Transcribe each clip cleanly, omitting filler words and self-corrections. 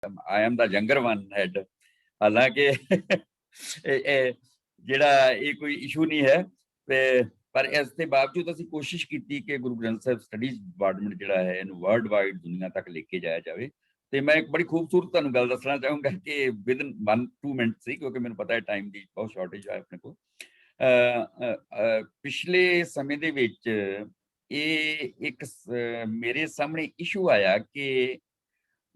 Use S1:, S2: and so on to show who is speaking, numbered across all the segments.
S1: I am the younger one head। ਹਾਲਾਂਕਿ ਜਿਹੜਾ ਇਹ ਕੋਈ ਇਸ਼ੂ ਨਹੀਂ ਹੈ, ਤੇ ਪਰ ਇਸ ਦੇ ਬਾਵਜੂਦ ਅਸੀਂ ਕੋਸ਼ਿਸ਼ ਕੀਤੀ ਕਿ ਗੁਰੂ ਗ੍ਰੰਥ ਸਾਹਿਬ ਸਟੱਡੀਜ਼ ਡਿਪਾਰਟਮੈਂਟ ਜਿਹੜਾ ਹੈ ਇਹਨੂੰ ਵਰਲਡ ਵਾਈਡ ਦੁਨੀਆ ਤੱਕ ਲੈ ਕੇ ਜਾਇਆ ਜਾਵੇ। ਤੇ ਮੈਂ ਇੱਕ ਬੜੀ ਖੂਬਸੂਰਤ ਤੁਹਾਨੂੰ ਗੱਲ ਦੱਸਣਾ ਚਾਹੂੰਗਾ ਕਿ ਵਿਦਨ 1-2 ਮਿੰਟ ਸੀ, ਕਿਉਂਕਿ ਮੈਨੂੰ ਪਤਾ ਹੈ ਟਾਈਮ ਦੀ ਬਹੁਤ ਸ਼ਾਰਟੇਜ ਹੈ ਆਪਣੇ ਕੋਲ। ਪਿਛਲੇ ਸਮੇਂ ਦੇ ਵਿੱਚ ਇਹ ਇੱਕ ਮੇਰੇ ਸਾਹਮਣੇ ਇਸ਼ੂ ਆਇਆ ਕਿ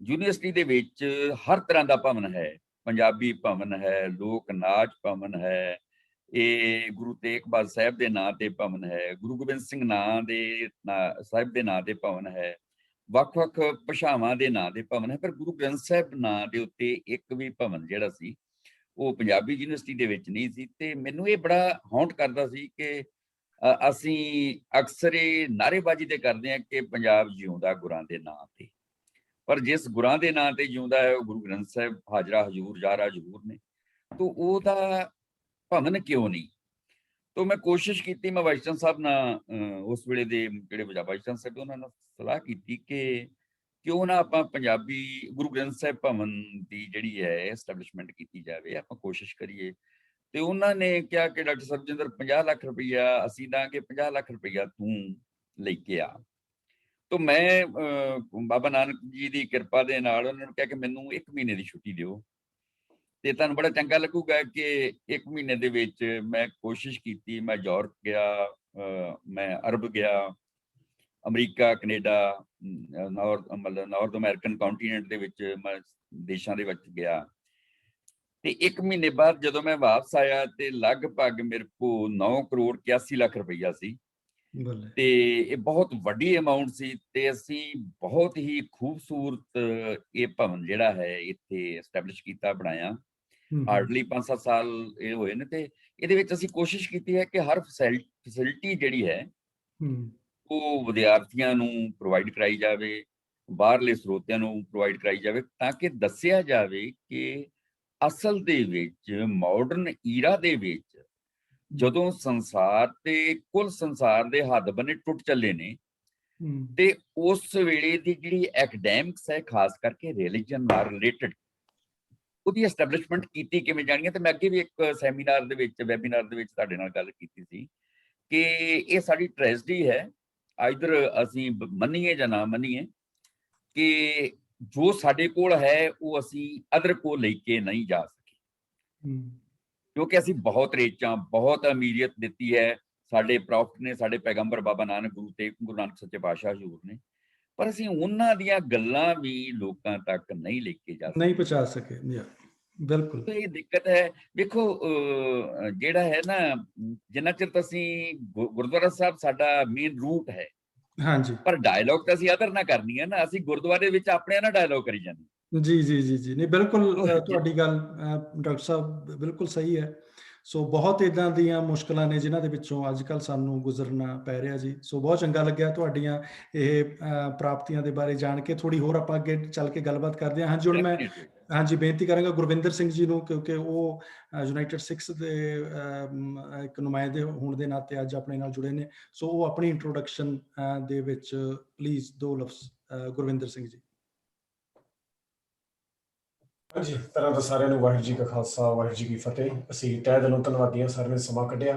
S1: ਯੂਨੀਵਰਸਿਟੀ ਦੇ ਵਿੱਚ ਹਰ ਤਰ੍ਹਾਂ ਦਾ ਭਵਨ ਹੈ, ਪੰਜਾਬੀ ਭਵਨ ਹੈ, ਲੋਕ ਨਾਚ ਭਵਨ ਹੈ, ਇਹ ਗੁਰੂ ਤੇਗ ਬਹਾਦਰ ਸਾਹਿਬ ਦੇ ਨਾਂ ਤੇ ਭਵਨ ਹੈ, ਗੁਰੂ ਗੋਬਿੰਦ ਸਿੰਘ ਸਾਹਿਬ ਦੇ ਨਾਂ ਤੇ ਭਵਨ ਹੈ, ਵੱਖ-ਵੱਖ ਭਾਸ਼ਾਵਾਂ ਦੇ ਨਾਂ ਦੇ ਭਵਨ ਹੈ, ਪਰ ਗੁਰੂ ਗ੍ਰੰਥ ਸਾਹਿਬ ਨਾਂ ਦੇ ਉੱਤੇ ਇੱਕ ਵੀ ਭਵਨ ਜਿਹੜਾ ਸੀ ਉਹ ਪੰਜਾਬੀ ਯੂਨੀਵਰਸਿਟੀ ਦੇ ਵਿੱਚ ਨਹੀਂ ਸੀ। ਤੇ ਮੈਨੂੰ ਇਹ ਬੜਾ ਹੌਂਟ ਕਰਦਾ ਸੀ ਕਿ ਅਸੀਂ ਅਕਸਰ ਇਹ ਨਾਅਰੇਬਾਜ਼ੀ ਤੇ ਕਰਦੇ ਹਾਂ ਕਿ ਪੰਜਾਬ ਜਿਉਂਦਾ ਗੁਰਾਂ ਦੇ ਨਾਂ ਤੇ, ਪਰ ਜਿਸ ਗੁਰਾਂ ਦੇ ਨਾਂ ਤੇ ਜਿਉਂਦਾ ਹੈ ਉਹ ਗੁਰੂ ਗ੍ਰੰਥ ਸਾਹਿਬ ਹਾਜ਼ਰਾ ਹਜ਼ੂਰ ਜ਼ਾਰਾ ਹਜ਼ੂਰ ਨੇ, ਤਾਂ ਉਹਦਾ ਭਵਨ ਕਿਉਂ ਨਹੀਂ? ਤਾਂ ਮੈਂ ਕੋਸ਼ਿਸ਼ ਕੀਤੀ, ਮੈਂ ਵਾਈਸ ਚਾਂਸਲਰ ਸਾਹਿਬ ਨਾਲ ਉਸ ਵੇਲੇ ਦੇ ਜਿਹੜੇ ਵਾਈਸ ਚਾਂਸਲਰ ਸਾਹਿਬ ਉਹਨਾਂ ਨਾਲ ਸਲਾਹ ਕੀਤੀ ਕਿ ਕਿਉਂ ਨਾ ਆਪਾਂ ਪੰਜਾਬੀ ਗੁਰੂ ਗ੍ਰੰਥ ਸਾਹਿਬ ਭਵਨ ਦੀ ਜਿਹੜੀ ਹੈ ਐਸਟੈਬਲਿਸ਼ਮੈਂਟ ਕੀਤੀ ਜਾਵੇ, ਆਪਾਂ ਕੋਸ਼ਿਸ਼ ਕਰੀਏ। ਤੇ ਉਹਨਾਂ ਨੇ ਕਿਹਾ ਕਿ ਡਾਕਟਰ ਸਰਬਜਿੰਦਰ 50 ਲੱਖ ਰੁਪਈਆ ਅਸੀਂ ਦਾਂਗੇ, 50 ਲੱਖ ਰੁਪਈਆ ਤੂੰ ਲੈ ਕੇ ਆ। ਤਾਂ ਮੈਂ ਬਾਬਾ ਨਾਨਕ ਜੀ ਦੀ ਕਿਰਪਾ ਦੇ ਨਾਲ ਉਹਨਾਂ ਨੂੰ ਕਿਹਾ ਕਿ ਮੈਨੂੰ 1 ਮਹੀਨੇ ਦੀ ਛੁੱਟੀ ਦਿਓ, ਤੇ ਤੁਹਾਨੂੰ ਬੜਾ ਚੰਗਾ ਲੱਗੂਗਾ ਕਿ 1 ਮਹੀਨੇ ਦੇ ਵਿੱਚ ਮੈਂ ਕੋਸ਼ਿਸ਼ ਕੀਤੀ। ਮੈਂ ਯੂਰਪ ਗਿਆ, ਮੈਂ ਅਰਬ ਗਿਆ, America, Canada, north American continent ਦੇ ਵਿੱਚ ਮੈਂ ਦੇਸ਼ਾਂ ਦੇ ਵਿੱਚ ਗਿਆ। ਤੇ 1 ਮਹੀਨੇ ਬਾਅਦ ਜਦੋਂ ਮੈਂ ਵਾਪਸ ਆਇਆ ਤੇ ਲਗਭਗ ਮੇਰੇ ਕੋਲ 9 ਕਰੋੜ 81 ਲੱਖ ਰੁਪਈਆ ਸੀ। ਤੇ ਇਹ ਬਹੁਤ ਵੱਡੀ ਅਮਾਊਂਟ ਸੀ, ਤੇ ਅਸੀਂ ਬਹੁਤ ਹੀ ਖੂਬਸੂਰਤ ਇਹ ਭਵਨ ਜਿਹੜਾ ਹੈ ਇੱਥੇ ਐਸਟੈਬਲਿਸ਼ ਕੀਤਾ, ਬਣਾਇਆ। ਹਾਰਡਲੀ 5-7 ਸਾਲ ਇਹ ਹੋਏ ਨੇ, ਤੇ ਇਹਦੇ ਵਿੱਚ ਅਸੀਂ ਕੋਸ਼ਿਸ਼ ਕੀਤੀ ਹੈ ਕਿ ਹਰ ਫੈਸਿਲਿਟੀ ਜਿਹੜੀ ਹੈ ਉਹ ਵਿਦਿਆਰਥੀਆਂ ਨੂੰ ਪ੍ਰੋਵਾਈਡ ਕਰਾਈ ਜਾਵੇ, ਬਾਹਰਲੇ ਸਰੋਤਿਆਂ ਨੂੰ ਪ੍ਰੋਵਾਈਡ ਕਰਾਈ ਜਾਵੇ, ਤਾਂ ਕਿ ਦੱਸਿਆ ਜਾਵੇ ਕਿ ਅਸਲ ਦੇ ਵਿੱਚ ਮਾਡਰਨ ਈਰਾ ਦੇ ਵਿੱਚ ਜਦੋਂ ਸੰਸਾਰ ਤੇ ਕੁੱਲ ਸੰਸਾਰ ਦੇ ਹੱਦ ਬੰਨੇ ਟੁੱਟ ਚੱਲੇ ਨੇ, ਤੇ ਉਸ ਵੇਲੇ ਦੀ ਜਿਹੜੀ ਐਕੈਡੈਮਿਕਸ ਹੈ, ਖਾਸ ਕਰਕੇ ਰਿਲੀਜਨ ਨਾਲ ਰਿਲੇਟਡ, ਉਹਦੀ ਐਸਟੈਬਲਿਸ਼ਮੈਂਟ ਕੀਤੀ ਕਿਵੇਂ ਜਾਣੀ ਹੈ। ਤੇ ਮੈਂ ਅੱਗੇ ਵੀ ਇੱਕ ਸੈਮੀਨਾਰ ਦੇ ਵਿੱਚ, ਵੈਬੀਨਾਰ ਦੇ ਵਿੱਚ ਤੁਹਾਡੇ ਨਾਲ ਗੱਲ ਕੀਤੀ ਸੀ ਕਿ ਇਹ ਸਾਡੀ ਟ੍ਰੈਜਡੀ ਹੈ, ਆਈਦਰ ਅਸੀਂ ਮੰਨੀਏ ਜਾਂ ਨਾ ਮੰਨੀਏ, ਕਿ ਜੋ ਸਾਡੇ ਕੋਲ ਹੈ ਉਹ ਅਸੀਂ ਅਦਰ ਕੋਲ ਲੈ ਕੇ ਨਹੀਂ ਜਾ ਸਕੇ, ਕਿਉਂਕਿ ਅਸੀਂ ਬਹੁਤ ਰੇਚਾਂ, ਬਹੁਤ ਅਮੀਰੀਅਤ ਦਿੱਤੀ ਹੈ ਸਾਡੇ ਪ੍ਰੋਫਟ ਨੇ, ਸਾਡੇ ਪੈਗੰਬਰ ਬਾਬਾ ਨਾਨਕ, ਗੁਰੂ ਨਾਨਕ ਸੱਚੇ ਪਾਤਸ਼ਾਹ ਹਜ਼ੂਰ ਨੇ, ਪਰ ਅਸੀਂ ਉਹਨਾਂ ਦੀਆਂ ਗੱਲਾਂ ਵੀ ਲੋਕਾਂ ਤੱਕ ਨਹੀਂ ਲੈ ਕੇ ਜਾ ਸਕੇ,
S2: ਨਹੀਂ ਪਹੁੰਚਾ ਸਕੇ। ਬਿਲਕੁਲ
S1: ਇਹ ਦਿੱਕਤ ਹੈ। ਵੇਖੋ ਜਿਹੜਾ ਹੈ ਨਾ, ਜਿੰਨਾ ਚਿਰ ਅਸੀਂ ਗੁਰਦੁਆਰਾ ਸਾਹਿਬ ਸਾਡਾ ਮੇਨ ਰੂਟ ਹੈ,
S2: ਹਾਂਜੀ,
S1: ਪਰ ਡਾਇਲੋਗ ਤਾਂ ਅਸੀਂ ਅਦਰ ਨਾ ਕਰਨੀ ਹੈ ਨਾ, ਅਸੀਂ ਗੁਰਦੁਆਰੇ ਵਿੱਚ ਆਪਣੇ ਨਾਲ ਡਾਇਲੋਗ ਕਰੀ ਜਾਂਦੇ।
S2: ਜੀ ਜੀ ਜੀ ਜੀ ਨਹੀਂ, ਬਿਲਕੁਲ ਤੁਹਾਡੀ ਗੱਲ ਡਾਕਟਰ ਸਾਹਿਬ ਬਿਲਕੁਲ ਸਹੀ ਹੈ। ਸੋ ਬਹੁਤ ਇੱਦਾਂ ਦੀਆਂ ਮੁਸ਼ਕਲਾਂ ਨੇ ਜਿਨ੍ਹਾਂ ਦੇ ਵਿੱਚੋਂ ਅੱਜ ਕੱਲ੍ਹ ਸਾਨੂੰ ਗੁਜ਼ਰਨਾ ਪੈ ਰਿਹਾ ਜੀ। ਸੋ ਬਹੁਤ ਚੰਗਾ ਲੱਗਿਆ ਤੁਹਾਡੀਆਂ ਇਹ ਪ੍ਰਾਪਤੀਆਂ ਦੇ ਬਾਰੇ ਜਾਣ ਕੇ। ਥੋੜ੍ਹੀ ਹੋਰ ਆਪਾਂ ਅੱਗੇ ਚੱਲ ਕੇ ਗੱਲਬਾਤ ਕਰਦੇ ਹਾਂ। ਹਾਂਜੀ, ਹੁਣ ਮੈਂ ਬੇਨਤੀ ਕਰਾਂਗਾ ਗੁਰਵਿੰਦਰ ਸਿੰਘ ਜੀ ਨੂੰ, ਕਿਉਂਕਿ ਉਹ ਯੂਨਾਈਟਿਡ ਸਿੱਖਸ ਦੇ ਇੱਕ ਨੁਮਾਇੰਦੇ ਹੋਣ ਦੇ ਨਾਤੇ ਅੱਜ ਆਪਣੇ ਨਾਲ ਜੁੜੇ ਨੇ। ਸੋ ਉਹ ਆਪਣੀ ਇੰਟਰੋਡਕਸ਼ਨ ਦੇ ਵਿੱਚ ਪਲੀਜ਼ 2 ਲਫ਼ਜ਼ ਗੁਰਵਿੰਦਰ ਸਿੰਘ ਜੀ।
S3: ਹਾਂਜੀ, ਪਹਿਲਾਂ ਤਾਂ ਸਾਰਿਆਂ ਨੂੰ ਵਾਹਿਗੁਰੂ ਜੀ ਕਾ ਖਾਲਸਾ, ਵਾਹਿਗੁਰੂ ਜੀ ਕੀ ਫਤਿਹ। ਅਸੀਂ ਤਹਿ ਦਿਲੋਂ ਧੰਨਵਾਦੀ ਹਾਂ ਸਾਰਿਆਂ ਨੇ ਸਮਾਂ ਕੱਢਿਆ।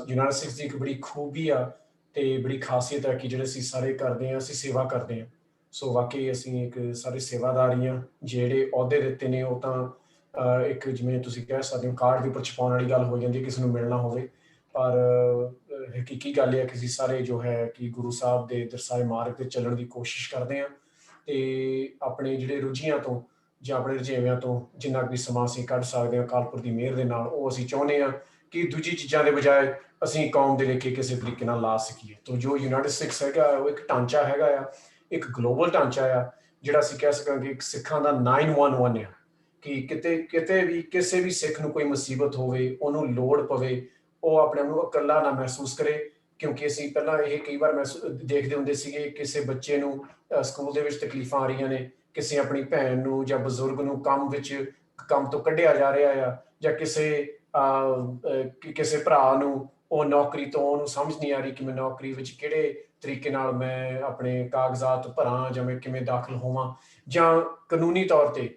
S3: ਯੂਨਾਈਟਿਡ ਸਿੱਖਸ ਦੀ ਇੱਕ ਬੜੀ ਖੂਬੀ ਆ ਤੇ ਬੜੀ ਖਾਸੀਅਤ ਹੈ ਕਿ ਜਿਹੜੇ ਅਸੀਂ ਸਾਰੇ ਕਰਦੇ ਹਾਂ, ਅਸੀਂ ਸੇਵਾ ਕਰਦੇ ਹਾਂ। ਸੋ ਵਾਕਈ ਅਸੀਂ ਇੱਕ ਸਾਰੇ ਸੇਵਾਦਾਰ ਹੀ ਹਾਂ। ਜਿਹੜੇ ਅਹੁਦੇ ਦਿੱਤੇ ਨੇ ਉਹ ਤਾਂ ਇੱਕ ਜਿਵੇਂ ਤੁਸੀਂ ਕਹਿ ਸਕਦੇ ਹੋ ਕਾਰਡ ਦੇ ਉੱਪਰ ਛਪਾਉਣ ਵਾਲੀ ਗੱਲ ਹੋ ਜਾਂਦੀ ਹੈ ਕਿਸੇ ਨੂੰ ਮਿਲਣਾ ਹੋਵੇ, ਪਰ ਹਕੀਕੀ ਗੱਲ ਇਹ ਹੈ ਕਿ ਅਸੀਂ ਸਾਰੇ ਜੋ ਹੈ ਕਿ ਗੁਰੂ ਸਾਹਿਬ ਦੇ ਦਰਸਾਏ ਮਾਰਗ 'ਤੇ ਚੱਲਣ ਦੀ ਕੋਸ਼ਿਸ਼ ਕਰਦੇ ਹਾਂ, ਅਤੇ ਆਪਣੇ ਜਿਹੜੇ ਰੁਝੀਆਂ ਤੋਂ ਜਾਂ ਆਪਣੇ ਰੁਝੇਵਿਆਂ ਤੋਂ ਜਿੰਨਾ ਵੀ ਸਮਾਂ ਅਸੀਂ ਕੱਢ ਸਕਦੇ ਹਾਂ ਅਕਾਲ ਪੁਰਖ ਦੀ ਮਿਹਰ ਦੇ ਨਾਲ, ਉਹ ਅਸੀਂ ਚਾਹੁੰਦੇ ਹਾਂ ਕਿ ਦੂਜੀ ਚੀਜ਼ਾਂ ਦੇ ਬਜਾਏ ਅਸੀਂ ਕੌਮ ਦੇ ਲੇਖੇ ਕਿਸੇ ਤਰੀਕੇ ਨਾਲ ਲਾ ਸਕੀਏ। ਤਾਂ ਜੋ ਯੂਨਾਈਟਿਡ ਸਿੱਖਸ ਹੈਗਾ ਉਹ ਇੱਕ ਢਾਂਚਾ ਹੈਗਾ ਆ, ਇੱਕ ਗਲੋਬਲ ਢਾਂਚਾ ਆ, ਜਿਹੜਾ ਅਸੀਂ ਕਹਿ ਸਕਾਂਗੇ ਇੱਕ ਸਿੱਖਾਂ ਦਾ 911 ਆ, ਕਿ ਕਿਤੇ ਵੀ ਕਿਸੇ ਵੀ ਸਿੱਖ ਨੂੰ ਕੋਈ ਮੁਸੀਬਤ ਹੋਵੇ, ਉਹਨੂੰ ਲੋੜ ਪਵੇ, ਉਹ ਆਪਣੇ ਆਪ ਨੂੰ ਇਕੱਲਾ ਨਾ ਮਹਿਸੂਸ ਕਰੇ। ਕਿਉਂਕਿ ਅਸੀਂ ਪਹਿਲਾਂ ਇਹ ਕਈ ਵਾਰ ਦੇਖਦੇ ਹੁੰਦੇ ਸੀਗੇ, ਕਿਸੇ ਬੱਚੇ ਨੂੰ ਸਕੂਲ ਦੇ ਵਿੱਚ ਤਕਲੀਫਾਂ ਆ ਰਹੀਆਂ ਨੇ, ਕਿਸੇ ਆਪਣੀ ਭੈਣ ਨੂੰ ਜਾਂ ਬਜ਼ੁਰਗ ਨੂੰ ਕੰਮ ਤੋਂ ਕੱਢਿਆ ਜਾ ਰਿਹਾ ਆ, ਜਾਂ ਕਿਸੇ ਭਰਾ ਨੂੰ ਉਹ ਨੌਕਰੀ ਤੋਂ ਉਹਨੂੰ ਸਮਝ ਨਹੀਂ ਆ ਰਹੀ ਕਿ ਮੈਂ ਨੌਕਰੀ ਵਿੱਚ ਕਿਹੜੇ ਤਰੀਕੇ ਨਾਲ ਮੈਂ ਆਪਣੇ ਕਾਗਜ਼ਾਤ ਭਰਾਂ ਜਾਂ ਮੈਂ ਕਿਵੇਂ ਦਾਖਲ ਹੋਵਾਂ ਜਾਂ ਕਾਨੂੰਨੀ ਤੌਰ ਤੇ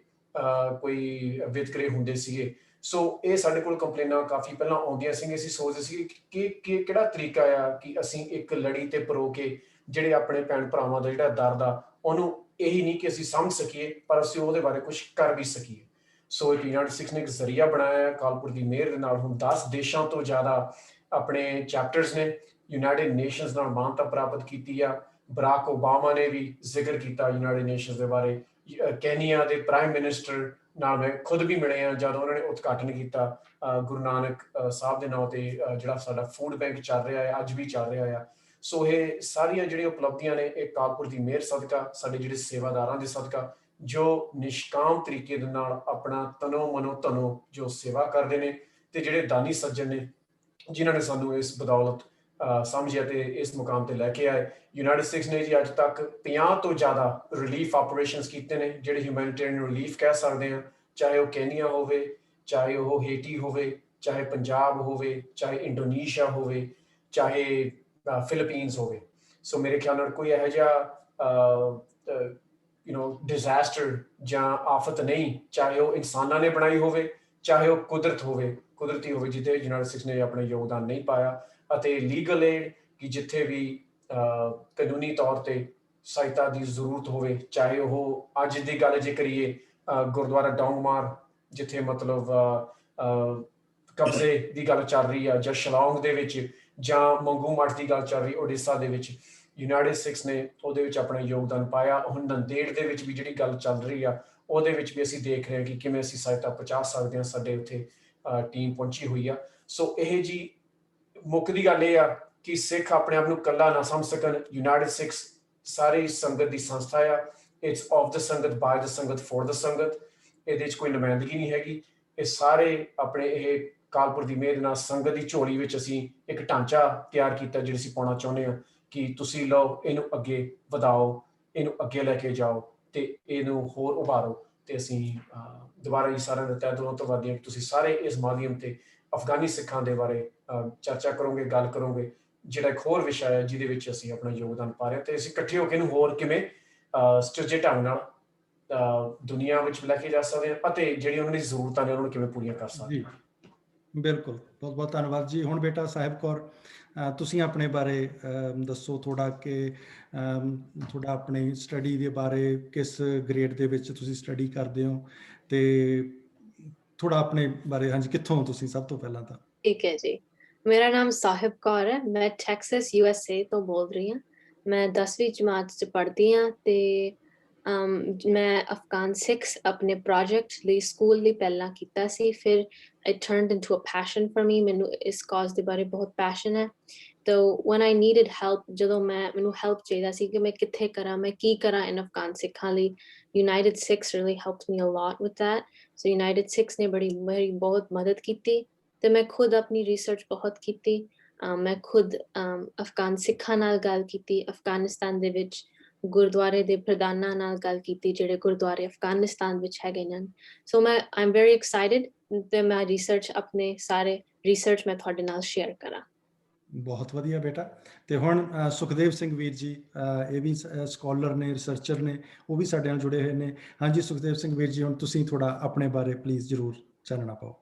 S3: ਕੋਈ ਵਿਤਕਰੇ ਹੁੰਦੇ ਸੀਗੇ। ਸੋ ਇਹ ਸਾਡੇ ਕੋਲ ਕੰਪਲੇਨਾਂ ਕਾਫੀ ਪਹਿਲਾਂ ਆਉਂਦੀਆਂ ਸੀਗੀਆਂ। ਅਸੀਂ ਸੋਚਦੇ ਸੀ ਕਿ ਕਿਹੜਾ ਤਰੀਕਾ ਆ ਕਿ ਅਸੀਂ ਇੱਕ ਲੜੀ ਤੇ ਪਰੋ ਕੇ ਜਿਹੜੇ ਆਪਣੇ ਭੈਣ ਭਰਾਵਾਂ ਦਾ ਜਿਹੜਾ ਦਰਦ ਆ ਉਹਨੂੰ ਇਹੀ ਨਹੀਂ ਕਿ ਅਸੀਂ ਸਮਝ ਸਕੀਏ, ਪਰ ਅਸੀਂ ਉਹਦੇ ਬਾਰੇ ਕੁਝ ਕਰ ਵੀ ਸਕੀਏ। ਸੋ ਇੱਕ ਯੂਨਾਈਟਿਡ ਸਿਕਸ ਨੇ ਇੱਕ ਜ਼ਰੀਆ ਬਣਾਇਆ। ਕਾਲਪੁਰ ਦੀ ਮਿਹਰ ਦੇ ਨਾਲ ਹੁਣ 10 ਦੇਸ਼ਾਂ ਤੋਂ ਜ਼ਿਆਦਾ ਆਪਣੇ ਚੈਪਟਰਸ ਨੇ। ਯੂਨਾਈਟਿਡ ਨੇਸ਼ਨਸ ਨਾਲ ਮਾਨਤਾ ਪ੍ਰਾਪਤ ਕੀਤੀ ਆ। ਬਰਾਕ ਓਬਾਮਾ ਨੇ ਵੀ ਜ਼ਿਕਰ ਕੀਤਾ ਯੂਨਾਈਟਿਡ ਨੇਸ਼ਨਸ ਦੇ ਬਾਰੇ। ਕੈਨੀਆ ਦੇ ਪ੍ਰਾਈਮ ਮਿਨਿਸਟਰ ਨਾਲ ਮੈਂ ਖੁਦ ਵੀ ਮਿਲੇ ਆ ਜਦੋਂ ਉਹਨਾਂ ਨੇ ਉਦਘਾਟਨ ਕੀਤਾ ਗੁਰੂ ਨਾਨਕ ਸਾਹਿਬ ਦੇ ਨਾਂ ਤੇ ਜਿਹੜਾ ਸਾਡਾ ਫੂਡ ਬੈਂਕ ਚੱਲ ਰਿਹਾ ਹੈ, ਅੱਜ ਵੀ ਚੱਲ ਰਿਹਾ ਆ। ਸੋ ਇਹ ਸਾਰੀਆਂ ਜਿਹੜੀਆਂ ਉਪਲਬਧੀਆਂ ਨੇ ਇਹ ਕਾਲਪੁਰ ਦੀ ਮਿਹਰ ਸਦਕਾ, ਸਾਡੇ ਜਿਹੜੇ ਸੇਵਾਦਾਰਾਂ ਦੇ ਸਦਕਾ ਜੋ ਨਿਸ਼ਕਾਮ ਤਰੀਕੇ ਦੇ ਨਾਲ ਆਪਣਾ ਤਨੋ ਮਨੋ ਧਨੋ ਜੋ ਸੇਵਾ ਕਰਦੇ ਨੇ, ਤੇ ਜਿਹੜੇ ਦਾਨੀ ਸੱਜਣ ਨੇ ਜਿਨ੍ਹਾਂ ਨੇ ਸਾਨੂੰ ਇਸ ਬਦੌਲਤ ਸਮਝਿਆ ਤੇ ਇਸ ਮੁਕਾਮ ਤੇ ਲੈ ਕੇ ਆਏ। ਯੂਨਾਈਟਿਡ ਸਿਕਸ ਨੇ ਜੀ ਅੱਜ ਤੱਕ 50 ਤੋਂ ਜ਼ਿਆਦਾ ਰਿਲੀਫ ਆਪਰੇਸ਼ਨਸ ਕੀਤੇ ਨੇ, ਜਿਹੜੇ ਹਿਊਮੈਨਿਟੇਰੀਅਨ ਰਿਲੀਫ ਕਹਿ ਸਕਦੇ ਹਾਂ, ਚਾਹੇ ਉਹ ਕੈਨੀਆ ਹੋਵੇ, ਚਾਹੇ ਉਹ ਹੇਟੀ ਹੋਵੇ, ਚਾਹੇ ਪੰਜਾਬ ਹੋਵੇ, ਚਾਹੇ ਇੰਡੋਨੇਸ਼ੀਆ ਹੋਵੇ, ਚਾਹੇ ਫਿਲੀਪੀਨਸ ਹੋਵੇ। ਸੋ ਮੇਰੇ ਖਿਆਲ ਨਾਲ ਕੋਈ ਇਹੋ ਜਿਹਾ ਡਿਜ਼ਾਸਟਰ ਜਾਂ ਆਫਤ ਨਹੀਂ, ਚਾਹੇ ਉਹ ਇਨਸਾਨਾਂ ਨੇ ਬਣਾਈ ਹੋਵੇ, ਚਾਹੇ ਉਹ ਕੁਦਰਤੀ ਹੋਵੇ, ਜਿੱਥੇ ਯੂਨਾਈਟਿਡ ਸਿਕਸ ਨੇ ਆਪਣਾ ਯੋਗਦਾਨ ਨਹੀਂ ਪਾਇਆ। ਅਤੇ ਲੀਗਲ ਏਡ ਕਿ ਜਿੱਥੇ ਵੀ ਕਾਨੂੰਨੀ ਤੌਰ ਤੇ ਸਹਾਇਤਾ ਦੀ ਜ਼ਰੂਰਤ ਹੋਵੇ, ਚਾਹੇ ਉਹ ਅੱਜ ਦੀ ਗੱਲ ਜੇ ਕਰੀਏ ਗੁਰਦੁਆਰਾ ਡੌਂਗਮਾਰ ਜਿੱਥੇ ਮਤਲਬ ਕਬਜ਼ੇ ਦੀ ਗੱਲ ਚੱਲ ਰਹੀ ਆ, ਜਾਂ ਸ਼ਿਲੌਂਗ ਦੇ ਵਿੱਚ, ਜਾਂ ਮੰਗੂ ਮੱਠ ਦੀ ਗੱਲ ਚੱਲ ਰਹੀ ਉੜੀਸਾ ਦੇ ਵਿੱਚ, ਯੂਨਾਈਟਿਡ ਸਿਕਸ ਨੇ ਉਹਦੇ ਵਿੱਚ ਆਪਣਾ ਯੋਗਦਾਨ ਪਾਇਆ। ਹੁਣ ਨੰਦੇੜ ਦੇ ਵਿੱਚ ਵੀ ਜਿਹੜੀ ਗੱਲ ਚੱਲ ਰਹੀ ਆ ਉਹਦੇ ਵਿੱਚ ਵੀ ਅਸੀਂ ਦੇਖ ਰਹੇ ਹਾਂ ਕਿ ਕਿਵੇਂ ਅਸੀਂ ਸਹਾਇਤਾ ਪਹੁੰਚਾ ਸਕਦੇ ਹਾਂ। ਸਾਡੇ ਉੱਥੇ ਟੀਮ ਪਹੁੰਚੀ ਹੋਈ ਆ। ਸੋ ਇਹ ਜੀ ਮੁੱਖ ਦੀ ਗੱਲ ਇਹ ਆ ਕਿ ਸਿੱਖ ਆਪਣੇ ਆਪ ਨੂੰ ਇਕੱਲਾ ਨਾ ਸਮਝ ਸਕਣ। ਯੂਨਾਈਟਿਡ ਸਿਕਸ ਸਾਰੀ ਸੰਗਤ ਦੀ ਸੰਸਥਾ ਆ। ਇਟਸ ਆਫ ਦ ਸੰਗਤ, ਬਾਏ ਦ ਸੰਗਤ, ਫॉर ਦ ਸੰਗਤ। ਇਹਦੇ 'ਚ ਕੋਈ ਨੁਮਾਇੰਦਗੀ ਨਹੀਂ ਹੈਗੀ। ਇਹ ਸਾਰੇ ਆਪਣੇ ਇਹ ਕਾਲਪੁਰ ਦੀ ਮਿਹਰ ਨਾਲ ਸੰਗਤ ਦੀ ਝੋਲੀ ਵਿੱਚ ਅਸੀਂ ਇੱਕ ਢਾਂਚਾ ਤਿਆਰ ਕੀਤਾ ਜਿਹੜਾ ਅਸੀਂ ਪਾਉਣਾ ਚਾਹੁੰਦੇ ਹਾਂ ਕਿ ਤੁਸੀਂ ਲਓ, ਇਹਨੂੰ ਅੱਗੇ ਵਧਾਓ, ਇਹਨੂੰ ਅੱਗੇ ਲੈ ਕੇ ਜਾਓ ਤੇ ਇਹਨੂੰ ਹੋਰ ਉਭਾਰੋ। ਤੇ ਅਸੀਂ ਦੁਬਾਰਾ ਹੀ ਸਾਰਿਆਂ ਦਾ ਤਹਿ ਦਿਲੋਂ ਧੰਨਵਾਦੀ ਹਾਂ ਕਿ ਤੁਸੀਂ ਸਾਰੇ ਇਸ ਮਾਧਿਅਮ ਤੇ ਅਫਗਾਨੀ ਸਿੱਖਾਂ ਦੇ ਬਾਰੇ ਚਰਚਾ ਕਰੋਗੇ, ਗੱਲ ਕਰੋਗੇ, ਜਿਹੜਾ ਇੱਕ ਹੋਰ ਵਿਸ਼ਾ ਹੈ ਜਿਹਦੇ ਵਿੱਚ ਅਸੀਂ ਆਪਣਾ ਯੋਗਦਾਨ ਪਾ ਰਹੇ ਹਾਂ ਤੇ ਅਸੀਂ ਇਕੱਠੇ ਹੋ ਕੇ ਇਹਨੂੰ ਹੋਰ ਕਿਵੇਂ ਸੁਚੱਜੇ ਢੰਗ ਨਾਲ ਦੁਨੀਆ ਵਿੱਚ ਲੈ ਕੇ ਜਾ ਸਕਦੇ ਹਾਂ ਅਤੇ ਜਿਹੜੀਆਂ ਉਹਨਾਂ ਦੀ ਜ਼ਰੂਰਤਾਂ ਨੇ ਉਹਨਾਂ ਨੂੰ ਕਿਵੇਂ ਪੂਰੀਆਂ ਕਰ ਸਕਦੇ ਹਾਂ।
S2: ਬਿਲਕੁਲ, ਬਹੁਤ ਬਹੁਤ ਧੰਨਵਾਦ ਜੀ। ਹੁਣ ਬੇਟਾ ਸਾਹਿਬ ਕੌਰ, ਤੁਸੀਂ ਆਪਣੇ ਬਾਰੇ ਦੱਸੋ ਥੋੜਾ ਕਿ ਥੋੜਾ ਆਪਣੀ ਸਟੱਡੀ ਦੇ ਬਾਰੇ, ਕਿਸ ਗ੍ਰੇਡ ਦੇ ਵਿੱਚ ਤੁਸੀਂ ਸਟੱਡੀ ਕਰਦੇ ਹੋ ਤੇ ਥੋੜਾ ਆਪਣੇ ਬਾਰੇ। ਹਾਂਜੀ, ਕਿੱਥੋਂ ਤੁਸੀਂ ਸਭ ਤੋਂ ਪਹਿਲਾਂ ਤਾਂ?
S4: ਠੀਕ ਹੈ ਜੀ, ਮੇਰਾ ਨਾਮ ਸਾਹਿਬ ਕੌਰ ਹੈ। ਮੈਂ ਟੈਕਸਸ USA ਤੋਂ ਬੋਲ ਰਹੀ ਹਾਂ। ਮੈਂ 10ਵੀਂ ਜਮਾਤ 'ਚ ਪੜ੍ਹਦੀ ਹਾਂ ਤੇ ਮੈਂ ਅਫਗਾਨ ਸਿੱਖਸ ਆਪਣੇ ਪ੍ਰੋਜੈਕਟ ਲਈ ਸਕੂਲ ਲਈ ਪਹਿਲਾਂ ਕੀਤਾ ਸੀ। ਫਿਰ it turned into a passion for me। ਮੈਨੂੰ ਇਸ ਕਾਜ਼ ਦੇ ਬਾਰੇ ਬਹੁਤ ਪੈਸ਼ਨ ਹੈ। ਤਾਂ when I needed help, ਜਦੋਂ ਮੈਨੂੰ ਹੈਲਪ ਚਾਹੀਦਾ ਸੀ ਕਿ ਮੈਂ ਕਿੱਥੇ ਕਰਾਂ, ਮੈਂ ਕੀ ਕਰਾਂ ਇਨ ਅਫਗਾਨ ਸਿੱਖਾਂ ਲਈ, United Six really helped me a lot with that। So United Six ਨੇ ਮੇਰੀ ਬਹੁਤ ਮਦਦ ਕੀਤੀ ਤੇ ਮੈਂ ਖੁਦ ਆਪਣੀ ਰਿਸਰਚ ਬਹੁਤ ਕੀਤੀ। ਮੈਂ ਖੁਦ ਅਫਗਾਨ ਸਿੱਖਾਂ ਨਾਲ ਗੱਲ ਕੀਤੀ, ਅਫਗਾਨਿਸਤਾਨ ਦੇ ਵਿੱਚ ਗੁਰਦੁਆਰੇ ਦੇ ਪ੍ਰਧਾਨਾਂ ਨਾਲ ਗੱਲ ਕੀਤੀ ਜਿਹੜੇ ਗੁਰਦੁਆਰੇ ਅਫਗਾਨਿਸਤਾਨ ਵਿੱਚ ਹੈਗੇ ਨੇ। ਸੋ I'm very excited ਤੇ ਮੈਂ ਰਿਸਰਚ ਆਪਣੇ ਸਾਰੇ ਰਿਸਰਚ ਮੈਂ ਤੁਹਾਡੇ ਨਾਲ ਸ਼ੇਅਰ ਕਰਾਂ।
S2: ਬਹੁਤ ਵਧੀਆ ਬੇਟਾ। ਤੇ ਹੁਣ ਸੁਖਦੇਵ ਸਿੰਘ ਵੀਰ ਜੀ, ਇਹ ਵੀ ਸਕਾਲਰ ਨੇ, ਰਿਸਰਚਰ ਨੇ, ਉਹ ਵੀ ਸਾਡੇ ਨਾਲ ਜੁੜੇ ਹੋਏ ਨੇ। ਹਾਂਜੀ ਸੁਖਦੇਵ ਸਿੰਘ ਵੀਰ ਜੀ, ਹੁਣ ਤੁਸੀਂ ਥੋੜਾ ਆਪਣੇ ਬਾਰੇ ਪਲੀਜ਼ ਜ਼ਰੂਰ ਚਾਨਣਾ ਪਾਓ।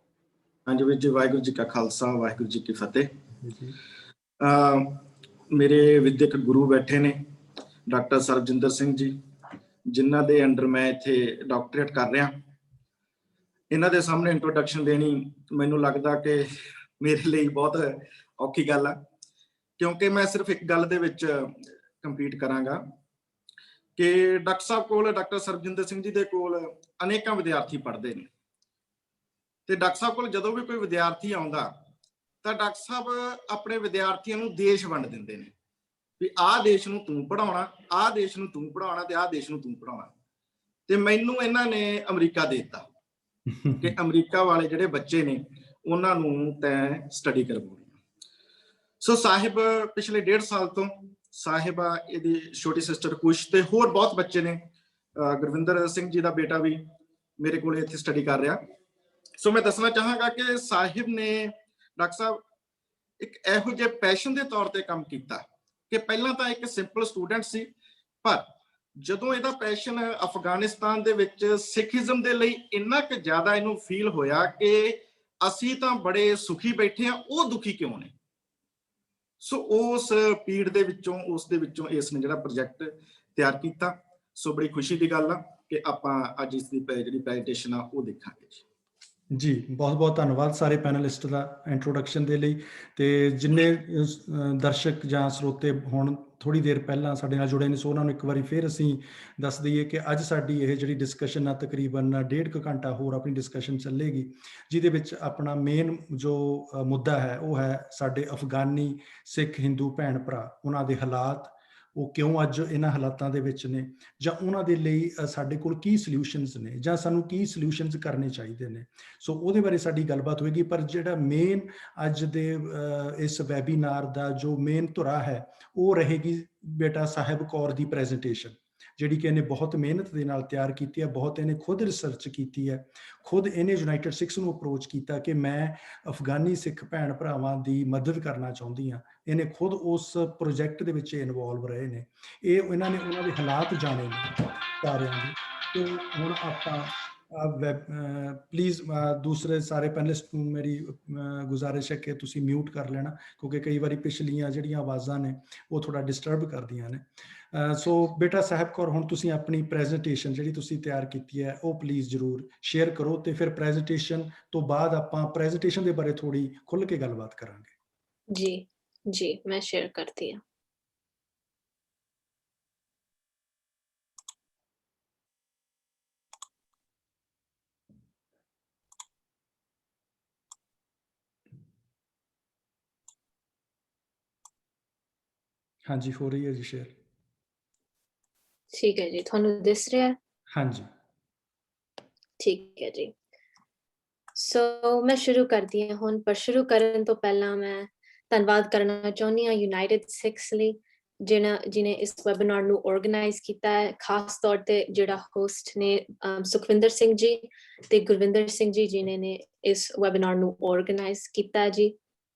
S5: ਹਾਂਜੀ ਵੀਰ ਜੀ, ਵਾਹਿਗੁਰੂ ਜੀ ਕਾ ਖਾਲਸਾ, ਵਾਹਿਗੁਰੂ ਜੀ ਕੀ ਫਤਿਹ। ਮੇਰੇ ਵਿਦਿਅਕ ਗੁਰੂ ਬੈਠੇ ਨੇ ਡਾਕਟਰ ਸਰਬਜਿੰਦਰ ਸਿੰਘ ਜੀ, ਜਿਨ੍ਹਾਂ ਦੇ ਅੰਡਰ ਮੈਂ ਇੱਥੇ ਡਾਕਟਰੇਟ ਕਰ ਰਿਹਾ। ਇਹਨਾਂ ਦੇ ਸਾਹਮਣੇ ਇੰਟਰੋਡਕਸ਼ਨ ਦੇਣੀ ਮੈਨੂੰ ਲੱਗਦਾ ਕਿ ਮੇਰੇ ਲਈ ਬਹੁਤ ਔਖੀ ਗੱਲ ਆ, ਕਿਉਂਕਿ ਮੈਂ ਸਿਰਫ ਇੱਕ ਗੱਲ ਦੇ ਵਿੱਚ ਕੰਪੀਟ ਕਰਾਂਗਾ ਕਿ ਡਾਕਟਰ ਸਾਹਿਬ ਕੋਲ, ਡਾਕਟਰ ਸਰਬਜਿੰਦਰ ਸਿੰਘ ਜੀ ਦੇ ਕੋਲ ਅਨੇਕਾਂ ਵਿਦਿਆਰਥੀ ਪੜ੍ਹਦੇ ਨੇ ਤੇ ਡਾਕਟਰ ਸਾਹਿਬ ਕੋਲ ਜਦੋਂ ਵੀ ਕੋਈ ਵਿਦਿਆਰਥੀ ਆਉਂਦਾ ਤਾਂ ਡਾਕਟਰ ਸਾਹਿਬ ਆਪਣੇ ਵਿਦਿਆਰਥੀਆਂ ਨੂੰ ਦੇਸ਼ ਵੰਡ ਦਿੰਦੇ ਨੇ ਵੀ ਆਹ ਦੇਸ਼ ਨੂੰ ਤੂੰ ਪੜ੍ਹਾਉਣਾ, ਆਹ ਦੇਸ਼ ਨੂੰ ਤੂੰ ਪੜ੍ਹਾਉਣਾ ਤੇ ਆਹ ਦੇਸ਼ ਨੂੰ ਤੂੰ ਪੜ੍ਹਾਉਣਾ। ਤੇ ਮੈਨੂੰ ਇਹਨਾਂ ਨੇ ਅਮਰੀਕਾ ਦੇ ਦਿੱਤਾ ਕਿ ਅਮਰੀਕਾ ਵਾਲੇ ਜਿਹੜੇ ਬੱਚੇ ਨੇ ਉਹਨਾਂ ਨੂੰ ਤੈਂ ਸਟੱਡੀ ਕਰਵਾਉਣੀ। ਸੋ ਸਾਹਿਬ ਪਿਛਲੇ 1.5 ਸਾਲ ਤੋਂ, ਸਾਹਿਬਾ, ਇਹਦੀ ਛੋਟੀ ਸਿਸਟਰ ਕੁਸ਼ ਤੇ ਹੋਰ ਬਹੁਤ ਬੱਚੇ ਨੇ, ਗੁਰਵਿੰਦਰ ਸਿੰਘ ਜੀ ਦਾ ਬੇਟਾ ਵੀ ਮੇਰੇ ਕੋਲ ਇੱਥੇ ਸਟੱਡੀ ਕਰ ਰਿਹਾ। ਸੋ ਮੈਂ ਦੱਸਣਾ ਚਾਹਾਂਗਾ ਕਿ ਸਾਹਿਬ ਨੇ, ਡਾਕਟਰ ਸਾਹਿਬ, ਇੱਕ ਇਹੋ ਜਿਹੇ ਪੈਸ਼ਨ ਦੇ ਤੌਰ ਤੇ ਕੰਮ ਕੀਤਾ ਕਿ ਪਹਿਲਾਂ ਤਾਂ ਇੱਕ ਸਿੰਪਲ ਸਟੂਡੈਂਟ ਸੀ, ਪਰ ਜਦੋਂ ਇਹਦਾ ਪੈਸ਼ਨ ਅਫਗਾਨਿਸਤਾਨ ਦੇ ਵਿੱਚ ਸਿੱਖੀਜ਼ਮ ਦੇ ਲਈ ਇੰਨਾ ਕੁ ਜ਼ਿਆਦਾ ਇਹਨੂੰ ਫੀਲ ਹੋਇਆ ਕਿ ਅਸੀਂ ਤਾਂ ਬੜੇ ਸੁਖੀ ਬੈਠੇ ਆ, ਉਹ ਦੁਖੀ ਕਿਉਂ ਨੇ। ਸੋ ਉਸ ਪੀੜ ਦੇ ਵਿੱਚੋਂ ਇਸ ਨੇ ਜਿਹੜਾ ਪ੍ਰੋਜੈਕਟ ਤਿਆਰ ਕੀਤਾ। ਸੋ ਬੜੀ ਖੁਸ਼ੀ ਦੀ ਗੱਲ ਆ ਕਿ ਆਪਾਂ ਅੱਜ ਇਸ ਦੀ ਜਿਹੜੀ ਪ੍ਰੈਜੈਂਟੇਸ਼ਨ ਆ ਉਹ ਦੇਖਾਂਗੇ
S2: ਜੀ। ਬਹੁਤ ਬਹੁਤ ਧੰਨਵਾਦ ਸਾਰੇ ਪੈਨਲਿਸਟ ਦਾ ਇੰਟਰੋਡਕਸ਼ਨ ਦੇ ਲਈ। ਤੇ ਜਿੰਨੇ ਦਰਸ਼ਕ ਜਾਂ ਸਰੋਤੇ ਹੁਣ ਥੋੜੀ ਦੇਰ ਪਹਿਲਾਂ ਸਾਡੇ ਨਾਲ ਜੁੜੇ ਨੇ, ਸੋ ਉਹਨਾਂ ਨੂੰ ਇੱਕ ਵਾਰੀ ਫਿਰ ਅਸੀਂ ਦੱਸ ਦਈਏ ਕਿ ਅੱਜ ਸਾਡੀ ਇਹ ਜਿਹੜੀ ਡਿਸਕਸ਼ਨ ਆ ਤਕਰੀਬਨ 1.5 ਘੰਟਾ ਹੋਰ ਆਪਣੀ ਡਿਸਕਸ਼ਨ ਚੱਲੇਗੀ, ਜਿਹਦੇ ਵਿੱਚ ਆਪਣਾ ਮੇਨ ਜੋ ਮੁੱਦਾ ਹੈ ਉਹ ਹੈ ਸਾਡੇ ਅਫਗਾਨੀ ਸਿੱਖ ਹਿੰਦੂ ਭੈਣ ਭਰਾ, ਉਹਨਾਂ ਦੇ ਹਾਲਾਤ, ਉਹ ਕਿਉਂ ਅੱਜ ਇਹਨਾਂ ਹਾਲਾਤਾਂ ਦੇ ਵਿੱਚ ਨੇ, ਜਾਂ ਉਹਨਾਂ ਦੇ ਲਈ ਸਾਡੇ ਕੋਲ ਕੀ ਸੋਲਿਊਸ਼ਨਸ ਨੇ, ਜਾਂ ਸਾਨੂੰ ਕੀ ਸੋਲਿਊਸ਼ਨਸ ਕਰਨੇ ਚਾਹੀਦੇ ਨੇ। ਸੋ ਉਹਦੇ ਬਾਰੇ ਸਾਡੀ ਗੱਲਬਾਤ ਹੋਏਗੀ। ਪਰ ਜਿਹੜਾ ਮੇਨ ਅੱਜ ਦੇ ਇਸ ਵੈਬੀਨਾਰ ਦਾ ਜੋ ਮੇਨ ਧੁਰਾ ਹੈ ਉਹ ਰਹੇਗੀ ਬੇਟਾ ਸਾਹਿਬ ਕੌਰ ਦੀ ਪ੍ਰੈਜੈਂਟੇਸ਼ਨ, ਜਿਹੜੀ ਕਿ ਇਹਨੇ ਬਹੁਤ ਮਿਹਨਤ ਦੇ ਨਾਲ ਤਿਆਰ ਕੀਤੀ ਹੈ, ਬਹੁਤ ਇਹਨੇ ਖੁਦ ਰਿਸਰਚ ਕੀਤੀ ਹੈ, ਖੁਦ ਇਹਨੇ ਯੂਨਾਈਟਿਡ ਸਿੱਖਸ ਨੂੰ ਅਪਰੋਚ ਕੀਤਾ ਕਿ ਮੈਂ ਅਫਗਾਨੀ ਸਿੱਖ ਭੈਣ ਭਰਾਵਾਂ ਦੀ ਮਦਦ ਕਰਨਾ ਚਾਹੁੰਦੀ ਹਾਂ। ਇਹਨੇ ਖੁਦ ਉਸ ਪ੍ਰੋਜੈਕਟ ਦੇ ਵਿੱਚ ਇਨਵੋਲਵ ਰਹੇ ਨੇ, ਇਹਨਾਂ ਨੇ ਉਹਨਾਂ ਦੇ ਹਾਲਾਤ ਜਾਣੇ ਨੇ ਸਾਰਿਆਂ ਦੇ। ਤੇ ਹੁਣ ਆਪਾਂ ਪਲੀਜ਼ ਦੂਸਰੇ ਸਾਰੇ ਪੈਨਲਿਸਟ ਨੂੰ ਮੇਰੀ ਗੁਜ਼ਾਰਿਸ਼ ਹੈ ਕਿ ਤੁਸੀਂ ਮਿਊਟ ਕਰ ਲੈਣਾ, ਕਿਉਂਕਿ ਕਈ ਵਾਰੀ ਪਿਛਲੀਆਂ ਜਿਹੜੀਆਂ ਆਵਾਜ਼ਾਂ ਨੇ ਉਹ ਥੋੜਾ ਡਿਸਟਰਬ ਕਰਦੀਆਂ ਨੇ। ਸੋ ਬੇਟਾ ਸਾਹਿਬ ਕੌਰ, ਹੁਣ ਤੁਸੀਂ ਆਪਣੀ ਪ੍ਰੈਜੈਂਟੇਸ਼ਨ ਜਿਹੜੀ ਤੁਸੀਂ ਤਿਆਰ ਕੀਤੀ ਹੈ ਉਹ ਪਲੀਜ਼ ਜ਼ਰੂਰ ਸ਼ੇਅਰ ਕਰੋ, ਤੇ ਫਿਰ ਪ੍ਰੈਜੈਂਟੇਸ਼ਨ ਤੋਂ ਬਾਅਦ ਆਪਾਂ ਪ੍ਰੈਜੈਂਟੇਸ਼ਨ ਦੇ ਬਾਰੇ ਥੋੜੀ ਖੁੱਲ੍ਹ ਕੇ ਗੱਲਬਾਤ ਕਰਾਂਗੇ।
S4: ਜੀ ਜੀ, ਮੈਂ ਸ਼ੇਅਰ ਕਰਤੀ ਹਾਂ।
S2: ਹਾਂਜੀ, ਹੋ ਰਹੀ ਹੈ ਜੀ ਸ਼ੇਅਰ।
S4: ਠੀਕ ਹੈ ਜੀ, ਤੁਹਾਨੂੰ ਦਿਸ ਰਿਹਾ ਹੈ?
S2: ਹਾਂਜੀ
S4: ਠੀਕ ਹੈ ਜੀ। ਸੋ ਮੈਂ ਸ਼ੁਰੂ ਕਰਦੀ ਹਾਂ ਹੁਣ, ਪਰ ਸ਼ੁਰੂ ਕਰਨ ਤੋਂ ਪਹਿਲਾਂ ਮੈਂ ਧੰਨਵਾਦ ਕਰਨਾ ਚਾਹੁੰਦੀ ਹਾਂ ਯੂਨਾਈਟਿਡ ਸਿੱਖਸ ਲਈ, ਜਿਨੇ ਇਸ ਵੈਬਿਨਾਰ ਨੂੰ ਆਰਗੇਨਾਈਜ਼ ਕੀਤਾ ਹੈ। ਖਾਸ ਤੌਰ ਤੇ ਜਿਹੜਾ ਹੋਸਟ ਨੇ ਸੁਖਵਿੰਦਰ ਸਿੰਘ ਜੀ ਤੇ ਗੁਰਵਿੰਦਰ ਸਿੰਘ ਜੀ, ਜਿਨ੍ਹਾਂ ਨੇ ਇਸ ਵੈਬਿਨਾਰ ਨੂੰ ਆਰਗੇਨਾਈਜ਼ ਕੀਤਾ ਜੀ,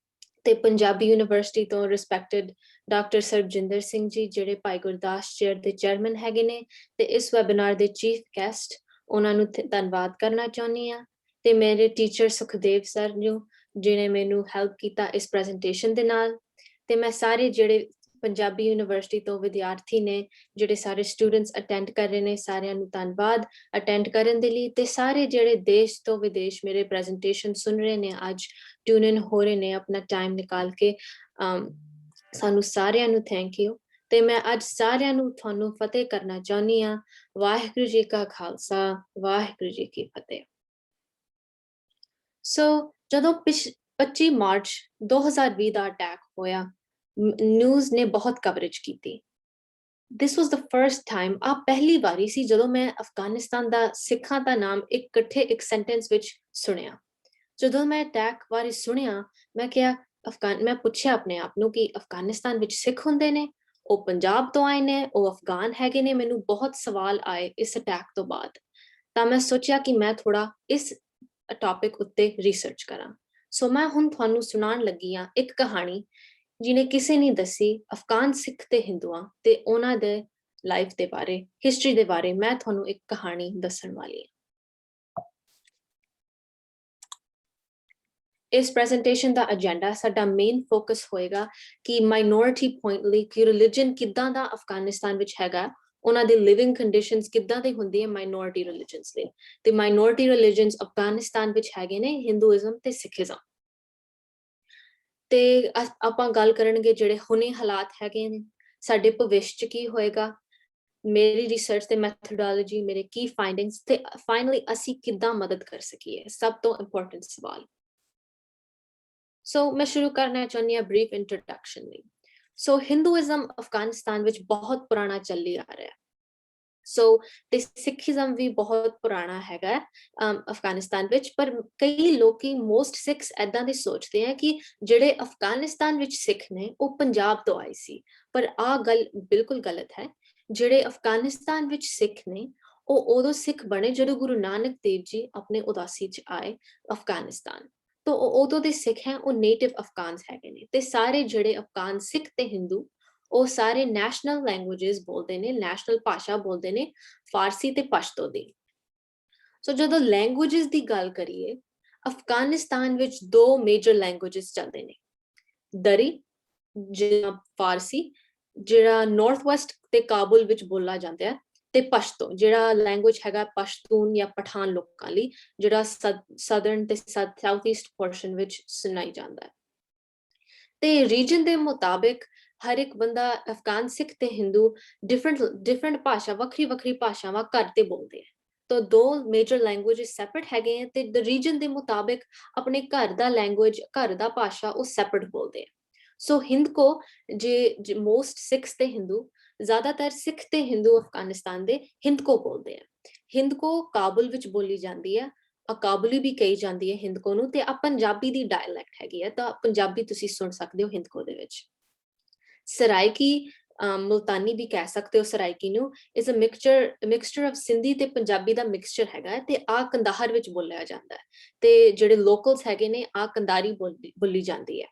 S4: ਤੇ ਪੰਜਾਬੀ ਯੂਨੀਵਰਸਿਟੀ ਤੋਂ ਰਿਸਪੈਕਟਡ ਡਾਕਟਰ ਸਰਬਜਿੰਦਰ ਸਿੰਘ ਜੀ, ਜਿਹੜੇ ਭਾਈ ਗੁਰਦਾਸ ਚੇਅਰ ਦੇ ਚੇਅਰਮੈਨ ਹੈਗੇ ਨੇ, ਤੇ ਇਸ ਵੈਬਿਨਾਰ ਦੇ ਚੀਫ ਗੈਸਟ, ਉਹਨਾਂ ਨੂੰ ਧੰਨਵਾਦ ਕਰਨਾ ਚਾਹੁੰਦੀ ਹਾਂ। ਤੇ ਮੇਰੇ ਟੀਚਰ ਸੁਖਦੇਵ ਸਰ ਨੂੰ, ਜਿਨੇ ਮੈਨੂੰ ਹੈਲਪ ਕੀਤਾ ਇਸ ਪ੍ਰੈਜੈਂਟੇਸ਼ਨ ਦੇ ਨਾਲ, ਤੇ ਮੈਂ ਸਾਰੇ ਜਿਹੜੇ ਪੰਜਾਬੀ ਯੂਨੀਵਰਸਿਟੀ ਤੋਂ ਵਿਦਿਆਰਥੀ ਨੇ, ਜਿਹੜੇ ਸਾਰੇ ਸਟੂਡੈਂਟਸ ਅਟੈਂਡ ਕਰ ਰਹੇ ਨੇ, ਸਾਰਿਆਂ ਨੂੰ ਧੰਨਵਾਦ ਅਟੈਂਡ ਕਰਨ ਦੇ ਲਈ। ਤੇ ਸਾਰੇ ਜਿਹੜੇ ਦੇਸ਼ ਤੋਂ ਵਿਦੇਸ਼ ਮੇਰੇ ਪ੍ਰੈਜੈਂਟੇਸ਼ਨ ਸੁਣ ਰਹੇ ਨੇ, ਅੱਜ ਟਿਊਨ ਇਨ ਹੋ ਰਹੇ ਨੇ ਆਪਣਾ ਟਾਈਮ ਨਿਕਾਲ ਕੇ, ਸਾਨੂੰ ਸਾਰਿਆਂ ਨੂੰ ਥੈਂਕ ਯੂ। ਤੇ ਮੈਂ ਅੱਜ ਸਾਰਿਆਂ ਨੂੰ ਤੁਹਾਨੂੰ ਫਤਿਹ ਕਰਨਾ ਚਾਹੁੰਦੀ ਹਾਂ। ਵਾਹਿਗੁਰੂ ਜੀ ਕਾ ਖਾਲਸਾ, ਵਾਹਿਗੁਰੂ ਜੀ ਕੀ ਫਤਿਹ। ਸੋ ਜਦੋਂ 25 ਮਾਰਚ 2020 ਦਾ ਅਟੈਕ ਹੋਇਆ, ਨਿਊਜ਼ ਨੇ ਬਹੁਤ ਕਵਰੇਜ ਕੀਤੀ। This was the first time, ਆ ਪਹਿਲੀ ਵਾਰੀ ਸੀ ਜਦੋਂ ਮੈਂ ਅਫਗਾਨਿਸਤਾਨ ਦਾ ਸਿੱਖਾਂ ਦਾ ਨਾਮ ਇਕੱਠੇ ਇੱਕ ਸੈਂਟੈਂਸ ਵਿੱਚ ਸੁਣਿਆ। ਜਦੋਂ ਮੈਂ ਅਟੈਕ ਬਾਰੇ ਸੁਣਿਆ, ਮੈਂ ਪੁੱਛਿਆ ਆਪਣੇ ਆਪ ਨੂੰ ਕਿ ਅਫਗਾਨਿਸਤਾਨ ਵਿੱਚ ਸਿੱਖ ਹੁੰਦੇ ਨੇ, ਉਹ ਪੰਜਾਬ ਤੋਂ ਆਏ ਨੇ, ਉਹ ਅਫਗਾਨ ਹੈਗੇ ਨੇ। ਮੈਨੂੰ ਬਹੁਤ ਸਵਾਲ ਆਏ ਇਸ ਅਟੈਕ ਤੋਂ ਬਾਅਦ, ਤਾਂ ਮੈਂ ਸੋਚਿਆ ਕਿ ਮੈਂ ਥੋੜਾ ਇਸ ਟੌਪਿਕ ਉੱਤੇ ਰਿਸਰਚ ਕਰਾਂ। ਸੋ ਮੈਂ ਹੁਣ ਤੁਹਾਨੂੰ ਸੁਣਾਉਣ ਲੱਗੀ ਹਾਂ ਇੱਕ ਕਹਾਣੀ, ਜਿਹਨੇ ਕਿਸੇ ਨਹੀਂ ਦੱਸੀ, ਅਫਗਾਨ ਸਿੱਖ ਤੇ ਹਿੰਦੂਆਂ ਤੇ ਉਹਨਾਂ ਦੇ ਲਾਈਫ ਦੇ ਬਾਰੇ, ਹਿਸਟਰੀ ਦੇ ਬਾਰੇ ਮੈਂ ਤੁਹਾਨੂੰ ਇੱਕ ਕਹਾਣੀ ਦੱਸਣ ਵਾਲੀ ਹਾਂ। ਇਸ ਪ੍ਰੈਜੈਂਟੇਸ਼ਨ ਦਾ ਏਜੰਡਾ, ਸਾਡਾ ਮੇਨ ਫੋਕਸ ਹੋਏਗਾ ਕਿ ਮਾਈਨੋਰਿਟੀ ਪੁਆਇੰਟ ਲਈ ਕਿ ਰਿਲੀਜਨ ਕਿੱਦਾਂ ਦਾ ਅਫਗਾਨਿਸਤਾਨ ਵਿੱਚ ਹੈਗਾ, ਉਹਨਾਂ ਦੀ ਲਿਵਿੰਗ ਕੰਡੀਸ਼ਨਸ ਕਿੱਦਾਂ ਦੀ ਹੁੰਦੀ ਹੈ ਮਾਈਨੋਰਿਟੀ ਰਿਲੀਜਨਸ ਲਈ। ਤੇ ਮਾਈਨੋਰਿਟੀ ਰਿਲੀਜਨਸ ਅਫਗਾਨਿਸਤਾਨ ਵਿੱਚ ਹੈਗੇ ਨੇ ਹਿੰਦੂਇਜ਼ਮ ਤੇ ਸਿੱਖੀਜ਼ਮ। ਤੇ ਆਪਾਂ ਗੱਲ ਕਰਨਗੇ ਜਿਹੜੇ ਹੁਣੇ ਹਾਲਾਤ ਹੈਗੇ ਨੇ, ਸਾਡੇ ਭਵਿੱਖ 'ਚ ਕੀ ਹੋਏਗਾ, ਮੇਰੀ ਰਿਸਰਚ ਤੇ ਮੈਥੋਡੋਲੋਜੀ, ਮੇਰੇ ਕੀ ਫਾਈਂਡਿੰਗਸ, ਤੇ ਫਾਈਨਲੀ ਅਸੀਂ ਕਿੱਦਾਂ ਮਦਦ ਕਰ ਸਕੀਏ, ਸਭ ਤੋਂ ਇੰਪੋਰਟੈਂਟ ਸਵਾਲ। ਸੋ ਮੈਂ ਸ਼ੁਰੂ ਕਰਨਾ ਚਾਹੁੰਦੀ ਹਾਂ ਬਰੀਫ ਇੰਟਰੋਡਕਸ਼ਨ ਲਈ। ਸੋ ਹਿੰਦੂਇਜ਼ਮ ਅਫਗਾਨਿਸਤਾਨ ਵਿੱਚ ਬਹੁਤ ਪੁਰਾਣਾ ਚੱਲੀ ਆ ਰਿਹਾ। ਸੋ ਤੇ ਸਿੱਖੀਜ਼ਮ ਵੀ ਬਹੁਤ ਪੁਰਾਣਾ ਹੈਗਾ ਅਫਗਾਨਿਸਤਾਨ ਵਿੱਚ। ਪਰ ਕਈ ਲੋਕੀ, ਮੋਸਟ ਸਿੱਖਸ ਏਦਾਂ ਦੇ ਸੋਚਦੇ ਆ ਕਿ ਜਿਹੜੇ ਅਫਗਾਨਿਸਤਾਨ ਵਿੱਚ ਸਿੱਖ ਨੇ ਉਹ ਪੰਜਾਬ ਤੋਂ ਆਏ ਸੀ, ਪਰ ਆਹ ਗੱਲ ਬਿਲਕੁਲ ਗਲਤ ਹੈ। ਜਿਹੜੇ ਅਫਗਾਨਿਸਤਾਨ ਵਿੱਚ ਸਿੱਖ ਨੇ ਉਹ ਉਦੋਂ ਸਿੱਖ ਬਣੇ ਜਦੋਂ ਗੁਰੂ ਨਾਨਕ ਦੇਵ ਜੀ ਆਪਣੇ ਉਦਾਸੀ 'ਚ ਆਏ ਅਫਗਾਨਿਸਤਾਨ, ਤਾਂ ਉਦੋਂ ਦੇ ਸਿੱਖ ਹੈ ਉਹ ਨੇਟਿਵ ਅਫਗਾਨਸ ਹੈਗੇ ਨੇ। ਤੇ ਸਾਰੇ ਜਿਹੜੇ ਅਫਗਾਨ ਸਿੱਖ ਤੇ ਹਿੰਦੂ ਉਹ ਸਾਰੇ ਨੈਸ਼ਨਲ ਲੈਂਗੁਏਜਸ ਬੋਲਦੇ ਨੇ, ਨੈਸ਼ਨਲ ਭਾਸ਼ਾ ਬੋਲਦੇ ਨੇ, ਫਾਰਸੀ ਤੇ ਪਸ਼ਤੋ ਦੀ। ਸੋ ਜਦੋਂ ਲੈਂਗੁਏਜਸ ਦੀ ਗੱਲ ਕਰੀਏ, ਅਫਗਾਨਿਸਤਾਨ ਵਿੱਚ 2 ਮੇਜਰ ਲੈਂਗੁਏਜਸ ਚੱਲਦੇ ਨੇ, ਦਰੀ ਜਿਹੜਾ ਫਾਰਸੀ ਜਿਹੜਾ ਨਾਰਥ ਵੈਸਟ ਤੇ ਕਾਬੁਲ ਵਿੱਚ ਬੋਲਾ ਜਾਂਦਾ ਹੈ, ਤੇ ਪਸ਼ਤੋ ਜਿਹੜਾ ਲੈਂਗੁਏਜ ਹੈਗਾ ਪਸ਼ਤੂਨ ਜਾਂ ਪਠਾਨ ਲੋਕਾਂ ਲਈ, ਜਿਹੜਾ ਸਦਰਨ ਤੇ ਸਾਊਥ ਈਸਟ ਪੋਰਸ਼ਨ ਵਿੱਚ ਸੁਣਾਈ ਜਾਂਦਾ ਹੈ। ਤੇ ਰੀਜਨ ਦੇ ਮੁਤਾਬਿਕ ਹਰ ਇੱਕ ਬੰਦਾ ਅਫਗਾਨ ਸਿੱਖ ਤੇ ਹਿੰਦੂ ਡਿਫਰੈਂਟ ਭਾਸ਼ਾ ਵੱਖਰੀ ਭਾਸ਼ਾਵਾਂ ਘਰ ਤੇ ਬੋਲਦੇ ਹੈ। ਤਾਂ 2 ਮੇਜਰ ਲੈਂਗੁਏਜਸ ਸੈਪਰੇਟ ਹੈਗੇ ਆ ਤੇ ਰੀਜਨ ਦੇ ਮੁਤਾਬਿਕ ਆਪਣੇ ਘਰ ਦਾ ਲੈਂਗੁਏਜ, ਘਰ ਦਾ ਭਾਸ਼ਾ ਉਹ ਸੈਪਰੇਟ ਬੋਲਦੇ ਆ। ਸੋ ਹਿੰਦ ਕੋ ਜੇ ਮੋਸਟ ਸਿੱਖਸ ਤੇ ਹਿੰਦੂ, ਜ਼ਿਆਦਾਤਰ ਸਿੱਖ ਤੇ ਹਿੰਦੂ ਅਫਗਾਨਿਸਤਾਨ ਦੇ ਹਿੰਦ ਕੋ ਬੋਲਦੇ ਆ। ਹਿੰਦ ਕੋ ਕਾਬੁਲ ਵਿੱਚ ਬੋਲੀ ਜਾਂਦੀ ਹੈ, ਕਾਬੁਲੀ ਵੀ ਕਹੀ ਜਾਂਦੀ ਹੈ ਹਿੰਦ ਕੋ ਨੂੰ, ਤੇ ਆ ਪੰਜਾਬੀ ਦੀ ਡਾਇਲੈਕਟ ਹੈਗੀ ਹੈ, ਤਾਂ ਪੰਜਾਬੀ ਤੁਸੀਂ ਸੁਣ ਸਕਦੇ ਹੋ ਹਿੰਦ ਕੋ ਦੇ ਵਿੱਚ। ਸਰਾਇਕੀ ਮੁਲਤਾਨੀ ਵੀ ਕਹਿ ਸਕਦੇ ਹੋ ਸਰਾਇਕੀ ਨੂੰ, is a mixture of Sindhi ਤੇ ਪੰਜਾਬੀ ਦਾ ਮਿਕਸਚਰ ਹੈਗਾ ਹੈ, ਤੇ ਆ ਕੰਦਾਹਰ ਵਿੱਚ ਬੋਲਿਆ ਜਾਂਦਾ ਹੈ, ਤੇ ਜਿਹੜੇ ਲੋਕਲਸ ਹੈਗੇ ਨੇ ਆ ਕੰਦਾਰੀ ਬੋਲੀ ਜਾਂਦੀ ਹੈ।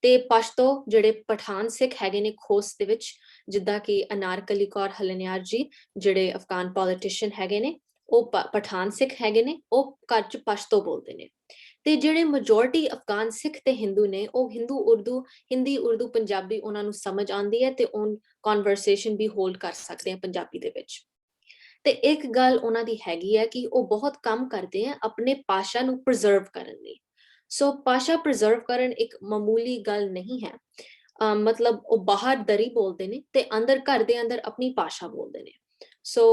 S4: ਤੇ ਪਸ਼ਤੋ ਜਿਹੜੇ ਪਠਾਨ ਸਿੱਖ ਹੈਗੇ ਨੇ ਖੋਸ ਦੇ ਵਿੱਚ, ਜਿੱਦਾਂ ਕਿ ਅਨਾਰਕਲੀ ਕੌਰ ਹਲਨਿਆਰ ਜੀ ਜਿਹੜੇ ਅਫਗਾਨ ਪੋਲੀਟੀਸ਼ੀਅਨ ਹੈਗੇ ਨੇ, ਉਹ ਪਠਾਨ ਸਿੱਖ ਹੈਗੇ ਨੇ, ਉਹ ਘਰ ਚ ਪਸ਼ਤੋ ਬੋਲਦੇ ਨੇ। ਤੇ ਜਿਹੜੇ ਮੈਜੋਰਿਟੀ ਅਫਗਾਨ ਸਿੱਖ ਤੇ ਹਿੰਦੂ ਨੇ, ਉਹ ਹਿੰਦੀ ਉਰਦੂ ਪੰਜਾਬੀ ਉਹਨਾਂ ਨੂੰ ਸਮਝ ਆਉਂਦੀ ਹੈ, ਤੇ ਉਹ ਕਨਵਰਸੇਸ਼ਨ ਵੀ ਹੋਲਡ ਕਰ ਸਕਦੇ ਆ ਪੰਜਾਬੀ ਦੇ ਵਿੱਚ। ਤੇ ਇੱਕ ਗੱਲ ਉਹਨਾਂ ਦੀ ਹੈਗੀ ਹੈ ਕਿ ਉਹ ਬਹੁਤ ਕੰਮ ਕਰਦੇ ਆ ਆਪਣੇ ਭਾਸ਼ਾ ਨੂੰ ਪ੍ਰੀਜ਼ਰਵ ਕਰਨ ਲਈ। ਸੋ ਭਾਸ਼ਾ ਪ੍ਰੀਜ਼ਰਵ ਕਰਨ ਇੱਕ ਮਾਮੂਲੀ ਗੱਲ ਨਹੀਂ ਹੈ, ਮਤਲਬ ਉਹ ਬਾਹਰ ਦਰੀ ਬੋਲਦੇ ਨੇ ਤੇ ਅੰਦਰ ਘਰ ਦੇ ਅੰਦਰ ਆਪਣੀ ਭਾਸ਼ਾ ਬੋਲਦੇ ਨੇ। ਸੋ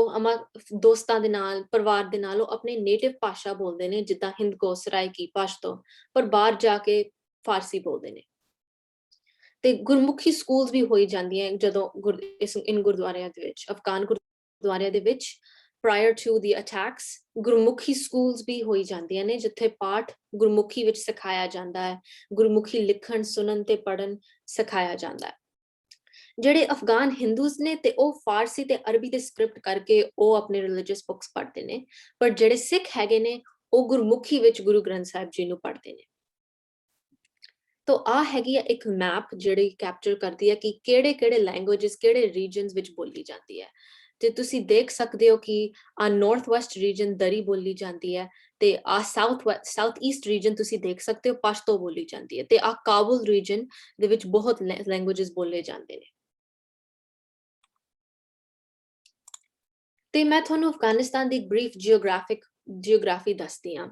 S4: ਦੋਸਤਾਂ ਦੇ ਨਾਲ, ਪਰਿਵਾਰ ਦੇ ਨਾਲ ਉਹ ਆਪਣੇ ਨੇਟਿਵ ਭਾਸ਼ਾ ਬੋਲਦੇ ਨੇ, ਜਿੱਦਾਂ ਹਿੰਦਕੋ, ਸਰਾਇਕੀ, ਪਸ਼ਤੋ, ਪਰ ਬਾਹਰ ਜਾ ਕੇ ਫਾਰਸੀ ਬੋਲਦੇ ਨੇ। ਤੇ ਗੁਰਮੁਖੀ ਸਕੂਲਸ ਵੀ ਹੋਈ ਜਾਂਦੀਆਂ ਜਦੋਂ ਇਨ ਗੁਰਦੁਆਰਿਆਂ ਦੇ ਵਿੱਚ, ਅਫਗਾਨ ਗੁਰਦੁਆਰਿਆਂ ਦੇ ਵਿੱਚ prior to the attacks Gurmukhi schools ਵੀ ਹੋਈ ਜਾਂਦੀਆਂ ਨੇ, ਜਿੱਥੇ ਪਾਠ ਗੁਰਮੁਖੀ ਵਿੱਚ ਸਿਖਾਇਆ ਜਾਂਦਾ ਹੈ, ਗੁਰਮੁਖੀ ਲਿਖਣ, ਸੁਣਨ ਤੇ ਪੜ੍ਹਨ ਸਿਖਾਇਆ ਜਾਂਦਾ ਹੈ। ਜਿਹੜੇ ਅਫਗਾਨ ਹਿੰਦੂਸ ਨੇ ਤੇ ਉਹ ਫਾਰਸੀ ਤੇ ਅਰਬੀ ਦੇ ਸਕ੍ਰਿਪਟ ਕਰਕੇ ਉਹ ਆਪਣੇ ਰਿਲੀਜੀਅਸ ਬੁੱਕਸ ਪੜ੍ਹਦੇ ਨੇ, ਪਰ ਜਿਹੜੇ ਸਿੱਖ ਹੈਗੇ ਨੇ ਉਹ ਗੁਰਮੁਖੀ ਵਿੱਚ ਗੁਰੂ ਗ੍ਰੰਥ ਸਾਹਿਬ ਜੀ ਨੂੰ ਪੜ੍ਹਦੇ ਨੇ। ਤੋ ਆ ਹੈਗੀ ਹੈ ਇੱਕ ਮੈਪ ਜਿਹੜੀ ਕੈਪਚਰ ਕਰਦੀ ਹੈ ਕਿ ਕਿਹੜੇ ਲੈਂਗੁਏਜਸ ਕਿਹੜੇ ਰੀਜਨਸ ਵਿੱਚ ਬੋਲੀ ਜਾਂਦੀ ਹੈ। ਤੇ ਤੁਸੀਂ ਦੇਖ ਸਕਦੇ ਹੋ ਕਿ ਆ ਨਾਰਥ ਵੈਸਟ ਰੀਜਨ ਦਰੀ ਬੋਲੀ ਜਾਂਦੀ ਹੈ, ਤੇ ਆ ਸਾਊਥ ਈਸਟ ਰੀਜਨ ਤੁਸੀਂ ਦੇਖ ਸਕਦੇ ਹੋ ਪਸ਼ਤੋ ਬੋਲੀ ਜਾਂਦੀ ਹੈ, ਤੇ ਆ ਕਾਬੁਲ ਰੀਜਨ ਦੇ ਵਿੱਚ ਬਹੁਤ ਲੈਂਗੁਏਜਸ ਬੋਲੇ ਜਾਂਦੇ ਨੇ। ਤੇ ਮੈਂ ਤੁਹਾਨੂੰ ਅਫਗਾਨਿਸਤਾਨ ਦੀ ਬਰੀਫ ਜਿਓਗ੍ਰਾਫੀ ਦੱਸਦੀ ਹਾਂ।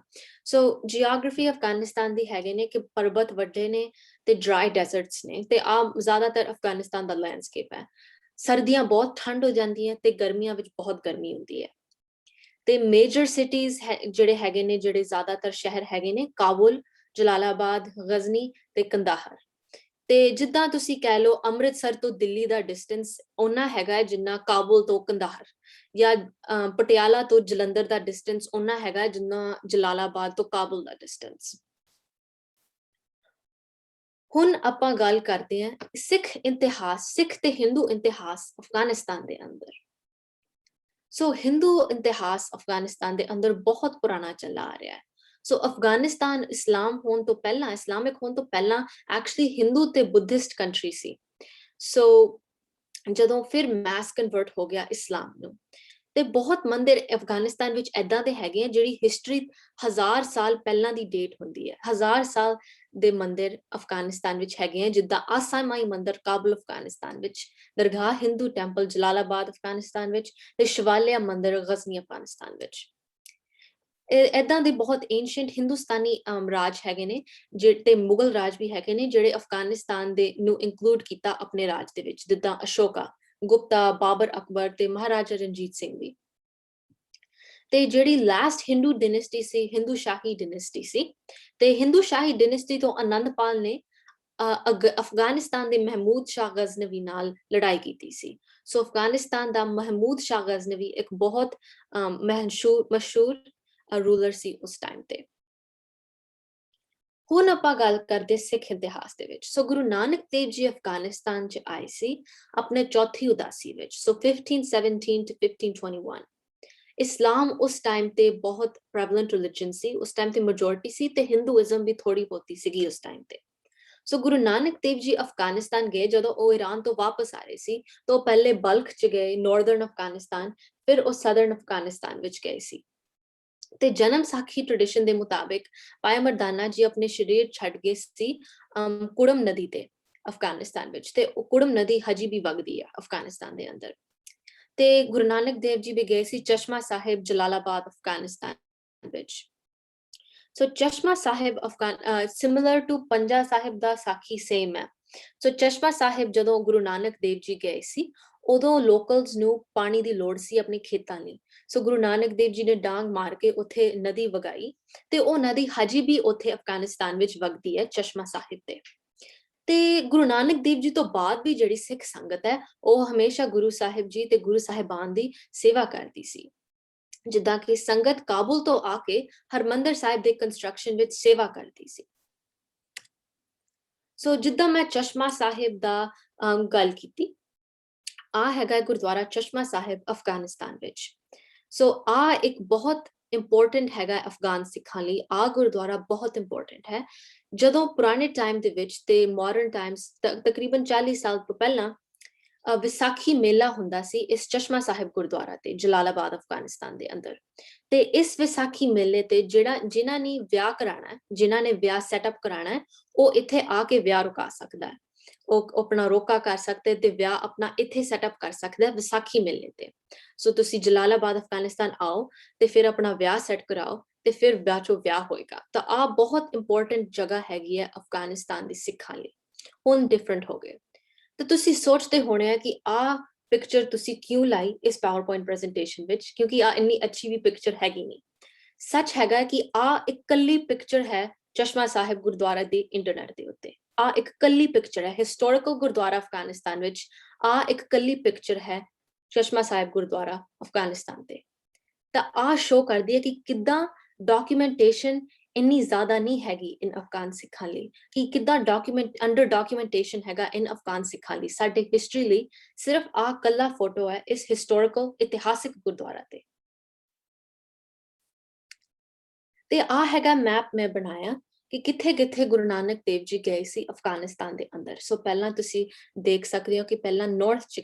S4: ਸੋ ਜਿਓਗ੍ਰਾਫੀ ਅਫਗਾਨਿਸਤਾਨ ਦੀ ਹੈਗੇ ਨੇ ਕਿ ਪਰਬਤ ਵੱਡੇ ਨੇ ਤੇ ਡਰਾਈ ਡੈਜ਼ਰਟਸ ਨੇ, ਤੇ ਆ ਜ਼ਿਆਦਾਤਰ ਅਫਗਾਨਿਸਤਾਨ ਦਾ ਲੈਂਡਸਕੇਪ ਹੈ। ਸਰਦੀਆਂ ਬਹੁਤ ਠੰਡ ਹੋ ਜਾਂਦੀ ਹੈ ਤੇ ਗਰਮੀਆਂ ਵਿੱਚ ਬਹੁਤ ਗਰਮੀ ਹੁੰਦੀ ਹੈ। ਤੇ ਮੇਜਰ ਸਿਟੀਜ਼ ਜਿਹੜੇ ਹੈਗੇ ਨੇ, ਜਿਹੜੇ ਜ਼ਿਆਦਾਤਰ ਸ਼ਹਿਰ ਹੈਗੇ ਨੇ, ਕਾਬੁਲ, ਜਲਾਲਾਬਾਦ, ਗਜ਼ਨੀ ਤੇ ਕੰਦਾਹਰ। ਤੇ ਜਿੱਦਾਂ ਤੁਸੀਂ ਕਹਿ ਲਓ ਅੰਮ੍ਰਿਤਸਰ ਤੋਂ ਦਿੱਲੀ ਦਾ ਡਿਸਟੈਂਸ ਓਨਾ ਹੈਗਾ ਹੈ ਜਿੰਨਾ ਕਾਬੁਲ ਤੋਂ ਕੰਦਾਹਰ, ਜਾਂ ਪਟਿਆਲਾ ਤੋਂ ਜਲੰਧਰ ਦਾ ਡਿਸਟੈਂਸ ਓਨਾ ਹੈਗਾ ਜਿੰਨਾ ਜਲਾਲਾਬਾਦ ਤੋਂ ਕਾਬੁਲ ਦਾ ਡਿਸਟੈਂਸ। ਹੁਣ ਆਪਾਂ ਗੱਲ ਕਰਦੇ ਹਾਂ ਸਿੱਖ ਇਤਿਹਾਸ, ਸਿੱਖ ਤੇ ਹਿੰਦੂ ਇਤਿਹਾਸ ਅਫਗਾਨਿਸਤਾਨ ਦੇ ਅੰਦਰ। ਸੋ ਹਿੰਦੂ ਇਤਿਹਾਸ ਅਫਗਾਨਿਸਤਾਨ ਦੇ ਅੰਦਰ ਬਹੁਤ ਪੁਰਾਣਾ ਚੱਲਾ ਆ ਰਿਹਾ ਹੈ। ਸੋ ਅਫਗਾਨਿਸਤਾਨ ਇਸਲਾਮਿਕ ਹੋਣ ਤੋਂ ਪਹਿਲਾਂ ਐਕਚੁਅਲੀ ਹਿੰਦੂ ਤੇ ਬੁੱਧਿਸਟ ਕੰਟਰੀ ਸੀ। ਸੋ ਜਦੋਂ ਫਿਰ ਮੈਸ ਕਨਵਰਟ ਹੋ ਗਿਆ ਇਸਲਾਮ ਨੂੰ, ਤੇ ਬਹੁਤ ਮੰਦਿਰ ਅਫਗਾਨਿਸਤਾਨ ਵਿੱਚ ਏਦਾਂ ਦੇ ਹੈਗੇ ਆ ਜਿਹੜੀ ਹਿਸਟਰੀ 1000 ਸਾਲ ਪਹਿਲਾਂ ਦੀ ਡੇਟ ਹੁੰਦੀ ਹੈ। 1000 ਸਾਲ ਦੇ ਮੰਦਿਰ ਅਫਗਾਨਿਸਤਾਨ ਵਿੱਚ ਹੈਗੇ ਆ, ਜਿੱਦਾਂ ਆਸਾਮਾਈ ਮੰਦਿਰ ਕਾਬੁਲ ਅਫਗਾਨਿਸਤਾਨ ਵਿੱਚ, ਦਰਗਾਹ ਹਿੰਦੂ ਟੈਂਪਲ ਜਲਾਲਾਬਾਦ ਅਫਗਾਨਿਸਤਾਨ ਵਿੱਚ, ਤੇ ਸ਼ਿਵਾਲਿਆ ਮੰਦਿਰ ਗਜ਼ਨੀ ਅਫਗਾਨਿਸਤਾਨ ਵਿੱਚ। ਏਦਾਂ ਦੇ ਬਹੁਤ ਏਂਸ਼ੀਐਂਟ ਹਿੰਦੁਸਤਾਨੀ ਰਾਜ ਹੈਗੇ ਨੇ, ਤੇ ਮੁਗਲ ਰਾਜ ਵੀ ਹੈਗੇ ਨੇ ਜਿਹੜੇ ਅਫਗਾਨਿਸਤਾਨ ਦੇ ਨੂੰ ਇਨਕਲੂਡ ਕੀਤਾ ਆਪਣੇ ਰਾਜ ਦੇ ਵਿੱਚ, ਜਿੱਦਾਂ ਅਸ਼ੋਕਾ, ਗੁਪਤਾ, ਬਾਬਰ ਅਕਬਰ ਤੇ ਮਹਾਰਾਜਾ ਰਣਜੀਤ ਸਿੰਘ ਵੀ। ਤੇ ਜਿਹੜੀ ਲਾਸਟ ਹਿੰਦੂ ਡਾਇਨੈਸਟੀ ਸੀ, ਹਿੰਦੂ ਸ਼ਾਹੀ ਡਾਇਨੈਸਟੀ ਸੀ, ਤੇ ਹਿੰਦੂ ਸ਼ਾਹੀ ਡਾਇਨੈਸਟੀ ਤੋਂ ਆਨੰਦਪਾਲ ਨੇ ਅਫਗਾਨਿਸਤਾਨ ਦੇ ਮਹਿਮੂਦ ਸ਼ਾਹ ਗਜ਼ਨਵੀ ਨਾਲ ਲੜਾਈ ਕੀਤੀ ਸੀ। ਸੋ ਅਫਗਾਨਿਸਤਾਨ ਦਾ ਮਹਿਮੂਦ ਸ਼ਾਹ ਗਜ਼ਨਵੀ ਇੱਕ ਬਹੁਤ ਮਸ਼ਹੂਰ ਰੂਲਰ ਸੀ ਉਸ ਟਾਈਮ ਤੇ। ਹੁਣ ਆਪਾਂ ਗੱਲ ਕਰਦੇ ਸਿੱਖ ਇਤਿਹਾਸ ਦੇ ਵਿੱਚ। ਸੋ ਗੁਰੂ ਨਾਨਕ ਦੇਵ ਜੀ ਅਫਗਾਨਿਸਤਾਨ ਚ ਆਏ ਸੀ ਆਪਣੇ ਚੌਥੀ ਉਦਾਸੀ ਵਿੱਚ, ਸੋ 1517 to 1521। ਇਸਲਾਮ ਉਸ ਟਾਈਮ ਤੇ ਬਹੁਤ ਪ੍ਰੈਵਲੈਂਟ ਰਿਲੀਜਨ ਸੀ, ਉਸ ਟਾਈਮ ਤੇ ਮੈਜੋਰਿਟੀ ਸੀ, ਤੇ ਹਿੰਦੂਇਜ਼ਮ ਵੀ ਥੋੜੀ ਬਹੁਤੀ ਸੀਗੀ ਉਸ ਟਾਈਮ ਤੇ। ਸੋ ਗੁਰੂ ਨਾਨਕ ਦੇਵ ਜੀ ਅਫਗਾਨਿਸਤਾਨ ਗਏ ਜਦੋਂ ਉਹ ਈਰਾਨ ਤੋਂ ਵਾਪਸ ਆ ਰਹੇ ਸੀ ਤਾਂ ਉਹ ਪਹਿਲੇ ਬਲਖ ਚ ਗਏ, ਨਾਰਦਰਨ ਅਫਗਾਨਿਸਤਾਨ, ਫਿਰ ਉਹ ਸਦਰਨ ਅਫਗਾਨਿਸਤਾਨ ਵਿੱਚ ਗਏ ਸੀ। ਤੇ ਜਨਮ ਸਾਖੀ ਟ੍ਰੈਡੀਸ਼ਨ ਦੇ ਮੁਤਾਬਿਕ ਭਾਈ ਮਰਦਾਨਾ ਜੀ ਆਪਣੇ ਸਰੀਰ ਛੱਡ ਗਏ ਸੀ ਕੁੜਮ ਨਦੀ ਤੇ ਅਫਗਾਨਿਸਤਾਨ ਵਿੱਚ, ਤੇ ਉਹ ਕੁੜਮ ਨਦੀ ਹਜੇ ਵੀ ਵਗਦੀ ਹੈ ਅਫਗਾਨਿਸਤਾਨ ਦੇ ਅੰਦਰ। ਤੇ ਗੁਰੂ ਨਾਨਕ ਦੇਵ ਜੀ ਵੀ ਗਏ ਸੀ ਚਸ਼ਮਾ ਸਾਹਿਬ ਜਲਾਲਾਬਾਦ ਅਫਗਾਨਿਸਤਾਨ ਵਿੱਚ। ਸੋ ਚਸ਼ਮਾ ਸਾਹਿਬ ਸਿਮਿਲਰ ਟੂ ਪੰਜਾ ਸਾਹਿਬ ਦਾ ਸਾਖੀ ਸੇਮ ਹੈ। ਸੋ ਚਸ਼ਮਾ ਸਾਹਿਬ ਜਦੋਂ ਗੁਰੂ ਨਾਨਕ ਦੇਵ ਜੀ ਗਏ ਸੀ ਉਦੋਂ ਲੋਕਲਸ ਨੂੰ ਪਾਣੀ ਦੀ ਲੋੜ ਸੀ ਆਪਣੇ ਖੇਤਾਂ ਲਈ। ਸੋ ਗੁਰੂ ਨਾਨਕ ਦੇਵ ਜੀ ਨੇ ਡਾਂਗ ਮਾਰ ਕੇ ਉੱਥੇ ਨਦੀ ਵਗਾਈ ਤੇ ਉਹ ਨਦੀ ਹਜੇ ਵੀ ਉੱਥੇ ਅਫਗਾਨਿਸਤਾਨ ਵਿੱਚ ਵਗਦੀ ਹੈ ਚਸ਼ਮਾ ਸਾਹਿਬ ਤੇ ਗੁਰੂ ਨਾਨਕ ਦੇਵ ਜੀ ਤੋਂ ਬਾਅਦ ਵੀ ਜਿਹੜੀ ਸਿੱਖ ਸੰਗਤ ਹੈ ਉਹ ਹਮੇਸ਼ਾ ਗੁਰੂ ਸਾਹਿਬ ਜੀ ਤੇ ਗੁਰੂ ਸਾਹਿਬਾਨ ਦੀ ਸੇਵਾ ਕਰਦੀ ਸੀ। ਜਿੱਦਾਂ ਕਿ ਸੰਗਤ ਕਾਬੁਲ ਤੋਂ ਆ ਕੇ ਹਰਮੰਦਰ ਸਾਹਿਬ ਦੇ ਕੰਸਟਰਕਸ਼ਨ ਵਿੱਚ ਸੇਵਾ ਕਰਦੀ ਸੀ। ਸੋ ਜਿੱਦਾਂ ਮੈਂ ਚਸ਼ਮਾ ਸਾਹਿਬ ਦਾ ਗੱਲ ਕੀਤੀ, ਆ ਹੈਗਾ ਗੁਰਦੁਆਰਾ ਚਸ਼ਮਾ ਸਾਹਿਬ ਅਫਗਾਨਿਸਤਾਨ ਵਿੱਚ। ਸੋ ਆ ਇੱਕ ਬਹੁਤ ਇੰਪੋਰਟੈਂਟ ਹੈਗਾ ਅਫਗਾਨ ਸਿੱਖਾਂ ਲਈ। ਆ ਗੁਰਦੁਆਰਾ ਬਹੁਤ ਇੰਪੋਰਟੈਂਟ ਹੈ। ਜਦੋਂ ਪੁਰਾਣੇ ਟਾਈਮ ਦੇ ਵਿੱਚ ਤੇ ਮਾਡਰਨ ਟਾਈਮਸ ਤਕਰੀਬਨ 40 ਸਾਲ ਤੋਂ ਪਹਿਲਾਂ ਵਿਸਾਖੀ ਮੇਲਾ ਹੁੰਦਾ ਸੀ ਇਸ ਚਸ਼ਮਾ ਸਾਹਿਬ ਗੁਰਦੁਆਰਾ ਤੇ ਜਲਾਲਾਬਾਦ ਅਫਗਾਨਿਸਤਾਨ ਦੇ ਅੰਦਰ। ਤੇ ਇਸ ਵਿਸਾਖੀ ਮੇਲੇ ਤੇ ਜਿਨ੍ਹਾਂ ਨੇ ਵਿਆਹ ਕਰਾਣਾ ਹੈ, ਜਿਨ੍ਹਾਂ ਨੇ ਵਿਆਹ ਸੈਟਅਪ ਕਰਾਣਾ ਹੈ, ਉਹ ਇੱਥੇ ਆ ਕੇ ਵਿਆਹ ਰੁਕਾ ਸਕਦਾ ਹੈ। ਉਹ ਆਪਣਾ ਰੋਕਾ ਕਰ ਸਕਦੇ ਤੇ ਵਿਆਹ ਆਪਣਾ ਇੱਥੇ ਸੈਟਅਪ ਕਰ ਸਕਦਾ ਹੈ ਵਿਸਾਖੀ ਮੇਲੇ ਤੇ। ਸੋ ਤੁਸੀਂ ਜਲਾਲਾਬਾਦ ਅਫਗਾਨਿਸਤਾਨ ਆਓ ਤੇ ਫਿਰ ਆਪਣਾ ਵਿਆਹ ਸੈੱਟ ਕਰਾਓ ਤੇ ਫਿਰ ਵਿਆਹ ਚੋਂ ਵਿਆਹ ਹੋਏਗਾ। ਤਾਂ ਆ ਬਹੁਤ ਇੰਪੋਰਟੈਂਟ ਜਗ੍ਹਾ ਹੈਗੀ ਹੈ ਅਫਗਾਨਿਸਤਾਨ ਦੀ ਸਿੱਖਾਂ ਲਈ। ਹੁਣ ਡਿਫਰੈਂਟ ਹੋ ਗਏ। ਤਾਂ ਤੁਸੀਂ ਸੋਚਦੇ ਹੋਣੇ ਆ ਕਿ ਆ ਪਿਕਚਰ ਤੁਸੀਂ ਕਿਉਂ ਲਾਈ ਇਸ ਪਾਵਰਪੁਆਇੰਟ ਪ੍ਰੈਜੈਂਟੇਸ਼ਨ ਵਿੱਚ, ਕਿਉਂਕਿ ਆ ਇੰਨੀ ਅੱਛੀ ਵੀ ਪਿਕਚਰ ਹੈਗੀ ਨਹੀਂ। ਸੱਚ ਹੈਗਾ ਕਿ ਆ ਇੱਕ ਕੱਲੀ ਪਿਕਚਰ ਹੈ ਚਸ਼ਮਾ ਸਾਹਿਬ ਗੁਰਦੁਆਰਾ ਦੀ ਇੰਟਰਨੈਟ ਦੇ ਉੱਤੇ। ਆ ਇੱਕ ਕੱਲੀ ਪਿਕਚਰ ਹੈ ਹਿਸਟੋਰੀਕਲ ਗੁਰਦੁਆਰਾ ਅਫਗਾਨਿਸਤਾਨ ਵਿੱਚ। ਆ ਇੱਕ ਕੱਲੀ ਪਿਕਚਰ ਹੈ ਚਸ਼ਮਾ ਸਾਹਿਬ ਗੁਰਦੁਆਰਾ ਅਫਗਾਨਿਸਤਾਨ ਤੇ। ਤਾਂ ਆ ਸ਼ੋ ਕਰਦੀ ਹੈ ਕਿ ਕਿੱਦਾਂ ਡਾਕੂਮੈਂਟੇਸ਼ਨ ਇੰਨੀ ਜ਼ਿਆਦਾ ਨਹੀਂ ਹੈਗੀ ਇਨ ਅਫਗਾਨ ਸਿੱਖਾਂ ਲਈ, ਕਿ ਕਿੱਦਾਂ ਅੰਡਰ ਡਾਕੂਮੈਂਟੇਸ਼ਨ ਹੈਗਾ ਇਨ ਅਫਗਾਨ ਸਿੱਖਾਂ ਲਈ। ਸਾਡੇ ਹਿਸਟਰੀ ਲਈ ਸਿਰਫ ਆ ਕੱਲਾ ਫੋਟੋ ਹੈ ਇਸ ਹਿਸਟੋਰੀਕਲ ਇਤਿਹਾਸਿਕ ਗੁਰਦੁਆਰਾ ਤੇ ਆ ਹੈਗਾ ਮੈਪ ਮੈਂ ਬਣਾਇਆ ਕਿ ਕਿੱਥੇ ਕਿੱਥੇ ਗੁਰੂ ਨਾਨਕ ਦੇਵ ਜੀ ਗਏ ਸੀ ਅਫਗਾਨਿਸਤਾਨ ਦੇ ਅੰਦਰ। ਸੋ ਪਹਿਲਾਂ ਤੁਸੀਂ ਦੇਖ ਸਕਦੇ ਹੋ ਕਿ ਪਹਿਲਾਂ ਨਾਰਥ ਚ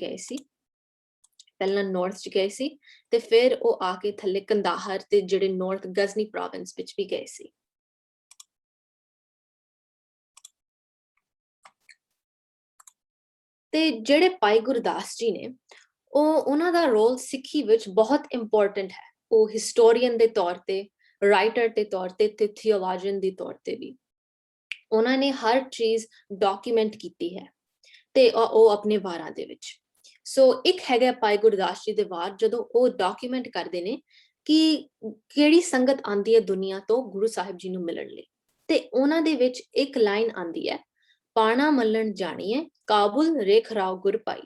S4: ਗਏ ਸੀ, ਤੇ ਫਿਰ ਉਹ ਆ ਕੇ ਥੱਲੇ ਕੰਦਾਹਰ ਤੇ ਜਿਹੜੇ ਨਾਰਥ ਗਜ਼ਨੀ ਪ੍ਰੋਵਿੰਸ ਵਿੱਚ ਵੀ ਗਏ ਸੀ। ਤੇ ਜਿਹੜੇ ਭਾਈ ਗੁਰਦਾਸ ਜੀ ਨੇ ਉਹਨਾਂ ਦਾ ਰੋਲ ਸਿੱਖੀ ਵਿੱਚ ਬਹੁਤ ਇੰਪੋਰਟੈਂਟ ਹੈ। ਉਹ ਹਿਸਟੋਰੀਅਨ ਦੇ ਤੌਰ ਤੇ, ਰਾਈਟਰ ਦੇ ਤੌਰ ਤੇ ਥਿਓਲੋਜੀਅਨ ਦੇ ਤੌਰ ਤੇ ਵੀ ਉਹਨਾਂ ਨੇ ਹਰ ਚੀਜ਼ ਡਾਕੂਮੈਂਟ ਕੀਤੀ ਹੈ ਤੇ ਉਹ ਆਪਣੇ ਵਾਰਾਂ ਦੇ ਵਿੱਚ। ਸੋ ਇੱਕ ਹੈਗਾ ਭਾਈ ਗੁਰਦਾਸ ਜੀ ਦੇ ਵਾਰ, ਜਦੋਂ ਉਹ ਡਾਕੂਮੈਂਟ ਕਰਦੇ ਨੇ ਕਿ ਕਿਹੜੀ ਸੰਗਤ ਆਂਦੀ ਹੈ ਦੁਨੀਆ ਤੋਂ ਗੁਰੂ ਸਾਹਿਬ ਜੀ ਨੂੰ ਮਿਲਣ ਲਈ। ਤੇ ਉਹਨਾਂ ਦੇ ਵਿੱਚ ਇੱਕ ਲਾਈਨ ਆਂਦੀ ਹੈ, ਪਾਣਾ ਮੱਲਣ ਜਾਣੀਏ ਕਾਬੁਲ ਰੇਖ ਰਾਓ ਗੁਰ ਪਾਈ।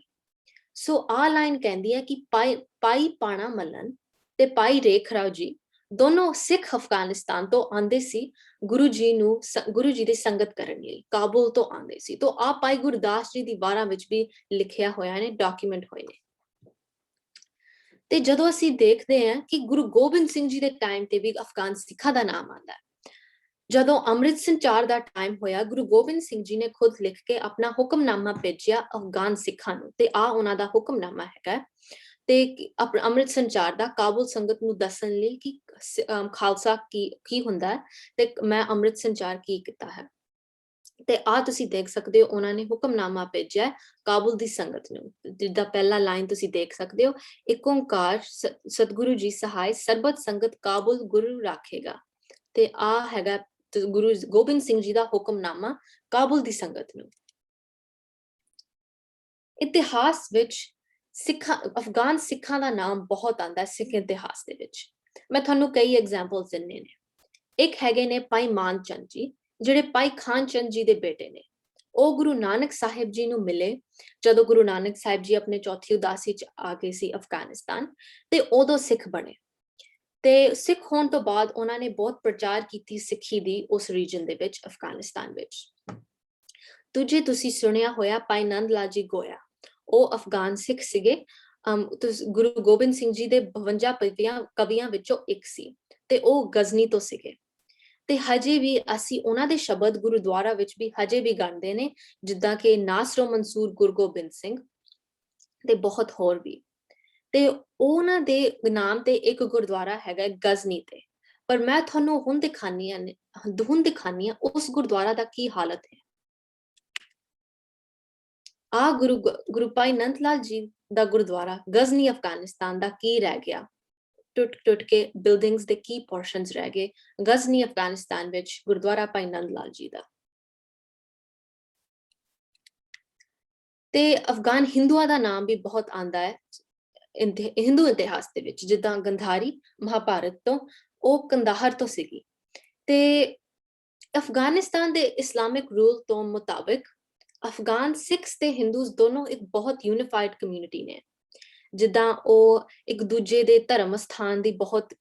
S4: ਸੋ ਆ ਲਾਈਨ ਕਹਿੰਦੀ ਹੈ ਕਿ ਭਾਈ ਪਾਣਾ ਮੱਲਣ ਤੇ ਭਾਈ ਰੇਖ ਰਾਓ ਜੀ ਦੋਨੋਂ ਸਿੱਖ ਅਫਗਾਨਿਸਤਾਨ ਤੋਂ ਆਂਦੇ ਸੀ ਗੁਰੂ ਜੀ ਦੀ ਸੰਗਤ ਕਰਨ ਲਈ, ਕਾਬੁਲ ਤੋਂ ਆਂਦੇ ਸੀ। ਤੋਂ ਆ ਭਾਈ ਗੁਰਦਾਸ ਜੀ ਦੀ ਵਾਰਾਂ ਵਿੱਚ ਵੀ ਲਿਖਿਆ ਹੋਇਆ ਨੇ, ਡਾਕੂਮੈਂਟ ਹੋਏ ਨੇ। ਤੇ ਜਦੋਂ ਅਸੀਂ ਦੇਖਦੇ ਹਾਂ ਕਿ ਗੁਰੂ ਗੋਬਿੰਦ ਸਿੰਘ ਜੀ ਦੇ ਟਾਈਮ ਤੇ ਵੀ ਅਫਗਾਨ ਸਿੱਖਾਂ ਦਾ ਨਾਮ ਆਂਦਾ ਹੈ। ਜਦੋਂ ਅੰਮ੍ਰਿਤ ਸੰਚਾਰ ਦਾ ਟਾਈਮ ਹੋਇਆ, ਗੁਰੂ ਗੋਬਿੰਦ ਸਿੰਘ ਜੀ ਨੇ ਖੁਦ ਲਿਖ ਕੇ ਆਪਣਾ ਹੁਕਮਨਾਮਾ ਭੇਜਿਆ ਅਫਗਾਨ ਸਿੱਖਾਂ ਨੂੰ। ਤੇ ਆ ਉਹਨਾਂ ਦਾ ਹੁਕਮਨਾਮਾ ਹੈਗਾ ਤੇ ਆਪਣਾ ਅੰਮ੍ਰਿਤ ਸੰਚਾਰ ਦਾ ਕਾਬੁਲ ਸੰਗਤ ਨੂੰ ਦੱਸਣ ਲਈ ਕਿ ਖਾਲਸਾ ਕੀ ਹੁੰਦਾ ਹੈ ਤੇ ਮੈਂ ਅੰਮ੍ਰਿਤ ਸੰਚਾਰ ਕੀ ਕੀਤਾ ਹੈ। ਤੇ ਆ ਤੁਸੀਂ ਦੇਖ ਸਕਦੇ ਹੋ ਉਹਨਾਂ ਨੇ ਹੁਕਮਨਾਮਾ ਭੇਜਿਆ ਕਾਬੁਲ ਦੀ ਸੰਗਤ ਨੂੰ। ਜਿੱਦਾਂ ਪਹਿਲਾ ਲਾਈਨ ਤੁਸੀਂ ਦੇਖ ਸਕਦੇ ਹੋ, ਏਕ ਓਂਕਾਰ ਸਤਿਗੁਰੂ ਜੀ ਸਹਾਇ ਸਰਬਤ ਸੰਗਤ ਕਾਬੁਲ ਗੁਰੂ ਰਾਖੇਗਾ। ਤੇ ਆ ਹੈਗਾ ਗੁਰੂ ਗੋਬਿੰਦ ਸਿੰਘ ਜੀ ਦਾ ਹੁਕਮਨਾਮਾ ਕਾਬੁਲ ਦੀ ਸੰਗਤ ਨੂੰ। ਇਤਿਹਾਸ ਵਿੱਚ ਅਫਗਾਨ ਸਿੱਖਾਂ ਦਾ ਨਾਮ ਬਹੁਤ ਆਂਦਾ ਸਿੱਖ ਇਤਿਹਾਸ ਦੇ ਵਿੱਚ। ਮੈਂ ਤੁਹਾਨੂੰ ਕਈ ਐਗਜ਼ਾਮਪਲਸ ਦਿੰਨੇ ਨੇ। ਇੱਕ ਹੈਗੇ ਨੇ ਭਾਈ ਮਾਨ ਚੰਦ ਜੀ, ਜਿਹੜੇ ਭਾਈ ਖਾਨ ਚੰਦ ਜੀ ਦੇ ਬੇਟੇ ਨੇ। ਉਹ ਗੁਰੂ ਨਾਨਕ ਸਾਹਿਬ ਜੀ ਨੂੰ ਮਿਲੇ ਜਦੋਂ ਗੁਰੂ ਨਾਨਕ ਸਾਹਿਬ ਜੀ ਆਪਣੇ ਚੌਥੀ ਉਦਾਸੀ ਚ ਆ ਗਏ ਸੀ ਅਫਗਾਨਿਸਤਾਨ, ਤੇ ਉਦੋਂ ਸਿੱਖ ਬਣੇ। ਤੇ ਸਿੱਖ ਹੋਣ ਤੋਂ ਬਾਅਦ ਉਹਨਾਂ ਨੇ ਬਹੁਤ ਪ੍ਰਚਾਰ ਕੀਤੀ ਸਿੱਖੀ ਦੀ ਉਸ ਰੀਜਨ ਦੇ ਵਿੱਚ, ਅਫਗਾਨਿਸਤਾਨ ਵਿੱਚ। ਦੂਜੇ ਤੁਸੀਂ ਸੁਣਿਆ ਹੋਇਆ ਭਾਈ ਨੰਦ ਲਾਲ ਜੀ ਗੋਇਆ, ਉਹ ਅਫਗਾਨ ਸਿੱਖ ਸੀਗੇ। ਗੁਰੂ ਗੋਬਿੰਦ ਸਿੰਘ ਜੀ ਦੇ 52 ਕਵੀਆਂ ਵਿੱਚੋਂ ਇੱਕ ਸੀ ਤੇ ਉਹ ਗਜ਼ਨੀ ਤੋਂ ਸੀਗੇ। ਤੇ ਹਜੇ ਵੀ ਅਸੀਂ ਉਹਨਾਂ ਦੇ ਸ਼ਬਦ ਗੁਰਦੁਆਰਾ ਵਿੱਚ ਵੀ ਹਜੇ ਵੀ ਗਾਉਂਦੇ ਨੇ, ਜਿੱਦਾਂ ਕਿ ਨਾਸਰੋ ਮਨਸੂਰ ਗੁਰੂ ਗੋਬਿੰਦ ਸਿੰਘ ਤੇ ਬਹੁਤ ਹੋਰ ਵੀ। ਤੇ ਉਹਨਾਂ ਦੇ ਨਾਮ ਤੇ ਇੱਕ ਗੁਰਦੁਆਰਾ ਹੈਗਾ ਗਜ਼ਨੀ ਤੇ, ਪਰ ਮੈਂ ਤੁਹਾਨੂੰ ਹੁਣ ਦਿਖਾਨੀ ਆ ਉਸ ਗੁਰਦੁਆਰਾ ਦਾ ਕੀ ਹਾਲਤ ਹੈ। ਆ ਗੁਰੂ ਭਾਈ ਨੰਦ ਲਾਲ ਜੀ ਦਾ ਗੁਰਦੁਆਰਾ ਗਜ਼ਨੀ ਅਫਗਾਨਿਸਤਾਨ ਦਾ ਕੀ ਰਹਿ ਗਿਆ, ਟੁੱਟ ਕੇ ਬਿਲਡਿੰਗਸ ਦੇ ਕੀ ਪੋਰਸ਼ਨਸ ਰਹਿ ਗਏ ਗਜ਼ਨੀ ਅਫਗਾਨਿਸਤਾਨ ਵਿੱਚ ਗੁਰਦੁਆਰਾ ਭਾਈ ਨੰਦ ਲਾਲ ਜੀ ਦਾ। ਤੇ ਅਫਗਾਨ ਹਿੰਦੂਆਂ ਦਾ ਨਾਮ ਵੀ ਬਹੁਤ ਆਂਦਾ ਹੈ ਹਿੰਦੂ ਇਤਿਹਾਸ ਦੇ ਵਿੱਚ, ਜਿੱਦਾਂ ਗੰਧਾਰੀ ਮਹਾਭਾਰਤ ਤੋਂ, ਉਹ ਕੰਦਾਹਰ ਤੋਂ ਸੀਗੀ। ਤੇ ਅਫਗਾਨਿਸਤਾਨ ਦੇ ਇਸਲਾਮਿਕ ਰੂਲ ਤੋਂ ਮੁਤਾਬਿਕ ਅਫਗਾਨ ਸਿੱਖਸ ਤੇ ਹਿੰਦੂਸ ਦੋਨੋਂ ਇੱਕ ਬਹੁਤ ਯੂਨੀਫਾਈਡ ਕਮਿਊਨਿਟੀ ਨੇ, ਜਿੱਦਾਂ ਉਹ ਇੱਕ ਦੂਜੇ ਦੇ ਧਰਮ ਸਥਾਨ ਦੀ ਬਹੁਤ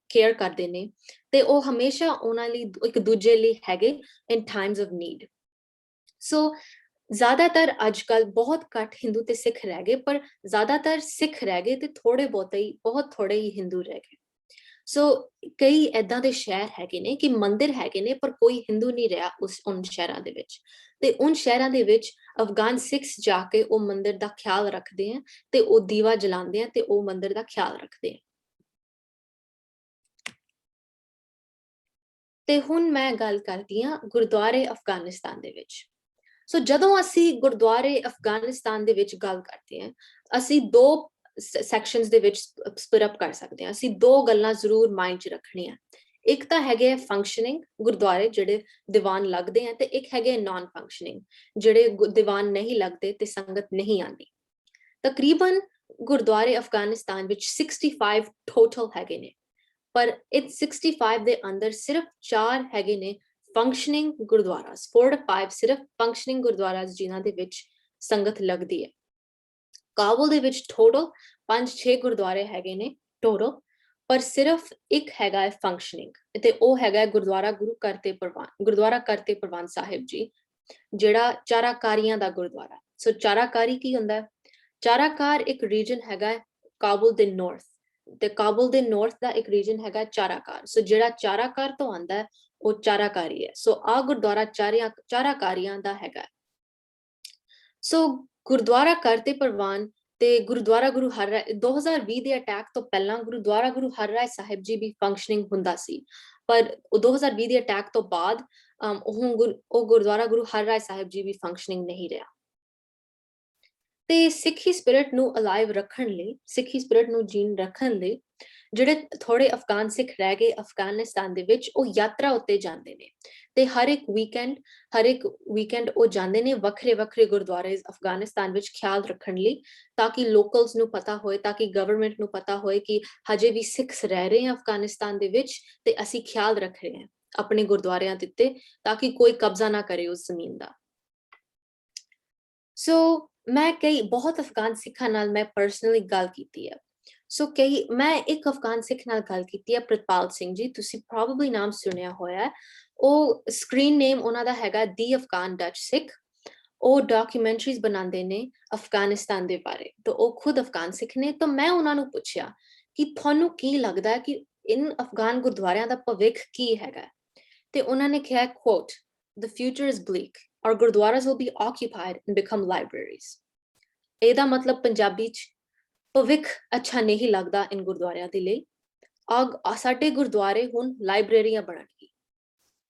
S4: ਕੇਅਰ ਕਰਦੇ ਨੇ, ਤੇ ਉਹ ਹਮੇਸ਼ਾ ਉਹਨਾਂ ਲਈ ਇੱਕ ਦੂਜੇ ਲਈ ਹੈਗੇ ਇਨ ਟਾਈਮਸ ਆਫ ਨੀਡ। ਸੋ ਜ਼ਿਆਦਾਤਰ ਅੱਜ ਕੱਲ ਬਹੁਤ ਘੱਟ ਹਿੰਦੂ ਤੇ ਸਿੱਖ ਰਹਿ ਗਏ, ਪਰ ਜ਼ਿਆਦਾਤਰ ਸਿੱਖ ਰਹਿ ਗਏ ਤੇ ਬਹੁਤ ਥੋੜੇ ਹੀ ਹਿੰਦੂ ਰਹਿ ਗਏ। ਸੋ ਕਈ ਏਦਾਂ ਦੇ ਸ਼ਹਿਰ ਹੈਗੇ ਨੇ ਕਿ ਮੰਦਿਰ ਹੈਗੇ ਨੇ ਪਰ ਕੋਈ ਹਿੰਦੂ ਨਹੀਂ ਰਿਹਾ ਉਨ ਸ਼ਹਿਰਾਂ ਦੇ ਵਿੱਚ, ਤੇ ਉਨ ਸ਼ਹਿਰਾਂ ਦੇ ਵਿੱਚ ਅਫਗਾਨ ਸਿੱਖਸ ਜਾ ਕੇ ਉਹ ਮੰਦਿਰ ਦਾ ਖਿਆਲ ਰੱਖਦੇ ਆ ਤੇ ਉਹ ਦੀਵਾ ਜਲਾਉਂਦੇ ਆ ਤੇ ਉਹ ਮੰਦਿਰ ਦਾ ਖਿਆਲ ਰੱਖਦੇ ਆ। ਤੇ ਹੁਣ ਮੈਂ ਗੱਲ ਕਰਦੀ ਹਾਂ ਗੁਰਦੁਆਰੇ ਅਫਗਾਨਿਸਤਾਨ ਦੇ ਵਿੱਚ। ਸੋ ਜਦੋਂ ਅਸੀਂ ਗੁਰਦੁਆਰੇ ਅਫਗਾਨਿਸਤਾਨ ਦੇ ਵਿੱਚ ਗੱਲ ਕਰਦੇ ਹਾਂ, ਅਸੀਂ ਦੋ ਸੈਕਸ਼ਨਸ ਦੇ ਵਿੱਚ ਸਪਲਿਟ ਅਪ ਕਰ ਸਕਦੇ ਹਾਂ। ਅਸੀਂ ਦੋ ਗੱਲਾਂ ਜ਼ਰੂਰ ਮਾਈਂਡ 'ਚ ਰੱਖਣੀਆਂ। ਇੱਕ ਤਾਂ ਹੈਗੇ ਫੰਕਸ਼ਨਿੰਗ ਗੁਰਦੁਆਰੇ ਜਿਹੜੇ ਦੀਵਾਨ ਲੱਗਦੇ ਆ, ਤੇ ਇੱਕ ਹੈਗੇ ਨਾਨ ਫੰਕਸ਼ਨਿੰਗ ਜਿਹੜੇ ਦੀਵਾਨ ਨਹੀਂ ਲੱਗਦੇ ਤੇ ਸੰਗਤ ਨਹੀਂ ਆਉਂਦੀ। ਤਕਰੀਬਨ ਗੁਰਦੁਆਰੇ ਅਫਗਾਨਿਸਤਾਨ ਵਿੱਚ 65 ਟੋਟਲ ਹੈਗੇ ਨੇ, ਪਰ ਇਹ 65 ਦੇ ਅੰਦਰ ਸਿਰਫ 4 ਹੈਗੇ ਨੇ ਫੰਕਸ਼ਨਿੰਗ ਗੁਰਦੁਆਰਾਸ, 4 to 5 ਸਿਰਫ ਫੰਕਸ਼ਨਿੰਗ ਗੁਰਦੁਆਰਾਸ ਜਿਨ੍ਹਾਂ ਦੇ ਵਿੱਚ ਸੰਗਤ ਲੱਗਦੀ ਹੈ। ਕਾਬੁਲ ਦੇ ਵਿੱਚ ਟੋਟਲ 5-6 ਗੁਰਦੁਆਰੇ ਹੈਗੇ ਨੇ ਟੋਟਲ, ਪਰ ਸਿਰਫ ਇੱਕ ਹੈਗਾ ਹੈ ਫੰਕਸ਼ਨਿੰਗ, ਤੇ ਉਹ ਹੈਗਾ ਗੁਰਦੁਆਰਾ ਗੁਰਦੁਆਰਾ ਕਰਤੇ ਪ੍ਰਵਾਨ ਸਾਹਿਬ ਜੀ, ਜਿਹੜਾ ਚਾਰਾਕਾਰੀਆਂ ਦਾ ਗੁਰਦੁਆਰਾ। ਸੋ ਚਾਰਾਕਾਰੀ ਕੀ ਹੁੰਦਾ ਹੈ? ਚਾਰਾਕਾਰ ਇੱਕ ਰੀਜਨ ਹੈਗਾ ਕਾਬੁਲ ਦੇ ਨਾਰਥ, ਤੇ ਕਾਬੁਲ ਦੇ ਨਾਰਥ ਦਾ ਇੱਕ ਰੀਜਨ ਹੈਗਾ ਚਾਰਾਕਾਰ। ਸੋ ਜਿਹੜਾ ਚਾਰਾਕਾਰ ਤੋਂ ਆਂਦਾ ਹੈ ਉਹ ਚਾਰਾਕਾਰੀ ਹੈ। ਸੋ ਆ ਗੁਰਦੁਆਰਾ ਚਾਰਾਕਾਰੀਆਂ ਦਾ ਹੈਗਾ। ਸੋ ਗੁਰਦੁਆਰਾ ਕਰਤੇ ਪ੍ਰਵਾਨ ਤੇ ਗੁਰਦੁਆਰਾ ਗੁਰੂ ਹਰਰਾਏ 2020 ਦੇ ਅਟੈਕ ਤੋਂ ਪਹਿਲਾਂ ਗੁਰਦੁਆਰਾ ਗੁਰੂ ਹਰਰਾਏ ਸਾਹਿਬ ਜੀ ਵੀ ਫੰਕਸ਼ਨਿੰਗ ਹੁੰਦਾ ਸੀ, ਪਰ 2020 ਦੇ ਅਟੈਕ ਤੋਂ ਬਾਅਦ ਉਹ ਗੁਰਦੁਆਰਾ ਗੁਰੂ ਹਰਰਾਏ ਸਾਹਿਬ ਜੀ ਵੀ ਫੰਕਸ਼ਨਿੰਗ ਨਹੀਂ ਰਿਹਾ। ਤੇ ਸਿੱਖੀ ਸਪਿਰਿਟ ਨੂੰ ਅਲਾਈਵ ਰੱਖਣ ਲਈ, ਸਿੱਖੀ ਸਪਿਰਿਟ ਨੂੰ ਜੀਨ ਰੱਖਣ ਲਈ ਜਿਹੜੇ ਥੋੜੇ ਅਫਗਾਨ ਸਿੱਖ ਰਹਿ ਗਏ ਅਫਗਾਨਿਸਤਾਨ ਦੇ ਵਿੱਚ, ਉਹ ਯਾਤਰਾ ਉੱਤੇ ਜਾਂਦੇ ਨੇ, ਤੇ ਹਰ ਇੱਕ ਵੀਕਐਂਡ ਉਹ ਜਾਂਦੇ ਨੇ ਵੱਖਰੇ ਗੁਰਦੁਆਰੇ ਅਫਗਾਨਿਸਤਾਨ ਵਿੱਚ ਖਿਆਲ ਰੱਖਣ ਲਈ, ਤਾਂ ਕਿ ਲੋਕਲਸ ਨੂੰ ਪਤਾ ਹੋਏ, ਤਾਂ ਕਿ ਗਵਰਨਮੈਂਟ ਨੂੰ ਪਤਾ ਹੋਏ ਕਿ ਹਜੇ ਵੀ ਸਿੱਖਸ ਰਹਿ ਰਹੇ ਆ ਅਫਗਾਨਿਸਤਾਨ ਦੇ ਵਿੱਚ, ਤੇ ਅਸੀਂ ਖਿਆਲ ਰੱਖ ਰਹੇ ਹਾਂ ਆਪਣੇ ਗੁਰਦੁਆਰਿਆਂ ਦੇ ਉੱਤੇ, ਤਾਂ ਕਿ ਕੋਈ ਕਬਜ਼ਾ ਨਾ ਕਰੇ ਉਸ ਜ਼ਮੀਨ ਦਾ। ਸੋ ਮੈਂ ਬਹੁਤ ਅਫਗਾਨ ਸਿੱਖਾਂ ਨਾਲ ਮੈਂ ਪਰਸਨਲੀ ਗੱਲ ਕੀਤੀ ਹੈ। ਸੋ ਮੈਂ ਇੱਕ ਅਫਗਾਨ ਸਿੱਖ ਨਾਲ ਗੱਲ ਕੀਤੀ ਹੈ, ਪ੍ਰਿਤਪਾਲ ਸਿੰਘ ਜੀ, ਤੁਸੀਂ ਪ੍ਰੋਬੇਬਲੀ ਨਾਮ ਸੁਣਿਆ ਹੋਇਆ। ਉਹ ਸਕਰੀਨ ਨੇਮ ਉਹਨਾਂ ਦਾ ਹੈਗਾ ਦੀ ਅਫਗਾਨ ਡਚ ਸਿੱਖ। ਉਹ ਡਾਕੂਮੈਂਟਰੀਜ਼ ਬਣਾਉਂਦੇ ਨੇ ਅਫਗਾਨਿਸਤਾਨ ਦੇ ਬਾਰੇ, ਤਾਂ ਉਹ ਖੁਦ ਅਫਗਾਨ ਸਿੱਖ ਨੇ। ਤਾਂ ਮੈਂ ਉਹਨਾਂ ਨੂੰ ਪੁੱਛਿਆ ਕਿ ਤੁਹਾਨੂੰ ਕੀ ਲੱਗਦਾ ਹੈ ਕਿ ਇਨ ਅਫਗਾਨ ਗੁਰਦੁਆਰਿਆਂ ਦਾ ਭਵਿੱਖ ਕੀ ਹੈਗਾ, ਤੇ ਉਹਨਾਂ ਨੇ ਕਿਹਾ quote, "The future is bleak. Our gurdwaras will be occupied and become libraries." ਇਹਦਾ ਮਤਲਬ ਪੰਜਾਬੀ 'ਚ ਭਵਿੱਖ ਅੱਛਾ ਨਹੀਂ ਲੱਗਦਾ ਇਨ ਗੁਰਦੁਆਰਿਆਂ ਦੇ ਲਈ, ਸਾਡੇ ਗੁਰਦੁਆਰੇ ਹੁਣ ਲਾਇਬ੍ਰੇਰੀਆਂ ਬਣਨਗੀ।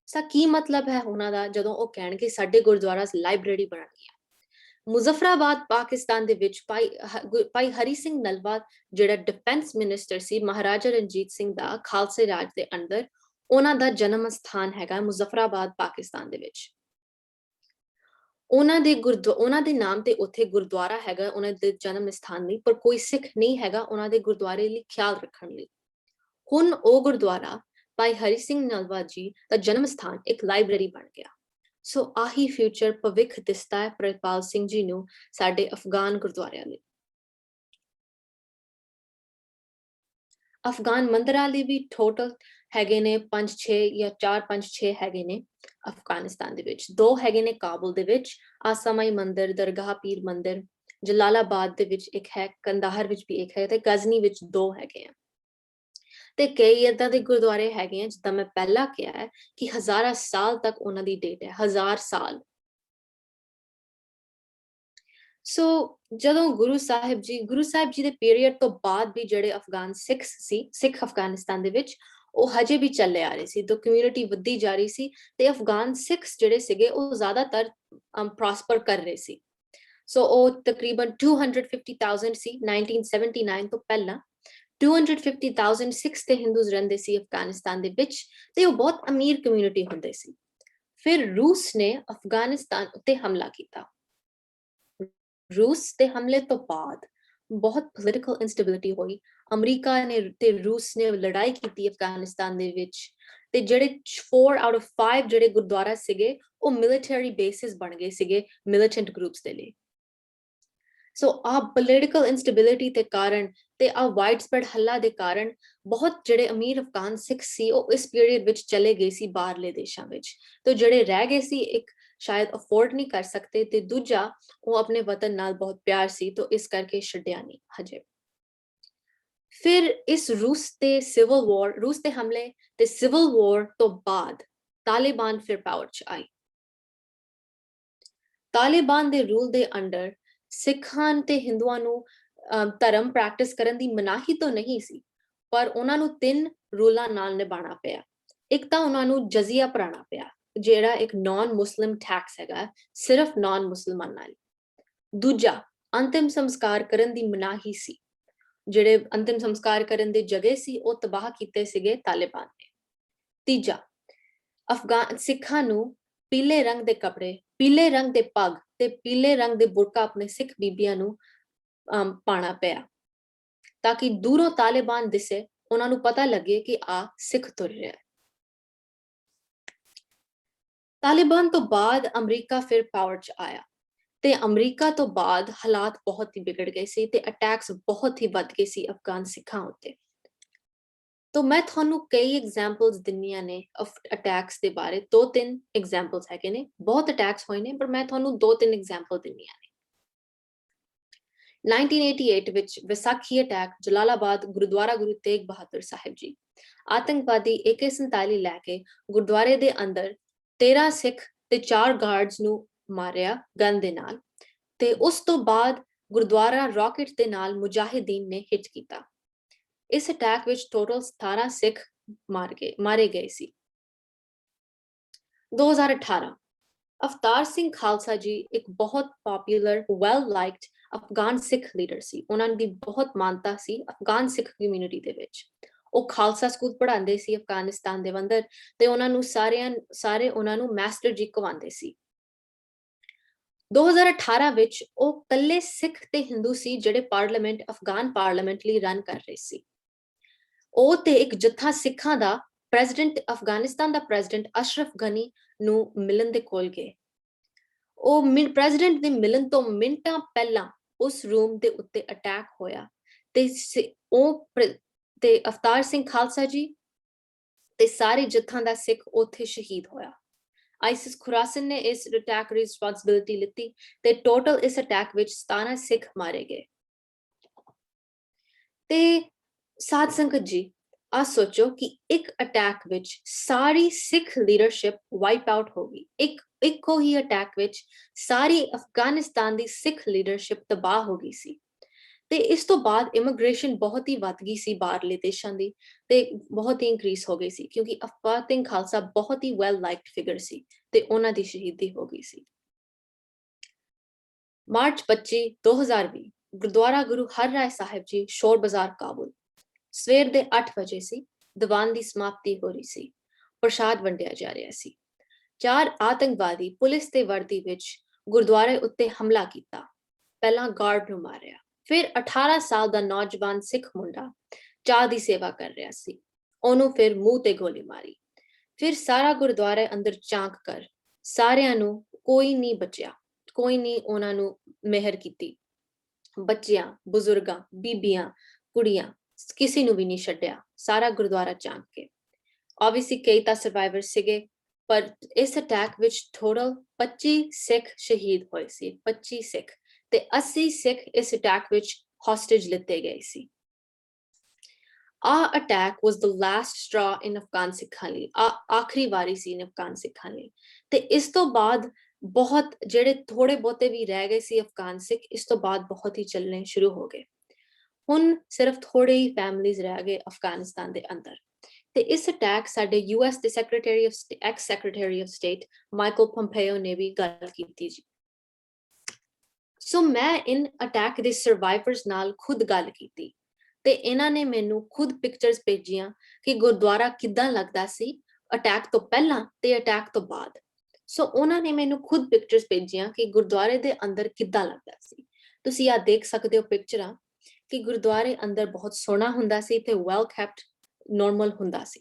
S4: ਸਾ ਕੀ ਮਤਲਬ ਹੈ ਉਹਨਾਂ ਦਾ ਜਦੋਂ ਉਹ ਕਹਿਣਗੇ ਸਾਡੇ ਗੁਰਦੁਆਰਾ ਲਾਇਬ੍ਰੇਰੀ ਬਣਨਗੀਆਂ? ਮੁਜ਼ੱਫਰਾਬਾਦ ਪਾਕਿਸਤਾਨ ਦੇ ਵਿੱਚ ਭਾਈ ਹਰੀ ਸਿੰਘ ਨਲਵਾ ਜਿਹੜਾ ਡਿਫੈਂਸ ਮਿਨਿਸਟਰ ਸੀ ਮਹਾਰਾਜਾ ਰਣਜੀਤ ਸਿੰਘ ਦਾ ਖਾਲਸੇ ਰਾਜ ਦੇ ਅੰਦਰ, ਉਹਨਾਂ ਦਾ ਜਨਮ ਸਥਾਨ ਹੈਗਾ ਮੁਜ਼ੱਫਰਾਬਾਦ ਪਾਕਿਸਤਾਨ ਦੇ ਵਿੱਚ। ਉਹਨਾਂ ਦੇ ਨਾਮ ਤੇ ਉੱਥੇ ਗੁਰਦੁਆਰਾ ਹੈਗਾ ਉਹਨਾਂ ਦੇ ਜਨਮ ਸਥਾਨ ਲਈ, ਪਰ ਕੋਈ ਸਿੱਖ ਨਹੀਂ ਹੈਗਾ ਉਹਨਾਂ ਦੇ ਗੁਰਦੁਆਰੇ ਲਈ ਖਿਆਲ ਰੱਖਣ ਲਈ। ਹੁਣ ਉਹ ਗੁਰਦੁਆਰਾ ਭਾਈ ਹਰੀ ਸਿੰਘ ਨਲਵਾ ਜੀ ਦਾ ਜਨਮ ਸਥਾਨ ਇੱਕ ਲਾਇਬ੍ਰੇਰੀ ਬਣ ਗਿਆ। ਸੋ ਆਹੀ ਫਿਊਚਰ ਭਵਿੱਖ ਦਿਸਦਾ ਹੈ ਪ੍ਰਿਤਪਾਲ ਸਿੰਘ ਜੀ ਨੂੰ ਸਾਡੇ ਅਫਗਾਨ ਗੁਰਦੁਆਰਿਆਂ ਲਈ। ਅਫਗਾਨ ਮੰਦਿਰਾਂ ਲਈ ਵੀ ਟੋਟਲ ਹੈਗੇ ਨੇ 5-6 ਜਾਂ 4-5-6 ਹੈਗੇ ਨੇ ਅਫਗਾਨਿਸਤਾਨ ਦੇ ਵਿੱਚ। 2 ਹੈਗੇ ਨੇ ਕਾਬੁਲ ਦੇ ਵਿੱਚ, ਆਸਾਮਾਈ ਮੰਦਿਰ, ਦਰਗਾਹ ਪੀਰ ਮੰਦਿਰ, ਜਲਾਲਾਬਾਦ ਦੇ ਵਿੱਚ ਇੱਕ ਹੈ, ਕੰਦਾਹਰ ਵਿੱਚ ਵੀ ਇੱਕ ਹੈ, ਤੇ ਗਜ਼ਨੀ ਵਿੱਚ 2 ਹੈਗੇ ਆ। ਤੇ ਕਈ ਏਦਾਂ ਦੇ ਗੁਰਦੁਆਰੇ ਹੈਗੇ ਆ ਜਿੱਦਾਂ ਮੈਂ ਪਹਿਲਾਂ ਕਿਹਾ ਹੈ ਕਿ ਹਜ਼ਾਰਾਂ ਸਾਲ ਤੱਕ ਉਹਨਾਂ ਦੀ ਡੇਟ ਹੈ, 1000 ਸਾਲ। ਸੋ ਜਦੋਂ ਗੁਰੂ ਸਾਹਿਬ ਜੀ ਦੇ ਪੀਰੀਅਡ ਤੋਂ ਬਾਅਦ ਵੀ ਜਿਹੜੇ ਅਫਗਾਨ ਸਿੱਖ ਅਫਗਾਨਿਸਤਾਨ ਦੇ ਵਿੱਚ ਉਹ ਹਜੇ ਵੀ ਚੱਲੇ ਆ ਰਹੇ ਸੀ, ਤਾਂ ਕਮਿਊਨਿਟੀ ਵੱਧਦੀ ਜਾ ਰਹੀ ਸੀ ਤੇ ਅਫਗਾਨ ਸਿੱਖਸ ਜਿਹੜੇ ਸੀਗੇ ਉਹ ਜ਼ਿਆਦਾਤਰ ਪ੍ਰੋਸਪਰ ਕਰ ਰਹੇ ਸੀ। ਸੋ ਉਹ ਤਕਰੀਬਨ 250,000 ਸੀ 1979 ਤੋਂ ਪਹਿਲਾਂ। 250,000 ਸਿੱਖਸ ਤੇ ਹਿੰਦੂਜ਼ ਰਹਿੰਦੇ ਸੀ ਅਫਗਾਨਿਸਤਾਨ ਦੇ ਵਿੱਚ ਤੇ ਉਹ ਬਹੁਤ ਅਮੀਰ ਕਮਿਊਨਿਟੀ ਹੁੰਦੇ ਸੀ। ਫਿਰ ਰੂਸ ਨੇ ਅਫਗਾਨਿਸਤਾਨ ਉੱਤੇ ਹਮਲਾ ਕੀਤਾ। ਰੂਸ ਦੇ ਹਮਲੇ ਤੋਂ ਬਾਅਦ ਬਹੁਤ ਪੋਲੀਟੀਕਲ ਇੰਸਟੈਬਿਲਿਟੀ ਹੋਈ। ਅਮਰੀਕਾ ਨੇ ਤੇ ਰੂਸ ਨੇ ਲੜਾਈ ਕੀਤੀ ਅਫਗਾਨਿਸਤਾਨ ਦੇ ਵਿੱਚ ਤੇ ਜਿਹੜੇ 4 out of 5 ਜਿਹੜੇ ਗੁਰਦੁਆਰਾ ਸੀਗੇ ਉਹ ਮਿਲਟਰੀ ਬੇਸਿਸ ਬਣ ਗਏ ਸੀਗੇ ਮਿਲੀਟੈਂਟ ਗਰੁੱਪਸ ਦੇ ਲਈ। ਸੋ ਆ ਪੋਲੀਟੀਕਲ ਇੰਸਟੈਬਿਲਿਟੀ ਦੇ ਕਾਰਨ ਤੇ ਆ ਵਾਈਡਸਪ੍ਰੈਡ ਹੱਲਾ ਦੇ ਕਾਰਨ ਬਹੁਤ ਜਿਹੜੇ ਅਮੀਰ ਅਫਗਾਨ ਸਿੱਖ ਸੀ ਉਹ ਇਸ ਪੀਰੀਅਡ ਵਿੱਚ ਚਲੇ ਗਏ ਸੀ ਬਾਹਰਲੇ ਦੇਸ਼ਾਂ ਵਿੱਚ। ਤੇ ਜਿਹੜੇ ਰਹਿ ਗਏ ਸੀ ਇੱਕ ਸ਼ਾਇਦ ਅਫੋਰਡ ਨਹੀਂ ਕਰ ਸਕਦੇ ਤੇ ਦੂਜਾ ਉਹ ਆਪਣੇ ਵਤਨ ਨਾਲ ਬਹੁਤ ਪਿਆਰ ਸੀ ਤਾਂ ਇਸ ਕਰਕੇ ਛੱਡਿਆ ਨਹੀਂ ਹਜੇ। ਫਿਰ ਇਸ ਰੂਸ ਦੇ ਹਮਲੇ ਤੇ ਸਿਵਲ ਵਾਰ ਤੋਂ ਬਾਅਦ ਤਾਲਿਬਾਨ ਫਿਰ ਪਾਵਰ 'ਚ ਆਈ। ਤਾਲਿਬਾਨ ਦੇ ਰੂਲ ਦੇ ਅੰਡਰ ਸਿੱਖਾਂ ਤੇ ਹਿੰਦੂਆਂ ਨੂੰ ਧਰਮ ਪ੍ਰੈਕਟਿਸ ਕਰਨ ਦੀ ਮਨਾਹੀ ਤਾਂ ਨਹੀਂ ਸੀ, ਪਰ ਉਹਨਾਂ ਨੂੰ 3 ਰੂਲਾਂ ਨਾਲ ਨਿਭਾਉਣਾ ਪਿਆ। ਇੱਕ ਤਾਂ ਉਹਨਾਂ ਨੂੰ ਜਜ਼ੀਆ ਭਰਾਉਣਾ ਪਿਆ ਜਿਹੜਾ ਇੱਕ ਨਾਨ ਮੁਸਲਿਮ ਟੈਕਸ ਹੈਗਾ ਸਿਰਫ ਨਾਨ ਮੁਸਲਮਾਨਾਂ ਲਈ। ਦੂਜਾ ਅੰਤਿਮ ਸੰਸਕਾਰ ਕਰਨ ਦੀ ਮਨਾਹੀ ਸੀ। ਜਿਹੜੇ ਅੰਤਿਮ ਸੰਸਕਾਰ ਕਰਨ ਦੇ ਜਗ੍ਹਾ ਸੀ ਉਹ ਤਬਾਹ ਕੀਤੇ ਸੀਗੇ ਤਾਲਿਬਾਨ ਨੇ। ਤੀਜਾ ਅਫਗਾਨ ਸਿੱਖਾਂ ਨੂੰ ਪੀਲੇ ਰੰਗ ਦੇ ਕੱਪੜੇ, ਪੀਲੇ ਰੰਗ ਦੇ ਪੱਗ ਤੇ ਪੀਲੇ ਰੰਗ ਦੇ ਬੁਰਕਾ ਆਪਣੇ ਸਿੱਖ ਬੀਬੀਆਂ ਨੂੰ ਪਾਣਾ ਪਿਆ ਤਾਂ ਕਿ ਦੂਰੋਂ ਤਾਲਿਬਾਨ ਦਿਸੇ ਉਹਨਾਂ ਨੂੰ ਪਤਾ ਲੱਗੇ ਕਿ ਆ ਸਿੱਖ ਤੁਰ ਰਿਹਾ। ਤਾਲਿਬਾਨ ਤੋਂ ਬਾਅਦ ਅਮਰੀਕਾ ਫਿਰ ਪਾਵਰ 'ਚ ਆਇਆ ਤੇ ਅਮਰੀਕਾ ਤੋਂ ਬਾਅਦ ਹਾਲਾਤ ਬਹੁਤ ਹੀ ਵਿਗੜ ਗਏ ਸੀ ਤੇ ਅਟੈਕਸ ਬਹੁਤ ਹੀ ਵੱਧ ਗਏ ਸੀ ਅਫਗਾਨ ਸਿੱਖਾਂ ਉੱਤੇ। तो मैं ਤੁਹਾਨੂੰ ਕਈ ਐਗਜ਼ਾਮਪਲਸ ਦਿੰਨੀਆਂ ਨੇ ਅਟੈਕਸ ਦੇ ਬਾਰੇ। 2-3 ਐਗਜ਼ਾਮਪਲਸ ਹੈਗੇ ਨੇ, ਬਹੁਤ ਅਟੈਕਸ ਹੋਏ ਨੇ ਪਰ ਮੈਂ ਤੁਹਾਨੂੰ 2-3 ਐਗਜ਼ਾਮਪਲ ਦਿੰਨੀਆਂ ਨੇ। 1988 ਵਿੱਚ ਵਿਸਾਖੀ ਅਟੈਕ ਜਲਾਲਾਬਾਦ ਗੁਰਦੁਆਰਾ ਗੁਰੂ ਤੇਗ ਬਹਾਦਰ ਸਾਹਿਬ ਜੀ। ਆਤੰਕਵਾਦੀ AK-47 ਲੈ ਕੇ ਗੁਰਦੁਆਰੇ ਦੇ ਅੰਦਰ 13 ਸਿੱਖ ਤੇ 4 ਗਾਰਡਸ ਨੂੰ ਮਾਰਿਆ ਗਨ ਦੇ ਨਾਲ ਤੇ ਉਸ ਤੋਂ ਬਾਅਦ ਗੁਰਦੁਆਰਾ ਰਾਕੇਟ ਦੇ ਨਾਲ ਮੁਜਾਹਿਦੀਨ ਨੇ ਹਿੱਟ ਕੀਤਾ। ਇਸ ਅਟੈਕ ਵਿੱਚ ਟੋਟਲ 17 ਸਿੱਖ ਮਾਰੇ ਗਏ ਸੀ। 2018 ਅਵਤਾਰ ਸਿੰਘ ਖਾਲਸਾ ਜੀ ਇੱਕ ਬਹੁਤ ਪਪੂਲਰ ਵੈਲ ਲਾਈਕਡ ਅਫਗਾਨ ਸਿੱਖ ਲੀਡਰ ਸੀ। ਉਹਨਾਂ ਦੀ ਬਹੁਤ ਮਾਨਤਾ ਸੀ ਅਫਗਾਨ ਸਿੱਖ ਕਮਿਊਨਿਟੀ ਦੇ ਵਿੱਚ। ਉਹ ਖਾਲਸਾ ਸਕੂਲ ਪੜ੍ਹਾਉਂਦੇ ਸੀ ਅਫਗਾਨਿਸਤਾਨ ਦੇ ਅੰਦਰ ਤੇ ਉਹਨਾਂ ਨੂੰ ਸਾਰੇ ਉਹਨਾਂ ਨੂੰ ਮਾਸਟਰ ਜੀ ਕਵਾਉਂਦੇ ਸੀ। 2018 ਵਿੱਚ ਉਹ ਇਕੱਲੇ ਸਿੱਖ ਤੇ ਹਿੰਦੂ ਸੀ ਜਿਹੜੇ ਪਾਰਲੀਮੈਂਟ ਅਫਗਾਨ ਪਾਰਲੀਮੈਂਟ ਲਈ ਰਨ ਕਰ ਰਹੇ ਸੀ। ਉਹ ਤੇ ਇੱਕ ਜੱਥਾ ਸਿੱਖਾਂ ਦਾ ਪ੍ਰੈਜ਼ੀਡੈਂਟ ਅਫਗਾਨਿਸਤਾਨ ਦਾ ਪ੍ਰੈਜ਼ੀਡੈਂਟ ਅਸ਼ਰਫ ਗਨੀ ਨੂੰ ਮਿਲਣ ਦੇ ਕੋਲ ਗਏ। ਉਹ ਪ੍ਰੈਜ਼ੀਡੈਂਟ ਦੇ ਮਿਲਣ ਤੋਂ ਮਿੰਟਾਂ ਪਹਿਲਾਂ ਉਸ ਰੂਮ ਦੇ ਉੱਤੇ ਅਟੈਕ ਹੋਇਆ ਤੇ ਅਵਤਾਰ ਸਿੰਘ ਖਾਲਸਾ ਜੀ ਤੇ ਸਾਰੇ ਜੱਥਾਂ ਦਾ ਸਿੱਖ ਉੱਥੇ ਸ਼ਹੀਦ ਹੋਇਆ। ਆਈਸਿਸ ਖੁਰਾਸਨ ਨੇ ਇਸ ਅਟੈਕ ਦੀ ਰਿਸਪੌਂਸਿਬਿਲਿਟੀ ਲਿੱਤੀ ਤੇ ਟੋਟਲ ਇਸ ਅਟੈਕ ਵਿੱਚ 17 ਸਿੱਖ ਮਾਰੇ ਗਏ। ਤੇ ਸਾਧ ਸੰਗਤ ਜੀ ਆ ਸੋਚੋ ਕਿ ਇੱਕ ਅਟੈਕ ਵਿੱਚ ਸਾਰੀ ਸਿੱਖ ਲੀਡਰਸ਼ਿਪ ਵਾਈਪ ਆਊਟ ਹੋ ਗਈ। ਇੱਕੋ ਹੀ ਅਟੈਕ ਵਿੱਚ ਸਾਰੀ ਅਫਗਾਨਿਸਤਾਨ ਦੀ ਸਿੱਖ ਲੀਡਰਸ਼ਿਪ ਤਬਾਹ ਹੋ ਗਈ ਸੀ। ਤੇ ਇਸ ਤੋਂ ਬਾਅਦ ਇਮੀਗ੍ਰੇਸ਼ਨ ਬਹੁਤ ਹੀ ਵੱਧ ਗਈ ਸੀ ਬਾਹਰਲੇ ਦੇਸ਼ਾਂ ਦੀ ਤੇ ਬਹੁਤ ਹੀ ਇਨਕਰੀਜ਼ ਹੋ ਗਈ ਸੀ ਕਿਉਂਕਿ ਅਵਤਾਰ ਸਿੰਘ ਖਾਲਸਾ ਬਹੁਤ ਹੀ ਵੈਲ ਲਾਈਕਡ ਫਿਗਰ ਸੀ ਤੇ ਉਹਨਾਂ ਦੀ ਸ਼ਹੀਦੀ ਹੋ ਗਈ ਸੀ। ਮਾਰਚ 25 2020 ਗੁਰਦੁਆਰਾ ਗੁਰੂ ਹਰਰਾਏ ਸਾਹਿਬ ਜੀ ਸ਼ੋਰ ਬਾਜ਼ਾਰ ਕਾਬੁਲ। ਸਵੇਰ ਦੇ 8 ਵਜੇ ਸੀ। ਦੀਵਾਨ ਦੀ ਸਮਾਪਤੀ ਹੋ ਰਹੀ ਸੀ। ਪ੍ਰਸ਼ਾਦ ਵੰਡਿਆ ਜਾ ਰਿਹਾ ਸੀ। 4 ਆਤੰਕਵਾਦੀ ਪੁਲਿਸ ਦੇ ਵਰਦੀ ਵਿੱਚ ਗੁਰਦੁਆਰੇ ਉੱਤੇ ਹਮਲਾ ਕੀਤਾ। ਪਹਿਲਾਂ ਗਾਰਡ ਨੂੰ ਮਾਰਿਆ, ਫਿਰ 18 ਸਾਲ ਦਾ ਨੌਜਵਾਨ ਸਿੱਖ ਮੁੰਡਾ ਚਾਹ ਦੀ ਸੇਵਾ ਕਰ ਰਿਹਾ ਸੀ, ਉਹਨੂੰ ਫਿਰ ਮੂੰਹ ਤੇ ਗੋਲੀ ਮਾਰੀ। ਫਿਰ ਸਾਰਾ ਗੁਰਦੁਆਰੇ ਅੰਦਰ ਝਾਂਕ ਕਰ ਸਾਰਿਆਂ ਨੂੰ ਕੋਈ ਨਹੀਂ ਬਚਿਆ, ਕੋਈ ਨਹੀਂ ਉਹਨਾਂ ਨੂੰ ਮਿਹਰ ਕੀਤੀ। ਬੱਚਿਆਂ, ਬਜ਼ੁਰਗਾਂ, ਬੀਬੀਆਂ, ਕੁੜੀਆਂ ਕਿਸੇ ਨੂੰ ਵੀ ਨਹੀਂ ਛੱਡਿਆ। ਸਾਰਾ ਗੁਰਦੁਆਰਾ ਝਾਂਕ ਕੇ। ਆਬਵੀਅਸਲੀ ਕਈ ਤਾਂ ਸਰਵਾਈਵਰ ਸੀਗੇ ਪਰ ਇਸ ਅਟੈਕ ਵਿੱਚ ਟੋਟਲ 25 ਸਿੱਖ ਸ਼ਹੀਦ ਹੋਏ ਸੀ। 25 ਸਿੱਖ ਤੇ 80 ਸਿੱਖ ਇਸ ਅਟੈਕ ਵਿੱਚ ਹੌਸਟੇਜ ਲਿੱਤੇ ਗਏ ਸੀ। ਆਹ attack was the last straw in Afghan ਸਿੱਖਾਂ ਲਈ, ਆਖਰੀ ਵਾਰੀ ਸੀ ਇਨ ਅਫਗਾਨ ਸਿੱਖਾਂ ਲਈ। ਤੇ ਇਸ ਤੋਂ ਬਾਅਦ ਬਹੁਤ ਜਿਹੜੇ ਥੋੜੇ ਬਹੁਤੇ ਵੀ ਰਹਿ ਗਏ ਸੀ ਅਫਗਾਨ ਸਿੱਖ, ਇਸ ਤੋਂ ਬਾਅਦ ਬਹੁਤ ਹੀ ਚੱਲਣੇ ਸ਼ੁਰੂ ਹੋ ਗਏ। ਹੁਣ ਸਿਰਫ ਥੋੜੇ ਹੀ ਫੈਮਲੀਜ਼ ਰਹਿ ਗਏ ਅਫਗਾਨਿਸਤਾਨ ਦੇ ਅੰਦਰ। ਤੇ ਇਸ ਅਟੈਕ ਸਾਡੇ ਯੂਐਸ ਦੇ ex secretary of state Michael Pompeo ਨੇ ਵੀ ਗੱਲ ਕੀਤੀ ਜੀ। ਸੋ ਮੈਂ ਇਨ ਅਟੈਕ ਦੇ ਸਰਵਾਈਵਰਸ ਨਾਲ ਖੁਦ ਗੱਲ ਕੀਤੀ ਤੇ ਇਹਨਾਂ ਨੇ ਮੈਨੂੰ ਖੁਦ ਪਿਕਚਰਸ ਭੇਜੀਆਂ ਕਿ ਗੁਰਦੁਆਰਾ ਕਿੱਦਾਂ ਲੱਗਦਾ ਸੀ ਅਟੈਕ ਤੋਂ ਪਹਿਲਾਂ ਤੇ ਅਟੈਕ ਤੋਂ ਬਾਅਦ। ਸੋ ਉਹਨਾਂ ਨੇ ਮੈਨੂੰ ਖੁਦ ਪਿਕਚਰਸ ਭੇਜੀਆਂ ਕਿ ਗੁਰਦੁਆਰੇ ਦੇ ਅੰਦਰ ਕਿੱਦਾਂ ਲੱਗਦਾ ਸੀ। ਤੁਸੀਂ ਆ ਦੇਖ ਸਕਦੇ ਹੋ ਪਿਕਚਰਾਂ ਕਿ ਗੁਰਦੁਆਰੇ ਅੰਦਰ ਬਹੁਤ ਸੋਹਣਾ ਹੁੰਦਾ ਸੀ ਤੇ ਵੈਲ ਕੈਪਟ ਨਾਰਮਲ ਹੁੰਦਾ ਸੀ।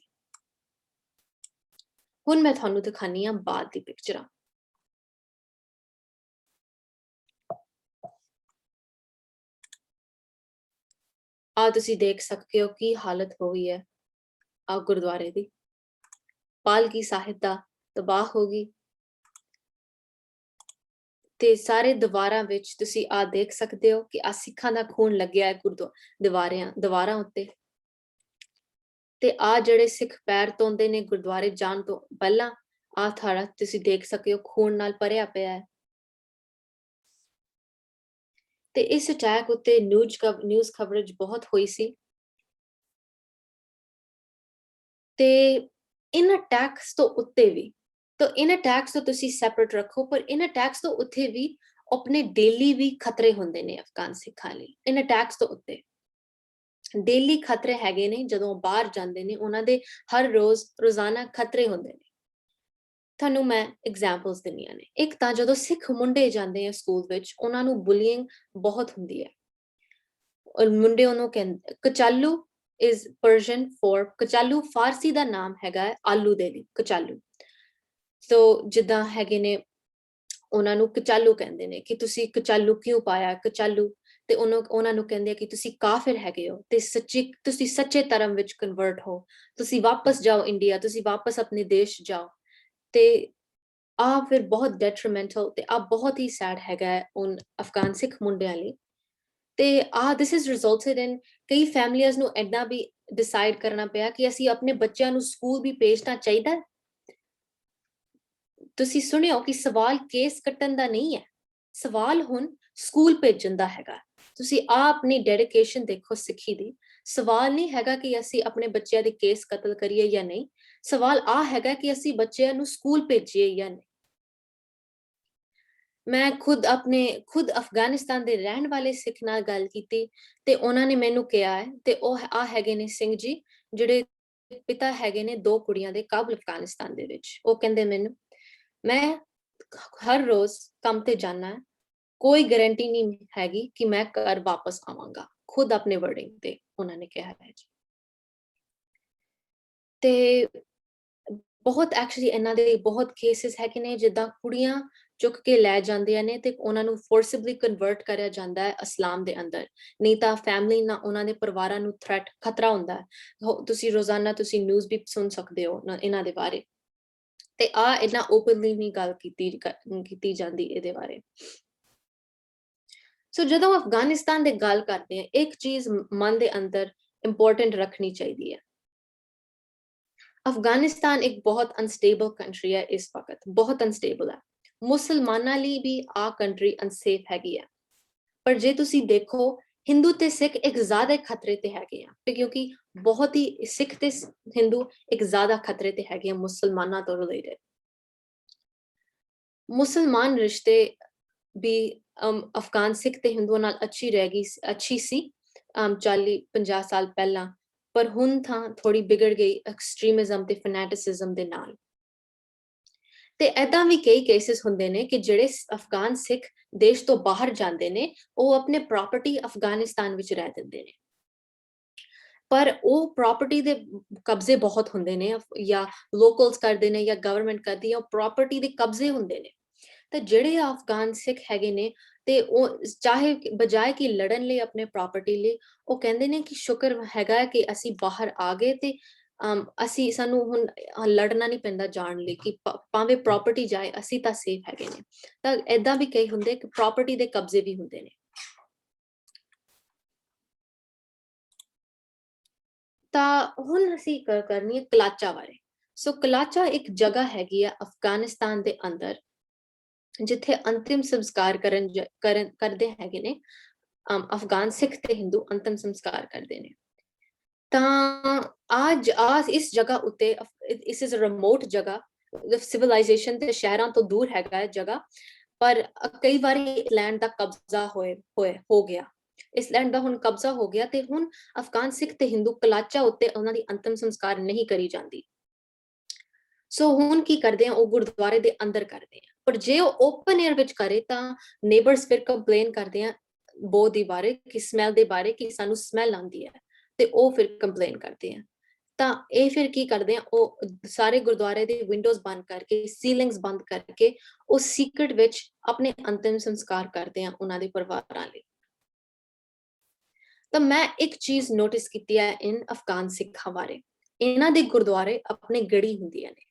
S4: ਹੁਣ ਮੈਂ ਤੁਹਾਨੂੰ ਦਿਖਾਨੀ ਆ ਬਾਅਦ ਦੀ ਪਿਕਚਰਾਂ। ਆ ਤੁਸੀਂ ਦੇਖ ਸਕਦੇ ਹੋ ਕੀ ਹਾਲਤ ਹੋਈ ਹੈ ਆ ਗੁਰਦੁਆਰੇ ਦੀ। ਪਾਲਕੀ ਸਾਹਿਬ ਦਾ ਤਬਾਹ ਹੋ ਗਈ ਤੇ ਸਾਰੇ ਦੀਵਾਰਾਂ ਵਿੱਚ ਤੁਸੀਂ ਆ ਦੇਖ ਸਕਦੇ ਹੋ ਕਿ ਆ ਸਿੱਖਾਂ ਦਾ ਖੂਨ ਲੱਗਿਆ ਹੈ ਦੀਵਾਰਾਂ ਉੱਤੇ। ਤੇ ਆ ਜਿਹੜੇ ਸਿੱਖ ਪੈਰ ਧੋਂਦੇ ਨੇ ਗੁਰਦੁਆਰੇ ਜਾਣ ਤੋਂ ਪਹਿਲਾਂ, ਆ ਥਾਰਾ ਤੁਸੀਂ ਦੇਖ ਸਕਦੇ ਹੋ ਖੂਨ ਨਾਲ ਭਰਿਆ ਪਿਆ ਹੈ। ਤੇ ਇਸ ਅਟੈਕ ਉੱਤੇ ਨਿਊਜ਼ ਕਵਰੇਜ ਬਹੁਤ ਹੋਈ ਸੀ। ਤੇ ਇਨ ਅਟੈਕਸ ਤੋਂ ਉੱਤੇ ਵੀ, ਤਾਂ ਇਨ ਅਟੈਕਸ ਤੋਂ ਤੁਸੀਂ ਸੈਪਰੇਟ ਰੱਖੋ, ਪਰ ਇਨ ਅਟੈਕਸ ਤੋਂ ਉੱਤੇ ਵੀ ਆਪਣੇ ਡੇਲੀ ਵੀ ਖਤਰੇ ਹੁੰਦੇ ਨੇ ਅਫਗਾਨ ਸਿੱਖਾਂ ਲਈ। ਇਨ ਅਟੈਕਸ ਤੋਂ ਉੱਤੇ ਡੇਲੀ ਖਤਰੇ ਹੈਗੇ ਨੇ। ਜਦੋਂ ਬਾਹਰ ਜਾਂਦੇ ਨੇ ਉਹਨਾਂ ਦੇ ਹਰ ਰੋਜ਼ਾਨਾ ਖਤਰੇ ਹੁੰਦੇ ਨੇ। ਤੁਹਾਨੂੰ ਮੈਂ ਐਗਜ਼ਾਮਪਲਸ ਦਿੰਨੀਆਂ ਨੇ। ਇੱਕ ਤਾਂ ਜਦੋਂ ਸਿੱਖ ਮੁੰਡੇ ਜਾਂਦੇ ਆ ਸਕੂਲ ਵਿੱਚ, ਉਹਨਾਂ ਨੂੰ ਬੁਲੀਇੰਗ ਬਹੁਤ ਹੁੰਦੀ ਹੈ। ਔਰ ਮੁੰਡੇ ਉਹਨੂੰ ਕਹਿੰਦੇ ਕਚਾਲੂ is Persian for ਕਚਾਲੂ ਫਾਰਸੀ ਦਾ ਨਾਮ ਹੈਗਾ ਹੈ ਆਲੂ ਦੇ ਲਈ, ਕਚਾਲੂ। ਸੋ ਜਿੱਦਾਂ ਹੈਗੇ ਨੇ ਉਹਨਾਂ ਨੂੰ ਕਚਾਲੂ ਕਹਿੰਦੇ ਨੇ ਕਿ ਤੁਸੀਂ ਕਚਾਲੂ ਕਿਉਂ ਪਾਇਆ ਕਚਾਲੂ। ਤੇ ਉਹਨਾਂ ਨੂੰ ਕਹਿੰਦੇ ਆ ਕਿ ਤੁਸੀਂ ਕਾਫਿਰ ਹੈਗੇ ਹੋ ਤੇ ਤੁਸੀਂ ਸੱਚੇ ਧਰਮ ਵਿੱਚ ਕਨਵਰਟ ਹੋ, ਤੁਸੀਂ ਵਾਪਸ ਜਾਓ ਇੰਡੀਆ, ਤੁਸੀਂ ਵਾਪਸ ਆਪਣੇ ਦੇਸ਼ ਜਾਓ। ਤੇ ਆ ਫਿਰ ਬਹੁਤ ਡੈਟਰੀਮੈਂਟਲ ਤੇ ਆ ਬਹੁਤ ਹੀ ਸੈਡ ਹੈਗਾ ਹੈ ਉਨ ਅਫਗਾਨ ਸਿੱਖ ਮੁੰਡਿਆਂ ਲਈ। ਤੇ this has resulted in ਕਈ ਫੈਮਲੀਆਂ ਨੂੰ ਏਦਾਂ ਵੀ ਡਿਸਾਈਡ ਕਰਨਾ ਪਿਆ ਕਿ ਅਸੀਂ ਆਪਣੇ ਬੱਚਿਆਂ ਨੂੰ ਸਕੂਲ ਵੀ ਭੇਜਣਾ ਚਾਹੀਦਾ। ਤੁਸੀਂ ਸੁਣਿਓ ਕਿ ਸਵਾਲ ਕੇਸ ਕੱਟਣ ਦਾ ਨਹੀਂ ਹੈ, ਸਵਾਲ ਹੁਣ ਸਕੂਲ ਭੇਜਣ ਦਾ ਹੈਗਾ। ਤੁਸੀਂ ਆਪਣੀ ਡੈਡੀਕੇਸ਼ਨ ਦੇਖੋ ਸਿੱਖੀ ਦੀ। ਸਵਾਲ ਨਹੀਂ ਹੈਗਾ ਕਿ ਅਸੀਂ ਆਪਣੇ ਬੱਚਿਆਂ ਦੇ ਕੇਸ ਕਤਲ ਕਰੀਏ ਜਾਂ ਨਹੀਂ, ਸਵਾਲ ਹੈਗਾ ਕਿ ਅਸੀਂ ਬੱਚਿਆਂ ਨੂੰ ਸਕੂਲ ਭੇਜੀਏ ਜਾਂ ਨਹੀਂ। ਮੈਂ ਖੁਦ ਅਫਗਾਨਿਸਤਾਨ ਦੇ ਰਹਿਣ ਵਾਲੇ ਸਿੱਖ ਨਾਲ ਗੱਲ ਕੀਤੀ ਤੇ ਉਹਨਾਂ ਨੇ ਮੈਨੂੰ ਕਿਹਾ ਹੈ, ਤੇ ਉਹ ਹੈਗੇ ਨੇ ਸਿੰਘ ਜੀ, ਜਿਹੜੇ ਪਿਤਾ ਹੈਗੇ ਨੇ 2 ਕੁੜੀਆਂ ਦੇ ਕਾਬਲ ਅਫਗਾਨਿਸਤਾਨ ਦੇ ਵਿੱਚ। ਉਹ ਕਹਿੰਦੇ ਮੈਨੂੰ ਮੈਂ ਹਰ ਰੋਜ਼ ਕੰਮ ਤੇ ਜਾਣਾ, ਕੋਈ ਗਾਰੰਟੀ ਨਹੀਂ ਹੈਗੀ ਕਿ ਮੈਂ ਘਰ ਵਾਪਸ ਆਵਾਂਗਾ। ਖੁਦ ਆਪਣੇ ਵਰਡਿੰਗ ਤੇ ਉਹਨਾਂ ਨੇ ਕਿਹਾ ਹੈ ਜੀ। ਤੇ ਬਹੁਤ ਐਕਚੁਅਲੀ ਇਹਨਾਂ ਦੇ ਬਹੁਤ ਕੇਸਿਸ ਹੈਗੇ ਨੇ ਜਿੱਦਾਂ ਕੁੜੀਆਂ ਚੁੱਕ ਕੇ ਲੈ ਜਾਂਦੀਆਂ ਨੇ ਤੇ ਉਹਨਾਂ ਨੂੰ ਫੋਰਸਿਬਲੀ ਕਨਵਰਟ ਕਰਿਆ ਜਾਂਦਾ ਹੈ ਇਸਲਾਮ ਦੇ ਅੰਦਰ। ਨਹੀਂ ਤਾਂ ਫੈਮਿਲੀ ਨਾ ਉਹਨਾਂ ਦੇ ਪਰਿਵਾਰਾਂ ਨੂੰ ਖਤਰਾ ਹੁੰਦਾ ਹੈ। ਤੁਸੀਂ ਰੋਜ਼ਾਨਾ ਤੁਸੀਂ ਨਿਊਜ਼ ਵੀ ਸੁਣ ਸਕਦੇ ਹੋ ਇਹਨਾਂ ਦੇ ਬਾਰੇ। ਤੇ ਇਹਨਾਂ ਓਪਨਲੀ ਨਹੀਂ ਗੱਲ ਕੀਤੀ ਜਾਂਦੀ ਇਹਦੇ ਬਾਰੇ। ਸੋ ਜਦੋਂ ਅਫਗਾਨਿਸਤਾਨ ਦੇ ਗੱਲ ਕਰਦੇ ਹਾਂ, ਇੱਕ ਚੀਜ਼ ਮਨ ਦੇ ਅੰਦਰ ਇੰਪੋਰਟੈਂਟ ਰੱਖਣੀ ਚਾਹੀਦੀ ਹੈ। ਅਫਗਾਨਿਸਤਾਨ ਇੱਕ ਬਹੁਤ ਅਨਸਟੇਬਲ ਕੰਟਰੀ ਹੈ ਇਸ ਵਕਤ, ਬਹੁਤ ਅਨਸਟੇਬਲ ਹੈ। ਮੁਸਲਮਾਨਾਂ ਲਈ ਵੀ ਕੰਟਰੀ ਅਨਸੇਫ ਹੈਗੀ ਹੈ। ਪਰ ਜੇ ਤੁਸੀਂ ਦੇਖੋ ਹਿੰਦੂ ਤੇ ਸਿੱਖ ਇੱਕ ਜ਼ਿਆਦਾ ਖਤਰੇ ਤੇ ਹੈਗੇ ਆ, ਕਿਉਂਕਿ ਬਹੁਤ ਹੀ ਸਿੱਖ ਤੇ ਹਿੰਦੂ ਇੱਕ ਜ਼ਿਆਦਾ ਖਤਰੇ ਤੇ ਹੈਗੇ ਆ ਮੁਸਲਮਾਨਾਂ ਤੋਂ ਰਿਲੇਟਡ। ਮੁਸਲਮਾਨ ਰਿਸ਼ਤੇ ਵੀ ਅਫਗਾਨ ਸਿੱਖ ਤੇ ਹਿੰਦੂਆਂ ਨਾਲ ਅੱਛੀ ਸੀ 40-50 ਸਾਲ ਪਹਿਲਾਂ, ਪਰ ਹੁਣ ਤਾਂ ਥੋੜੀ ਵਿਗੜ ਗਈ ਐਕਸਟ੍ਰੀਮਿਜ਼ਮ ਤੇ ਫੈਨੈਟਿਸਿਜ਼ਮ ਦੇ ਨਾਲ। ਤੇ ਏਦਾਂ ਵੀ ਕਈ ਕੇਸਿਸ ਹੁੰਦੇ ਨੇ ਕਿ ਜਿਹੜੇ ਅਫਗਾਨ ਸਿੱਖ ਦੇਸ਼ ਤੋਂ ਬਾਹਰ ਜਾਂਦੇ ਨੇ, ਉਹ ਆਪਣੇ ਪ੍ਰਾਪਰਟੀ ਅਫਗਾਨਿਸਤਾਨ ਵਿੱਚ ਰਹਿ ਦਿੰਦੇ ਨੇ, ਪਰ ਉਹ ਪ੍ਰਾਪਰਟੀ ਦੇ ਕਬਜ਼ੇ ਬਹੁਤ ਹੁੰਦੇ ਨੇ, ਜਾਂ ਲੋਕਲਸ ਕਰਦੇ ਨੇ ਜਾਂ ਗਵਰਨਮੈਂਟ ਕਰਦੀ ਹੈ, ਉਹ ਪ੍ਰਾਪਰਟੀ ਦੇ ਕਬਜ਼ੇ ਹੁੰਦੇ ਨੇ। ਤੇ ਜਿਹੜੇ ਅਫਗਾਨ ਸਿੱਖ ਹੈਗੇ ਨੇ ਤੇ ਉਹ ਚਾਹੇ ਬਜਾਏ ਕਿ ਲੜਨ ਲਈ ਆਪਣੇ ਪ੍ਰਾਪਰਟੀ ਲਈ, ਉਹ ਕਹਿੰਦੇ ਨੇ ਕਿ ਸ਼ੁਕਰ ਹੈਗਾ ਕਿ ਅਸੀਂ ਬਾਹਰ ਆ ਗਏ ਤੇ ਸਾਨੂੰ ਹੁਣ ਲੜਨਾ ਨਹੀਂ ਪੈਂਦਾ ਜਾਣ ਲਈ, ਕਿ ਭਾਵੇਂ ਪ੍ਰਾਪਰਟੀ ਜਾਏ ਅਸੀਂ ਤਾਂ ਸੇਫ ਹੈਗੇ ਨੇ। ਤਾਂ ਏਦਾਂ ਵੀ ਕਈ ਹੁੰਦੇ ਕਿ ਪ੍ਰਾਪਰਟੀ ਦੇ ਕਬਜ਼ੇ ਵੀ ਹੁੰਦੇ ਨੇ। ਤਾਂ ਹੁਣ ਅਸੀਂ ਕਰਨੀ ਹੈ ਕਲਾਚਾ ਬਾਰੇ। ਸੋ ਕਲਾਚਾ ਇੱਕ ਜਗ੍ਹਾ ਹੈਗੀ ਆ ਅਫਗਾਨਿਸਤਾਨ ਦੇ ਅੰਦਰ ਜਿੱਥੇ ਅੰਤਿਮ ਸੰਸਕਾਰ ਕਰਦੇ ਹੈਗੇ ਨੇ ਅਫਗਾਨ ਸਿੱਖ ਤੇ ਹਿੰਦੂ ਅੰਤਿਮ ਸੰਸਕਾਰ ਕਰਦੇ ਨੇ। ਤਾਂ ਅੱਜ ਇਸ ਜਗ੍ਹਾ ਉੱਤੇ ਇਸ ਇਜ਼ ਅ ਰਿਮੋਟ ਜਗ੍ਹਾ, ਸਿਵਲਾਈਜੇਸ਼ਨ ਤੇ ਸ਼ਹਿਰਾਂ ਤੋਂ ਦੂਰ ਹੈਗਾ ਹੈ ਜਗ੍ਹਾ, ਪਰ ਕਈ ਵਾਰੀ ਲੈਂਡ ਦਾ ਕਬਜ਼ਾ ਹੋ ਗਿਆ। ਇਸ ਲੈਂਡ ਦਾ ਹੁਣ ਕਬਜ਼ਾ ਹੋ ਗਿਆ ਤੇ ਹੁਣ ਅਫਗਾਨ ਸਿੱਖ ਤੇ ਹਿੰਦੂ ਕਲਾਚਾ ਉੱਤੇ ਉਹਨਾਂ ਦੀ ਅੰਤਿਮ ਸੰਸਕਾਰ ਨਹੀਂ ਕਰੀ ਜਾਂਦੀ। ਸੋ ਹੁਣ ਕੀ ਕਰਦੇ ਆ, ਉਹ ਗੁਰਦੁਆਰੇ ਦੇ ਅੰਦਰ ਕਰਦੇ ਆ। ਪਰ ਜੇ ਉਹ ਓਪਨ 에ਅਰ ਵਿੱਚ ਕਰੇ ਤਾਂ ਨੇਬਰਸ ਫਿਰ ਕੰਪਲੇਨ ਕਰਦੇ ਆ ਬੋ ਦੇ ਬਾਰੇ, ਕਿ ਸਮੈਲ ਦੇ ਬਾਰੇ, ਕਿ ਸਾਨੂੰ ਸਮੈਲ ਆਉਂਦੀ ਹੈ, ਤੇ ਉਹ ਫਿਰ ਕੰਪਲੇਨ ਕਰਦੇ ਆ। ਤਾਂ ਇਹ ਫਿਰ ਕੀ ਕਰਦੇ ਆ, ਉਹ ਸਾਰੇ ਗੁਰਦੁਆਰੇ ਦੇ ਵਿੰਡੋਜ਼ ਬੰਦ ਕਰਕੇ, ਸੀਲਿੰਗਸ ਬੰਦ ਕਰਕੇ ਉਹ ਸੀਕ੍ਰੇਟ ਵਿੱਚ ਆਪਣੇ ਅੰਤਿਮ ਸੰਸਕਾਰ ਕਰਦੇ ਆ ਉਹਨਾਂ ਦੇ ਪਰਿਵਾਰਾਂ ਲਈ। ਤਾਂ ਮੈਂ ਇੱਕ ਚੀਜ਼ ਨੋਟਿਸ ਕੀਤੀ ਹੈ ਇਨ ਅਫਗਾਨ ਸਿੱਖਾਂ ਬਾਰੇ, ਇਹਨਾਂ ਦੇ ਗੁਰਦੁਆਰੇ ਆਪਣੇ ਗੜੀ ਹੁੰਦੀਆਂ ਨੇ,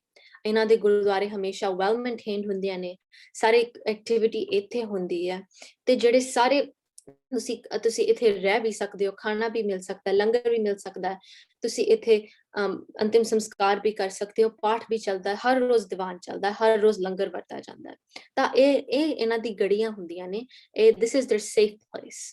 S4: ਇਹਨਾਂ ਦੇ ਗੁਰਦੁਆਰੇ ਹਮੇਸ਼ਾ ਵੈਲ ਮੇਨਟੇਨਡ ਹੁੰਦੀਆਂ ਨੇ, ਸਾਰੇ ਐਕਟੀਵਿਟੀ ਇੱਥੇ ਹੁੰਦੀ ਹੈ, ਤੇ ਜਿਹੜੇ ਸਾਰੇ ਤੁਸੀਂ ਇੱਥੇ ਰਹਿ ਵੀ ਸਕਦੇ ਹੋ, ਖਾਣਾ ਵੀ ਮਿਲ ਸਕਦਾ, ਲੰਗਰ ਵੀ ਮਿਲ ਸਕਦਾ, ਤੁਸੀਂ ਇੱਥੇ ਅੰਤਿਮ ਸੰਸਕਾਰ ਵੀ ਕਰ ਸਕਦੇ ਹੋ, ਪਾਠ ਵੀ ਚੱਲਦਾ, ਹਰ ਰੋਜ਼ ਦੀਵਾਨ ਚੱਲਦਾ, ਹਰ ਰੋਜ਼ ਲੰਗਰ ਵਰਤਾ ਜਾਂਦਾ। ਤਾਂ ਇਹ ਇਹਨਾਂ ਦੀ ਗੜੀਆਂ ਹੁੰਦੀਆਂ ਨੇ, this is their safe place.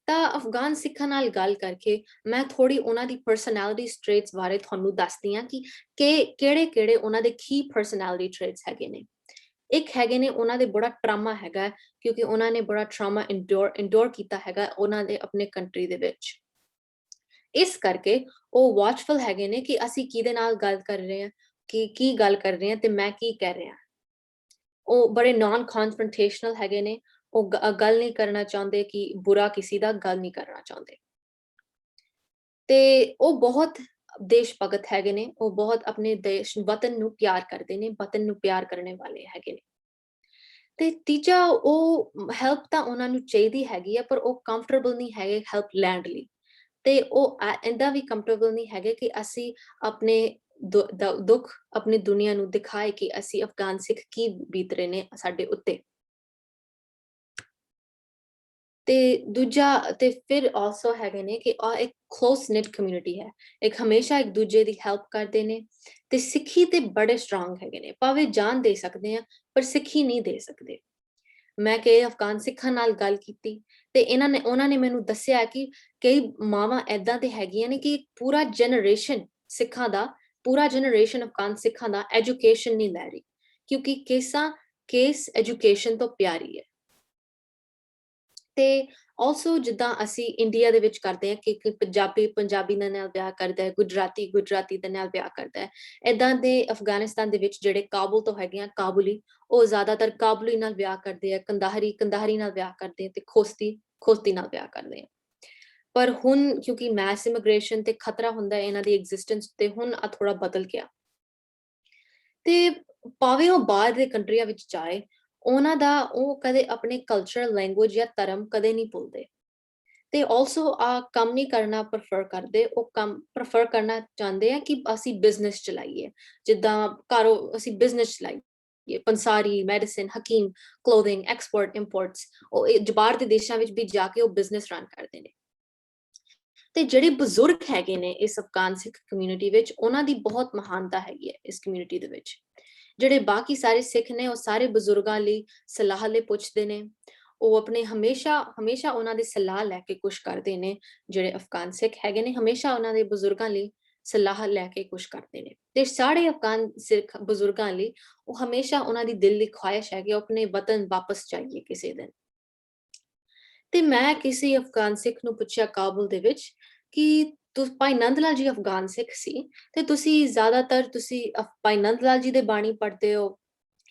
S4: ਤਾਂ ਅਫਗਾਨ ਸਿੱਖਾਂ ਨਾਲ ਗੱਲ ਕਰਕੇ ਮੈਂ ਥੋੜੀ ਉਹਨਾਂ ਦੀ ਪਰਸਨੈਲਿਟੀ ਟ੍ਰੇਟਸ ਬਾਰੇ ਤੁਹਾਨੂੰ ਦੱਸਦੀ ਹਾਂ ਕਿ ਕਿਹੜੇ ਉਹਨਾਂ ਦੇ ਕੀ ਪਰਸਨੈਲਿਟੀ ਟ੍ਰੇਟਸ ਹੈਗੇ ਨੇ। ਇੱਕ ਹੈਗੇ ਨੇ ਉਹਨਾਂ ਦੇ ਬੜਾ ਟਰਾਮਾ ਹੈਗਾ, ਕਿਉਂਕਿ ਉਹਨਾਂ ਨੇ ਬੜਾ ਟਰਾਮਾ ਇੰਡੋਰ ਕੀਤਾ ਹੈਗਾ ਉਹਨਾਂ ਦੇ ਆਪਣੇ ਕੰਟਰੀ ਦੇ ਵਿੱਚ। ਇਸ ਕਰਕੇ ਉਹ ਵਾਚਫੁਲ ਹੈਗੇ ਨੇ ਕਿ ਅਸੀਂ ਕਿਹਦੇ ਨਾਲ ਗੱਲ ਕਰ ਰਹੇ ਹਾਂ, ਕੀ ਗੱਲ ਕਰ ਰਹੇ ਹਾਂ ਤੇ ਮੈਂ ਕੀ ਕਹਿ ਰਿਹਾ। ਉਹ ਬੜੇ ਨਾਨ ਕਨਫਰੰਟੇਸ਼ਨਲ ਹੈਗੇ ਨੇ, ਉਹ ਗੱਲ ਨਹੀਂ ਕਰਨਾ ਚਾਹੁੰਦੇ, ਕਿ ਬੁਰਾ ਕਿਸੇ ਦਾ ਗੱਲ ਨਹੀਂ ਕਰਨਾ ਚਾਹੁੰਦੇ, ਤੇ ਉਹ ਬਹੁਤ ਦੇਸ਼ ਭਗਤ ਹੈਗੇ ਨੇ, ਉਹ ਬਹੁਤ ਆਪਣੇ ਦੇਸ਼ ਵਤਨ ਨੂੰ ਪਿਆਰ ਕਰਦੇ ਨੇ, ਵਤਨ ਨੂੰ ਪਿਆਰ ਕਰਨ ਵਾਲੇ ਹੈਗੇ ਨੇ। ਤੇ ਤੀਜਾ, ਉਹ ਹੈਲਪ ਤਾਂ ਉਹਨਾਂ ਨੂੰ ਚਾਹੀਦੀ ਹੈਗੀ ਆ, ਪਰ ਉਹ ਕੰਫਰਟੇਬਲ ਨਹੀਂ ਹੈਗੇ ਹੈਲਪ ਲੈਣ ਲਈ, ਤੇ ਉਹ ਇੰਦਾ ਵੀ ਕੰਫਰਟੇਬਲ ਨਹੀਂ ਹੈਗੇ ਕਿ ਅਸੀਂ ਆਪਣੇ ਦੁੱਖ ਆਪਣੀ ਦੁਨੀਆ ਨੂੰ ਦਿਖਾਏ ਕਿ ਅਸੀਂ ਅਫਗਾਨ ਸਿੱਖ ਕੀ ਬੀਤ ਰਹੇ ਨੇ ਸਾਡੇ ਉੱਤੇ। ਤੇ ਦੂਜਾ, ਤੇ ਫਿਰ ਆਲਸੋ ਹੈਗੇ ਨੇ ਕਿ ਇੱਕ ਕਲੋਸ ਨਿਟ ਕਮਿਊਨਿਟੀ ਹੈ, ਇੱਕ ਹਮੇਸ਼ਾ ਇੱਕ ਦੂਜੇ ਦੀ ਹੈਲਪ ਕਰਦੇ ਨੇ, ਤੇ ਸਿੱਖੀ ਤੇ ਬੜੇ ਸਟਰੋਂਗ ਹੈਗੇ ਨੇ, ਭਾਵੇਂ ਜਾਨ ਦੇ ਸਕਦੇ ਆ ਪਰ ਸਿੱਖੀ ਨਹੀਂ ਦੇ ਸਕਦੇ। ਮੈਂ ਕਈ ਅਫਗਾਨ ਸਿੱਖਾਂ ਨਾਲ ਗੱਲ ਕੀਤੀ ਤੇ ਉਹਨਾਂ ਨੇ ਮੈਨੂੰ ਦੱਸਿਆ ਕਿ ਕਈ ਮਾਵਾਂ ਏਦਾਂ ਤੇ ਹੈਗੀਆਂ ਨੇ ਕਿ ਪੂਰਾ ਜਨਰੇਸ਼ਨ ਸਿੱਖਾਂ ਦਾ, ਪੂਰਾ ਜਨਰੇਸ਼ਨ ਅਫਗਾਨ ਸਿੱਖਾਂ ਦਾ ਐਜੂਕੇਸ਼ਨ ਨਹੀਂ ਲੈ ਰਹੀ, ਕਿਉਂਕਿ ਕੇਸ ਐਜੂਕੇਸ਼ਨ ਤੋਂ ਪਿਆਰੀ ਹੈ। ਤੇ ਆਲਸੋ ਜਿੱਦਾਂ ਅਸੀਂ ਇੰਡੀਆ ਦੇ ਵਿੱਚ ਕਰਦੇ ਹਾਂ ਕਿ ਪੰਜਾਬੀ ਦੇ ਨਾਲ ਵਿਆਹ ਕਰਦਾ ਹੈ, ਗੁਜਰਾਤੀ ਦੇ ਨਾਲ ਵਿਆਹ ਕਰਦਾ ਹੈ, ਏਦਾਂ ਦੇ ਅਫਗਾਨਿਸਤਾਨ ਦੇ ਵਿੱਚ ਜਿਹੜੇ ਕਾਬੁਲ ਤੋਂ ਹੈਗੇ ਆ ਕਾਬੁਲੀ, ਉਹ ਜ਼ਿਆਦਾਤਰ ਕਾਬੁਲੀ ਨਾਲ ਵਿਆਹ ਕਰਦੇ ਆ, ਕੰਦਾਹਰੀ ਨਾਲ ਵਿਆਹ ਕਰਦੇ ਆ, ਤੇ ਖੋਸਤੀ ਨਾਲ ਵਿਆਹ ਕਰਦੇ ਆ। ਪਰ ਹੁਣ ਕਿਉਂਕਿ ਮੈਸ ਇਮੀਗ੍ਰੇਸ਼ਨ ਤੇ ਖਤਰਾ ਹੁੰਦਾ ਹੈ ਇਹਨਾਂ ਦੀ ਐਗਜ਼ਿਸਟੈਂਸ ਤੇ, ਹੁਣ ਆ ਥੋੜਾ ਬਦਲ ਗਿਆ। ਤੇ ਭਾਵੇਂ ਉਹ ਬਾਹਰ ਦੇ ਕੰਟਰੀਆਂ ਵਿੱਚ ਜਾਏ, ਉਹਨਾਂ ਦਾ ਉਹ ਕਦੇ ਆਪਣੇ ਕਲਚਰ, ਲੈਂਗੁਏਜ ਜਾਂ ਧਰਮ ਕਦੇ ਨਹੀਂ ਭੁੱਲਦੇ, ਤੇ ਆਲਸੋ ਕੰਮ ਨਹੀਂ ਕਰਨਾ ਪ੍ਰੈਫਰ ਕਰਦੇ, ਉਹ ਕੰਮ ਪ੍ਰੈਫਰ ਕਰਨਾ ਚਾਹੁੰਦੇ ਆ ਕਿ ਅਸੀਂ ਬਿਜ਼ਨਸ ਚਲਾਈਏ, ਜਿੱਦਾਂ ਘਰੋਂ ਅਸੀਂ ਬਿਜ਼ਨਸ ਚਲਾਈਏ, ਪੰਸਾਰੀ, ਮੈਡੀਸਿਨ, ਹਕੀਮ, ਕਲੋਥਿੰਗ, ਐਕਸਪੋਰਟ ਇੰਪੋਰਟਸ, ਉਹ ਬਾਹਰ ਦੇ ਦੇਸ਼ਾਂ ਵਿੱਚ ਵੀ ਜਾ ਕੇ ਉਹ ਬਿਜ਼ਨਸ ਰਨ ਕਰਦੇ ਨੇ। ਤੇ ਜਿਹੜੇ ਬਜ਼ੁਰਗ ਹੈਗੇ ਨੇ ਇਸ ਅਫਗਾਨ ਸਿੱਖ ਕਮਿਊਨਿਟੀ ਵਿੱਚ, ਉਹਨਾਂ ਦੀ ਬਹੁਤ ਮਹਾਨਤਾ ਹੈਗੀ ਹੈ ਇਸ ਕਮਿਊਨਿਟੀ ਦੇ ਵਿੱਚ। ਜਿਹੜੇ ਬਾਕੀ ਸਾਰੇ ਸਿੱਖ ਨੇ, ਉਹ ਸਾਰੇ ਬਜ਼ੁਰਗਾਂ ਲਈ ਸਲਾਹ ਲਈ ਪੁੱਛਦੇ ਨੇ, ਉਹ ਆਪਣੇ ਹਮੇਸ਼ਾ ਉਹਨਾਂ ਦੀ ਸਲਾਹ ਲੈ ਕੇ ਕੁਛ ਕਰਦੇ ਨੇ। ਜਿਹੜੇ ਅਫਗਾਨ ਸਿੱਖ ਹੈਗੇ ਨੇ ਹਮੇਸ਼ਾ ਉਹਨਾਂ ਦੇ ਬਜ਼ੁਰਗਾਂ ਲਈ ਸਲਾਹ ਲੈ ਕੇ ਕੁਛ ਕਰਦੇ ਨੇ, ਤੇ ਸਾਰੇ ਅਫਗਾਨ ਸਿੱਖ ਬਜ਼ੁਰਗਾਂ ਲਈ ਉਹ ਹਮੇਸ਼ਾ ਉਹਨਾਂ ਦੀ ਦਿਲ ਦੀ ਖੁਆਇਸ਼ ਹੈ ਕਿ ਉਹ ਆਪਣੇ ਵਤਨ ਵਾਪਸ ਜਾਈਏ ਕਿਸੇ ਦਿਨ। ਤੇ ਮੈਂ ਕਿਸੇ ਅਫਗਾਨ ਸਿੱਖ ਨੂੰ ਪੁੱਛਿਆ ਕਾਬੁਲ ਦੇ ਵਿੱਚ ਕਿ ਭਾਈ ਨੰਦ ਲਾਲ ਜੀ ਅਫਗਾਨ ਸਿੱਖ ਸੀ, ਤੇ ਤੁਸੀਂ ਜ਼ਿਆਦਾਤਰ ਭਾਈ ਨੰਦ ਲਾਲ ਜੀ ਦੇ ਬਾਣੀ ਪੜ੍ਹਦੇ ਹੋ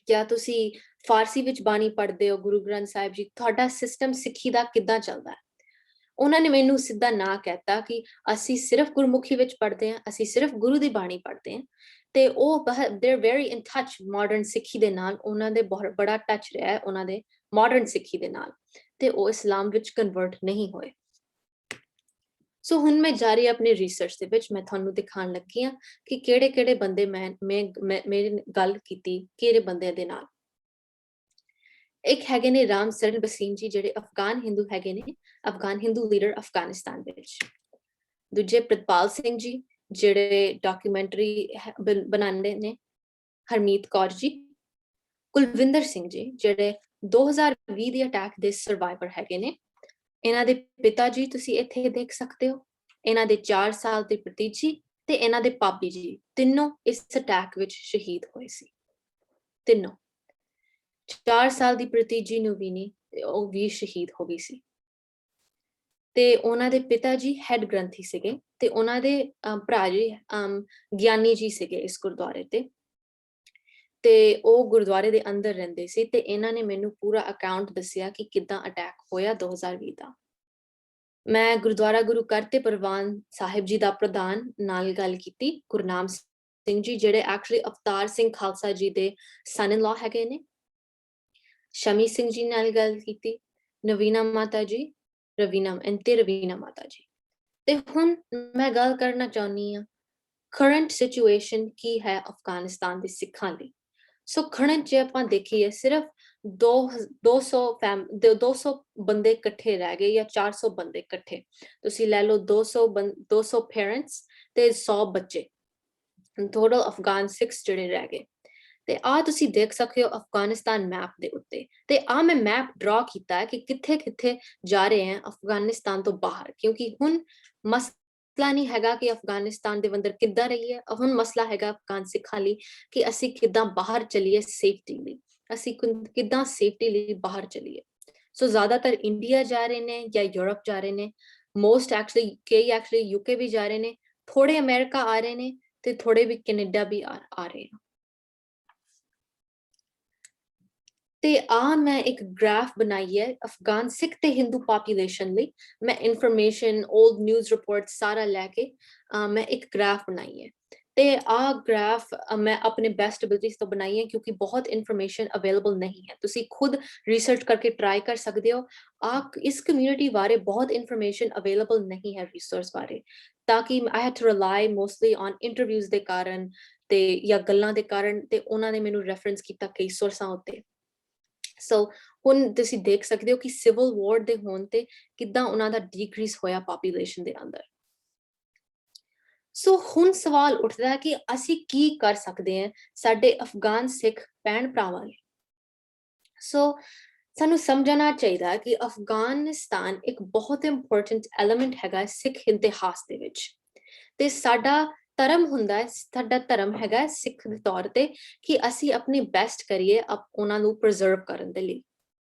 S4: ਜਾਂ ਤੁਸੀਂ ਫਾਰਸੀ ਵਿੱਚ ਬਾਣੀ ਪੜ੍ਹਦੇ ਹੋ, ਗੁਰੂ ਗ੍ਰੰਥ ਸਾਹਿਬ ਜੀ, ਤੁਹਾਡਾ ਸਿਸਟਮ ਸਿੱਖੀ ਦਾ ਕਿੱਦਾਂ ਚੱਲਦਾ ਹੈ? ਉਹਨਾਂ ਨੇ ਮੈਨੂੰ ਸਿੱਧਾ ਨਾ ਕਹਿਤਾ ਕਿ ਅਸੀਂ ਸਿਰਫ ਗੁਰਮੁਖੀ ਵਿੱਚ ਪੜ੍ਹਦੇ ਹਾਂ, ਅਸੀਂ ਸਿਰਫ ਗੁਰੂ ਦੀ ਬਾਣੀ ਪੜ੍ਹਦੇ ਹਾਂ, ਤੇ ਉਹ they're very in touch modern ਸਿੱਖੀ ਦੇ ਨਾਲ, ਉਹਨਾਂ ਦੇ ਬਹੁਤ ਬੜਾ ਟੱਚ ਰਿਹਾ ਹੈ ਉਹਨਾਂ ਦੇ ਮਾਡਰਨ ਸਿੱਖੀ ਦੇ ਨਾਲ, ਤੇ ਉਹ ਇਸਲਾਮ ਵਿੱਚ ਕਨਵਰਟ ਨਹੀਂ ਹੋਏ। ਸੋ ਹੁਣ ਮੈਂ ਜਾਰੀ ਆਪਣੀ ਰਿਸਰਚ ਦੇ ਵਿੱਚ ਮੈਂ ਤੁਹਾਨੂੰ ਦਿਖਾਉਣ ਲੱਗੀ ਹਾਂ ਕਿ ਕਿਹੜੇ ਬੰਦੇ ਮੈਂ ਗੱਲ ਕੀਤੀ, ਕਿਹੜੇ ਬੰਦਿਆਂ ਦੇ ਨਾਲ। ਇੱਕ ਹੈਗੇ ਨੇ ਰਾਮ ਸਰਨ ਬਸੀਮ ਜੀ, ਜਿਹੜੇ ਅਫਗਾਨ ਹਿੰਦੂ ਹੈਗੇ ਨੇ, ਅਫਗਾਨ ਹਿੰਦੂ ਲੀਡਰ ਅਫਗਾਨਿਸਤਾਨ ਵਿੱਚ। ਦੂਜੇ ਪ੍ਰਿਤਪਾਲ ਸਿੰਘ ਜੀ, ਜਿਹੜੇ ਡਾਕੂਮੈਂਟਰੀ ਬਣਾਉਂਦੇ ਨੇ। ਹਰਮੀਤ ਕੌਰ ਜੀ। ਕੁਲਵਿੰਦਰ ਸਿੰਘ ਜੀ, ਜਿਹੜੇ 2020 ਦੇ ਅਟੈਕ ਦੇ ਸਰਵਾਈਵਰ ਹੈਗੇ ਨੇ। ਇਹਨਾਂ ਦੇ ਪਿਤਾ ਜੀ ਤੁਸੀਂ ਇੱਥੇ ਦੇਖ ਸਕਦੇ ਹੋ, ਇਹਨਾਂ ਦੇ 4 ਸਾਲ ਦੇ ਭਤੀਜੀ ਤੇ ਇਹਨਾਂ ਦੇ ਪਾਪੀ ਜੀ, ਤਿੰਨੋਂ ਇਸ ਅਟੈਕ ਵਿੱਚ ਸ਼ਹੀਦ ਹੋਏ ਸੀ। ਤਿੰਨੋਂ 4 ਸਾਲ ਦੀ ਭਤੀਜੀ ਨੂੰ ਵੀ ਨਹੀਂ, ਉਹ ਵੀ ਸ਼ਹੀਦ ਹੋ ਗਈ ਸੀ। ਤੇ ਉਹਨਾਂ ਦੇ ਪਿਤਾ ਜੀ ਹੈਡ ਗ੍ਰੰਥੀ ਸੀਗੇ ਤੇ ਉਹਨਾਂ ਦੇ ਭਰਾ ਜੀ ਗਿਆਨੀ ਜੀ ਸੀਗੇ ਇਸ ਗੁਰਦੁਆਰੇ ਤੇ ਉਹ ਗੁਰਦੁਆਰੇ ਦੇ ਅੰਦਰ ਰਹਿੰਦੇ ਸੀ। ਤੇ ਇਹਨਾਂ ਨੇ ਮੈਨੂੰ ਪੂਰਾ ਅਕਾਊਂਟ ਦੱਸਿਆ ਕਿ ਕਿੱਦਾਂ ਅਟੈਕ ਹੋਇਆ 2020 ਦਾ। ਮੈਂ ਗੁਰਦੁਆਰਾ ਗੁਰੂ ਕਰ ਤੇ ਪਰਵਾਨ ਸਾਹਿਬ ਜੀ ਦਾ ਪ੍ਰਧਾਨ ਨਾਲ ਗੱਲ ਕੀਤੀ, ਗੁਰਨਾਮ ਸਿੰਘ ਜੀ, ਜਿਹੜੇ ਐਕਚੁਅਲੀ ਅਵਤਾਰ ਸਿੰਘ ਖਾਲਸਾ ਜੀ ਦੇ ਸਨ ਇਨ ਲਾ ਹੈਗੇ ਨੇ। ਸ਼ਮੀ ਸਿੰਘ ਜੀ ਨਾਲ ਗੱਲ ਕੀਤੀ, ਨਵੀਨਾ ਮਾਤਾ ਜੀ, ਰਵੀਨਾ ਮਾਤਾ ਜੀ। ਤੇ ਹੁਣ ਮੈਂ ਗੱਲ ਕਰਨਾ ਚਾਹੁੰਦੀ ਹਾਂ ਕਰੰਟ ਸਿਚੁਏਸ਼ਨ ਕੀ ਹੈ ਅਫਗਾਨਿਸਤਾਨ ਦੇ ਸਿੱਖਾਂ ਲਈ। ਸੋ ਕਰੰਟ ਜੇ ਆਪਾਂ ਦੇਖੀਏ, ਸਿਰਫ 200 ਬੰਦੇ ਇਕੱਠੇ ਰਹਿ ਗਏ ਜਾਂ 400 ਬੰਦੇ ਇਕੱਠੇ, ਤੁਸੀਂ ਲੈ ਲਓ 200 ਪੇਰੈਂਟਸ ਤੇ 100 ਬੱਚੇ, ਟੋਟਲ ਅਫਗਾਨ ਸਿੱਖਸ ਜਿਹੜੇ ਰਹਿ ਗਏ। ਤੇ ਆ ਤੁਸੀਂ ਦੇਖ ਸਕਦੇ ਹੋ ਅਫਗਾਨਿਸਤਾਨ ਮੈਪ ਦੇ ਉੱਤੇ। ਤੇ ਆ ਮੈਂ ਮੈਪ ਡਰਾ ਕੀਤਾ ਹੈ ਕਿ ਕਿੱਥੇ ਕਿੱਥੇ ਜਾ ਰਹੇ ਹੈ ਅਫਗਾਨਿਸਤਾਨ ਤੋਂ ਬਾਹਰ, ਕਿਉਂਕਿ ਹੁਣ ਮਸਲਾ ਨਹੀਂ ਹੈਗਾ ਕਿ ਅਫਗਾਨਿਸਤਾਨ ਦੇ ਅੰਦਰ ਕਿੱਦਾਂ ਰਹੀਏ, ਹੁਣ ਮਸਲਾ ਹੈਗਾ ਅਫਗਾਨ ਸਿੱਖਾਂ ਲਈ ਕਿ ਅਸੀਂ ਕਿੱਦਾਂ ਬਾਹਰ ਚੱਲੀਏ ਸੇਫਟੀ ਲਈ, ਅਸੀਂ ਕਿੱਦਾਂ ਸੇਫਟੀ ਲਈ ਬਾਹਰ ਚੱਲੀਏ। ਸੋ ਜ਼ਿਆਦਾਤਰ ਇੰਡੀਆ ਜਾ ਰਹੇ ਨੇ ਜਾਂ ਯੂਰਪ ਜਾ ਰਹੇ ਨੇ, ਮੋਸਟ ਐਕਚੁਅਲੀ ਯੂਕੇ ਵੀ ਜਾ ਰਹੇ ਨੇ, ਥੋੜੇ ਅਮਰੀਕਾ ਆ ਰਹੇ ਨੇ ਤੇ ਥੋੜੇ ਵੀ ਕੈਨੇਡਾ ਵੀ ਆ ਰਹੇ ਨੇ। ਤੇ ਆ ਮੈਂ ਇੱਕ ਗ੍ਰਾਫ ਬਣਾਈ ਹੈ ਅਫਗਾਨ ਸਿੱਖ ਤੇ ਹਿੰਦੂ ਪੋਪੂਲੇਸ਼ਨ ਲਈ। ਮੈਂ ਇਨਫੋਰਮੇਸ਼ਨ, 올ਡ ਨਿਊਜ਼ ਰਿਪੋਰਟ ਸਾਰਾ ਲੈ ਕੇ ਮੈਂ ਇੱਕ ਗ੍ਰਾਫ ਬਣਾਈ ਹੈ। ਤੇ ਆ ਗ੍ਰਾਫ ਮੈਂ ਆਪਣੇ ਬੈਸਟ ਐਬਿਲਿਟੀਜ਼ ਤੋਂ ਬਣਾਈ ਹੈ, ਕਿਉਂਕਿ ਬਹੁਤ ਇਨਫੋਰਮੇਸ਼ਨ ਅਵੇਲੇਬਲ ਨਹੀਂ ਹੈ। ਤੁਸੀਂ ਖੁਦ ਰਿਸਰਚ ਕਰਕੇ ਟਰਾਈ ਕਰ ਸਕਦੇ ਹੋ। ਇਸ ਕਮਿਊਨਿਟੀ ਬਾਰੇ ਬਹੁਤ ਇਨਫੋਰਮੇਸ਼ਨ ਅਵੇਲੇਬਲ ਨਹੀਂ ਹੈ ਰਿਸੋਰਸ ਬਾਰੇ, ਤਾਂ ਕਿ I had to rely mostly on interviews ਦੇ ਕਾਰਨ ਤੇ ਜਾਂ ਗੱਲਾਂ ਦੇ ਕਾਰਨ, ਤੇ ਉਹਨਾਂ ਨੇ ਮੈਨੂੰ ਰੈਫਰੈਂਸ ਕੀਤਾ ਕਈ ਸੋਰਸਾਂ ਉੱਤੇ। ਸੋ ਹੁਣ ਤੁਸੀਂ ਦੇਖ ਸਕਦੇ ਹੋ ਕਿ ਸਿਵਲ ਵਾਰ ਦੇ ਹੋਣ ਤੇ ਕਿੱਦਾਂ ਉਹਨਾਂ ਦਾ ਡਿਕਰੀਜ਼ ਹੋਇਆ ਪੋਪੂਲੇਸ਼ਨ ਦੇ ਅੰਦਰ। ਸੋ ਹੁਣ ਸਵਾਲ ਉੱਠਦਾ ਹੈ ਕਿ ਅਸੀਂ ਕੀ ਕਰ ਸਕਦੇ ਹਾਂ ਸਾਡੇ ਅਫਗਾਨ ਸਿੱਖ ਭੈਣ ਭਰਾਵਾਂ ਲਈ। ਸੋ ਸਾਨੂੰ ਸਮਝਣਾ ਚਾਹੀਦਾ ਕਿ ਅਫਗਾਨਿਸਤਾਨ ਇੱਕ ਬਹੁਤ ਇੰਪੋਰਟੈਂਟ ਐਲੀਮੈਂਟ ਹੈਗਾ ਸਿੱਖ ਇਤਿਹਾਸ ਦੇ ਵਿੱਚ। ਤੇ ਸਾਡਾ ਧਰਮ ਹੁੰਦਾ ਹੈ, ਸਾਡਾ ਧਰਮ ਹੈਗਾ ਸਿੱਖ ਦੇ ਤੌਰ ਤੇ ਕਿ ਅਸੀਂ ਆਪਣੀ ਬੈਸਟ ਕਰੀਏ ਉਹਨਾਂ ਨੂੰ ਪ੍ਰੀਜ਼ਰਵ ਕਰਨ ਦੇ ਲਈ।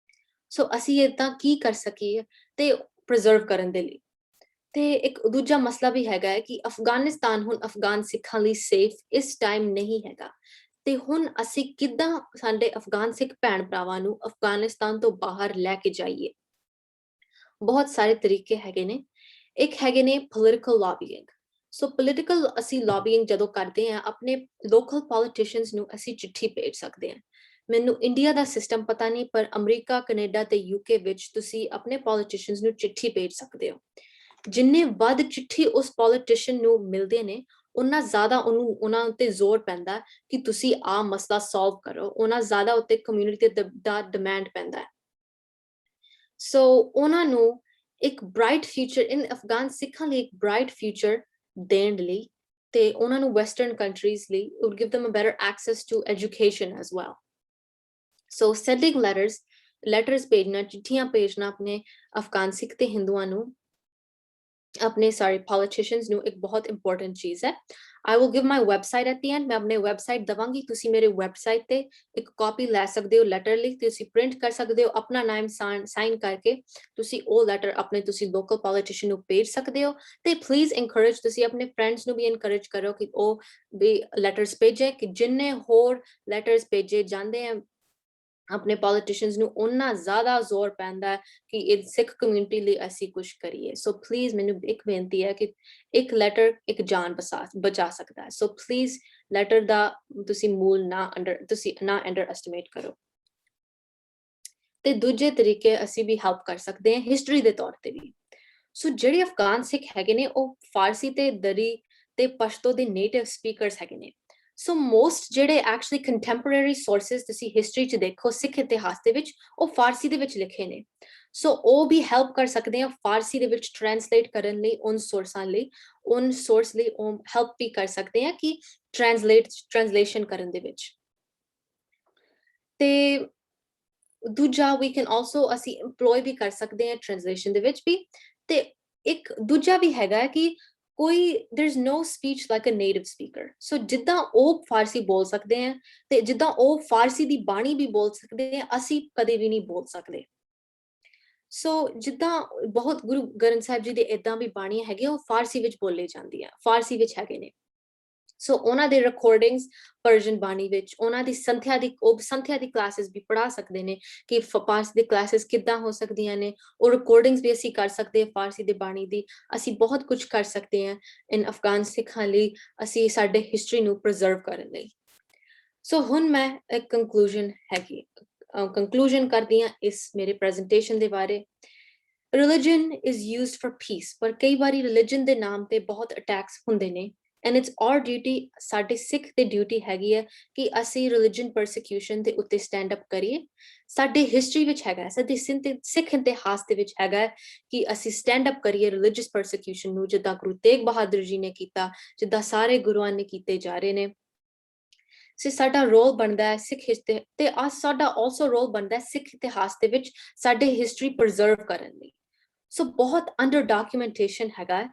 S4: ਸੋ ਅਸੀਂ ਇਦਾਂ ਕੀ ਕਰ ਸਕੀਏ ਤੇ ਪ੍ਰੀਜ਼ਰਵ ਕਰਨ ਦੇ ਲਈ। ਤੇ ਇੱਕ ਦੂਜਾ ਮਸਲਾ ਵੀ ਹੈਗਾ ਹੈ ਕਿ ਅਫਗਾਨਿਸਤਾਨ ਹੁਣ ਅਫਗਾਨ ਸਿੱਖਾਂ ਲਈ ਸੇਫ ਇਸ ਟਾਈਮ ਨਹੀਂ ਹੈਗਾ। ਤੇ ਹੁਣ ਅਸੀਂ ਕਿੱਦਾਂ ਸਾਡੇ ਅਫਗਾਨ ਸਿੱਖ ਭੈਣ ਭਰਾਵਾਂ ਨੂੰ ਅਫਗਾਨਿਸਤਾਨ ਤੋਂ ਬਾਹਰ ਲੈ ਕੇ ਜਾਈਏ। ਬਹੁਤ ਸਾਰੇ ਤਰੀਕੇ ਹੈਗੇ ਨੇ। ਇੱਕ ਹੈਗੇ ਨੇ ਪੋਲੀਟੀਕਲ ਲੌਬੀਇੰਗ। ਸੋ ਪੋਲੀਟੀਕਲ ਅਸੀਂ ਲੌਬੀਇੰਗ ਜਦੋਂ ਕਰਦੇ ਹਾਂ, ਆਪਣੇ ਲੋਕਲ ਪੋਲੀਟੀਸ਼ੀਅਨਸ ਨੂੰ ਅਸੀਂ ਚਿੱਠੀ ਭੇਜ ਸਕਦੇ ਹਾਂ। ਮੈਨੂੰ ਇੰਡੀਆ ਦਾ ਸਿਸਟਮ ਪਤਾ ਨਹੀਂ, ਪਰ ਅਮਰੀਕਾ, ਕੈਨੇਡਾ ਤੇ ਯੂਕੇ ਵਿੱਚ ਤੁਸੀਂ ਆਪਣੇ ਪੋਲੀਟੀਸ਼ੀਅਨਸ ਨੂੰ ਚਿੱਠੀ ਭੇਜ ਸਕਦੇ ਹੋ। ਜਿੰਨੇ ਵੱਧ ਚਿੱਠੀ ਉਸ ਪੋਲੀਟੀਸ਼ੀਅਨ ਨੂੰ ਮਿਲਦੇ ਨੇ, ਉਹਨਾਂ ਜ਼ਿਆਦਾ ਉਹਨਾਂ ਉੱਤੇ ਜ਼ੋਰ ਪੈਂਦਾ ਕਿ ਤੁਸੀਂ ਆਹ ਮਸਲਾ ਸੋਲਵ ਕਰੋ, ਉਹਨਾਂ ਜ਼ਿਆਦਾ ਉੱਤੇ ਕਮਿਊਨਿਟੀ ਦਾ ਡਿਮਾਂਡ ਪੈਂਦਾ ਹੈ। ਸੋ ਉਹਨਾਂ ਨੂੰ ਇੱਕ ਬ੍ਰਾਈਟ ਫਿਊਚਰ ਇਨ ਅਫਗਾਨ ਸਿੱਖਾਂ ਲਈ, ਇੱਕ ਬ੍ਰਾਈਟ ਫਿਊਚਰ ਦੇਣ ਲਈ ਤੇ ਉਹਨਾਂ ਨੂੰ ਵੈਸਟਰਨ ਕੰਟਰੀਜ਼ ਲਈ it would give them a better access to education as well. So sending letters ਭੇਜਣਾ, ਚਿੱਠੀਆਂ ਭੇਜਣਾ ਆਪਣੇ ਅਫਗਾਨ ਸਿੱਖ ਤੇ ਹਿੰਦੂਆਂ ਨੂੰ, ਆਪਣੇ politicians ਨੂੰ ਇੱਕ ਬਹੁਤ ਇੰਪੋਰਟੈਂਟ ਚੀਜ਼ ਹੈ। I will give my website at the end. ਮੈਂ ਆਪਣੇ ਵੈਬਸਾਈਟ ਦਵਾਂਗੀ, ਤੁਸੀਂ ਮੇਰੇ ਵੈਬਸਾਈਟ ਤੇ ਇੱਕ ਕਾਪੀ ਲੈ ਸਕਦੇ ਹੋ ਲੈਟਰ ਲਈ, ਤੁਸੀਂ ਪ੍ਰਿੰਟ ਕਰ ਸਕਦੇ ਹੋ, ਆਪਣਾ ਨਾਮ ਸਾਈਨ ਕਰਕੇ ਤੁਸੀਂ ਉਹ ਲੈਟਰ ਆਪਣੇ ਤੁਸੀਂ ਲੋਕਲ ਪੋਲੀਟੀਸ਼ੀਅਨ ਨੂੰ ਭੇਜ ਸਕਦੇ ਹੋ। ਤੇ ਪਲੀਜ਼ ਇਨਕਰੇਜ, ਤੁਸੀਂ ਆਪਣੇ ਫਰੈਂਡਸ ਨੂੰ ਵੀ ਇਨਕਰੇਜ ਕਰੋ ਕਿ ਉਹ ਵੀ ਲੈਟਰਸ ਭੇਜੇ, ਕਿ ਜਿੰਨੇ ਹੋਰ ਲੈਟਰਸ ਭੇਜੇ ਜਾਂਦੇ ਆ ਆਪਣੇ ਪੋਲੀਟੀਸ਼ੀਅਨਸ ਨੂੰ, ਉਹਨਾਂ ਜ਼ਿਆਦਾ ਜ਼ੋਰ ਪੈਂਦਾ ਹੈ ਕਿ ਇਹ ਸਿੱਖ ਕਮਿਊਨਿਟੀ ਲਈ ਅਸੀਂ ਕੁਝ ਕਰੀਏ। ਸੋ ਪਲੀਜ਼ ਮੈਨੂੰ ਇੱਕ ਬੇਨਤੀ ਹੈ ਕਿ ਇੱਕ ਲੈਟਰ ਇੱਕ ਜਾਨ ਬਚਾ ਸਕਦਾ ਹੈ। ਸੋ ਪਲੀਜ਼ ਲੈਟਰ ਦਾ ਤੁਸੀਂ ਮੂਲ ਨਾ ਅੰਡਰ ਐਸਟੀਮੇਟ ਕਰੋ। ਤੇ ਦੂਜੇ ਤਰੀਕੇ ਅਸੀਂ ਵੀ ਹੈਲਪ ਕਰ ਸਕਦੇ ਹਾਂ ਹਿਸਟਰੀ ਦੇ ਤੌਰ ਤੇ ਵੀ। ਸੋ ਜਿਹੜੇ ਅਫਗਾਨ ਸਿੱਖ ਹੈਗੇ ਨੇ, ਉਹ ਫਾਰਸੀ ਤੇ ਦਰੀ ਤੇ ਪਸ਼ਤੋ ਦੇ ਨੇਟਿਵ ਸਪੀਕਰਸ ਹੈਗੇ ਨੇ। ਸੋ ਮੋਸਟ ਜਿਹੜੇ ਐਕਚੁਅਲੀ ਕੰਟੈਂਪਰੇਰੀ ਸੋਰਸਸ ਤੁਸੀਂ ਹਿਸਟਰੀ 'ਚ ਦੇਖੋ ਸਿੱਖ ਇਤਿਹਾਸ ਦੇ ਵਿੱਚ, ਉਹ ਫਾਰਸੀ ਦੇ ਵਿੱਚ ਲਿਖੇ ਨੇ। ਸੋ ਉਹ ਵੀ ਹੈਲਪ ਕਰ ਸਕਦੇ ਆ ਫਾਰਸੀ ਦੇ ਵਿੱਚ ਟ੍ਰਾਂਸਲੇਟ ਕਰਨ ਲਈ, ਉਨ ਸੋਰਸਾਂ ਲਈ, ਉਨ ਸੋਰਸ ਲਈ ਉਹ ਹੈਲਪ ਵੀ ਕਰ ਸਕਦੇ ਆ ਕਿ ਟ੍ਰਾਂਸਲੇਸ਼ਨ ਕਰਨ ਦੇ ਵਿੱਚ। ਤੇ ਦੂਜਾ ਵੀ ਕੈਨ ਆਲਸੋ ਅਸੀਂ ਇੰਪਲੋਏ ਵੀ ਕਰ ਸਕਦੇ ਆ ਟ੍ਰਾਂਸਲੇਸ਼ਨ ਦੇ ਵਿੱਚ ਵੀ। ਤੇ ਇੱਕ ਦੂਜਾ ਵੀ ਹੈਗਾ ਕਿ ਕੋਈ there is no speech like a native speaker, so ਜਿੱਦਾਂ ਉਹ ਫਾਰਸੀ ਬੋਲ ਸਕਦੇ ਆ ਤੇ ਜਿੱਦਾਂ ਉਹ ਫਾਰਸੀ ਦੀ ਬਾਣੀ ਵੀ ਬੋਲ ਸਕਦੇ ਆ, ਅਸੀਂ ਕਦੇ ਵੀ ਨਹੀਂ ਬੋਲ ਸਕਦੇ। ਸੋ ਜਿੱਦਾਂ ਬਹੁਤ ਗੁਰੂ ਗ੍ਰੰਥ ਸਾਹਿਬ ਜੀ ਦੇ ਏਦਾਂ ਵੀ ਬਾਣੀਆਂ ਹੈਗੀਆਂ, ਉਹ ਫਾਰਸੀ ਵਿੱਚ ਬੋਲੇ ਜਾਂਦੀਆਂ, ਫਾਰਸੀ ਵਿੱਚ ਹੈਗੇ ਨੇ। ਸੋ ਉਹਨਾਂ ਦੇ ਰਿਕਾਰਡਿੰਗਸ ਪਰਸ਼ੀਅਨ ਬਾਣੀ ਵਿੱਚ, ਉਹਨਾਂ ਦੀ ਸੰਥਿਆ ਦੀ ਕਲਾਸਿਸ ਵੀ ਪੜ੍ਹਾ ਸਕਦੇ ਨੇ ਕਿ ਫਾਰਸੀ ਦੀ ਕਲਾਸਿਸ ਕਿੱਦਾਂ ਹੋ ਸਕਦੀਆਂ ਨੇ। ਉਹ ਰਿਕਾਰਡਿੰਗਸ ਵੀ ਅਸੀਂ ਕਰ ਸਕਦੇ ਹਾਂ ਫਾਰਸੀ ਦੀ ਬਾਣੀ ਦੀ। ਅਸੀਂ ਬਹੁਤ ਕੁਝ ਕਰ ਸਕਦੇ ਹਾਂ ਇਨ ਅਫਗਾਨ ਸਿੱਖਾਂ ਲਈ, ਅਸੀਂ ਸਾਡੇ ਹਿਸਟਰੀ ਨੂੰ ਪ੍ਰੀਜ਼ਰਵ ਕਰਨ ਲਈ। ਸੋ ਹੁਣ ਮੈਂ ਇੱਕ ਕੰਕਲੂਜਨ ਕਰਦੀ ਹਾਂ ਇਸ ਮੇਰੇ ਪ੍ਰੈਜ਼ੈਂਟੇਸ਼ਨ ਦੇ ਬਾਰੇ। Religion is used for piece, ਪਰ ਕਈ ਵਾਰੀ ਰਿਲੀਜਨ ਦੇ ਨਾਮ ਤੇ ਬਹੁਤ ਅਟੈਕਸ ਹੁੰਦੇ ਨੇ। ਐਂਡ ਇਟਸ ਆਰ ਡਿਊਟੀ, ਸਾਡੇ ਸਿੱਖ ਦੀ ਡਿਊਟੀ ਹੈਗੀ ਹੈ ਕਿ ਅਸੀਂ ਰਿਲੀਜਨ ਪਰਸੀਕਿਊਸ਼ਨ ਦੇ ਉੱਤੇ ਸਟੈਂਡ ਅਪ ਕਰੀਏ। ਸਾਡੇ ਹਿਸਟਰੀ ਵਿੱਚ ਹੈਗਾ, ਸਾਡੇ ਸਿੱਖ ਇਤਿਹਾਸ ਦੇ ਵਿੱਚ ਹੈਗਾ ਕਿ ਅਸੀਂ ਸਟੈਂਡ ਅਪ ਕਰੀਏ ਰਿਲੀਜੀਅਸ ਪਰਸੀਕਿਊਸ਼ਨ ਨੂੰ, ਜਿੱਦਾਂ ਗੁਰੂ ਤੇਗ ਬਹਾਦਰ ਜੀ ਨੇ ਕੀਤਾ, ਜਿੱਦਾਂ ਸਾਰੇ ਗੁਰੂਆਂ ਨੇ ਕੀਤੇ ਜਾ ਰਹੇ ਨੇ। ਸੋ ਸਾਡਾ ਰੋਲ ਬਣਦਾ ਹੈ ਸਿੱਖ ਹਿਸਟਰੀ ਤੇ ਸਾਡਾ ਆਲਸੋ ਰੋਲ ਬਣਦਾ ਹੈ ਸਿੱਖ ਇਤਿਹਾਸ ਦੇ ਵਿੱਚ ਸਾਡੇ ਹਿਸਟਰੀ ਪ੍ਰੀਜ਼ਰਵ ਕਰਨ ਲਈ। ਸੋ ਬਹੁਤ ਅੰਡਰ ਡਾਕੂਮੈਂਟੇਸ਼ਨ ਹੈਗਾ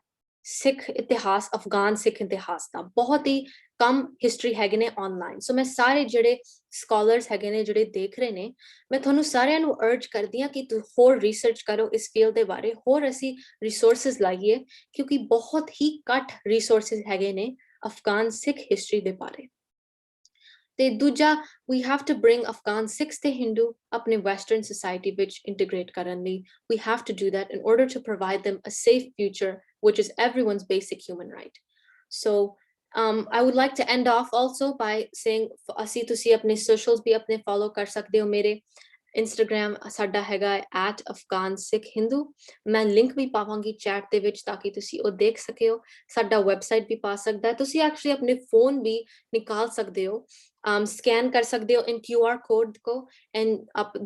S4: ਸਿੱਖ ਇਤਿਹਾਸ, ਅਫਗਾਨ ਸਿੱਖ ਇਤਿਹਾਸ ਦਾ ਬਹੁਤ ਹੀ ਕਮ ਹਿਸਟਰੀ ਹੈਗੇ ਨੇ ਆਨਲਾਈਨ। ਸੋ ਮੈਂ ਸਾਰੇ ਜਿਹੜੇ ਸਕਾਲਰਸ ਹੈਗੇ ਨੇ ਜਿਹੜੇ ਦੇਖ ਰਹੇ ਨੇ, ਮੈਂ ਤੁਹਾਨੂੰ ਸਾਰਿਆਂ ਨੂੰ ਅਰਜ ਕਰਦੀ ਹਾਂ ਕਿ ਤੁਸੀਂ ਹੋਰ ਰਿਸਰਚ ਕਰੋ ਇਸ ਫੀਲਡ ਦੇ ਬਾਰੇ, ਹੋਰ ਅਸੀਂ ਰਿਸੋਰਸਿਸ ਲਾਈਏ, ਕਿਉਂਕਿ ਬਹੁਤ ਹੀ ਘੱਟ ਰਿਸੋਰਸਿਸ ਹੈਗੇ ਨੇ ਅਫਗਾਨ ਸਿੱਖ ਹਿਸਟਰੀ ਦੇ ਬਾਰੇ। ਤੇ ਦੂਜਾ, we have to bring Afghan Sikhs ਤੇ Hindu ਆਪਣੇ Western society ਵਿੱਚ integrate ਕਰਨ ਲਈ। We have to do that in order to provide them a safe future, which is everyone's basic human right. So I would like to end off also by saying ਅਸੀਂ ਤੁਸੀਂ ਆਪਣੇ socials ਵੀ ਆਪਣੇ follow ਕਰ ਸਕਦੇ ਹੋ। ਮੇਰੇ Instagram ਸਾਡਾ ਹੈਗਾ @AfghanSikhHindu, ਮੈਂ ਲਿੰਕ ਵੀ ਪਾਵਾਂਗੀ ਚੈਟ ਦੇ ਵਿੱਚ ਤਾਂ ਕਿ ਤੁਸੀਂ ਉਹ ਦੇਖ ਸਕਿਓ। ਸਾਡਾ ਵੈਬਸਾਈਟ ਵੀ ਪਾ ਸਕਦਾ ਹੈ, ਤੁਸੀਂ ਐਕਚੁਅਲੀ ਆਪਣੇ ਫੋਨ ਵੀ ਨਿਕਾਲ ਸਕਦੇ ਹੋ, ਸਕੈਨ ਕਰ ਸਕਦੇ ਹੋ ਇਨ QR ਕੋਡ ਕੋ, and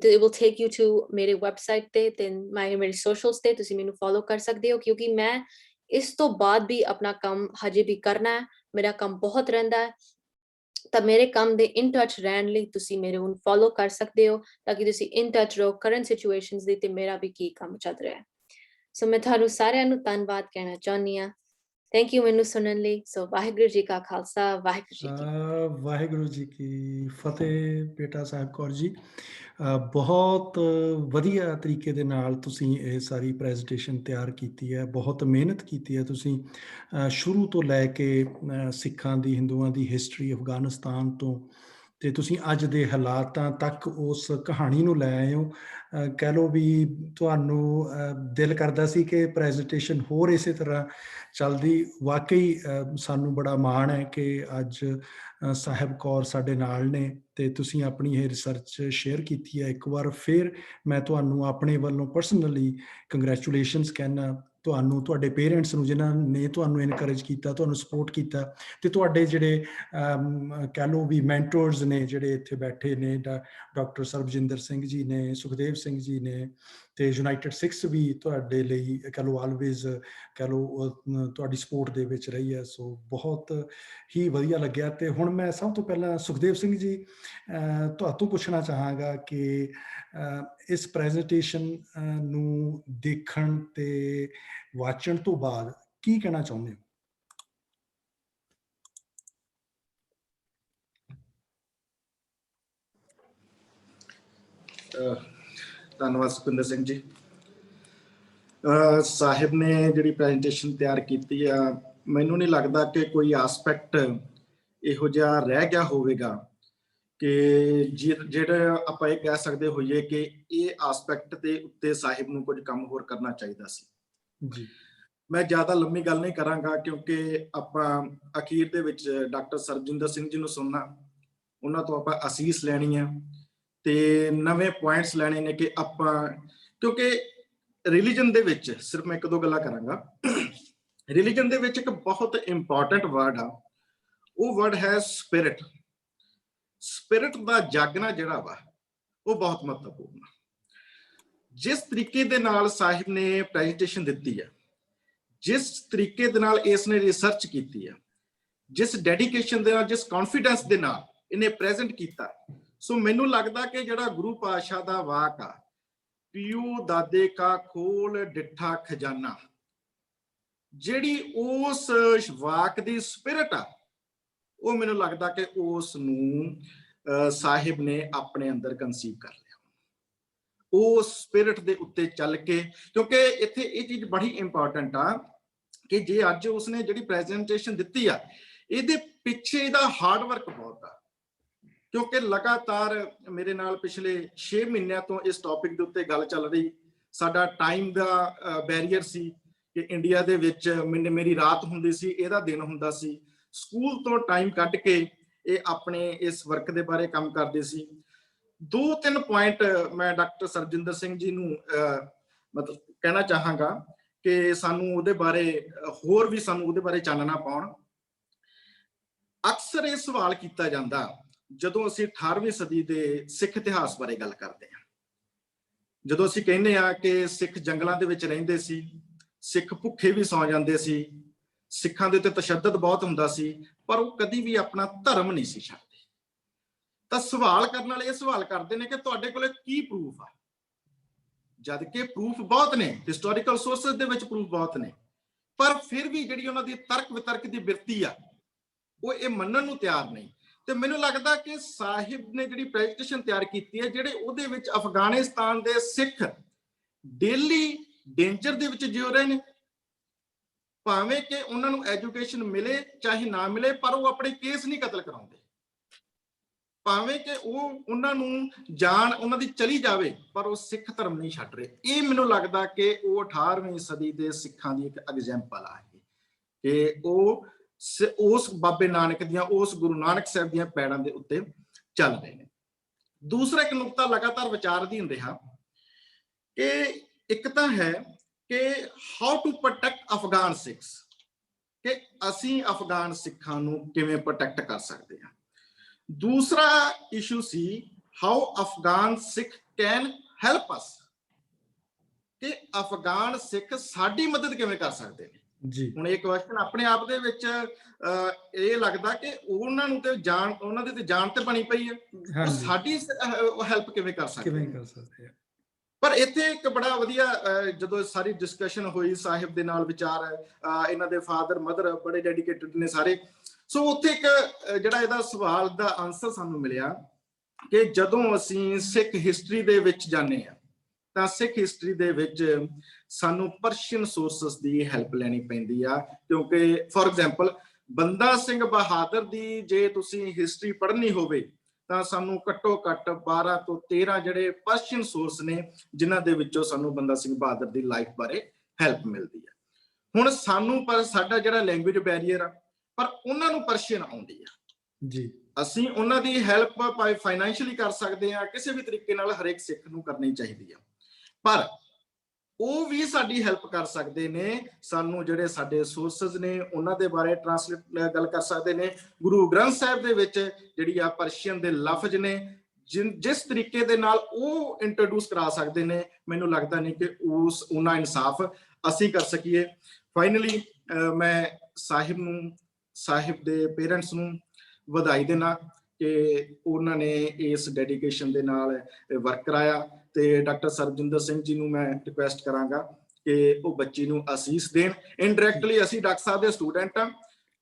S4: they will take you to ਮੇਰੇ ਵੈਬਸਾਈਟ ਤੇ ਮੇਰੇ ਸੋਸ਼ਲਸ ਤੇ ਤੁਸੀਂ ਮੈਨੂੰ ਫੋਲੋ ਕਰ ਸਕਦੇ ਹੋ। ਕਿਉਂਕਿ ਮੈਂ ਇਸ ਤੋਂ ਬਾਅਦ ਵੀ ਆਪਣਾ ਕੰਮ ਹਜੇ ਵੀ ਕਰਨਾ ਹੈ, ਮੇਰਾ ਕੰਮ ਬਹੁਤ ਰਹਿੰਦਾ ਹੈ, ਤਾਂ ਮੇਰੇ ਕੰਮ ਦੇ ਇਨ ਟੱਚ ਰਹਿਣ ਲਈ ਤੁਸੀਂ ਮੇਰੇ ਨੂੰ ਫੋਲੋ ਕਰ ਸਕਦੇ ਹੋ ਤਾਂ ਕਿ ਤੁਸੀਂ ਇਨ ਟੱਚ ਰਹੋ ਕਰੰਟ ਸਿਚੁਏਸ਼ਨਸ ਦੀ ਤੇ ਮੇਰਾ ਵੀ ਕੀ ਕੰਮ ਚੱਲ ਰਿਹਾ ਹੈ। ਸੋ ਮੈਂ ਤੁਹਾਨੂੰ ਸਾਰਿਆਂ ਨੂੰ ਧੰਨਵਾਦ ਕਹਿਣਾ ਚਾਹੁੰਦੀ ਹਾਂ। ਥੈਂਕ ਯੂ ਮੈਨੂੰ ਸੁਣਨ ਲਈ। ਸੋ ਵਾਹਿਗੁਰੂ ਜੀ ਕਾ ਖਾਲਸਾ, ਵਾਹਿਗੁਰੂ ਜੀ ਕੀ
S2: ਵਾਹਿਗੁਰੂ ਜੀ ਕੀ ਫਤਿਹ। ਬੇਟਾ ਸਾਹਿਬ ਕੌਰ ਜੀ, ਬਹੁਤ ਵਧੀਆ ਤਰੀਕੇ ਦੇ ਨਾਲ ਤੁਸੀਂ ਇਹ ਸਾਰੀ ਪ੍ਰੈਜੈਂਟੇਸ਼ਨ ਤਿਆਰ ਕੀਤੀ ਹੈ, ਬਹੁਤ ਮਿਹਨਤ ਕੀਤੀ ਹੈ ਤੁਸੀਂ ਸ਼ੁਰੂ ਤੋਂ ਲੈ ਕੇ ਸਿੱਖਾਂ ਦੀ, ਹਿੰਦੂਆਂ ਦੀ ਹਿਸਟਰੀ ਅਫਗਾਨਿਸਤਾਨ ਤੋਂ, ਤੇ ਤੁਸੀਂ ਅੱਜ ਦੇ ਹਾਲਾਤਾਂ ਤੱਕ ਉਸ ਕਹਾਣੀ ਨੂੰ ਲੈ ਆਏ ਹੋ। ਕਹਿ ਲਓ ਵੀ ਤੁਹਾਨੂੰ ਦਿਲ ਕਰਦਾ ਸੀ ਕਿ ਪ੍ਰੈਜੈਂਟੇਸ਼ਨ ਹੋਰ ਇਸੇ ਤਰ੍ਹਾਂ ਚੱਲਦੀ। ਵਾਕਈ ਸਾਨੂੰ ਬੜਾ ਮਾਣ ਹੈ ਕਿ ਅੱਜ ਸਾਹਿਬ ਕੌਰ ਸਾਡੇ ਨਾਲ ਨੇ ਤੇ ਤੁਸੀਂ ਆਪਣੀ ਇਹ ਰਿਸਰਚ ਸ਼ੇਅਰ ਕੀਤੀ ਹੈ। ਇੱਕ ਵਾਰ ਫਿਰ ਮੈਂ ਤੁਹਾਨੂੰ ਆਪਣੇ ਵੱਲੋਂ ਪਰਸਨਲੀ ਕੰਗ੍ਰੈਚੁਲੇਸ਼ਨਸ ਕਹਿਣਾ, ਤੁਹਾਨੂੰ, ਤੁਹਾਡੇ ਪੇਰੈਂਟਸ ਨੂੰ ਜਿਨ੍ਹਾਂ ਨੇ ਤੁਹਾਨੂੰ ਇਨਕਰੇਜ ਕੀਤਾ, ਤੁਹਾਨੂੰ ਸਪੋਰਟ ਕੀਤਾ, ਤੇ ਤੁਹਾਡੇ ਜਿਹੜੇ ਕਹਿ ਲਓ ਵੀ ਮੈਂਟੋਰਸ ਨੇ ਜਿਹੜੇ ਇੱਥੇ ਬੈਠੇ ਨੇ, ਡਾਕਟਰ ਸਰਬਜਿੰਦਰ ਸਿੰਘ ਜੀ ਨੇ, ਸੁਖਦੇਵ ਸਿੰਘ ਜੀ ਨੇ, ਤੇ ਯੂਨਾਈਟਿਡ ਸਿੱਖਸ ਵੀ ਤੁਹਾਡੇ ਲਈ ਕਹਿ ਲਓ ਆਲਵੇਜ਼ ਕਹਿ ਲਓ ਤੁਹਾਡੀ ਸਪੋਰਟ ਦੇ ਵਿੱਚ ਰਹੀ ਹੈ। ਸੋ ਬਹੁਤ ਹੀ ਵਧੀਆ ਲੱਗਿਆ। ਤੇ ਹੁਣ ਮੈਂ ਸਭ ਤੋਂ ਪਹਿਲਾਂ ਸੁਖਦੇਵ ਸਿੰਘ ਜੀ ਤੁਹਾਨੂੰ ਪੁੱਛਣਾ ਚਾਹਾਂਗਾ ਕਿ ਇਸ ਪ੍ਰੈਜੈਂਟੇਸ਼ਨ ਨੂੰ ਦੇਖਣ ਤੇ ਵਾਚਣ ਤੋਂ ਬਾਅਦ ਕੀ ਕਹਿਣਾ ਚਾਹੁੰਦੇ ਹੋ?
S5: ਧੰਨਵਾਦ ਸੁਖਿੰਦਰ ਸਿੰਘ ਜੀ। ਸਾਹਿਬ ਨੇ ਜਿਹੜੀ ਪ੍ਰੈਜੈਂਟੇਸ਼ਨ ਤਿਆਰ ਕੀਤੀ ਆ, ਮੈਨੂੰ ਨਹੀਂ ਲੱਗਦਾ ਕਿ ਕੋਈ ਆਸਪੈਕਟ ਇਹੋ ਜਿਹਾ ਰਹਿ ਗਿਆ ਹੋਵੇਗਾ ਕਿ ਜਿਹੜਾ ਆਪਾਂ ਇਹ ਕਹਿ ਸਕਦੇ ਹੋਈਏ ਕਿ ਇਹ ਆਸਪੈਕਟ ਦੇ ਉੱਤੇ ਸਾਹਿਬ ਨੂੰ ਕੁਝ ਕੰਮ ਹੋਰ ਕਰਨਾ ਚਾਹੀਦਾ ਸੀ
S2: ਜੀ।
S5: ਮੈਂ ਜ਼ਿਆਦਾ ਲੰਮੀ ਗੱਲ ਨਹੀਂ ਕਰਾਂਗਾ ਕਿਉਂਕਿ ਆਪਾਂ ਅਖੀਰ ਦੇ ਵਿੱਚ ਡਾਕਟਰ ਸਰਬਜਿੰਦਰ ਸਿੰਘ ਜੀ ਨੂੰ ਸੁਣਨਾ, ਉਹਨਾਂ ਤੋਂ ਆਪਾਂ ਅਸੀਸ ਲੈਣੀ ਆ ਤੇ ਨਵੇਂ ਪੁਆਇੰਟਸ ਲੈਣੇ ਨੇ ਕਿ ਆਪਾਂ, ਕਿਉਂਕਿ ਰਿਲੀਜਨ ਦੇ ਵਿੱਚ ਸਿਰਫ ਮੈਂ ਇੱਕ ਦੋ ਗੱਲਾਂ ਕਰਾਂਗਾ। ਰਿਲੀਜਨ ਦੇ ਵਿੱਚ ਇੱਕ ਬਹੁਤ ਇੰਪੋਰਟੈਂਟ ਵਰਡ ਆ, ਉਹ ਵਰਡ ਹੈ ਸਪਿਰਿਟ। ਸਪਿਰਿਟ ਦਾ ਜਾਗਣਾ ਜਿਹੜਾ ਵਾ ਉਹ ਬਹੁਤ ਮਹੱਤਵਪੂਰਨ ਆ। ਜਿਸ ਤਰੀਕੇ ਦੇ ਨਾਲ ਸਾਹਿਬ ਨੇ ਪ੍ਰੈਜੈਂਟੇਸ਼ਨ ਦਿੱਤੀ ਹੈ, ਜਿਸ ਤਰੀਕੇ ਦੇ ਨਾਲ ਇਸ ਨੇ ਰਿਸਰਚ ਕੀਤੀ ਹੈ, ਜਿਸ ਡੈਡੀਕੇਸ਼ਨ ਦੇ ਨਾਲ, ਜਿਸ ਕੌਨਫੀਡੈਂਸ ਦੇ ਨਾਲ ਇਹਨੇ ਪ੍ਰੈਜ਼ੈਂਟ ਕੀਤਾ, ਸੋ ਮੈਨੂੰ ਲੱਗਦਾ ਕਿ ਜਿਹੜਾ ਗੁਰੂ ਪਾਤਸ਼ਾਹ ਦਾ ਵਾਕ ਆ, ਪਿਓ ਦਾਦੇ ਕਾ ਖੋਲ ਡਿੱਠਾ ਖਜ਼ਾਨਾ, ਜਿਹੜੀ ਉਸ ਵਾਕ ਦੀ ਸਪਿਰਿਟ ਆ, ਉਹ ਮੈਨੂੰ ਲੱਗਦਾ ਕਿ ਉਸ ਨੂੰ ਸਾਹਿਬ ਨੇ ਆਪਣੇ ਅੰਦਰ ਕੰਸੀਵ ਕਰ ਲਿਆ। ਉਸ ਸਪਿਰਿਟ ਦੇ ਉੱਤੇ ਚੱਲ ਕੇ, ਕਿਉਂਕਿ ਇੱਥੇ ਇਹ ਚੀਜ਼ ਬੜੀ ਇੰਪੋਰਟੈਂਟ ਆ ਕਿ ਜੇ ਅੱਜ ਉਸਨੇ ਜਿਹੜੀ ਪ੍ਰੈਜੈਂਟੇਸ਼ਨ ਦਿੱਤੀ ਆ, ਇਹਦੇ ਪਿੱਛੇ ਇਹਦਾ ਹਾਰਡ ਵਰਕ ਬਹੁਤ ਆ। ਕਿਉਂਕਿ ਲਗਾਤਾਰ ਮੇਰੇ ਨਾਲ ਪਿਛਲੇ 6 ਮਹੀਨਿਆਂ ਤੋਂ ਇਸ ਟੌਪਿਕ ਦੇ ਉੱਤੇ ਗੱਲ ਚੱਲ ਰਹੀ। ਸਾਡਾ ਟਾਈਮ ਦਾ ਬੈਰੀਅਰ ਸੀ ਕਿ ਇੰਡੀਆ ਦੇ ਵਿੱਚ ਮੇਰੀ ਰਾਤ ਹੁੰਦੀ ਸੀ, ਇਹਦਾ ਦਿਨ ਹੁੰਦਾ ਸੀ। ਸਕੂਲ ਤੋਂ ਟਾਈਮ ਕੱਢ ਕੇ ਇਹ ਆਪਣੇ ਇਸ ਵਰਕ ਦੇ ਬਾਰੇ ਕੰਮ ਕਰਦੇ ਸੀ। 2-3 ਪੁਆਇੰਟ ਮੈਂ ਡਾਕਟਰ ਸਰਬਜਿੰਦਰ ਸਿੰਘ ਜੀ ਨੂੰ ਮਤਲਬ ਕਹਿਣਾ ਚਾਹਾਂਗਾ ਕਿ ਸਾਨੂੰ ਉਹਦੇ ਬਾਰੇ ਹੋਰ ਵੀ ਸਾਨੂੰ ਉਹਦੇ ਬਾਰੇ ਚਾਨਣਾ ਪਾਉਣ। ਅਕਸਰ ਇਹ ਸਵਾਲ ਕੀਤਾ ਜਾਂਦਾ ਜਦੋਂ ਅਸੀਂ 18ਵੀਂ ਸਦੀ ਦੇ ਸਿੱਖ ਇਤਿਹਾਸ ਬਾਰੇ ਗੱਲ ਕਰਦੇ ਹਾਂ, ਜਦੋਂ ਅਸੀਂ ਕਹਿੰਦੇ ਹਾਂ ਕਿ ਸਿੱਖ ਜੰਗਲਾਂ ਦੇ ਵਿੱਚ ਰਹਿੰਦੇ ਸੀ, ਸਿੱਖ ਭੁੱਖੇ ਵੀ ਸੌ ਜਾਂਦੇ ਸੀ, ਸਿੱਖਾਂ ਦੇ ਉੱਤੇ ਤਸ਼ੱਦਦ ਬਹੁਤ ਹੁੰਦਾ ਸੀ, ਪਰ ਉਹ ਕਦੀ ਵੀ ਆਪਣਾ ਧਰਮ ਨਹੀਂ ਸੀ ਛੱਡਦੇ। ਤਾਂ ਸਵਾਲ ਕਰਨ ਵਾਲੇ ਇਹ ਸਵਾਲ ਕਰਦੇ ਨੇ ਕਿ ਤੁਹਾਡੇ ਕੋਲੇ ਕੀ ਪ੍ਰੂਫ ਆ, ਜਦ ਕਿ ਪ੍ਰੂਫ ਬਹੁਤ ਨੇ, ਹਿਸਟੋਰੀਕਲ ਸੋਰਸਸ ਦੇ ਵਿੱਚ ਪ੍ਰੂਫ ਬਹੁਤ ਨੇ, ਪਰ ਫਿਰ ਵੀ ਜਿਹੜੀ ਉਹਨਾਂ ਦੀ ਤਰਕ ਵਿਤਰਕ ਦੀ ਬਿਰਤੀ ਆ, ਉਹ ਇਹ ਮੰਨਣ ਨੂੰ ਤਿਆਰ ਨਹੀਂ। ਤੇ ਮੈਨੂੰ ਲੱਗਦਾ ਕਿ ਸਾਹਿਬ ਨੇ ਜਿਹੜੀ ਪ੍ਰੈਜੈਂਟੇਸ਼ਨ ਤਿਆਰ ਕੀਤੀ ਹੈ, ਜਿਹੜੇ ਉਹਦੇ ਵਿੱਚ ਅਫਗਾਨਿਸਤਾਨ ਦੇ ਸਿੱਖ ਡੇਲੀ ਡੇਂਜਰ ਦੇ ਵਿੱਚ ਜਿਉ ਰਹੇ ਨੇ, ਭਾਵੇਂ ਕਿ ਉਹਨਾਂ ਨੂੰ ਐਜੂਕੇਸ਼ਨ ਮਿਲੇ ਚਾਹੇ ਨਾ ਮਿਲੇ, ਪਰ ਉਹ ਆਪਣੇ ਕੇਸ ਨਹੀਂ ਕਤਲ ਕਰਾਉਂਦੇ। ਭਾਵੇਂ ਕਿ ਉਹ ਉਹਨਾਂ ਨੂੰ ਜਾਨ ਉਹਨਾਂ ਦੀ ਚਲੀ ਜਾਵੇ, ਪਰ ਉਹ ਸਿੱਖ ਧਰਮ ਨਹੀਂ ਛੱਡ ਰਹੇ। ਇਹ ਮੈਨੂੰ ਲੱਗਦਾ ਕਿ ਉਹ 18ਵੀਂ ਸਦੀ ਦੇ ਸਿੱਖਾਂ ਦੀ ਇੱਕ ਐਗਜ਼ਾਮਪਲ ਆ ਕਿ ਉਹ ਉਸ ਬਾਬੇ ਨਾਨਕ ਦੀਆਂ, ਉਸ ਗੁਰੂ ਨਾਨਕ ਸਾਹਿਬ ਦੀਆਂ ਪੈੜਾਂ ਦੇ ਉੱਤੇ ਚੱਲ ਰਹੇ ਨੇ। ਦੂਸਰਾ ਇੱਕ ਨੁਕਤਾ ਲਗਾਤਾਰ ਵਿਚਾਰ ਅਧੀਨ ਰਿਹਾ ਕਿ ਇੱਕ ਤਾਂ ਹੈ ਕਿ how to protect Afghan Sikhs, ਕਿ ਅਸੀਂ ਅਫਗਾਨ ਸਿੱਖਾਂ ਨੂੰ ਕਿਵੇਂ ਪ੍ਰੋਟੈਕਟ ਕਰ ਸਕਦੇ ਹਾਂ। ਦੂਸਰਾ issue C how Afghan Sikh can help ਅਸ, ਕਿ ਅਫਗਾਨ ਸਿੱਖ ਸਾਡੀ ਮਦਦ ਕਿਵੇਂ ਕਰ ਸਕਦੇ ਨੇ।
S2: ਜੀ
S5: ਹੁਣ ਇਹ ਕੁਐਸਚਨ ਆਪਣੇ ਆਪ ਦੇ ਵਿੱਚ ਇਹ ਲੱਗਦਾ ਕਿ ਉਹਨਾਂ ਨੂੰ ਤੇ ਜਾਣ, ਉਹਨਾਂ ਦੇ ਤੇ ਜਾਣ ਤੇ ਬਣੀ ਪਈ ਹੈ, ਉਹ ਸਾਡੀ ਹੈਲਪ ਕਿਵੇਂ ਕਰ ਸਕਦੇ ਆ। ਪਰ ਇੱਥੇ ਇੱਕ ਬੜਾ ਵਧੀਆ ਜਦੋਂ ਸਾਰੀ ਡਿਸਕਸ਼ਨ ਹੋਈ, ਸਾਹਿਬ ਦੇ ਨਾਲ ਵਿਚਾਰ, ਇਹਨਾਂ ਦੇ ਫਾਦਰ ਮਦਰ ਬੜੇ ਡੈਡੀਕੇਟਡ ਨੇ ਸਾਰੇ, ਸੋ ਉੱਥੇ ਇੱਕ ਜਿਹੜਾ ਇਹਦਾ ਸਵਾਲ ਦਾ ਆਨਸਰ ਸਾਨੂੰ ਮਿਲਿਆ ਕਿ ਜਦੋਂ ਅਸੀਂ ਸਿੱਖ ਹਿਸਟਰੀ ਦੇ ਵਿੱਚ ਜਾਂਦੇ ਹਾਂ ਤਾਂ ਸਿੱਖ ਹਿਸਟਰੀ ਦੇ ਵਿੱਚ ਸਾਨੂੰ ਪਰਸ਼ੀਅਨ ਸੋਰਸਸ ਦੀ ਹੈਲਪ ਲੈਣੀ ਪੈਂਦੀ ਆ। ਕਿਉਂਕਿ ਫੋਰ ਐਗਜ਼ਾਮਪਲ ਬੰਦਾ ਸਿੰਘ ਬਹਾਦਰ ਦੀ ਜੇ ਤੁਸੀਂ ਹਿਸਟਰੀ ਪੜ੍ਹਨੀ ਹੋਵੇ ਤਾਂ ਸਾਨੂੰ ਘੱਟੋ ਘੱਟ 12 ਤੋਂ 13 ਜਿਹੜੇ ਪਰਸ਼ੀਅਨ ਸੋਰਸ ਨੇ ਜਿਨ੍ਹਾਂ ਦੇ ਵਿੱਚੋਂ ਸਾਨੂੰ ਬੰਦਾ ਸਿੰਘ ਬਹਾਦਰ ਦੀ ਲਾਈਫ ਬਾਰੇ ਹੈਲਪ ਮਿਲਦੀ ਹੈ। ਹੁਣ ਸਾਨੂੰ ਪਰ ਸਾਡਾ ਜਿਹੜਾ ਲੈਂਗੁਏਜ ਬੈਰੀਅਰ ਆ, ਪਰ ਉਹਨਾਂ ਨੂੰ ਪਰਸ਼ੀਅਨ ਆਉਂਦੀ ਆ
S2: ਜੀ,
S5: ਅਸੀਂ ਉਹਨਾਂ ਦੀ ਹੈਲਪ ਫਾਈਨੈਂਸ਼ੀਅਲੀ ਕਰ ਸਕਦੇ ਹਾਂ, ਕਿਸੇ ਵੀ ਤਰੀਕੇ ਨਾਲ ਹਰੇਕ ਸਿੱਖ ਨੂੰ ਕਰਨੀ ਚਾਹੀਦੀ ਆ, ਪਰ ਉਹ ਵੀ ਸਾਡੀ ਹੈਲਪ ਕਰ ਸਕਦੇ ਨੇ। ਸਾਨੂੰ ਜਿਹੜੇ ਸਾਡੇ ਸੋਰਸਸ ਨੇ ਉਹਨਾਂ ਦੇ ਬਾਰੇ ਟ੍ਰਾਂਸਲੇਟ ਗੱਲ ਕਰ ਸਕਦੇ ਨੇ। ਗੁਰੂ ਗ੍ਰੰਥ ਸਾਹਿਬ ਦੇ ਵਿੱਚ ਜਿਹੜੀ ਆ ਪਰਸ਼ੀਅਨ ਦੇ ਲਫ਼ਜ਼ ਨੇ, ਜਿਸ ਤਰੀਕੇ ਦੇ ਨਾਲ ਉਹ ਇੰਟਰੋਡਿਊਸ ਕਰਾ ਸਕਦੇ ਨੇ, ਮੈਨੂੰ ਲੱਗਦਾ ਨਹੀਂ ਕਿ ਉਹਨਾਂ ਇਨਸਾਫ ਅਸੀਂ ਕਰ ਸਕੀਏ। ਫਾਈਨਲੀ ਮੈਂ ਸਾਹਿਬ ਨੂੰ, ਸਾਹਿਬ ਦੇ ਪੇਰੈਂਟਸ ਨੂੰ ਵਧਾਈ ਦੇਣਾ ਕਿ ਉਹਨਾਂ ਨੇ ਇਸ ਡੈਡੀਕੇਸ਼ਨ ਦੇ ਨਾਲ ਵਰਕ ਕਰਾਇਆ, ਤੇ ਡਾਕਟਰ ਸਰਬਜਿੰਦਰ ਸਿੰਘ ਜੀ ਨੂੰ ਮੈਂ ਰਿਕੁਐਸਟ ਕਰਾਂਗਾ ਕਿ ਉਹ ਬੱਚੀ ਨੂੰ ਅਸੀਸ ਦੇਣ। ਇਨਡਾਇਰੈਕਟਲੀ ਅਸੀਂ ਡਾਕਟਰ ਸਾਹਿਬ ਦੇ ਸਟੂਡੈਂਟ ਆ,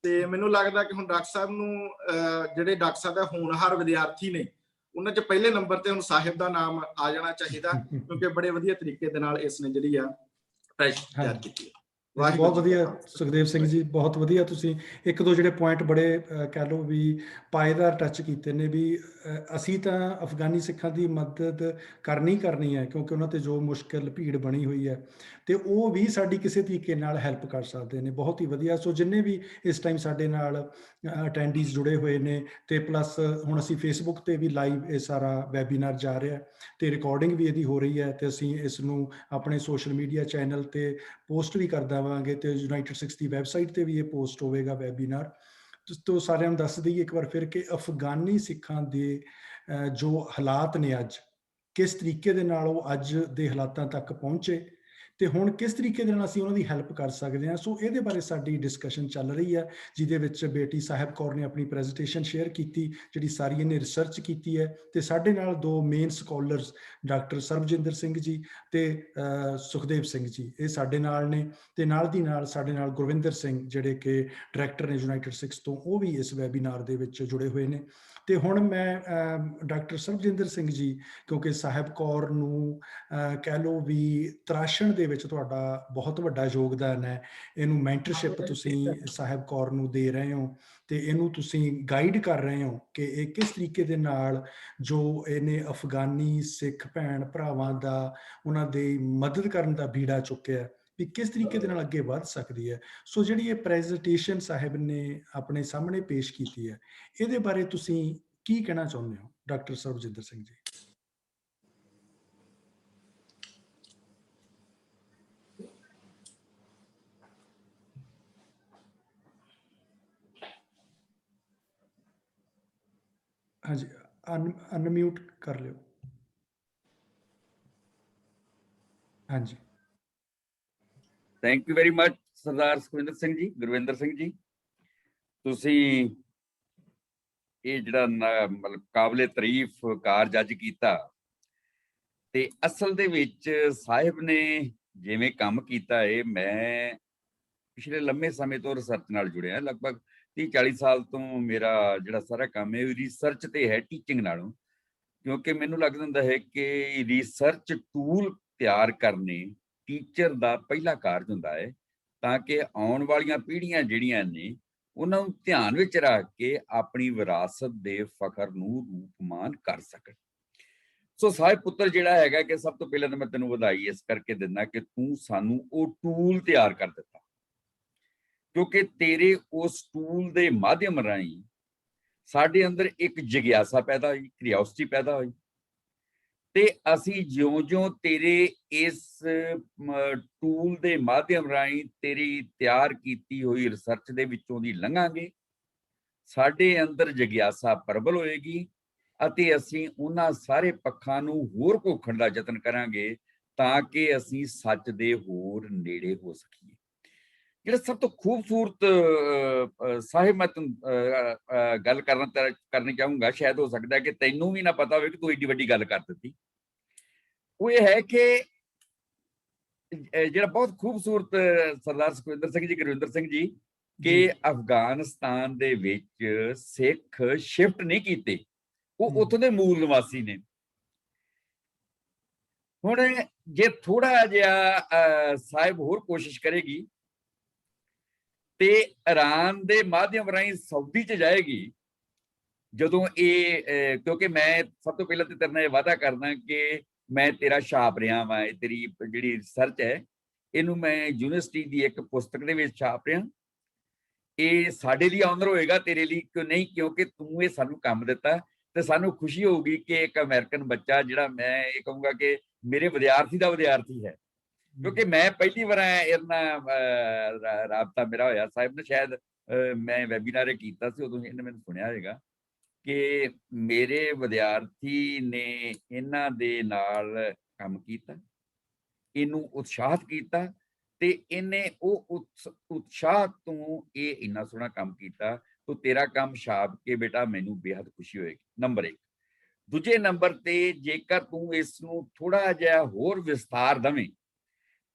S5: ਤੇ ਮੈਨੂੰ ਲੱਗਦਾ ਕਿ ਹੁਣ ਡਾਕਟਰ ਸਾਹਿਬ ਨੂੰ ਜਿਹੜੇ ਡਾਕਟਰ ਸਾਹਿਬ ਦਾ ਹੋਣਹਾਰ ਵਿਦਿਆਰਥੀ ਨੇ ਉਹਨਾਂ 'ਚ ਪਹਿਲੇ ਨੰਬਰ ਤੇ ਹੁਣ ਸਾਹਿਬ ਦਾ ਨਾਮ ਆ ਜਾਣਾ ਚਾਹੀਦਾ, ਕਿਉਂਕਿ ਬੜੇ ਵਧੀਆ ਤਰੀਕੇ ਦੇ ਨਾਲ ਇਸ ਨੇ ਜਿਹੜੀ ਆ ਤਿਆਰ ਕੀਤੀ।
S2: ਬਹੁਤ ਵਧੀਆ ਸੁਖਦੇਵ ਸਿੰਘ ਜੀ, ਬਹੁਤ ਵਧੀਆ। ਤੁਸੀਂ ਇੱਕ ਦੋ ਜਿਹੜੇ ਪੁਆਇੰਟ ਬੜੇ ਕਹਿ ਲਓ ਵੀ ਪਾਏਦਾਰ ਟੱਚ ਕੀਤੇ ਨੇ ਵੀ ਅਸੀਂ ਤਾਂ ਅਫਗਾਨੀ ਸਿੱਖਾਂ ਦੀ ਮਦਦ ਕਰਨੀ ਹੈ, ਕਿਉਂਕਿ ਉਹਨਾਂ ਤੇ ਜੋ ਮੁਸ਼ਕਿਲ ਭੀੜ ਬਣੀ ਹੋਈ ਹੈ ਤੇ ਉਹ ਵੀ ਸਾਡੀ ਕਿਸੇ ਤਰੀਕੇ ਨਾਲ ਹੈਲਪ ਕਰ ਸਕਦੇ ਨੇ। ਬਹੁਤ ਹੀ ਵਧੀਆ। ਸੋ ਜਿੰਨੇ ਵੀ ਇਸ ਟਾਈਮ ਸਾਡੇ ਨਾਲ ਅਟੈਂਡੀਜ਼ ਜੁੜੇ ਹੋਏ ਨੇ, ਤੇ ਪਲੱਸ ਹੁਣ ਅਸੀਂ ਫੇਸਬੁੱਕ ਤੇ ਵੀ ਲਾਈਵ ਇਹ ਸਾਰਾ ਵੈਬੀਨਾਰ ਜਾ ਰਿਹਾ ਤੇ ਰਿਕਾਰਡਿੰਗ ਵੀ ਇਹਦੀ ਹੋ ਰਹੀ ਹੈ, ਤੇ ਅਸੀਂ ਇਸ ਨੂੰ ਆਪਣੇ ਸੋਸ਼ਲ ਮੀਡੀਆ ਚੈਨਲ ਤੇ ਪੋਸਟ ਵੀ ਕਰ ਦੇਵਾਂਗੇ, ਤੇ ਯੂਨਾਈਟਿਡ ਸਿੱਖਸ ਦੀ ਵੈਬਸਾਈਟ ਤੇ ਵੀ ਇਹ ਪੋਸਟ ਹੋਵੇਗਾ ਵੈਬੀਨਾਰ। ਤੋਂ ਸਾਰਿਆਂ ਨੂੰ ਦੱਸ ਦਈਏ ਇੱਕ ਵਾਰ ਫਿਰ ਕਿ ਅਫਗਾਨੀ ਸਿੱਖਾਂ ਦੇ ਜੋ ਹਾਲਾਤ ਨੇ ਅੱਜ, ਕਿਸ ਤਰੀਕੇ ਦੇ ਨਾਲ ਉਹ ਅੱਜ ਦੇ ਹਾਲਾਤਾਂ ਤੱਕ ਪਹੁੰਚੇ ਤੇ ਹੁਣ ਕਿਸ ਤਰੀਕੇ ਦੇ ਨਾਲ ਅਸੀਂ ਉਹਨਾਂ ਦੀ ਹੈਲਪ ਕਰ ਸਕਦੇ ਹਾਂ। ਸੋ ਇਹਦੇ ਬਾਰੇ ਸਾਡੀ ਡਿਸਕਸ਼ਨ ਚੱਲ ਰਹੀ ਹੈ, ਜਿਹਦੇ ਵਿੱਚ ਬੇਟੀ ਸਾਹਿਬ ਕੌਰ ਨੇ ਆਪਣੀ ਪ੍ਰੈਜੈਂਟੇਸ਼ਨ ਸ਼ੇਅਰ ਕੀਤੀ, ਜਿਹੜੀ ਸਾਰੀ ਇਹਨੇ ਰਿਸਰਚ ਕੀਤੀ ਹੈ, ਤੇ ਸਾਡੇ ਨਾਲ ਦੋ main scholars doctor ਸਰਬਜਿੰਦਰ Singh ji ਤੇ ਸੁਖਦੇਵ ਸਿੰਘ ਜੀ ਇਹ ਸਾਡੇ ਨਾਲ ਨੇ, ਤੇ ਨਾਲ ਦੀ ਨਾਲ ਸਾਡੇ ਨਾਲ ਗੁਰਵਿੰਦਰ ਸਿੰਘ ਜਿਹੜੇ ਕਿ ਡਾਇਰੈਕਟਰ ਨੇ ਯੂਨਾਈਟਿਡ ਸਿੱਖਸ ਤੋਂ, ਉਹ ਵੀ ਇਸ ਵੈਬੀਨਾਰ ਦੇ ਵਿੱਚ ਜੁੜੇ ਹੋਏ ਨੇ। ਤੇ ਹੁਣ ਮੈਂ ਡਾਕਟਰ ਸਰਬਜਿੰਦਰ ਸਿੰਘ ਜੀ, ਕਿਉਂਕਿ ਸਾਹਿਬ ਕੌਰ ਨੂੰ ਕਹਿ ਲਓ ਵੀ ਤਰਾਸ਼ਣ ਦੇ ਵਿੱਚ ਤੁਹਾਡਾ ਬਹੁਤ ਵੱਡਾ ਯੋਗਦਾਨ ਹੈ, ਇਹਨੂੰ ਮੈਂਟਰਸ਼ਿਪ ਤੁਸੀਂ ਸਾਹਿਬ ਕੌਰ ਨੂੰ ਦੇ ਰਹੇ ਹੋ ਤੇ ਇਹਨੂੰ ਤੁਸੀਂ ਗਾਈਡ ਕਰ ਰਹੇ ਹੋ ਕਿ ਇਹ ਕਿਸ ਤਰੀਕੇ ਦੇ ਨਾਲ ਜੋ ਇਹਨੇ ਅਫਗਾਨੀ ਸਿੱਖ ਭੈਣ ਭਰਾਵਾਂ ਦਾ, ਉਹਨਾਂ ਦੀ ਮਦਦ ਕਰਨ ਦਾ ਬੀੜਾ ਚੁੱਕਿਆ ਵੀ ਕਿਸ ਤਰੀਕੇ ਦੇ ਨਾਲ ਅੱਗੇ ਵੱਧ ਸਕਦੀ ਹੈ। ਸੋ ਜਿਹੜੀ ਇਹ ਪ੍ਰੈਜੈਂਟੇਸ਼ਨ ਸਾਹਿਬ ਨੇ ਆਪਣੇ ਸਾਹਮਣੇ ਪੇਸ਼ ਕੀਤੀ ਹੈ, ਇਹਦੇ ਬਾਰੇ ਤੁਸੀਂ ਕੀ ਕਹਿਣਾ ਚਾਹੁੰਦੇ ਹੋ ਡਾਕਟਰ ਸਰਬਜਿੰਦਰ ਸਿੰਘ ਜੀ? ਹਾਂਜੀ, ਅਨਮਿਊਟ ਕਰ ਲਿਓ। ਹਾਂਜੀ,
S1: ਥੈਂਕ ਯੂ ਵੈਰੀ ਮਚ ਸਰਦਾਰ ਸੁਖਵਿੰਦਰ ਸਿੰਘ ਜੀ, ਗੁਰਵਿੰਦਰ ਸਿੰਘ ਜੀ। ਤੁਸੀਂ ਇਹ ਜਿਹੜਾ ਮਤਲਬ ਕਾਬਲੇ ਤਾਰੀਫ ਕਾਰਜ ਅੱਜ ਕੀਤਾ, ਤੇ ਅਸਲ ਦੇ ਵਿੱਚ ਸਾਹਿਬ ਨੇ ਜਿਵੇਂ ਕੰਮ ਕੀਤਾ ਹੈ, ਮੈਂ ਪਿਛਲੇ ਲੰਮੇ ਸਮੇਂ ਤੋਂ ਰਿਸਰਚ ਨਾਲ ਜੁੜਿਆ, ਲਗਭਗ 30-40 ਸਾਲ ਤੋਂ ਮੇਰਾ ਜਿਹੜਾ ਸਾਰਾ ਕੰਮ ਹੈ ਰਿਸਰਚ ਤੇ ਹੈ, ਟੀਚਿੰਗ ਨਾਲੋਂ, ਕਿਉਂਕਿ ਮੈਨੂੰ ਲੱਗਦਾ ਹੁੰਦਾ ਹੈ ਕਿ ਰਿਸਰਚ ਟੂਲ ਤਿਆਰ ਕਰਨੇ ਟੀਚਰ ਦਾ ਪਹਿਲਾ ਕਾਰਜ ਹੁੰਦਾ ਹੈ, ਤਾਂ ਕਿ ਆਉਣ ਵਾਲੀਆਂ ਪੀੜ੍ਹੀਆਂ ਜਿਹੜੀਆਂ ਨੇ ਉਹਨਾਂ ਨੂੰ ਧਿਆਨ ਵਿੱਚ ਰੱਖ ਕੇ ਆਪਣੀ ਵਿਰਾਸਤ ਦੇ ਫਖਰ ਨੂੰ ਰੂਪਮਾਨ ਕਰ ਸਕਣ। ਸੋ ਸਾਹਿਬ ਪੁੱਤਰ ਜਿਹੜਾ ਹੈਗਾ, ਕਿ ਸਭ ਤੋਂ ਪਹਿਲਾਂ ਤਾਂ ਮੈਂ ਤੈਨੂੰ ਵਧਾਈ ਇਸ ਕਰਕੇ ਦਿੰਦਾ ਕਿ ਤੂੰ ਸਾਨੂੰ ਉਹ ਟੂਲ ਤਿਆਰ ਕਰ ਦਿੱਤਾ, ਕਿਉਂਕਿ ਤੇਰੇ ਉਸ ਟੂਲ ਦੇ ਮਾਧਿਅਮ ਰਾਹੀਂ ਸਾਡੇ ਅੰਦਰ ਇੱਕ ਜਿਗਿਆਸਾ ਪੈਦਾ ਹੋਈ, ਕਿਉਰਿਓਸਿਟੀ ਪੈਦਾ ਹੋਈ, ਤੇ ਅਸੀਂ ਜਿਉਂ-ਜਿਉਂ ਤੇਰੇ ਇਸ ਟੂਲ ਦੇ ਮਾਧਿਅਮ ਰਾਹੀਂ ਤੇਰੀ ਤਿਆਰ ਕੀਤੀ ਹੋਈ ਰਿਸਰਚ ਦੇ ਵਿੱਚੋਂ ਦੀ ਲੰਘਾਂਗੇ, ਸਾਡੇ ਅੰਦਰ ਜਿਗਿਆਸਾ ਪ੍ਰਬਲ ਹੋਏਗੀ ਅਤੇ ਅਸੀਂ ਉਹਨਾਂ ਸਾਰੇ ਪੱਖਾਂ ਨੂੰ ਹੋਰ ਘੋਖਣ ਦਾ ਯਤਨ ਕਰਾਂਗੇ ਤਾਂ ਕਿ ਅਸੀਂ ਸੱਚ ਦੇ ਹੋਰ ਨੇੜੇ ਹੋ ਸਕੀਏ। ਜਿਹੜਾ ਸਭ ਤੋਂ ਖੂਬਸੂਰਤ ਸਾਹਿਬ ਮੈਂ ਗੱਲ ਕਰਨੀ ਚਾਹੂੰਗਾ, ਸ਼ਾਇਦ ਹੋ ਸਕਦਾ ਕਿ ਤੈਨੂੰ ਵੀ ਨਾ ਪਤਾ ਹੋਵੇ ਕਿ ਤੂੰ ਏਡੀ ਵੱਡੀ ਗੱਲ ਕਰ ਦਿੱਤੀ, ਉਹ ਇਹ ਹੈ ਕਿ ਜਿਹੜਾ ਬਹੁਤ ਖੂਬਸੂਰਤ ਸਰਦਾਰ ਸੁਖਵਿੰਦਰ ਸਿੰਘ ਜੀ, ਗੁਰਵਿੰਦਰ ਸਿੰਘ ਜੀ, ਕਿ ਅਫਗਾਨਿਸਤਾਨ ਦੇ ਵਿੱਚ ਸਿੱਖ ਸ਼ਿਫਟ ਨਹੀਂ ਕੀਤੇ, ਉਹ ਉੱਥੋਂ ਦੇ ਮੂਲ ਨਿਵਾਸੀ ਨੇ। ਹੁਣ ਜੇ ਥੋੜਾ ਜਿਹਾ ਸਾਹਿਬ ਹੋਰ ਕੋਸ਼ਿਸ਼ ਕਰੇਗੀ ਤੇ ਇਰਾਨ ਦੇ ਮਾਧਿਅਮ ਰਾਹੀਂ ਸਾਊਦੀ 'ਚ ਜਾਏਗੀ, ਜਦੋਂ ਇਹ ਕਿਉਂਕਿ ਮੈਂ ਸਭ ਤੋਂ ਪਹਿਲਾਂ ਤੇ ਤੇਰੇ ਨਾਲ ਇਹ ਵਾਅਦਾ ਕਰਦਾ ਕਿ ਮੈਂ ਤੇਰਾ ਛਾਪ ਰਿਹਾ ਵਾਂ, ਤੇਰੀ ਜਿਹੜੀ ਰਿਸਰਚ ਹੈ ਇਹਨੂੰ ਮੈਂ ਯੂਨੀਵਰਸਿਟੀ ਦੀ ਇੱਕ ਪੁਸਤਕ ਦੇ ਵਿੱਚ ਛਾਪ ਰਿਹਾ। ਇਹ ਸਾਡੇ ਲਈ ਆਨਰ ਹੋਏਗਾ, ਤੇਰੇ ਲਈ ਕਿਉਂ ਨਹੀਂ, ਕਿਉਂਕਿ ਤੂੰ ਇਹ ਸਾਨੂੰ ਕੰਮ ਦਿੱਤਾ ਤੇ ਸਾਨੂੰ ਖੁਸ਼ੀ ਹੋਊਗੀ ਕਿ ਇੱਕ ਅਮਰੀਕਨ ਬੱਚਾ, ਜਿਹੜਾ ਮੈਂ ਇਹ ਕਹੂੰਗਾ ਕਿ ਮੇਰੇ ਵਿਦਿਆਰਥੀ ਦਾ ਵਿਦਿਆਰਥੀ ਹੈ, ਕਿਉਂਕਿ ਮੈਂ ਪਹਿਲੀ ਵਾਰ ਇਹਨਾਂ ਰਾਬਤਾ ਮੇਰਾ ਹੋਇਆ ਸਾਹਿਬ ਨੇ, ਸ਼ਾਇਦ ਮੈਂ ਵੈਬੀਨਾਰ ਕੀਤਾ ਸੀ, ਉਦੋਂ ਇਹਨੇ ਮੈਨੂੰ ਸੁਣਿਆ ਹੋਏਗਾ ਕਿ ਮੇਰੇ ਵਿਦਿਆਰਥੀ ਨੇ ਇਹਨਾਂ ਦੇ ਨਾਲ ਕੰਮ ਕੀਤਾ, ਇਹਨੂੰ ਉਤਸ਼ਾਹਿਤ ਕੀਤਾ ਤੇ ਇਹਨੇ ਉਹ ਉਤਸ਼ਾਹ ਤੋਂ ਇਹ ਇੰਨਾ ਸੋਹਣਾ ਕੰਮ ਕੀਤਾ। ਤੋ ਤੇਰਾ ਕੰਮ ਛਾਪ ਕੇ ਬੇਟਾ ਮੈਨੂੰ ਬੇਹੱਦ ਖੁਸ਼ੀ ਹੋਏਗੀ, ਨੰਬਰ 1। ਦੂਜੇ ਨੰਬਰ ਤੇ ਜੇਕਰ ਤੂੰ ਇਸ ਨੂੰ ਥੋੜਾ ਜਿਹਾ ਹੋਰ ਵਿਸਤਾਰ ਦਵੇਂ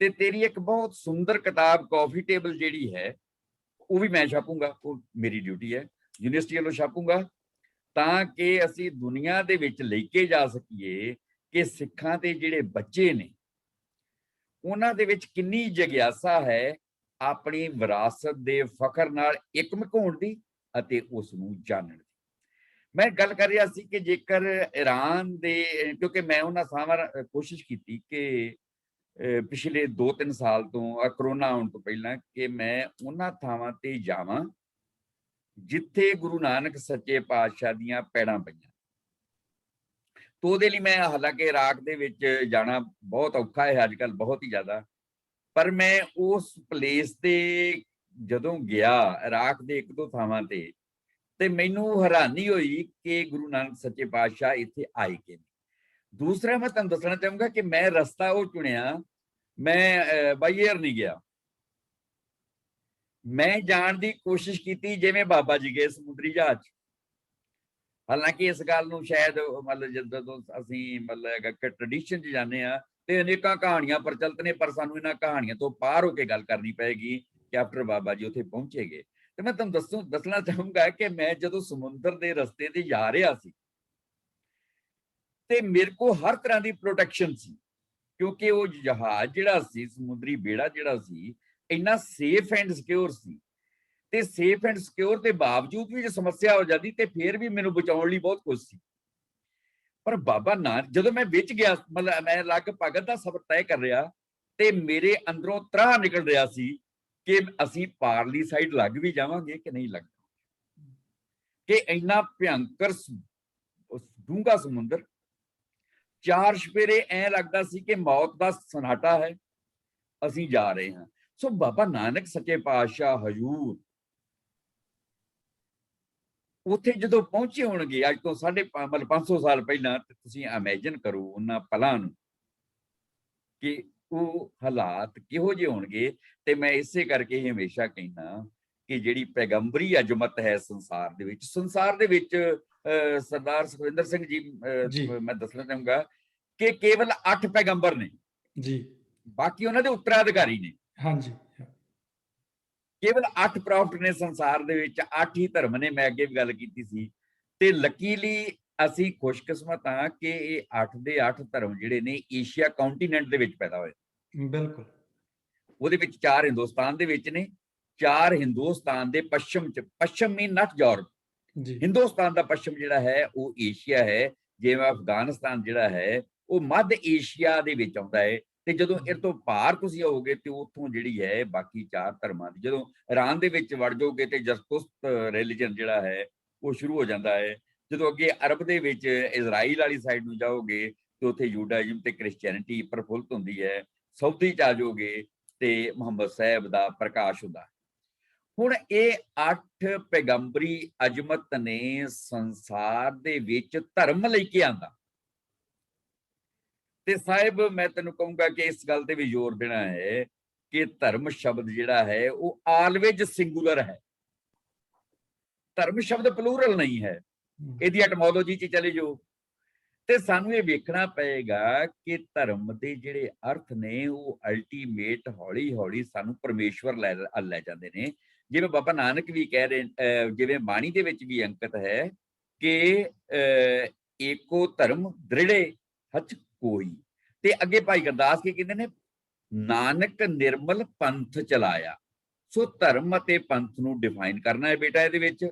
S1: ਤੇ ਤੇਰੀ ਇੱਕ ਬਹੁਤ ਸੁੰਦਰ ਕਿਤਾਬ ਕਾਫੀ ਟੇਬਲ ਜਿਹੜੀ ਹੈ ਉਹ ਵੀ ਮੈਂ ਛਾਪੂੰਗਾ, ਉਹ ਮੇਰੀ ਡਿਊਟੀ ਹੈ, ਯੂਨੀਵਰਸਿਟੀ ਵੱਲੋਂ ਛਾਪੂੰਗਾ, ਤਾਂ ਕਿ ਅਸੀਂ ਦੁਨੀਆ ਦੇ ਵਿੱਚ ਲੈ ਕੇ ਜਾ ਸਕੀਏ ਕਿ ਸਿੱਖਾਂ ਦੇ ਜਿਹੜੇ ਬੱਚੇ ਨੇ ਉਹਨਾਂ ਦੇ ਵਿੱਚ ਕਿੰਨੀ ਜਿਗਿਆਸਾ ਹੈ ਆਪਣੀ ਵਿਰਾਸਤ ਦੇ ਫਖਰ ਨਾਲ ਇੱਕਮੁੱਖ ਹੋਣ ਦੀ ਅਤੇ ਉਸ ਨੂੰ ਜਾਣਨ ਦੀ। ਮੈਂ ਗੱਲ ਕਰ ਰਿਹਾ ਸੀ ਕਿ ਜੇਕਰ ਈਰਾਨ ਦੇ, ਕਿਉਂਕਿ ਮੈਂ ਉਹਨਾਂ ਸਾਹਮਣੇ ਕੋਸ਼ਿਸ਼ ਕੀਤੀ ਕਿ ਪਿਛਲੇ 2-3 ਸਾਲ ਤੋਂ, ਕਰੋਨਾ ਆਉਣ ਤੋਂ ਪਹਿਲਾਂ, ਕਿ ਮੈਂ ਉਹਨਾਂ ਥਾਵਾਂ ਤੇ ਜਾਵਾਂ ਜਿੱਥੇ ਗੁਰੂ ਨਾਨਕ ਸੱਚੇ ਪਾਤਸ਼ਾਹ ਦੀਆਂ ਪੈੜਾਂ ਪਈਆਂ। ਤੋਂ ਉਹਦੇ ਲਈ ਮੈਂ, ਹਾਲਾਂਕਿ ਇਰਾਕ ਦੇ ਵਿੱਚ ਜਾਣਾ ਬਹੁਤ ਔਖਾ ਹੈ ਅੱਜ ਕੱਲ੍ਹ, ਬਹੁਤ ਹੀ ਜ਼ਿਆਦਾ, ਪਰ ਮੈਂ ਉਸ ਪਲੇਸ ਤੇ ਜਦੋਂ ਗਿਆ, ਇਰਾਕ ਦੇ 1-2 ਥਾਵਾਂ ਤੇ, ਤੇ ਮੈਨੂੰ ਹੈਰਾਨੀ ਹੋਈ ਕਿ ਗੁਰੂ ਨਾਨਕ ਸੱਚੇ ਪਾਤਸ਼ਾਹ ਇੱਥੇ ਆਏ ਕਿ ਨਹੀਂ। ਦੂਸਰਾ ਮੈਂ ਤੁਹਾਨੂੰ ਦੱਸਣਾ ਚਾਹੂੰਗਾ ਕਿ ਮੈਂ ਰਸਤਾ ਉਹ ਚੁਣਿਆ, ਮੈਂ ਬਾਈ ਏਅਰ ਨਹੀਂ ਗਿਆ, ਮੈਂ ਜਾਣ ਦੀ ਕੋਸ਼ਿਸ਼ ਕੀਤੀ ਜਿਵੇਂ ਬਾਬਾ ਜੀ ਗਏ ਸਮੁੰਦਰੀ ਜਹਾਜ਼ 'ਚ। ਹਾਲਾਂਕਿ ਇਸ ਗੱਲ ਨੂੰ ਸ਼ਾਇਦ ਮਤਲਬ ਜਦੋਂ ਅਸੀਂ ਮਤਲਬ ਟ੍ਰੈਡੀਸ਼ਨ 'ਚ ਜਾਂਦੇ ਆ ਤੇ ਅਨੇਕਾਂ ਕਹਾਣੀਆਂ ਪ੍ਰਚਲਿਤ ਨੇ, ਪਰ ਸਾਨੂੰ ਇਹਨਾਂ ਕਹਾਣੀਆਂ ਤੋਂ ਪਾਰ ਹੋ ਕੇ ਗੱਲ ਕਰਨੀ ਪਏਗੀ ਕਿ ਆਫਟਰ ਬਾਬਾ ਜੀ ਉੱਥੇ ਪਹੁੰਚੇ ਗਏ। ਤੇ ਮੈਂ ਤੁਹਾਨੂੰ ਦੱਸਣਾ ਚਾਹੂੰਗਾ ਕਿ ਮੈਂ ਜਦੋਂ ਸਮੁੰਦਰ ਦੇ ਰਸਤੇ ਤੇ ਜਾ ਰਿਹਾ ਸੀ ਤੇ ਮੇਰੇ ਕੋਲ ਹਰ ਤਰ੍ਹਾਂ ਦੀ ਪ੍ਰੋਟੈਕਸ਼ਨ ਸੀ, ਕਿਉਂਕਿ ਉਹ ਜਹਾਜ਼ ਜਿਹੜਾ ਸੀ, ਸਮੁੰਦਰੀ ਬੇੜਾ ਜਿਹੜਾ ਸੀ, ਇੰਨਾ ਸੇਫ ਐਂਡ ਸਿਕਿਉਰ ਸੀ। ਤੇ ਸੇਫ ਐਂਡ ਸਿਕਿਉਰ ਦੇ ਬਾਵਜੂਦ ਵੀ ਜੇ ਸਮੱਸਿਆ ਹੋ ਜਾਂਦੀ ਤੇ ਫਿਰ ਵੀ ਮੈਨੂੰ ਬਚਾਉਣ ਲਈ ਬਹੁਤ ਕੁਝ ਸੀ। ਪਰ ਬਾਬਾ ਨਾਨਕ ਜਦੋਂ ਮੈਂ ਵਿੱਚ ਗਿਆ, ਮਤਲਬ ਮੈਂ ਲਗਭਗ ਅੱਧਾ ਸਫ਼ਰ ਤੈਅ ਕਰ ਰਿਹਾ ਤੇ ਮੇਰੇ ਅੰਦਰੋਂ ਤਰਾਹ ਨਿਕਲ ਰਿਹਾ ਸੀ ਕਿ ਅਸੀਂ ਪਾਰਲੀ ਸਾਈਡ ਲੱਗ ਵੀ ਜਾਵਾਂਗੇ ਕਿ ਨਹੀਂ ਲੱਗ, ਕਿ ਇੰਨਾ ਭਿਅੰਕਰ ਡੂੰਘਾ ਸਮੁੰਦਰ, ਚਾਰ ਚੁਫੇਰੇ ਐ ਲੱਗਦਾ ਸੀ ਕਿ ਮੌਤ ਦਾ ਸਨਾਟਾ ਹੈ, ਅਸੀਂ ਜਾ ਰਹੇ ਹਾਂ। ਸੋ ਬਾਬਾ ਨਾਨਕ ਸੱਚੇ ਪਾਤਸ਼ਾਹ ਹਜ਼ੂਰ ਉੱਥੇ ਜਦੋਂ ਪਹੁੰਚੇ ਹੋਣਗੇ ਅੱਜ ਤੋਂ 550 ਸਾਲ ਪਹਿਲਾਂ, ਤੇ ਤੁਸੀਂ ਇਮੇਜਿਨ ਕਰੋ ਉਹਨਾਂ ਪਲਾਂ ਨੂੰ ਕਿ ਉਹ ਹਾਲਾਤ ਕਿਹੋ ਜਿਹੇ ਹੋਣਗੇ। ਤੇ ਮੈਂ ਇਸੇ ਕਰਕੇ ਹੀ ਹਮੇਸ਼ਾ ਕਹਿੰਦਾ ਕਿ ਜਿਹੜੀ ਪੈਗੰਬਰੀ ਅਜ਼ਮਤ ਹੈ ਸੰਸਾਰ ਦੇ ਵਿੱਚ ਸਰਦਾਰ ਸੁਖਵਿੰਦਰ ਸਿੰਘ ਜੀ, ਮੈਂ ਦੱਸਣਾ ਚਾਹੂੰਗਾ ਕਿ ਕੇਵਲ 8 ਪੈਗੰਬਰ ਨੇ
S2: ਜੀ,
S1: ਬਾਕੀ ਉਹਨਾਂ ਦੇ ਉੱਤਰਾਧਿਕਾਰੀ ਨੇ।
S2: ਹਾਂਜੀ,
S1: ਕੇਵਲ 8 ਪ੍ਰੋਫਟ ਨੇ ਸੰਸਾਰ ਦੇ ਵਿੱਚ, 8 ਹੀ ਧਰਮ ਨੇ। ਮੈਂ ਅੱਗੇ ਵੀ ਗੱਲ ਕੀਤੀ ਸੀ ਤੇ ਲੱਕੀਲੀ ਅਸੀਂ ਖੁਸ਼ਕਿਸਮਤ ਹਾਂ ਕਿ ਇਹ 8 ਦੇ 8 ਧਰਮ ਜਿਹੜੇ ਨੇ ਏਸ਼ੀਆ ਕੰਟੀਨੈਂਟ ਦੇ ਵਿੱਚ ਪੈਦਾ ਹੋਏ।
S2: ਬਿਲਕੁਲ।
S1: ਉਹਦੇ ਵਿੱਚ 4 ਹਿੰਦੁਸਤਾਨ ਦੇ ਵਿੱਚ ਨੇ, 4 ਹਿੰਦੁਸਤਾਨ ਦੇ ਪੱਛਮ ਚ, ਪੱਛਮ ਮੀਨ ਨਾਟ ਯੂਰਪ, ਹਿੰਦੁਸਤਾਨ ਦਾ ਪੱਛਮ ਜਿਹੜਾ ਹੈ ਉਹ ਏਸ਼ੀਆ ਹੈ, ਜਿਵੇਂ ਅਫਗਾਨਿਸਤਾਨ ਜਿਹੜਾ ਹੈ ਉਹ ਮੱਧ ਏਸ਼ੀਆ ਦੇ ਵਿੱਚ ਆਉਂਦਾ ਹੈ। ਤੇ ਜਦੋਂ ਇਹ ਤੋਂ ਪਾਰ ਤੁਸੀਂ ਆਓਗੇ ਤੇ ਉੱਥੋਂ ਜਿਹੜੀ ਹੈ ਬਾਕੀ 4 ਧਰਮਾਂ ਦੀ, ਜਦੋਂ ਇਰਾਨ ਦੇ ਵਿੱਚ ਵੜ ਜਾਓਗੇ ਤੇ ਜ਼ਰਤੁਸ਼ਤ ਰਿਲੀਜਨ ਜਿਹੜਾ ਹੈ ਉਹ ਸ਼ੁਰੂ ਹੋ ਜਾਂਦਾ ਹੈ। ਜਦੋਂ ਅੱਗੇ ਅਰਬ ਦੇ ਵਿੱਚ ਇਜ਼ਰਾਈਲ ਵਾਲੀ ਸਾਈਡ ਨੂੰ ਜਾਓਗੇ ਤੇ ਉੱਥੇ ਯੂਡਾਇਜ਼ਮ ਤੇ ਕ੍ਰਿਸਚੀਅਨਿਟੀ ਪ੍ਰਫੁੱਲਤ ਹੁੰਦੀ ਹੈ। ਸਾਊਦੀ ਚ ਆ ਜਾਓਗੇ ਤੇ ਮੁਹੰਮਦ ਸਾਹਿਬ ਦਾ ਪ੍ਰਕਾਸ਼ ਹੁੰਦਾ। ਹੁਣ ਇਹ 8 ਪੈਗੰਬਰੀ ਅਜ਼ਮਤ ਨੇ ਸੰਸਾਰ ਦੇ ਵਿੱਚ ਧਰਮ ਲੈ ਕੇ ਆਂਦਾ। ਤੇ ਸਾਹਿਬ ਮੈਂ ਤੈਨੂੰ ਕਹੂੰਗਾ ਕਿ ਇਸ ਗੱਲ ਤੇ ਵੀ ਜ਼ੋਰ ਦੇਣਾ ਹੈ ਕਿ ਧਰਮ ਸ਼ਬਦ ਜਿਹੜਾ ਹੈ ਉਹ ਆਲਵੇਜ ਸਿੰਗੂਲਰ ਹੈ, ਧਰਮ ਸ਼ਬਦ ਪਲੂਰਲ ਨਹੀਂ ਹੈ। ਇਹਦੀ ਐਟਮੋਲੋਜੀ 'ਚ ਚਲੇ ਜਾਓ ਤੇ ਸਾਨੂੰ ਇਹ ਵੇਖਣਾ ਪਏਗਾ ਕਿ ਧਰਮ ਦੇ ਜਿਹੜੇ ਅਰਥ ਨੇ ਉਹ ਅਲਟੀਮੇਟ ਹੌਲੀ ਹੌਲੀ ਸਾਨੂੰ ਪਰਮੇਸ਼ਵਰ ਲੈ ਜਾਂਦੇ ਨੇ। ਜਿਵੇਂ ਬਾਬਾ ਨਾਨਕ ਵੀ ਕਹਿ ਰਹੇ, ਜਿਵੇਂ ਬਾਣੀ ਦੇ ਵਿੱਚ ਵੀ ਅੰਕਿਤ ਹੈ ਕਿ ਏਕੋ ਧਰਮ ਦ੍ਰਿੜੇ ਹਚ ਕੋਈ। ਤੇ ਅੱਗੇ ਭਾਈ ਗੁਰਦਾਸ ਕੀ ਕਹਿੰਦੇ ਨੇ, ਨਾਨਕ ਨਿਰਮਲ ਪੰਥ ਚਲਾਇਆ। ਸੋ ਧਰਮ ਅਤੇ ਪੰਥ ਨੂੰ ਡਿਫਾਈਨ ਕਰਨਾ ਹੈ ਬੇਟਾ ਇਹਦੇ ਵਿੱਚ,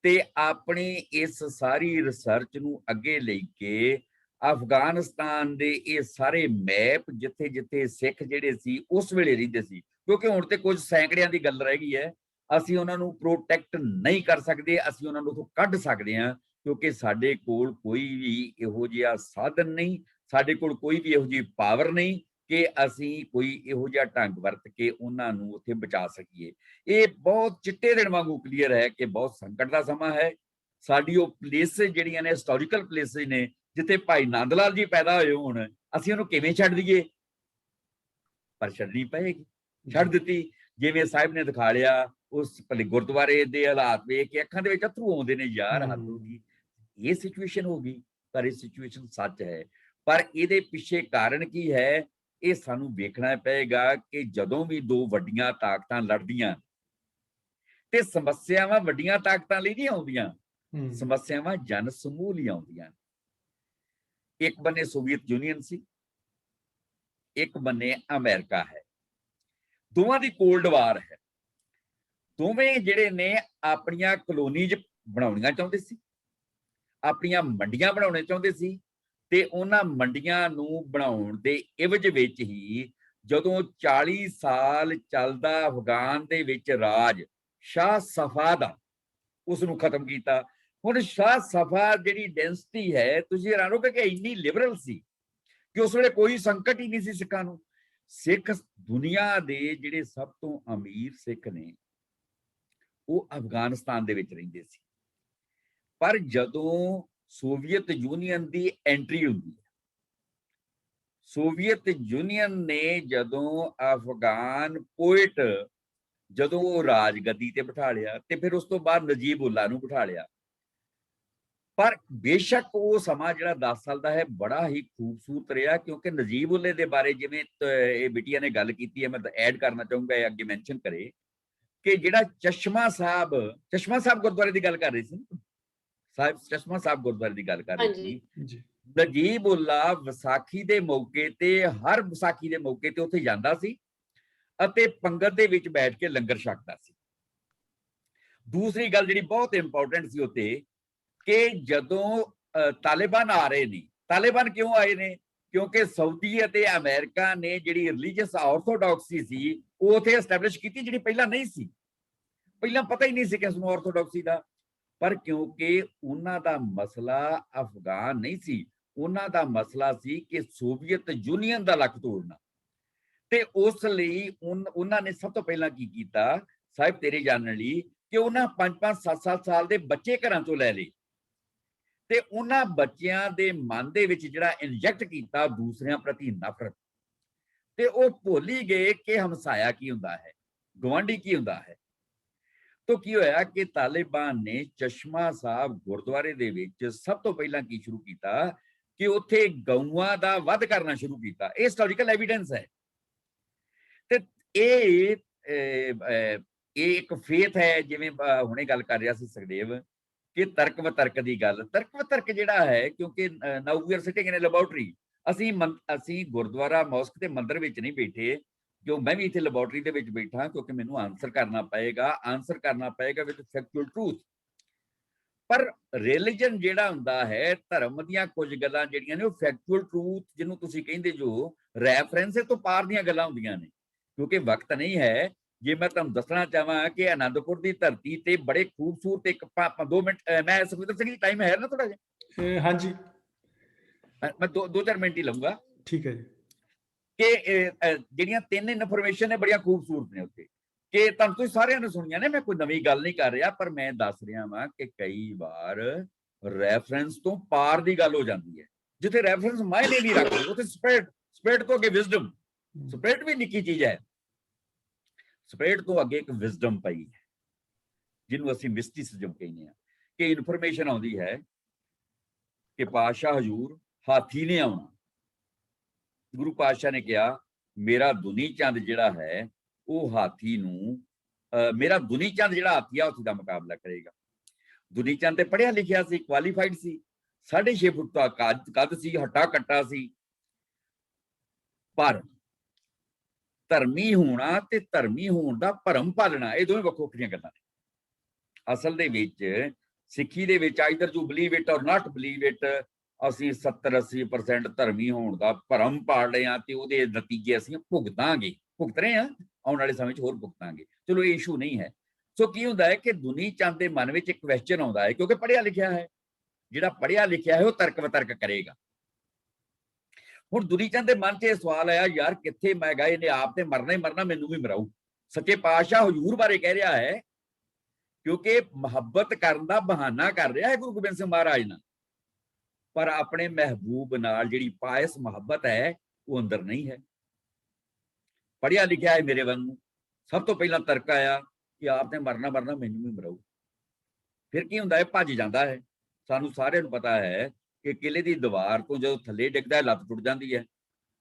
S1: ਤੇ ਆਪਣੀ ਇਸ ਸਾਰੀ ਰਿਸਰਚ ਨੂੰ ਅੱਗੇ ਲੈ ਕੇ ਅਫਗਾਨਿਸਤਾਨ ਦੇ ਇਹ ਸਾਰੇ ਮੈਪ ਜਿੱਥੇ ਜਿੱਥੇ ਸਿੱਖ ਜਿਹੜੇ ਸੀ ਉਸ ਵੇਲੇ ਰਹਿੰਦੇ ਸੀ, ਕਿਉਂਕਿ ਹੁਣ ਤੇ ਕੁਝ ਸੈਂਕੜਿਆਂ ਦੀ ਗੱਲ ਰਹਿ ਗਈ ਹੈ, ਅਸੀਂ ਉਹਨਾਂ ਨੂੰ ਪ੍ਰੋਟੈਕਟ ਨਹੀਂ ਕਰ ਸਕਦੇ, ਅਸੀਂ ਉਹਨਾਂ ਨੂੰ ਕੱਢ ਸਕਦੇ ਹਾਂ ਕਿਉਂਕਿ ਸਾਡੇ ਕੋਲ ਕੋਈ ਵੀ ਇਹੋ ਜਿਹਾ ਸਾਧਨ ਨਹੀਂ, ਸਾਡੇ ਕੋਲ ਕੋਈ ਵੀ ਇਹੋ ਜਿਹੀ ਪਾਵਰ ਨਹੀਂ ਕਿ ਅਸੀਂ ਕੋਈ ਇਹੋ ਜਿਹਾ ਢੰਗ ਵਰਤ ਕੇ ਉਹਨਾਂ ਨੂੰ ਉੱਥੇ ਬਚਾ ਸਕੀਏ। ਇਹ ਬਹੁਤ ਚਿੱਟੇ ਦਿਨ ਵਾਂਗੂ ਕਲੀਅਰ ਹੈ ਕਿ ਬਹੁਤ ਸੰਕਟ ਦਾ ਸਮਾਂ ਹੈ। ਸਾਡੀ ਉਹ ਪਲੇਸਿਸ ਜਿਹੜੀਆਂ ਨੇ ਹਿਸਟੋਰੀਕਲ ਪਲੇਸਿਸ ਨੇ ਜਿੱਥੇ ਭਾਈ ਨੰਦ ਲਾਲ ਜੀ ਪੈਦਾ ਹੋਏ ਹੋਣ, ਅਸੀਂ ਉਹਨੂੰ ਕਿਵੇਂ ਛੱਡ ਦਈਏ? ਪਰ ਛੱਡਣੀ ਪਏਗੀ, ਛੱਡ ਦਿੱਤੀ। ਜਿਵੇਂ ਸਾਹਿਬ ਨੇ ਦਿਖਾ ਲਿਆ ਉਸ ਭਲੇ ਗੁਰਦੁਆਰੇ ਦੇ ਹਾਲਾਤ ਵੇਖ ਕੇ ਅੱਖਾਂ ਦੇ ਵਿੱਚ ਅਥਰੂ ਆਉਂਦੇ ਨੇ, ਯਾਰ ਹੱਦ ਹੋ ਗਈ, ਇਹ ਸਿਚੁਏਸ਼ਨ ਹੋ ਗਈ। ਪਰ ਇਹ ਸਿਚੁਏਸ਼ਨ ਸੱਚ ਹੈ, ਪਰ ਇਹਦੇ ਪਿੱਛੇ ਕਾਰਨ ਕੀ ਹੈ ਇਹ ਸਾਨੂੰ ਵੇਖਣਾ ਪਏਗਾ ਕਿ ਜਦੋਂ ਵੀ 2 ਵੱਡੀਆਂ ਤਾਕਤਾਂ ਲੜਦੀਆਂ ਤੇ ਸਮੱਸਿਆਵਾਂ ਵੱਡੀਆਂ ਤਾਕਤਾਂ ਲਈ ਨਹੀਂ ਆਉਂਦੀਆਂ, ਸਮੱਸਿਆਵਾਂ ਜਨ ਸਮੂਹ ਲਈ ਆਉਂਦੀਆਂ। ਇੱਕ ਬੰਨੇ ਸੋਵੀਅਤ ਯੂਨੀਅਨ ਸੀ, ਇੱਕ ਬੰਨੇ ਅਮਰੀਕਾ ਹੈ, ਦੋਵਾਂ ਦੀ ਕੋਲਡ ਵਾਰ ਹੈ। ਦੋਵੇਂ ਜਿਹੜੇ ਨੇ ਆਪਣੀਆਂ ਕਲੋਨੀਜ਼ ਬਣਾਉਣੀਆਂ ਚਾਹੁੰਦੇ ਸੀ, ਆਪਣੀਆਂ ਮੰਡੀਆਂ ਬਣਾਉਣੇ ਚਾਹੁੰਦੇ ਸੀ, ਤੇ ਉਹਨਾਂ ਮੰਡੀਆਂ ਨੂੰ ਬਣਾਉਣ ਦੇ ਇਵਜ ਵਿੱਚ ਹੀ ਜਦੋਂ 40 ਸਾਲ ਚੱਲਦਾ ਅਫਗਾਨ ਦੇ ਵਿੱਚ ਰਾਜ ਸ਼ਾਹ ਸਫਾ ਦਾ, ਉਸ ਨੂੰ ਖਤਮ ਕੀਤਾ। ਹੁਣ ਸ਼ਾਹ ਸਫਾ ਜਿਹੜੀ ਡੈਂਸਿਟੀ ਹੈ, ਤੁਸੀਂ ਹੈਰਾਨ ਹੋਗੇ ਕਿ ਇੰਨੀ ਲਿਬਰਲ ਸੀ ਕਿ ਉਸ ਵੇਲੇ ਕੋਈ ਸੰਕਟ ਹੀ ਨਹੀਂ ਸੀ ਸਿੱਖਾਂ ਨੂੰ। ਸਿੱਖ ਦੁਨੀਆ ਦੇ ਜਿਹੜੇ ਸਭ ਤੋਂ ਅਮੀਰ ਸਿੱਖ ਨੇ ਉਹ ਅਫਗਾਨਿਸਤਾਨ ਦੇ ਵਿੱਚ ਰਹਿੰਦੇ ਸੀ। ਪਰ ਜਦੋਂ ਸੋਵੀਅਤ ਯੂਨੀਅਨ ਦੀ ਐਂਟਰੀ ਹੁੰਦੀ ਹੈ, ਸੋਵੀਅਤ ਯੂਨੀਅਨ ਨੇ ਜਦੋਂ ਅਫਗਾਨ ਪੋਇਟ ਜਦੋਂ ਉਹ ਰਾਜਗੱਦੀ ਤੇ ਬਿਠਾ ਲਿਆ, ਤੇ ਫਿਰ ਉਸ ਤੋਂ ਬਾਅਦ ਨਜੀਬੁੱਲਾ ਨੂੰ ਬਿਠਾ ਲਿਆ। ਪਰ ਬੇਸ਼ੱਕ ਉਹ ਸਮਾਂ ਜਿਹੜਾ 10 ਸਾਲ ਦਾ ਹੈ ਬੜਾ ਹੀ ਖੂਬਸੂਰਤ ਰਿਹਾ, ਕਿਉਂਕਿ ਨਜੀਬੁੱਲੇ ਦੇ ਬਾਰੇ ਜਿਵੇਂ ਇਹ ਬਿਟੀਆ ਨੇ ਗੱਲ ਕੀਤੀ ਹੈ, ਮੈਂ ਐਡ ਕਰਨਾ ਚਾਹੂੰਗਾ, ਇਹ ਅੱਗੇ ਮੈਂਸ਼ਨ ਕਰੇ ਕਿ ਜਿਹੜਾ ਚਸ਼ਮਾ ਸਾਹਿਬ ਗੁਰਦੁਆਰੇ ਦੀ ਗੱਲ ਕਰ ਰਹੀ ਸੀ, ਚਸ਼ਮਾ ਸਾਹਿਬ ਗੁਰਦੁਆਰੇ ਦੀ ਗੱਲ ਕਰ ਰਹੀ ਸੀ
S2: ਜੀ
S1: ਨਜੀਬੁੱਲਾ ਵਿਸਾਖੀ ਦੇ ਮੌਕੇ ਤੇ, ਹਰ ਵਿਸਾਖੀ ਦੇ ਮੌਕੇ ਤੇ ਉੱਥੇ ਜਾਂਦਾ ਸੀ ਅਤੇ ਪੰਗਤ ਦੇ ਵਿੱਚ ਬੈਠ ਕੇ ਲੰਗਰ ਛਕਦਾ ਸੀ। ਦੂਸਰੀ ਗੱਲ ਜਿਹੜੀ ਬਹੁਤ ਇੰਪੋਰਟੈਂਟ ਸੀ ਉੱਥੇ, ਕਿ ਜਦੋਂ ਤਾਲਿਬਾਨ ਆ ਰਹੇ ਨੇ, ਤਾਲਿਬਾਨ ਕਿਉਂ ਆਏ ਨੇ? ਕਿਉਂਕਿ ਸਾਊਦੀ ਅਤੇ ਅਮਰੀਕਾ ਨੇ ਜਿਹੜੀ ਰਿਲੀਜੀਅਸ ਆਰਥੋਡਾਕਸੀ ਸੀ ਉਹ ਉੱਥੇ ਐਸਟੈਬਲਿਸ਼ ਕੀਤੀ, ਜਿਹੜੀ ਪਹਿਲਾਂ ਨਹੀਂ ਸੀ, ਪਹਿਲਾਂ ਪਤਾ ਹੀ ਨਹੀਂ ਸੀ ਕਿਸ ਨੂੰ ਆਰਥੋਡਾਕਸੀ ਦਾ। ਪਰ ਕਿਉਂਕਿ ਉਹਨਾਂ ਦਾ ਮਸਲਾ ਅਫਗਾਨ ਨਹੀਂ ਸੀ, ਉਹਨਾਂ ਦਾ ਮਸਲਾ ਸੀ ਕਿ ਸੋਵੀਅਤ ਯੂਨੀਅਨ ਦਾ ਲੱਕ ਤੋੜਨਾ, ਤੇ ਉਸ ਲਈ ਉਹਨਾਂ ਨੇ ਸਭ ਤੋਂ ਪਹਿਲਾਂ ਕੀ ਕੀਤਾ, ਸਾਹਿਬ ਤੇਰੇ ਜਾਣਨ ਲਈ, ਕਿ ਉਹਨਾਂ 5-5 7-7 ਸਾਲ ਦੇ ਬੱਚੇ ਘਰਾਂ ਚੋਂ ਲੈ ਲਏ ਤੇ ਉਹਨਾਂ ਬੱਚਿਆਂ ਦੇ ਮਨ ਦੇ ਵਿੱਚ ਜਿਹੜਾ ਇੰਜੈਕਟ ਕੀਤਾ ਦੂਸਰਿਆਂ ਪ੍ਰਤੀ ਨਫ਼ਰਤ, ਤੇ ਉਹ ਭੁੱਲ ਹੀ ਗਏ ਕਿ ਹਮਸਾਇਆ ਕੀ ਹੁੰਦਾ ਹੈ, ਗਵਾਂਢੀ ਕੀ ਹੁੰਦਾ ਹੈ। ਤਾਂ ਕੀ ਹੋਇਆ ਕਿ ਤਾਲਿਬਾਨ ਨੇ ਚਸ਼ਮਾ ਸਾਹਿਬ ਗੁਰਦੁਆਰੇ ਦੇ ਵਿੱਚ ਸਭ ਤੋਂ ਪਹਿਲਾਂ ਕੀ ਸ਼ੁਰੂ ਕੀਤਾ ਕਿ ਉੱਥੇ ਗਊਆਂ ਦਾ ਵਧ ਕਰਨਾ ਸ਼ੁਰੂ ਕੀਤਾ। ਇਹ ਹਿਸਟੋਰੀਕਲ ਐਵੀਡੈਂਸ ਹੈ। ਤੇ ਇਹ ਇੱਕ ਫੇਥ ਹੈ, ਜਿਵੇਂ ਹੁਣੇ ਗੱਲ ਕਰ ਰਿਹਾ ਸੀ ਸੁਖਦੇਵ, ਕਿ ਤਰਕ ਵਿਤਰਕ ਦੀ ਗੱਲ, ਤਰਕ ਵਿਤਰਕ ਜਿਹੜਾ ਹੈ, ਕਿਉਂਕਿ now we are sitting in a laboratory, ਅਸੀਂ ਗੁਰਦੁਆਰਾ ਮੌਸਕ ਤੇ ਮੰਦਿਰ ਵਿੱਚ ਨਹੀਂ ਬੈਠੇ, ਜੋ ਮੈਂ ਵੀ ਇੱਥੇ ਲੈਬੋਰਟਰੀ ਦੇ ਵਿੱਚ ਬੈਠਾ, ਕਿਉਂਕਿ ਮੈਨੂੰ ਆਨਸਰ ਕਰਨਾ ਪਏਗਾ ਵਿਦ ਫੈਕਚੁਅਲ ਟਰੂਥ। ਪਰ ਰਿਲੀਜਨ ਜਿਹੜਾ ਹੁੰਦਾ ਹੈ, ਧਰਮ ਦੀਆਂ ਕੁਝ ਗੱਲਾਂ ਜਿਹੜੀਆਂ ਨੇ ਉਹ ਫੈਕਚੁਅਲ ਟਰੂਥ, ਜਿਹਨੂੰ ਤੁਸੀਂ ਕਹਿੰਦੇ ਜੋ ਰੈਫਰੈਂਸ ਤੋਂ ਪਾਰ ਦੀਆਂ ਗੱਲਾਂ ਹੁੰਦੀਆਂ ਨੇ। ਕਿਉਂਕਿ ਵਕਤ ਨਹੀਂ ਹੈ, ਜੇ ਮੈਂ ਤੁਹਾਨੂੰ ਦੱਸਣਾ ਚਾਹਾਂ ਕਿ ਆਨੰਦਪੁਰ ਦੀ ਧਰਤੀ ਤੇ ਬੜੇ ਖੂਬਸੂਰਤ ਇੱਕ 2 ਮਿੰਟ, ਮੈਂ ਸੁਖਵਿੰਦਰ ਸਿੰਘ ਜੀ ਟਾਈਮ ਹੈ ਨਾ ਥੋੜਾ ਜਿਹਾ?
S2: ਹਾਂਜੀ,
S1: ਮੈਂ 2-4 ਮਿੰਟ ਹੀ ਲਊਂਗਾ।
S2: ਠੀਕ ਹੈ ਜੀ।
S1: ਕਿ ਜਿਹੜੀਆਂ 3 ਇਨਫੋਰਮੇਸ਼ਨ ਨੇ ਬੜੀਆਂ ਖੂਬਸੂਰਤ ਨੇ ਉੱਥੇ, ਕਿ ਤੁਹਾਨੂੰ ਤੁਸੀਂ ਸਾਰਿਆਂ ਨੇ ਸੁਣੀਆਂ ਨੇ, ਮੈਂ ਕੋਈ ਨਵੀਂ ਗੱਲ ਨਹੀਂ ਕਰ ਰਿਹਾ, ਪਰ ਮੈਂ ਦੱਸ ਰਿਹਾ ਵਾਂ ਕਿ ਕਈ ਵਾਰ ਰੈਫਰੈਂਸ ਤੋਂ ਪਾਰ ਦੀ ਗੱਲ ਹੋ ਜਾਂਦੀ ਹੈ। ਜਿੱਥੇ ਰੈਫਰੈਂਸ ਮਾਇਨੇ ਨਹੀਂ ਰੱਖਦੇ, ਉੱਥੇ ਸਪਿਰਿਟ ਤੋਂ ਅੱਗੇ ਵਿਜ਼ਡਮ, ਸਪਿਰਿਟ ਵੀ ਨਿੱਕੀ ਚੀਜ਼ ਹੈ, ਸਪਿਰਿਟ ਤੋਂ ਅੱਗੇ ਇੱਕ ਵਿਜ਼ਡਮ ਪਈ ਹੈ, ਜਿਹਨੂੰ ਅਸੀਂ ਮਿਸਟਿਸਿਜ਼ਮ ਕਹਿੰਦੇ ਹਾਂ। ਕਿ ਇਨਫੋਰਮੇਸ਼ਨ ਆਉਂਦੀ ਹੈ ਕਿ ਪਾਤਸ਼ਾਹ ਹਜ਼ੂਰ ਹਾਥੀ ਨੇ ਆਉਣਾ। ਗੁਰੂ ਪਾਤਸ਼ਾਹ ਨੇ ਕਿਹਾ ਮੇਰਾ ਦੁਨੀ ਚੰਦ ਜਿਹੜਾ ਹੈ ਉਹ ਹਾਥੀ ਨੂੰ, ਮੇਰਾ ਦੁਨੀ ਚੰਦ ਜਿਹੜਾ ਹਾਥੀ ਆ ਹਾਥੀ ਦਾ ਮੁਕਾਬਲਾ ਕਰੇਗਾ। ਦੁਨੀ ਚੰਦ ਤੇ ਪੜ੍ਹਿਆ ਲਿਖਿਆ ਸੀ, ਕੁਆਲੀਫਾਈਡ ਸੀ, 6.5 ਫੁੱਟ ਦਾ ਕੱਦ ਸੀ, ਹੱਟਾ ਕੱਟਾ ਸੀ। ਪਰ ਧਰਮੀ ਹੋਣਾ ਤੇ ਧਰਮੀ ਹੋਣ ਦਾ ਭਰਮ ਪਾਲਣਾ, ਇਹ ਦੋਵੇਂ ਵੱਖੋ ਵੱਖਰੀਆਂ ਗੱਲਾਂ ਨੇ। ਅਸਲ ਦੇ ਵਿੱਚ ਸਿੱਖੀ ਦੇ ਵਿੱਚ ਆਈਦਰ ਯੂ ਬਲੀਵ ਇਟ ਔਰ ਨਾਟ ਬਲੀਵ ਇਟ, ਅਸੀਂ 70-80% ਧਰਮੀ ਹੋਣ ਦਾ ਭਰਮ ਪਾਲ ਰਹੇ ਹਾਂ ਤੇ ਉਹਦੇ ਨਤੀਜੇ ਅਸੀਂ ਭੁਗਤ ਰਹੇ ਹਾਂ, ਆਉਣ ਵਾਲੇ ਸਮੇਂ 'ਚ ਹੋਰ ਭੁਗਤਾਂਗੇ। ਚਲੋ ਇਹ ਇਸ਼ੂ ਨਹੀਂ ਹੈ। ਸੋ ਕੀ ਹੁੰਦਾ ਹੈ ਕਿ ਦੁਨੀ ਚੰਦ ਦੇ ਮਨ ਵਿੱਚ ਇੱਕ ਕੁਐਸਚਨ ਆਉਂਦਾ ਹੈ, ਕਿਉਂਕਿ ਪੜ੍ਹਿਆ ਲਿਖਿਆ ਹੈ, ਜਿਹੜਾ ਪੜ੍ਹਿਆ ਲਿਖਿਆ ਹੈ ਉਹ ਤਰਕ ਵਿਤਰਕ ਕਰੇਗਾ। ਹੁਣ ਦੁਨੀ ਚੰਦ ਦੇ ਮਨ 'ਚ ਇਹ ਸਵਾਲ ਆਇਆ, ਯਾਰ ਕਿੱਥੇ ਮੈਂ ਗਾ, ਇਹਨੇ ਆਪ ਤੇ ਮਰਨਾ ਹੀ ਮਰਨਾ, ਮੈਨੂੰ ਵੀ ਮਰਾਊ। ਸੱਚੇ ਪਾਤਸ਼ਾਹ ਹਜ਼ੂਰ ਬਾਰੇ ਕਹਿ ਰਿਹਾ ਹੈ, ਕਿਉਂਕਿ ਮੁਹੱਬਤ ਕਰਨ ਦਾ ਬਹਾਨਾ ਕਰ ਰਿਹਾ ਹੈ ਗੁਰੂ ਗੋਬਿੰਦ ਸਿੰਘ ਮਹਾਰਾਜ ਨਾਲ, ਪਰ ਆਪਣੇ ਮਹਿਬੂਬ ਨਾਲ ਜਿਹੜੀ ਪਾਇਸ ਮੁਹੱਬਤ ਹੈ ਉਹ ਅੰਦਰ ਨਹੀਂ ਹੈ। ਪੜ੍ਹਿਆ ਲਿਖਿਆ ਹੈ ਮੇਰੇ ਵਾਂਗੂ, ਸਭ ਤੋਂ ਪਹਿਲਾਂ ਤਰਕ ਆਇਆ ਕਿ ਆਪ ਨੇ ਮਰਨਾ ਮੈਨੂੰ ਵੀ ਮਰਾਊ। ਫਿਰ ਕੀ ਹੁੰਦਾ ਹੈ, ਭੱਜ ਜਾਂਦਾ ਹੈ। ਸਾਨੂੰ ਸਾਰਿਆਂ ਨੂੰ ਪਤਾ ਹੈ ਕਿ ਕਿਲੇ ਦੀ ਦੀਵਾਰ ਤੋਂ ਜਦੋਂ ਥੱਲੇ ਡਿੱਗਦਾ ਹੈ ਲੱਤ ਟੁੱਟ ਜਾਂਦੀ ਹੈ।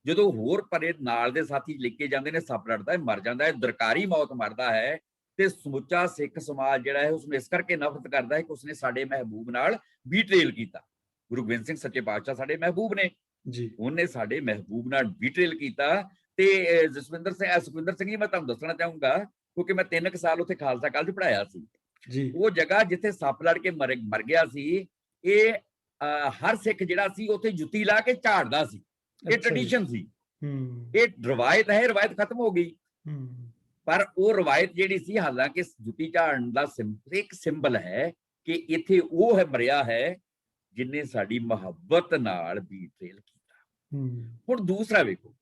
S1: ਜਦੋਂ ਹੋਰ ਪਰੇ ਨਾਲ ਦੇ ਸਾਥੀ ਲੈ ਕੇ ਜਾਂਦੇ ਨੇ, ਸੱਪ ਲੜਦਾ ਹੈ, ਮਰ ਜਾਂਦਾ ਹੈ, ਦਰਕਾਰੀ ਮੌਤ ਮਰਦਾ ਹੈ। ਤੇ ਸਮੁੱਚਾ ਸਿੱਖ ਸਮਾਜ ਜਿਹੜਾ ਹੈ ਉਸਨੂੰ ਇਸ ਕਰਕੇ ਨਫ਼ਰਤ ਕਰਦਾ ਹੈ ਕਿ ਉਸਨੇ ਸਾਡੇ ਮਹਿਬੂਬ ਨਾਲ ਬੀਟਰੇਲ ਕੀਤਾ। ਗੁਰੂ ਗੋਬਿੰਦ ਸਿੰਘ ਸੱਚੇ ਪਾਤਸ਼ਾਹ ਸਾਡੇ ਮਹਿਬੂਬ ਨੇ ਜੀ, ਉਹਨੇ ਸਾਡੇ ਮਹਿਬੂਬ ਨਾਲ ਬੀਟਰੇਲ ਕੀਤਾ। ਤੇ ਜਸਵਿੰਦਰ ਸਿੰਘ ਜੀ, ਮੈਂ ਤੁਹਾਨੂੰ ਦੱਸਣਾ ਚਾਹੂੰਗਾ, ਕਿਉਂਕਿ ਮੈਂ 3 ਸਾਲ ਉੱਥੇ ਖਾਲਸਾ ਕਾਲਜ ਪੜ੍ਹਾਇਆ ਸੀ ਜੀ। ਉਹ ਜਗ੍ਹਾ ਜਿੱਥੇ ਸੱਪ ਲੜ ਕੇ ਮਰ ਗਿਆ ਸੀ, ਇਹ ਹਰ ਸਿੱਖ ਜਿਹੜਾ ਸੀ ਉੱਥੇ ਜੁੱਤੀ ਲਾ ਕੇ ਝਾੜਦਾ ਸੀ। ਇਹ ਟ੍ਰੈਡੀਸ਼ਨ ਸੀ, ਇਹ ਰਵਾਇਤ ਹੈ, ਰਵਾਇਤ ਖਤਮ ਹੋ ਗਈ। ਪਰ ਉਹ ਰਵਾਇਤ ਜਿਹੜੀ ਸੀ, ਹਾਲਾਂਕਿ ਜੁੱਤੀ ਝਾੜਨ ਦਾ ਇੱਕ ਸਿੰਬਲ ਹੈ ਕਿ ਇੱਥੇ ਉਹ ਹੈ ਮਰਿਆ ਹੈ ਜਿਨੇ ਸਾਡੀ ਮੁਹੱਬਤ ਨਾਲ ਬੀਟਰੇਲ ਕੀਤਾ। ਹੁਣ ਦੂਸਰਾ ਵੇਖੋ,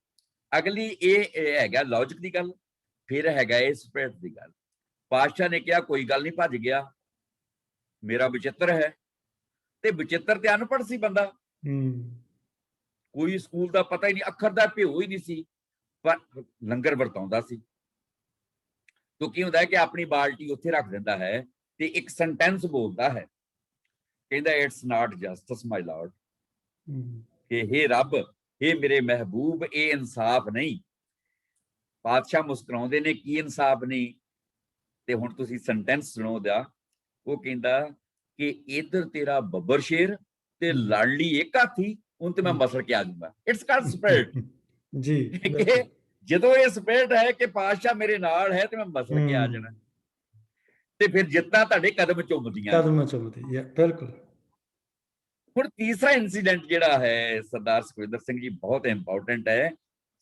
S1: ਅਗਲੀ ਇਹ ਹੈਗਾ ਲੌਜਿਕ ਦੀ ਗੱਲ, ਫਿਰ ਹੈਗਾ ਇਹ ਸਪਿਰਿਟ ਦੀ ਗੱਲ। ਪਾਤਸ਼ਾਹ ਨੇ ਕਿਹਾ ਕੋਈ ਗੱਲ ਨਹੀਂ, ਭੱਜ ਗਿਆ, ਮੇਰਾ ਬਚਿੱਤਰ ਹੈ, ਤੇ ਬਚਿੱਤਰ ਤੇ ਅਨਪੜ੍ਹ ਸੀ ਬੰਦਾ, ਕੋਈ ਸਕੂਲ ਦਾ ਪਤਾ ਹੀ ਨਹੀਂ, ਅੱਖਰ ਦਾ ਭਿਓ ਹੀ ਨਹੀਂ ਸੀ, ਪਰ ਲੰਗਰ ਵਰਤਾਉਂਦਾ ਸੀ। ਤੋ ਕੀ ਹੁੰਦਾ ਹੈ ਕਿ ਆਪਣੀ ਬਾਲਟੀ ਉੱਥੇ ਰੱਖ ਦਿੰਦਾ ਹੈ ਤੇ ਇੱਕ ਸੈਂਟੈਂਸ ਬੋਲਦਾ ਹੈ, ਕਹਿੰਦਾ it's not justice my Lord, ਕਿ ਹੇ ਰੱਬ, ਹੇ ਮੇਰੇ ਮਹਿਬੂਬ, ਇਹ ਇਨਸਾਫ ਨਹੀਂ। ਪਾਤਸ਼ਾਹ ਮੁਸਕਰਾਉਂਦੇ ਨੇ, ਕੀ ਇਨਸਾਫ ਨਹੀਂ? ਤੇ ਹੁਣ ਤੁਸੀਂ ਸੈਂਟੈਂਸ ਸੁਣੋ ਦਾ, ਉਹ ਕਹਿੰਦਾ ਕਿ ਇਧਰ ਤੇਰਾ ਬੱਬਰ ਸ਼ੇਰ ਤੇ ਲਾਡਲੀ ਇੱਕ ਹਾਥੀ, ਹੁਣ ਤੇ ਮੈਂ ਮਸਲ ਕੇ ਆ ਜਾਊਂਗਾ। ਇਟਸ ਕਾਲਡ ਸਪਿਰਿਟ
S2: ਜੀ,
S1: ਕਿ ਜਦੋਂ ਇਹ ਸਪਿਰਿਟ ਹੈ ਕਿ ਪਾਤਸ਼ਾਹ ਮੇਰੇ ਨਾਲ ਹੈ ਤੇ ਮੈਂ ਮਸਲ ਕੇ ਆ ਜਾਣਾ, ਤੇ ਫਿਰ ਜਿੱਤਾਂ ਤੁਹਾਡੇ ਕਦਮ ਚੁੰਮਦੀਆਂ।
S2: ਬਿਲਕੁਲ।
S1: ਹੁਣ ਤੀਸਰਾ ਇਨਸੀਡੈਂਟ ਜਿਹੜਾ ਹੈ ਸਰਦਾਰ ਸੁਖਵਿੰਦਰ ਸਿੰਘ ਜੀ, ਬਹੁਤ ਇੰਪੋਰਟੈਂਟ ਹੈ।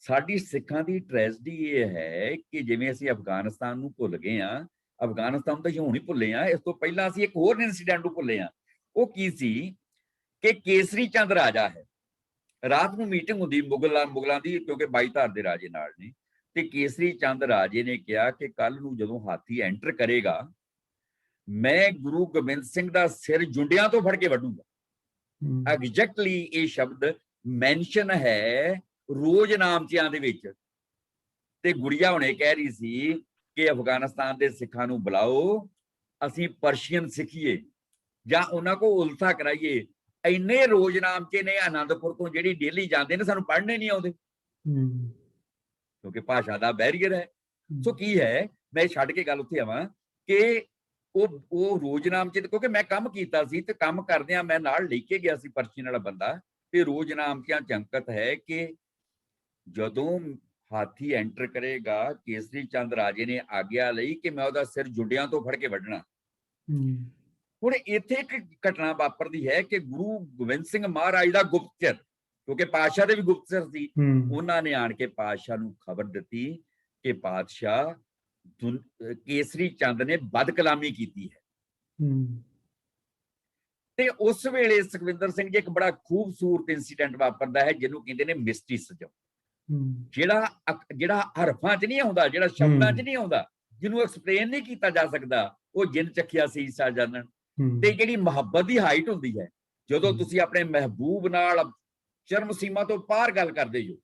S1: ਸਾਡੀ ਸਿੱਖਾਂ ਦੀ ਟ੍ਰੈਜਡੀ ਇਹ ਹੈ ਕਿ ਜਿਵੇਂ ਅਸੀਂ ਅਫਗਾਨਿਸਤਾਨ ਨੂੰ ਭੁੱਲ ਗਏ ਹਾਂ, ਅਫਗਾਨਿਸਤਾਨ ਤਾਂ ਹੁਣ ਹੀ ਭੁੱਲੇ ਆ, ਇਸ ਤੋਂ ਪਹਿਲਾਂ ਅਸੀਂ ਇੱਕ ਹੋਰ ਇਨਸੀਡੈਂਟ ਨੂੰ ਭੁੱਲੇ ਆ। ਉਹ ਕੀ ਸੀ ਕਿ ਕੇਸਰੀ ਚੰਦ ਰਾਜਾ ਹੈ, ਰਾਤ ਨੂੰ ਮੀਟਿੰਗ ਹੁੰਦੀ ਮੁਗਲਾਂ ਦੀ, ਕਿਉਂਕਿ 22 ਧਾਰ ਦੇ ਰਾਜੇ ਨਾਲ ਨੇ, ਤੇ ਕੇਸਰੀ ਚੰਦ ਰਾਜੇ ਨੇ ਕਿਹਾ ਕਿ ਕੱਲ ਨੂੰ ਜਦੋਂ ਹਾਥੀ ਐਂਟਰ ਕਰੇਗਾ, ਮੈਂ ਗੁਰੂ ਗੋਬਿੰਦ ਸਿੰਘ ਦਾ ਸਿਰ ਜੁੰਡਿਆਂ ਤੋਂ ਫੜ ਕੇ ਵੱਢੂੰਗਾ। ਐਗਜ਼ੈਕਟਲੀ ਇਹ ਸ਼ਬਦ ਮੈਂਸ਼ਨ ਹੈ ਰੋਜ਼ਨਾਮਚਿਆਂ ਦੇ ਵਿੱਚ। ਤੇ ਗੁੜੀਆ ਹੁਣੇ ਕਹਿ ਰਹੀ ਸੀ ਕਿ ਅਫਗਾਨਿਸਤਾਨ ਦੇ ਸਿੱਖਾਂ ਨੂੰ ਬੁਲਾਓ, ਅਸੀਂ ਪਰਸ਼ੀਅਨ ਸਿੱਖੀਏ ਜਾਂ ਉਹਨਾਂ ਕੋਲ ਉਲਥਾ ਕਰਾਈਏ। ਇੰਨੇ ਰੋਜ਼ਨਾਮਚੇ ਨੇ ਆਨੰਦਪੁਰ ਤੋਂ ਜਿਹੜੀ ਡੇਲੀ ਜਾਂਦੇ ਨੇ, ਸਾਨੂੰ ਪੜ੍ਹਨੇ ਨਹੀਂ ਆਉਂਦੇ ਕਿਉਂਕਿ ਭਾਸ਼ਾ ਦਾ ਬੈਰੀਅਰ ਹੈ। ਸੋ ਕੀ ਹੈ, ਮੈਂ ਛੱਡ ਕੇ ਗੱਲ ਉੱਥੇ ਆਵਾਂ ਕਿ ਉਹ ਰੋਜ਼ਨਾਮਚੇ, ਕਿਉਂਕਿ ਮੈਂ ਕੰਮ ਕੀਤਾ ਸੀ ਤੇ ਕੰਮ ਕਰਦਿਆਂ ਮੈਂ ਨਾਲ ਲੈ ਕੇ ਗਿਆ ਸੀ ਪਰਚੀਨ ਵਾਲਾ ਬੰਦਾ, ਤੇ ਰੋਜ਼ਨਾਮਚਿਆਂ ਚ ਅੰਕਿਤ ਹੈ ਕਿ ਜਦੋਂ ਹਾਥੀ ਐਂਟਰ ਕਰੇਗਾ, ਕੇਸਰੀ ਚੰਦ ਰਾਜੇ ਨੇ ਆਗਿਆ ਲਈ ਕਿ ਮੈਂ ਉਹਦਾ ਸਿਰ ਜੁੰਡਿਆਂ ਤੋਂ ਫੜ ਕੇ ਵੱਢਣਾ। ਹੁਣ ਇੱਥੇ ਇੱਕ ਘਟਨਾ ਵਾਪਰਦੀ ਹੈ ਕਿ ਗੁਰੂ ਗੋਬਿੰਦ ਸਿੰਘ ਮਹਾਰਾਜ ਦਾ ਗੁਪਤਚਰ, ਕਿਉਂਕਿ ਪਾਤਸ਼ਾਹ ਦੇ ਵੀ ਗੁਪਤਚਰ ਸੀ, ਉਹਨਾਂ ਨੇ ਆਣ ਕੇ ਪਾਤਸ਼ਾਹ ਨੂੰ ਖਬਰ ਦਿੱਤੀ ਕਿ ਪਾਤਸ਼ਾਹ ਕੇਸਰੀ ਚੰਦ ਨੇ ਬਦਕਲਾਮੀ ਕੀਤੀ ਹੈ। ਤੇ ਉਸ ਵੇਲੇ ਸੁਖਵਿੰਦਰ ਸਿੰਘ ਜੀ ਇੱਕ ਬੜਾ ਖੂਬਸੂਰਤ ਇਨਸੀਡੈਂਟ ਵਾਪਰਦਾ ਹੈ, ਜਿਹਨੂੰ ਕਹਿੰਦੇ ਨੇ ਮਿਸਟਿਸਿਜ਼ਮ, ਜਿਹੜਾ ਹਰਫਾਂ 'ਚ ਨਹੀਂ ਆਉਂਦਾ, ਜਿਹੜਾ ਸ਼ਬਦਾਂ 'ਚ ਨਹੀਂ ਆਉਂਦਾ, ਜਿਹਨੂੰ ਐਕਸਪਲੇਨ ਨਹੀਂ ਕੀਤਾ ਜਾ ਸਕਦਾ। ਉਹ ਜਿਨ ਚੱਖਿਆ ਸੀਸਾ ਜਾਣਨ। ਤੇ ਜਿਹੜੀ ਮੁਹੱਬਤ ਦੀ ਹਾਈਟ ਹੁੰਦੀ ਹੈ, ਜਦੋਂ ਤੁਸੀਂ ਆਪਣੇ ਮਹਿਬੂਬ ਨਾਲ ਚਰਮ ਸੀਮਾ ਤੋਂ ਪਾਰ ਗੱਲ ਕਰਦੇ ਹੋ,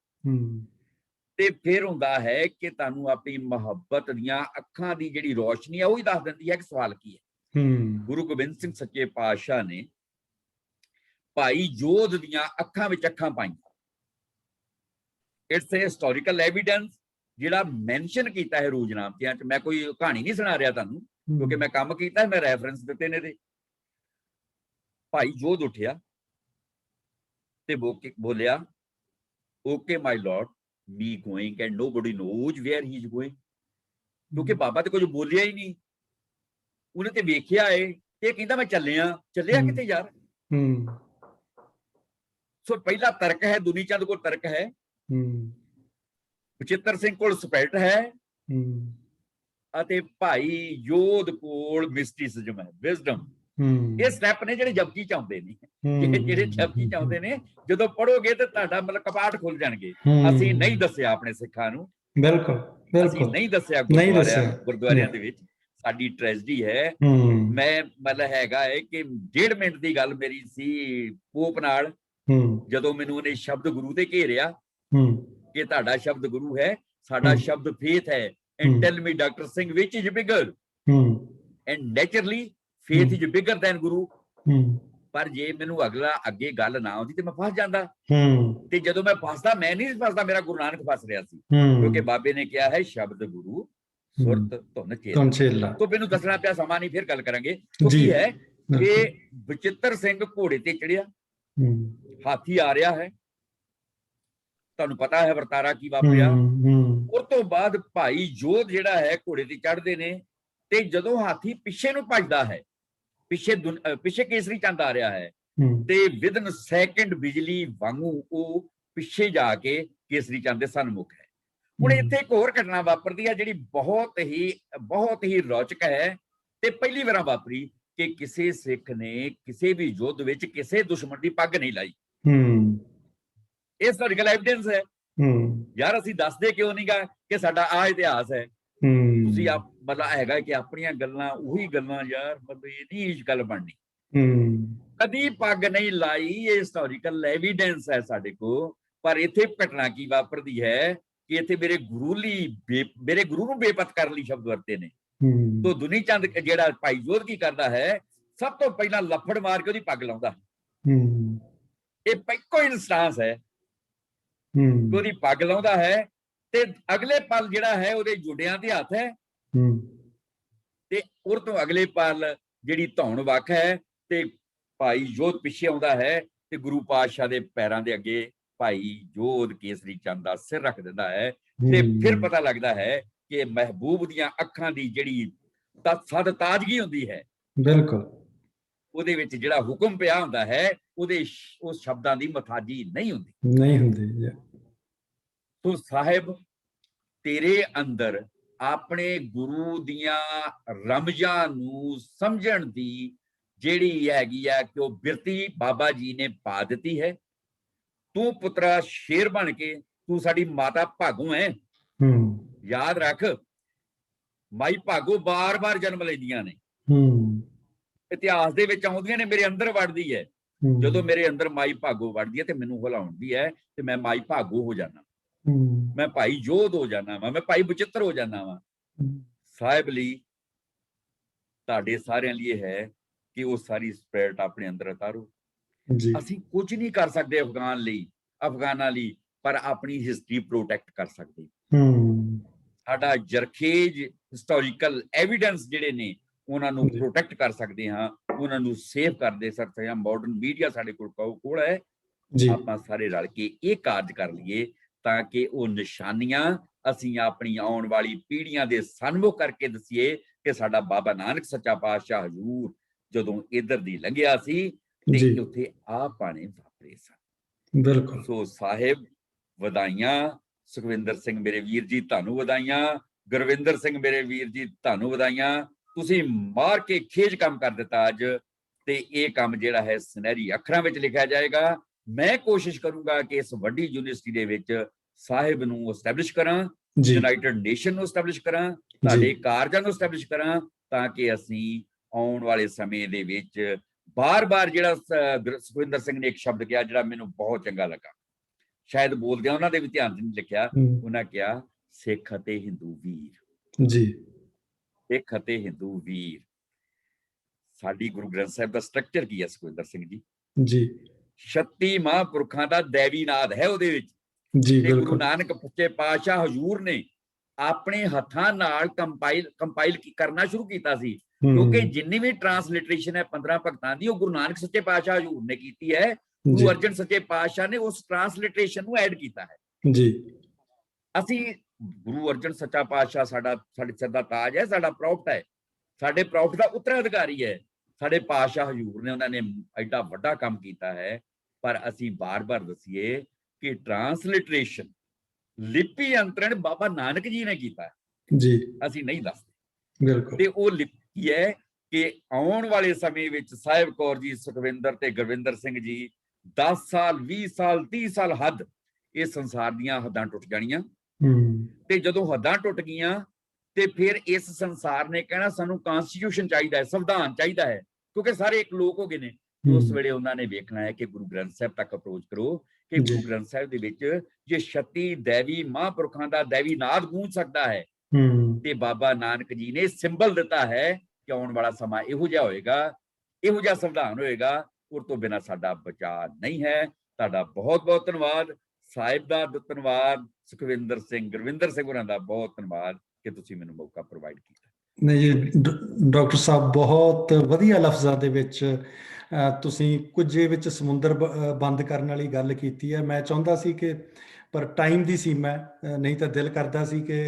S1: ਤੇ ਫਿਰ ਹੁੰਦਾ ਹੈ ਕਿ ਤੁਹਾਨੂੰ ਆਪਣੀ ਮੁਹੱਬਤ ਦੀਆਂ ਅੱਖਾਂ ਦੀ ਜਿਹੜੀ ਰੋਸ਼ਨੀ ਹੈ ਉਹ ਹੀ ਦੱਸ ਦਿੰਦੀ ਹੈ ਕਿ ਸਵਾਲ ਕੀ ਹੈ। ਗੁਰੂ ਗੋਬਿੰਦ ਸਿੰਘ ਸੱਚੇ ਪਾਤਸ਼ਾਹ ਨੇ ਭਾਈ ਜੋਧ ਦੀਆਂ ਅੱਖਾਂ ਵਿੱਚ ਅੱਖਾਂ ਪਾਈਆਂ। ਇਟਸ ਏ ਹਿਸਟੋਰੀਕਲ ਐਵੀਡੈਂਸ ਜਿਹੜਾ ਮੈਂਸ਼ਨ ਕੀਤਾ ਹੈ ਰੋਜ਼ਨਾਮਚਿਆਂ 'ਚ। ਮੈਂ ਕੋਈ ਕਹਾਣੀ ਨਹੀਂ ਸੁਣਾ ਰਿਹਾ ਤੁਹਾਨੂੰ, ਕਿਉਂਕਿ ਮੈਂ ਕੰਮ ਕੀਤਾ, ਮੈਂ ਰੈਫਰੈਂਸ ਦਿੱਤੇ ਨੇ ਇਹਦੇ। ਭਾਈ ਜੋਧ ਉੱਠਿਆ ਤੇ ਬੋਲਿਆ, okay my Lord, me going and nobody knows where he is going, ਕਿਉਂਕਿ ਬਾਬਾ ਤੇ ਕੁਝ ਬੋਲਿਆ ਹੀ ਨਹੀਂ। ਉਹਨੇ ਤੇ ਵੇਖਿਆ ਏ, ਇਹ ਕਹਿੰਦਾ ਮੈਂ ਚੱਲਿਆ ਕਿੱਥੇ ਯਾਰ। ਸੋ ਪਹਿਲਾ ਤਰਕ ਹੈ, ਦੁਨੀ ਚੰਦ ਕੋਲ ਤਰਕ ਹੈ, ਬਚਿੱਤਰ ਸਿੰਘ ਕੋਲ ਸਪਿਰਿਟ ਹੈ, ਅਤੇ ਭਾਈ ਜੋਧ ਕੋਲ ਮਿਸਟਿਸਿਜ਼ਮ ਹੈ, ਵਿਜ਼ਡਮ। ਇਹ ਸਟੈਪ ਨੇ ਜਿਹੜੇ ਜਪਜੀ ਚ ਆਉਂਦੇ ਨੇ, ਜਿਹੜੇ ਜਪਜੀ ਚ ਆਉਂਦੇ ਨੇ। ਜਦੋਂ ਪੜੋਗੇ ਤੇ ਤੁਹਾਡਾ ਮਤਲਬ ਕਪਾਟ ਖੁੱਲ ਜਾਣਗੇ। ਅਸੀਂ ਨਹੀਂ ਦੱਸਿਆ ਆਪਣੇ ਸਿੱਖਾਂ ਨੂੰ, ਅਸੀਂ ਨਹੀਂ ਦੱਸਿਆ ਗੁਰਦੁਆਰਿਆਂ ਦੇ ਵਿੱਚ। ਸਾਡੀ ਟ੍ਰੈਜਡੀ ਹੈ। ਮੈਂ ਮਤਲਬ ਹੈਗਾ ਹੈ ਕਿ 1.5 ਮਿੰਟ ਦੀ ਗੱਲ ਮੇਰੀ ਸੀ ਪੋਪ ਨਾਲ, ਜਦੋਂ ਮੈਨੂੰ ਉਹਨੇ ਸ਼ਬਦ ਗੁਰੂ ਤੇ ਘੇਰਿਆ ਕਿ ਤੁਹਾਡਾ ਸ਼ਬਦ ਗੁਰੂ ਹੈ, ਸਾਡਾ ਸ਼ਬਦ ਫੇਥ ਹੈ। And tell me doctor Singh which is bigger, and naturally faith is bigger than guru. ਪਰ ਜੇ ਮੈਨੂੰ ਅੱਗੇ ਗੱਲ ਨਾ ਆਉਂਦੀ ਤੇ ਮੈਂ ਫਸ ਜਾਂਦਾ। ਤੇ ਜਦੋਂ ਮੈਂ ਫਸਦਾ, ਮੈਂ ਨਹੀਂ ਫਸਦਾ, ਮੇਰਾ ਗੁਰੂ ਨਾਨਕ ਫਸ ਰਿਹਾ ਸੀ, ਕਿਉਂਕਿ ਬਾਬੇ ਨੇ ਕਿਹਾ ਹੈ ਸ਼ਬਦ ਗੁਰੂ ਸੁਰਤ ਧੁਨ ਚੇਲਾ। ਤੋਂ ਮੈਨੂੰ ਦੱਸਣਾ ਪਿਆ, ਸਮਾਂ ਨਹੀਂ, ਫਿਰ ਗੱਲ ਕਰਾਂਗੇ। ਉਹ ਕੀ ਹੈ ਕਿ ਬਚਿੱਤਰ ਸਿੰਘ ਘੋੜੇ ਤੇ ਚੜਿਆ, ਹਾਥੀ ਆ ਰਿਹਾ ਹੈ, ਤੁਹਾਨੂੰ ਪਤਾ ਹੈ ਵਰਤਾਰਾ ਕੀ ਵਾਪਰਿਆ। ਉਸ ਤੋਂ ਬਾਅਦ ਭਾਈ ਜੋਧ ਜਿਹੜਾ ਹੈ ਘੋੜੇ ਤੇ ਚੜ੍ਹਦੇ ਨੇ, ਤੇ ਜਦੋਂ ਹਾਥੀ ਪਿੱਛੇ ਨੂੰ ਭੱਜਦਾ ਹੈ, ਪਿੱਛੇ ਕੇਸਰੀ ਚੰਦ ਆ ਰਿਹਾ ਹੈ, ਤੇ ਵਿਦਨ ਸੈਕਿੰਡ ਬਿਜਲੀ ਵਾਂਗੂ ਉਹ ਪਿੱਛੇ ਜਾ ਕੇ ਕੇਸਰੀ ਚੰਦ ਦੇ ਸਨਮੁਖ ਹੈ। ਹੁਣ ਇੱਥੇ ਇੱਕ ਹੋਰ ਘਟਨਾ ਵਾਪਰਦੀ ਹੈ ਜਿਹੜੀ ਬਹੁਤ ਹੀ ਰੌਚਕ ਹੈ, ਤੇ ਪਹਿਲੀ ਵਾਰ ਵਾਪਰੀ ਕਿ ਕਿਸੇ ਸਿੱਖ ਨੇ ਕਿਸੇ ਵੀ ਯੁੱਧ ਵਿੱਚ ਕਿਸੇ ਦੁਸ਼ਮਣ ਦੀ ਪੱਗ ਨਹੀਂ ਲਾਈ। ਇਹ ਹਿਸਟੋਰੀਕਲ ਐਵੀਡੈਂਸ ਹੈ ਯਾਰ। ਅਸੀਂ ਦੱਸਦੇ ਕਿਉਂ ਨਹੀਂ ਗਾ ਕਿ ਸਾਡਾ ਆਹ ਇਤਿਹਾਸ ਹੈ। ਤੁਸੀਂ ਮਤਲਬ ਹੈਗਾ ਕਿ ਆਪਣੀਆਂ ਗੱਲਾਂ ਉਹੀ ਗੱਲਾਂ ਯਾਰ, ਮਤਲਬ ਇਹ ਨਹੀਂ ਗੱਲ ਬਣਨੀ। ਕਦੀ ਪੱਗ ਨਹੀਂ ਲਾਈ, ਇਹ ਹਿਸਟੋਰੀਕਲ ਐਵੀਡੈਂਸ ਹੈ ਸਾਡੇ ਕੋਲ। ਪਰ ਇੱਥੇ ਘਟਨਾ ਕੀ ਵਾਪਰਦੀ ਹੈ ਕਿ ਇੱਥੇ ਮੇਰੇ ਗੁਰੂ ਨੂੰ ਬੇਪਤ ਕਰਨ ਲਈ ਸ਼ਬਦ ਵਰਤੇ ਨੇ। ਤੋ ਦੁਨੀ ਚੰਦ ਜਿਹੜਾ ਭਾਈ ਜੋਧ ਕੀ ਕਰਦਾ ਹੈ, ਸਭ ਤੋਂ ਪਹਿਲਾਂ ਲੱਫੜ ਮਾਰ ਕੇ ਉਹਦੀ ਪੱਗ ਲਾਉਂਦਾ। ਇਹ ਇੱਕੋ ਇਨਸਟੈਂਸ ਹੈ, ਉਹਦੀ ਪੱਗ ਲਾਉਂਦਾ ਹੈ ਤੇ ਅਗਲੇ ਪਲ ਜਿਹੜਾ ਹੈ ਉਹਦੇ ਜੁੜਿਆਂ ਦੇ ਹੱਥ ਹੈ ਤੇ ਉਹ ਤੋਂ ਅਗਲੇ ਪਲ ਜਿਹੜੀ ਧੌਣ ਵੱਖ ਹੈ ਤੇ ਭਾਈ ਜੋਧ ਪਿੱਛੇ ਆਉਂਦਾ ਹੈ ਤੇ ਗੁਰੂ ਪਾਤਸ਼ਾਹ ਦੇ ਪੈਰਾਂ ਦੇ ਅੱਗੇ ਭਾਈ ਜੋਧ ਕੇਸਰੀ ਚੰਦ ਦਾ ਸਿਰ ਰੱਖ ਦਿੰਦਾ ਹੈ। ਤੇ ਫਿਰ ਪਤਾ ਲੱਗਦਾ ਹੈ ਕਿ ਮਹਿਬੂਬ ਦੀਆਂ ਅੱਖਾਂ ਦੀ ਜਿਹੜੀ ਸਦ ਤਾਜ਼ਗੀ ਹੁੰਦੀ ਹੈ,
S2: ਬਿਲਕੁਲ
S1: ਉਹਦੇ ਵਿੱਚ ਜਿਹੜਾ ਹੁਕਮ ਪਿਆ ਹੁੰਦਾ ਹੈ ਉਹਦੇ ਉਸ ਸ਼ਬਦਾਂ ਦੀ ਮਥਾਜੀ ਨਹੀਂ ਹੁੰਦੀ। ਤੋ ਸਾਹਿਬ, ਤੇਰੇ ਅੰਦਰ ਆਪਣੇ ਗੁਰੂ ਦੀਆਂ ਰਮਜ਼ਾਂ ਨੂੰ ਸਮਝਣ ਦੀ ਜਿਹੜੀ ਹੈਗੀ ਆ ਕਿ ਉਹ ਬਿਰਤੀ ਬਾਬਾ ਜੀ ਨੇ ਪਾ ਦਿੱਤੀ ਹੈ। ਤੂੰ ਪੁੱਤਰਾ ਸ਼ੇਰ ਬਣ ਕੇ, ਤੂੰ ਸਾਡੀ ਮਾਤਾ ਭਾਗੋ ਹੈ। ਯਾਦ ਰੱਖ, ਮਾਈ ਭਾਗੋ ਬਾਰ-ਬਾਰ ਜਨਮ ਲੈਂਦੀਆਂ ਨੇ, ਇਤਿਹਾਸ ਦੇ ਵਿੱਚ ਆਉਂਦੀਆਂ ਨੇ, ਮੇਰੇ ਅੰਦਰ ਵੜਦੀ ਹੈ। ਜਦੋਂ ਮੇਰੇ ਅੰਦਰ ਮਾਈ ਭਾਗੋ ਵੜਦੀ ਹੈ ਤੇ ਮੈਨੂੰ ਹਿਲਾਉਂਦੀ ਹੈ ਤੇ ਮੈਂ ਮਾਈ ਭਾਗੋ ਹੋ ਜਾਣਾ, ਮੈਂ ਭਾਈ ਜੋਧ ਹੋ ਜਾਣਾ ਵਾ, ਮੈਂ ਭਾਈ ਬਚਿੱਤਰ ਹੋ ਜਾਣਾ ਵਾ। ਸਾਹਿਬ ਲਈ, ਤੁਹਾਡੇ ਸਾਰਿਆਂ ਲਈ ਹੈ ਕਿ ਉਹ ਸਾਰੀ ਸਪਿਰਿਟ ਆਪਣੇ ਅੰਦਰ ਉਤਾਰੋ। ਅਸੀਂ ਕੁਝ ਨਹੀਂ ਕਰ ਸਕਦੇ ਅਫਗਾਨਾਂ ਲਈ, ਪਰ ਆਪਣੀ ਹਿਸਟਰੀ ਪ੍ਰੋਟੈਕਟ ਕਰ ਸਕਦੇ। ਸਾਡਾ ਜਰਖੇਜ ਹਿਸਟੋਰੀਕਲ ਐਵੀਡੈਂਸ ਜਿਹੜੇ ਨੇ ਉਹਨਾਂ ਨੂੰ ਪ੍ਰੋਟੈਕਟ ਕਰ ਸਕਦੇ ਹਾਂ, ਉਹਨਾਂ ਨੂੰ ਸੇਵ ਕਰਦੇ ਸਕਦੇ ਹਾਂ। ਮਾਡਰਨ ਮੀਡੀਆ ਸਾਡੇ ਕੋਲ ਹੈ, ਆਪਾਂ ਸਾਰੇ ਰਲ ਕੇ ਇਹ ਕਾਰਜ ਕਰ ਲਈਏ ਤਾਂ ਕਿ ਉਹ ਨਿਸ਼ਾਨੀਆਂ ਅਸੀਂ ਆਪਣੀ ਆਉਣ ਵਾਲੀ ਪੀੜ੍ਹੀਆਂ ਦੇ ਸਨਮੁਖ ਕਰਕੇ ਦਸੀਏ ਕਿ ਸਾਡਾ ਬਾਬਾ ਨਾਨਕ ਸੱਚਾ ਪਾਤਸ਼ਾਹ ਹਜ਼ੂਰ ਜਦੋਂ ਇੱਧਰ ਦੀ ਲੰਘਿਆ ਸੀ ਤੇ ਉੱਥੇ ਆਹ ਪਾਣੇ ਵਾਪਰੇ ਸਨ।
S2: ਬਿਲਕੁਲ।
S1: ਸੋ ਸਾਹਿਬ, ਵਧਾਈਆਂ। ਸੁਖਵਿੰਦਰ ਸਿੰਘ ਮੇਰੇ ਵੀਰ ਜੀ, ਤੁਹਾਨੂੰ ਵਧਾਈਆਂ। ਗੁਰਵਿੰਦਰ ਸਿੰਘ ਮੇਰੇ ਵੀਰ ਜੀ, ਤੁਹਾਨੂੰ ਵਧਾਈਆਂ। ਤੁਸੀਂ ਮਾਰ ਕੇ ਖੇਜ ਕੰਮ ਕਰ ਦਿੱਤਾ ਅੱਜ, ਤੇ ਇਹ ਕੰਮ ਜਿਹੜਾ ਹੈ ਸੁਨਹਿਰੀ ਅੱਖਰਾਂ ਵਿੱਚ ਲਿਖਿਆ ਜਾਏਗਾ। ਮੈਂ ਕੋਸ਼ਿਸ਼ ਕਰੂੰਗਾ ਕਿ ਇਸ ਵੱਡੀ ਯੂਨੀਵਰਸਿਟੀ ਦੇ ਵਿੱਚ ਸਾਹਿਬ ਨੂੰ ਐਸਟੈਬਲਿਸ਼ ਕਰਾਂ, ਯੂਨਾਈਟਿਡ ਨੇਸ਼ਨ ਨੂੰ ਐਸਟੈਬਲਿਸ਼ ਕਰਾਂ, ਤੁਹਾਡੇ ਕਾਰਜਾਂ ਨੂੰ ਐਸਟੈਬਲਿਸ਼ ਕਰਾਂ, ਤਾਂ ਕਿ ਅਸੀਂ ਆਉਣ ਵਾਲੇ ਸਮੇਂ ਦੇ ਵਿੱਚ ਬਾਰ-ਬਾਰ ਜਿਹੜਾ ਸੁਖਵਿੰਦਰ ਸਿੰਘ ਨੇ ਇੱਕ ਸ਼ਬਦ ਕਿਹਾ ਜਿਹੜਾ ਮੈਨੂੰ ਬਹੁਤ ਚੰਗਾ ਲੱਗਾ, ਸ਼ਾਇਦ ਬੋਲਦਿਆਂ ਉਹਨਾਂ ਦੇ ਵੀ ਧਿਆਨ ਨਹੀਂ ਲਿਖਿਆ। ਉਹਨਾਂ ਕਿਹਾ ਸਿੱਖ ਅਤੇ ਹਿੰਦੂ ਵੀਰ। ਸਿੱਖ ਅਤੇ ਹਿੰਦੂ ਵੀਰ। ਸਾਡੀ ਗੁਰੂ ਗ੍ਰੰਥ ਸਾਹਿਬ ਦਾ ਸਟਰਕਚਰ ਕੀ ਹੈ ਸੁਖਵਿੰਦਰ ਸਿੰਘ ਜੀ? 36 ਮਹਾਂਪੁਰਖਾਂ ਦਾ ਦੇਵੀ ਨਾਦ ਹੈ ਉਹਦੇ ਵਿੱਚ। ਤੇ ਗੁਰੂ ਨਾਨਕ ਸੱਚੇ ਪਾਤਸ਼ਾਹ ਹਜ਼ੂਰ ਨੇ ਆਪਣੇ ਹੱਥਾਂ ਨਾਲ ਕੰਪਾਈਲ ਕਰਨਾ ਸ਼ੁਰੂ ਕੀਤਾ ਸੀ, ਕਿਉਂਕਿ ਜਿੰਨੀ ਵੀ ਟ੍ਰਾਂਸਲਿਟਰੇਸ਼ਨ ਹੈ 15 ਭਗਤਾਂ ਦੀ, ਉਹ ਗੁਰੂ ਨਾਨਕ ਸੱਚੇ ਪਾਤਸ਼ਾਹ ਹਜ਼ੂਰ ਨੇ ਕੀਤੀ ਹੈ। ਗੁਰੂ ਅਰਜਨ ਸੱਚੇ ਪਾਤਸ਼ਾਹ ਨੇ ਉਸ ਟ੍ਰਾਂਸਲਿਟਰੇਸ਼ਨ ਨੂੰ ਐਡ ਕੀਤਾ ਹੈ। ਅਸੀਂ ਗੁਰੂ ਅਰਜਨ ਸੱਚਾ ਪਾਤਸ਼ਾਹ ਸਾਡੇ ਸਿਰ ਦਾ ਤਾਜ ਹੈ, ਸਾਡਾ ਪ੍ਰੋਫਟ ਹੈ, ਸਾਡੇ ਪ੍ਰੋਫਟ ਦਾ ਉੱਤਰਾਧਿਕਾਰੀ ਹੈ। ਸਾਡੇ ਪਾਤਸ਼ਾਹ ਹਜ਼ੂਰ ਨੇ, ਉਹਨਾਂ ਨੇ ਐਡਾ ਵੱਡਾ ਕੰਮ ਕੀਤਾ ਹੈ। ਪਰ ਅਸੀਂ ਬਾਰ-ਬਾਰ ਦਸੀਏ ਕਿ ਟ੍ਰਾਂਸਲਿਟਰੇਸ਼ਨ, ਲਿਪੀ ਅੰਤਰਣ ਬਾਬਾ ਨਾਨਕ ਜੀ ਨੇ ਕੀਤਾ ਹੈ, ਅਸੀਂ ਨਹੀਂ ਦੱਸਦੇ। ਤੇ ਉਹ ਲਿਪੀ ਹੈ ਕਿ ਆਉਣ ਵਾਲੇ ਸਮੇਂ ਵਿੱਚ ਸਾਹਿਬ ਕੌਰ ਜੀ, ਸੁਖਵਿੰਦਰ ਤੇ ਗੁਰਵਿੰਦਰ ਸਿੰਘ ਜੀ 10 ਸਾਲ 20 ਸਾਲ 30 ਸਾਲ ਹੱਦ, ਇਹ ਸੰਸਾਰ ਦੀਆਂ ਹੱਦਾਂ ਟੁੱਟ ਜਾਣੀਆਂ। ਤੇ ਜਦੋਂ ਹੱਦਾਂ ਟੁੱਟ ਗਈਆਂ ਤੇ ਫਿਰ ਇਸ ਸੰਸਾਰ ਨੇ ਕਹਿਣਾ ਸਾਨੂੰ ਕਨਸਟੀਟਿਊਸ਼ਨ ਚਾਹੀਦਾ ਹੈ, ਸੰਵਿਧਾਨ ਚਾਹੀਦਾ ਹੈ, ਕਿਉਂਕਿ ਸਾਰੇ ਇੱਕ ਲੋਕ ਹੋ ਗਏ ਨੇ। ਉਸ ਵੇਲੇ ਉਹਨਾਂ ਨੇ ਵੇਖਣਾ ਹੈ ਕਿ ਗੁਰੂ ਗ੍ਰੰਥ ਸਾਹਿਬ ਤੱਕ ਅਪਰੋਚ ਕਰੋ ਕਿ ਗੁਰੂ ਗ੍ਰੰਥ ਸਾਹਿਬ ਦੇ ਵਿੱਚ ਜੇ 36 ਦੇਵੀ ਮਹਾਂਪੁਰਖਾਂ ਦਾ ਦੇਵੀ ਨਾਦ ਗੂੰਜ ਸਕਦਾ ਹੈ ਤੇ ਬਾਬਾ ਨਾਨਕ ਜੀ ਨੇ ਸਿੰਬਲ ਦਿੱਤਾ ਹੈ ਕਿ ਆਉਣ ਵਾਲਾ ਸਮਾਂ ਇਹੋ ਜਿਹਾ ਹੋਏਗਾ, ਇਹੋ ਜਿਹਾ ਸੰਵਿਧਾਨ ਹੋਏਗਾ, ਉਸ ਤੋਂ ਬਿਨਾਂ ਸਾਡਾ ਬਚਾਅ ਨਹੀਂ ਹੈ। ਤੁਹਾਡਾ ਬਹੁਤ ਬਹੁਤ ਧੰਨਵਾਦ। ਸਾਹਿਬ ਦਾ ਧੰਨਵਾਦ। ਸੁਖਵਿੰਦਰ ਸਿੰਘ, ਗੁਰਵਿੰਦਰ ਸਿੰਘ ਹੋਰਾਂ ਦਾ ਬਹੁਤ ਧੰਨਵਾਦ ਕਿ ਤੁਸੀਂ ਮੈਨੂੰ ਮੌਕਾ ਪ੍ਰੋਵਾਈਡ ਕੀਤਾ।
S2: ਨਹੀਂ ਜੀ, ਡਾਕਟਰ ਸਾਹਿਬ, ਬਹੁਤ ਵਧੀਆ ਲਫ਼ਜ਼ਾਂ ਦੇ ਵਿੱਚ ਤੁਸੀਂ ਕੁਝ ਵਿੱਚ ਸਮੁੰਦਰ ਬੰਦ ਕਰਨ ਵਾਲੀ ਗੱਲ ਕੀਤੀ ਹੈ। ਮੈਂ ਚਾਹੁੰਦਾ ਸੀ ਕਿ ਪਰ ਟਾਈਮ ਦੀ ਸੀਮਾ, ਨਹੀਂ ਤਾਂ ਦਿਲ ਕਰਦਾ ਸੀ ਕਿ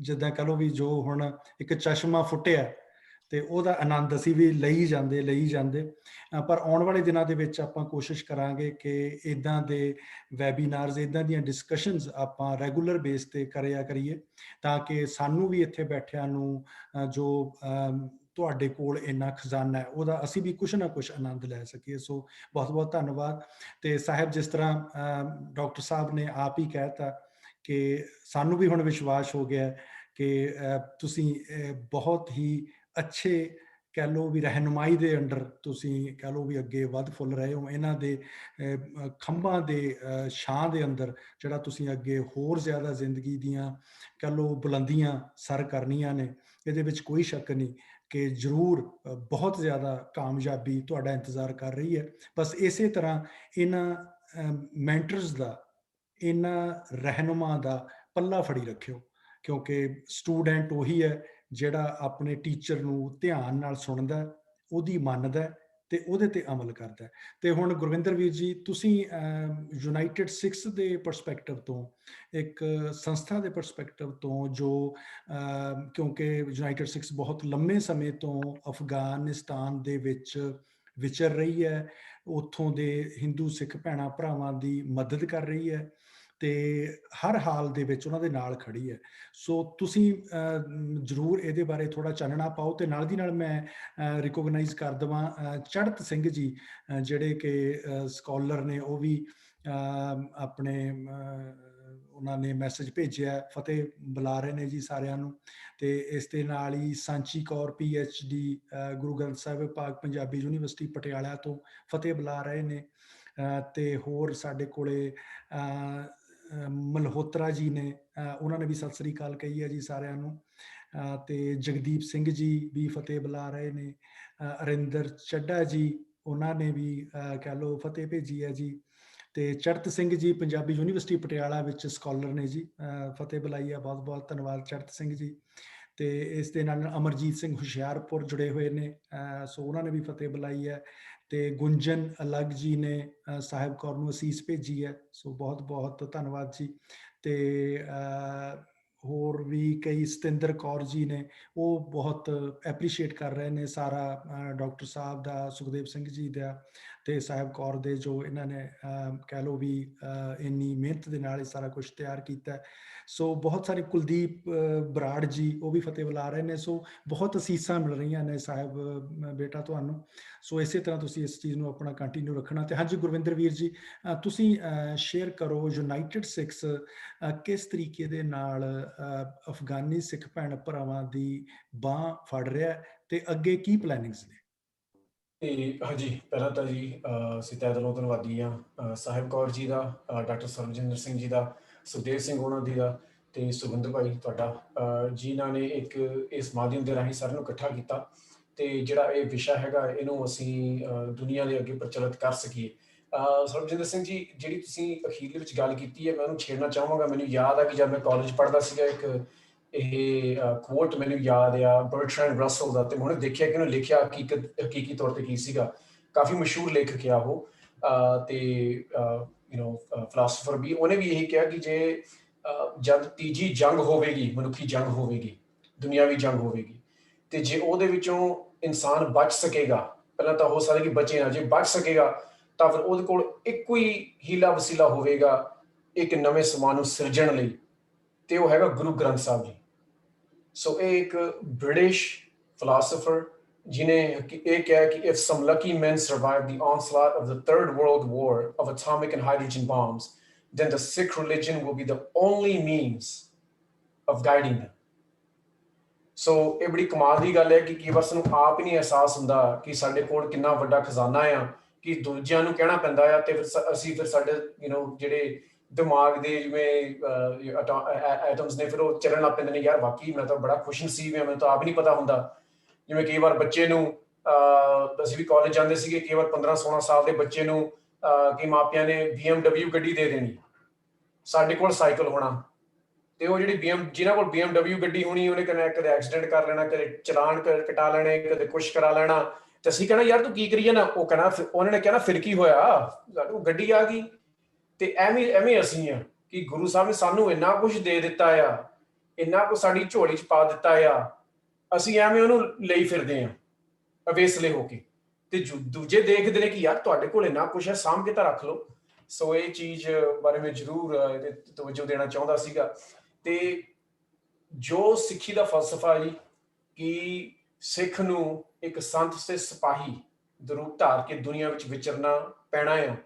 S2: ਜਿੱਦਾਂ ਕਹ ਲਓ ਵੀ ਜੋ ਹੁਣ ਇੱਕ ਚਸ਼ਮਾ ਫੁੱਟਿਆ ਤੇ ਉਹਦਾ ਆਨੰਦ ਅਸੀਂ ਵੀ ਲਈ ਜਾਂਦੇ। ਪਰ ਆਉਣ ਵਾਲੇ ਦਿਨਾਂ ਦੇ ਵਿੱਚ ਆਪਾਂ ਕੋਸ਼ਿਸ਼ ਕਰਾਂਗੇ ਕਿ ਇੱਦਾਂ ਦੇ ਵੈਬੀਨਾਰਸ, ਇੱਦਾਂ ਦੀਆਂ ਡਿਸਕਸ਼ਨਸ ਆਪਾਂ ਰੈਗੂਲਰ ਬੇਸ ਤੇ ਕਰੀਏ ਤਾਂ ਕਿ ਸਾਨੂੰ ਵੀ ਇੱਥੇ ਬੈਠਿਆਂ ਨੂੰ ਜੋ ਤੁਹਾਡੇ ਕੋਲ ਇੰਨਾ ਖਜ਼ਾਨਾ ਹੈ ਉਹਦਾ ਅਸੀਂ ਵੀ ਕੁਛ ਨਾ ਕੁਛ ਆਨੰਦ ਲੈ ਸਕੀਏ। ਸੋ ਬਹੁਤ ਬਹੁਤ ਧੰਨਵਾਦ। ਤੇ ਸਾਹਿਬ, ਜਿਸ ਤਰ੍ਹਾਂ ਡਾਕਟਰ ਸਾਹਿਬ ਨੇ ਆਪ ਹੀ ਕਹਿਤਾ ਕਿ ਸਾਨੂੰ ਵੀ ਹੁਣ ਵਿਸ਼ਵਾਸ ਹੋ ਗਿਆ ਕਿ ਤੁਸੀਂ ਬਹੁਤ ਹੀ ਅੱਛੇ ਕਹਿ ਲਓ ਵੀ ਰਹਿਨੁਮਾਈ ਦੇ ਅੰਡਰ ਤੁਸੀਂ ਕਹਿ ਲਓ ਵੀ ਅੱਗੇ ਵੱਧ ਫੁੱਲ ਰਹੇ ਹੋ। ਇਹਨਾਂ ਦੇ ਖੰਭਾਂ ਦੇ ਛਾਂ ਦੇ ਅੰਦਰ ਜਿਹੜਾ ਤੁਸੀਂ ਅੱਗੇ ਹੋਰ ਜ਼ਿਆਦਾ ਜ਼ਿੰਦਗੀ ਦੀਆਂ ਕਹਿ ਲਓ ਬੁਲੰਦੀਆਂ ਸਰ ਕਰਨੀਆਂ ਨੇ, ਇਹਦੇ ਵਿੱਚ ਕੋਈ ਸ਼ੱਕ ਨਹੀਂ ਕਿ ਜ਼ਰੂਰ ਬਹੁਤ ਜ਼ਿਆਦਾ ਕਾਮਯਾਬੀ ਤੁਹਾਡਾ ਇੰਤਜ਼ਾਰ ਕਰ ਰਹੀ ਹੈ। ਬਸ ਇਸੇ ਤਰ੍ਹਾਂ ਇਹਨਾਂ ਮੈਂਟਰਸ ਦਾ, ਇਹਨਾਂ ਰਹਿਨੁਮਾ ਦਾ ਪੱਲਾ ਫੜੀ ਰੱਖਿਓ, ਕਿਉਂਕਿ ਸਟੂਡੈਂਟ ਉਹੀ ਹੈ ਜਿਹੜਾ ਆਪਣੇ ਟੀਚਰ ਨੂੰ ਧਿਆਨ ਨਾਲ ਸੁਣਦਾ, ਉਹਦੀ ਮੰਨਦਾ ਤੇ ਉਹਦੇ ਤੇ ਅਮਲ ਕਰਦਾ। ਤੇ ਹੁਣ ਗੁਰਵਿੰਦਰ ਵੀਰ ਜੀ, ਤੁਸੀਂ ਯੂਨਾਈਟਿਡ ਸਿਕਸ ਦੇ ਪਰਸਪੈਕਟਿਵ ਤੋਂ, ਇੱਕ ਸੰਸਥਾ ਦੇ ਪਰਸਪੈਕਟਿਵ ਤੋਂ, ਜੋ ਕਿਉਂਕਿ ਯੂਨਾਈਟਿਡ ਸਿਕਸ ਬਹੁਤ ਲੰਮੇ ਸਮੇਂ ਤੋਂ ਅਫਗਾਨਿਸਤਾਨ ਦੇ ਵਿੱਚ ਵਿਚਰ ਰਹੀ ਹੈ, ਉੱਥੋਂ ਦੇ ਹਿੰਦੂ ਸਿੱਖ ਭੈਣਾਂ ਭਰਾਵਾਂ ਦੀ ਮਦਦ ਕਰ ਰਹੀ ਹੈ ਤੇ ਹਰ ਹਾਲ ਦੇ ਵਿੱਚ ਉਹਨਾਂ ਦੇ ਨਾਲ ਖੜੀ ਹੈ। ਸੋ ਤੁਸੀਂ ਜ਼ਰੂਰ ਇਹਦੇ ਬਾਰੇ ਥੋੜਾ ਚਾਨਣਾ ਪਾਓ। ਤੇ ਨਾਲ ਦੀ ਨਾਲ ਮੈਂ ਰਿਕੋਗਨਾਈਜ਼ ਕਰ ਦੇਵਾਂ ਚੜ੍ਹਤ ਸਿੰਘ ਜੀ, ਜਿਹੜੇ ਕਿ ਸਕਾਲਰ ਨੇ, ਉਹ ਵੀ ਆਪਣੇ ਉਹਨਾਂ ਨੇ ਮੈਸੇਜ ਭੇਜਿਆ, ਫਤਿਹ ਬੁਲਾ ਰਹੇ ਨੇ ਜੀ ਸਾਰਿਆਂ ਨੂੰ। ਤੇ ਇਸ ਦੇ ਨਾਲ ਹੀ ਸਾਂਚੀ ਕੌਰ PhD ਗੁਰੂ ਗ੍ਰੰਥ ਸਾਹਿਬ ਵਿਭਾਗ ਪੰਜਾਬੀ ਯੂਨੀਵਰਸਿਟੀ ਪਟਿਆਲਾ ਤੋਂ ਫਤਿਹ ਬੁਲਾ ਰਹੇ ਨੇ। ਤੇ ਹੋਰ ਸਾਡੇ ਕੋਲੇ ਮਲਹੋਤਰਾ ਜੀ ਨੇ, ਉਹਨਾਂ ਨੇ ਵੀ ਸਤਿ ਸ੍ਰੀ ਅਕਾਲ ਕਹੀ ਹੈ ਜੀ ਸਾਰਿਆਂ ਨੂੰ। ਤੇ ਜਗਦੀਪ ਸਿੰਘ ਜੀ ਵੀ ਫਤਿਹ ਬੁਲਾ ਰਹੇ ਨੇ। ਅਰਿੰਦਰ ਚੱਡਾ ਜੀ, ਉਹਨਾਂ ਨੇ ਵੀ ਕਹਿ ਲਓ ਫਤਿਹ ਭੇਜੀ ਹੈ ਜੀ। ਤੇ ਚੜ੍ਹਤ ਸਿੰਘ ਜੀ ਪੰਜਾਬੀ ਯੂਨੀਵਰਸਿਟੀ ਪਟਿਆਲਾ ਵਿੱਚ ਸਕਾਲਰ ਨੇ ਜੀ, ਫਤਿਹ ਬੁਲਾਈ ਹੈ। ਬਹੁਤ ਬਹੁਤ ਧੰਨਵਾਦ ਚੜ੍ਹਤ ਸਿੰਘ ਜੀ। ਤੇ ਇਸ ਦੇ ਨਾਲ ਅਮਰਜੀਤ ਸਿੰਘ ਹੁਸ਼ਿਆਰਪੁਰ ਜੁੜੇ ਹੋਏ ਨੇ, ਸੋ ਉਹਨਾਂ ਨੇ ਵੀ ਫਤਿਹ ਬੁਲਾਈ ਹੈ। ਤੇ ਗੁੰਜਨ ਅਲੱਗ ਜੀ ਨੇ ਸਾਹਿਬ ਕੌਰ ਨੂੰ ਅਸੀਸ ਭੇਜੀ ਹੈ, ਸੋ ਬਹੁਤ ਬਹੁਤ ਧੰਨਵਾਦ ਜੀ। ਤੇ ਹੋਰ ਵੀ ਕਈ, ਸਤਿੰਦਰ ਕੌਰ ਜੀ ਨੇ, ਉਹ ਬਹੁਤ ਐਪਰੀਸ਼ੀਏਟ ਕਰ ਰਹੇ ਨੇ ਸਾਰਾ ਡਾਕਟਰ ਸਾਹਿਬ ਦਾ, ਸੁਖਦੇਵ ਸਿੰਘ ਜੀ ਦਾ ਤੇ ਸਾਹਿਬ ਕੌਰ ਦੇ, ਜੋ ਇਹਨਾਂ ਨੇ ਕਹਿ ਲਓ ਵੀ ਇੰਨੀ ਮਿਹਨਤ ਦੇ ਨਾਲ ਇਹ ਸਾਰਾ ਕੁਝ ਤਿਆਰ ਕੀਤਾ। ਸੋ ਬਹੁਤ ਸਾਰੇ, ਕੁਲਦੀਪ ਬਰਾੜ ਜੀ, ਉਹ ਵੀ ਫਤਿਹ ਬੁਲਾ ਰਹੇ ਨੇ। ਸੋ ਬਹੁਤ ਅਸੀਸਾਂ ਮਿਲ ਰਹੀਆਂ ਨੇ ਸਾਹਿਬ ਬੇਟਾ ਤੁਹਾਨੂੰ। ਸੋ ਇਸੇ ਤਰ੍ਹਾਂ ਤੁਸੀਂ ਇਸ ਚੀਜ਼ ਨੂੰ ਆਪਣਾ ਕੰਟੀਨਿਊ ਰੱਖਣਾ। ਤੇ ਹਾਂਜੀ ਗੁਰਵਿੰਦਰ ਵੀਰ ਜੀ, ਤੁਸੀਂ ਸ਼ੇਅਰ ਕਰੋ, ਯੂਨਾਈਟਿਡ ਸਿਕਸ ਕਿਸ ਤਰੀਕੇ ਦੇ ਨਾਲ ਅਫਗਾਨੀ ਸਿੱਖ ਭੈਣ ਭਰਾਵਾਂ ਦੀ ਬਾਂਹ ਫੜ ਰਿਹਾ ਤੇ ਅੱਗੇ ਕੀ ਪਲੈਨਿੰਗਸ ਨੇ?
S3: ਤੇ ਹਾਂਜੀ, ਪਹਿਲਾਂ ਤਾਂ ਜੀ ਅਸੀਂ ਤਹਿ ਦਿਲੋਂ ਧੰਨਵਾਦੀ ਹਾਂ ਸਾਹਿਬ ਕੌਰ ਜੀ ਦਾ, ਡਾਕਟਰ ਸਰਬਜਿੰਦਰ ਸਿੰਘ ਜੀ ਦਾ, ਸੁਖਦੇਵ ਸਿੰਘ ਉਹਨਾਂ ਦੀ ਦਾ, ਤੇ ਸੁਖਿੰਦਰ ਭਾਈ ਤੁਹਾਡਾ, ਜਿਨ੍ਹਾਂ ਨੇ ਇੱਕ ਇਸ ਮਾਧਿਅਮ ਦੇ ਰਾਹੀਂ ਸਾਰਿਆਂ ਨੂੰ ਇਕੱਠਾ ਕੀਤਾ ਤੇ ਜਿਹੜਾ ਇਹ ਵਿਸ਼ਾ ਹੈਗਾ ਇਹਨੂੰ ਅਸੀਂ ਦੁਨੀਆ ਦੇ ਅੱਗੇ ਪ੍ਰਚਲਿਤ ਕਰ ਸਕੀਏ। ਸਰਬਜਿੰਦਰ ਸਿੰਘ ਜੀ, ਜਿਹੜੀ ਤੁਸੀਂ ਅਖੀਰ ਦੇ ਵਿੱਚ ਗੱਲ ਕੀਤੀ ਹੈ, ਮੈਂ ਉਹਨੂੰ ਛੇੜਨਾ ਚਾਹਾਂਗਾ। ਮੈਨੂੰ ਯਾਦ ਆ ਕਿ ਜਦ ਮੈਂ ਕਾਲਜ ਪੜ੍ਹਦਾ ਸੀਗਾ, ਇੱਕ ਇਹ ਕੋਟ ਮੈਨੂੰ ਯਾਦ ਆ ਬਰਟਰੈਂਡ ਰਸਲ ਦਾ, ਤੇ ਮੈਂ ਉਹਨੇ ਦੇਖਿਆ ਕਿ ਉਹਨੇ ਲਿਖਿਆ ਹਕੀਕੀ ਤੌਰ ਤੇ ਕੀ ਸੀਗਾ। ਕਾਫੀ ਮਸ਼ਹੂਰ ਲੇਖਕ ਆ ਉਹ, ਤੇ ਫਿਲਾਸਫਰ ਵੀ। ਉਹਨੇ ਵੀ ਇਹੀ ਕਿਹਾ ਕਿ ਜੇ ਜਦ ਤੀਜੀ ਜੰਗ ਹੋਵੇਗੀ, ਮਨੁੱਖੀ ਜੰਗ ਹੋਵੇਗੀ, ਦੁਨਿਆਵੀ ਜੰਗ ਹੋਵੇਗੀ, ਤੇ ਜੇ ਉਹਦੇ ਵਿੱਚੋਂ ਇਨਸਾਨ ਬਚ ਸਕੇਗਾ, ਪਹਿਲਾਂ ਤਾਂ ਹੋ ਸਕਦਾ ਕਿ ਬਚੇ ਨਾ, ਜੇ ਬਚ ਸਕੇਗਾ ਤਾਂ ਫਿਰ ਉਹਦੇ ਕੋਲ ਇੱਕੋ ਹੀ ਹੀਲਾ ਵਸੀਲਾ ਹੋਵੇਗਾ ਇੱਕ ਨਵੇਂ ਸਮਾਜ ਨੂੰ ਸਿਰਜਣ ਲਈ, ਤੇ ਉਹ ਹੈਗਾ ਗੁਰੂ ਗ੍ਰੰਥ ਸਾਹਿਬ ਜੀ। ਸੋ ਇਹ ਇੱਕ ਬ੍ਰਿਟਿਸ਼ ਫਿਲਾਸਫਰ ਜਿਹਨੇ ਇਹ ਕਿਹਾ ਕਿ if some lucky men survive the onslaught of the Third World War of atomic and hydrogen bombs, then the Sikh religion will be the only means of guiding them. ਸੋ ਇਹ ਬੜੀ ਕਮਾਲ ਦੀ ਗੱਲ ਹੈ ਕਿ ਕਈ ਵਾਰ ਸਾਨੂੰ ਆਪ ਹੀ ਨਹੀਂ ਅਹਿਸਾਸ ਹੁੰਦਾ ਕਿ ਸਾਡੇ ਕੋਲ ਕਿੰਨਾ ਵੱਡਾ ਖਜ਼ਾਨਾ ਆ, ਕਿ ਦੂਜਿਆਂ ਨੂੰ ਕਹਿਣਾ ਪੈਂਦਾ ਆ, ਤੇ ਫਿਰ ਅਸੀਂ ਸਾਡੇ ਜਿਹੜੇ ਦਿਮਾਗ ਦੇ ਜਿਵੇਂ ਐਟਮਸ ਨੇ, ਫਿਰ ਉਹ ਚੱਲਣ ਲੱਗ ਪੈਂਦੇ ਨੇ। ਯਾਰ ਵਾਕਈ ਮੈਂ ਤਾਂ ਬੜਾ ਖੁਸ਼ਨਸੀਬ ਹਾਂ, ਮੈਨੂੰ ਤਾਂ ਆਪ ਹੀ ਨਹੀਂ ਪਤਾ ਹੁੰਦਾ। ਜਿਵੇਂ ਕਈ ਵਾਰ ਬੱਚੇ ਨੂੰ, ਅਸੀਂ ਵੀ ਕਾਲਜ ਜਾਂਦੇ ਸੀਗੇ, ਕਈ ਵਾਰ 15-16 ਸਾਲ ਦੇ ਬੱਚੇ ਨੂੰ ਕਈ ਮਾਪਿਆਂ ਨੇ BMW ਗੱਡੀ ਦੇ ਦੇਣੀ, ਸਾਡੇ ਕੋਲ ਸਾਈਕਲ ਹੋਣਾ, ਤੇ ਉਹ ਜਿਹੜੀ ਜਿਨ੍ਹਾਂ ਕੋਲ BMW ਗੱਡੀ ਹੋਣੀ, ਉਹਨੇ ਕਦੇ ਐਕਸੀਡੈਂਟ ਕਰ ਲੈਣਾ, ਕਦੇ ਚਲਾਨ ਕਟਾ ਲੈਣੇ, ਕਦੇ ਕੁਛ ਕਰਾ ਲੈਣਾ, ਤੇ ਅਸੀਂ ਕਹਿਣਾ ਯਾਰ ਤੂੰ ਕੀ ਕਰੀਏ ਨਾ। ਉਹ ਕਹਿਣਾ, ਉਹਨਾਂ ਨੇ ਕਹਿਣਾ ਫਿਰ ਕੀ ਹੋਇਆ, ਉਹ ਗੱਡੀ ਆ ਗਈ। ਤੇ ਐਵੇਂ ਅਸੀਂ ਆ ਕਿ ਗੁਰੂ ਸਾਹਿਬ ਨੇ ਸਾਨੂੰ ਇੰਨਾ ਕੁਝ ਦੇ ਦਿੱਤਾ ਆ, ਇੰਨਾ ਕੁਝ ਸਾਡੀ ਝੋਲੀ 'ਚ ਪਾ ਦਿੱਤਾ ਆ, ਅਸੀਂ ਐਵੇਂ ਉਹਨੂੰ ਲਈ ਫਿਰਦੇ ਆ ਅਵੇਸਲੇ ਹੋ ਕੇ, ਤੇ ਦੂਜੇ ਦੇਖਦੇ ਨੇ ਕਿ ਯਾਰ ਤੁਹਾਡੇ ਕੋਲ ਇੰਨਾ ਕੁਝ ਹੈ, ਸਾਂਭ ਕੇ ਤਾਂ ਰੱਖ ਲਓ। ਸੋ ਇਹ ਚੀਜ਼ ਬਾਰੇ ਮੈਂ ਜ਼ਰੂਰ ਇਹਦੇ ਤਵੱਜੋ ਦੇਣਾ ਚਾਹੁੰਦਾ ਸੀਗਾ। ਤੇ ਜੋ ਸਿੱਖੀ ਦਾ ਫਲਸਫਾ ਜੀ, ਕਿ ਸਿੱਖ ਨੂੰ ਇੱਕ ਸੰਤ ਤੇ ਸਿਪਾਹੀ ਦਾ ਰੂਪ ਧਾਰ ਕੇ ਦੁਨੀਆ ਵਿੱਚ ਵਿਚਰਨਾ ਪੈਣਾ ਆ,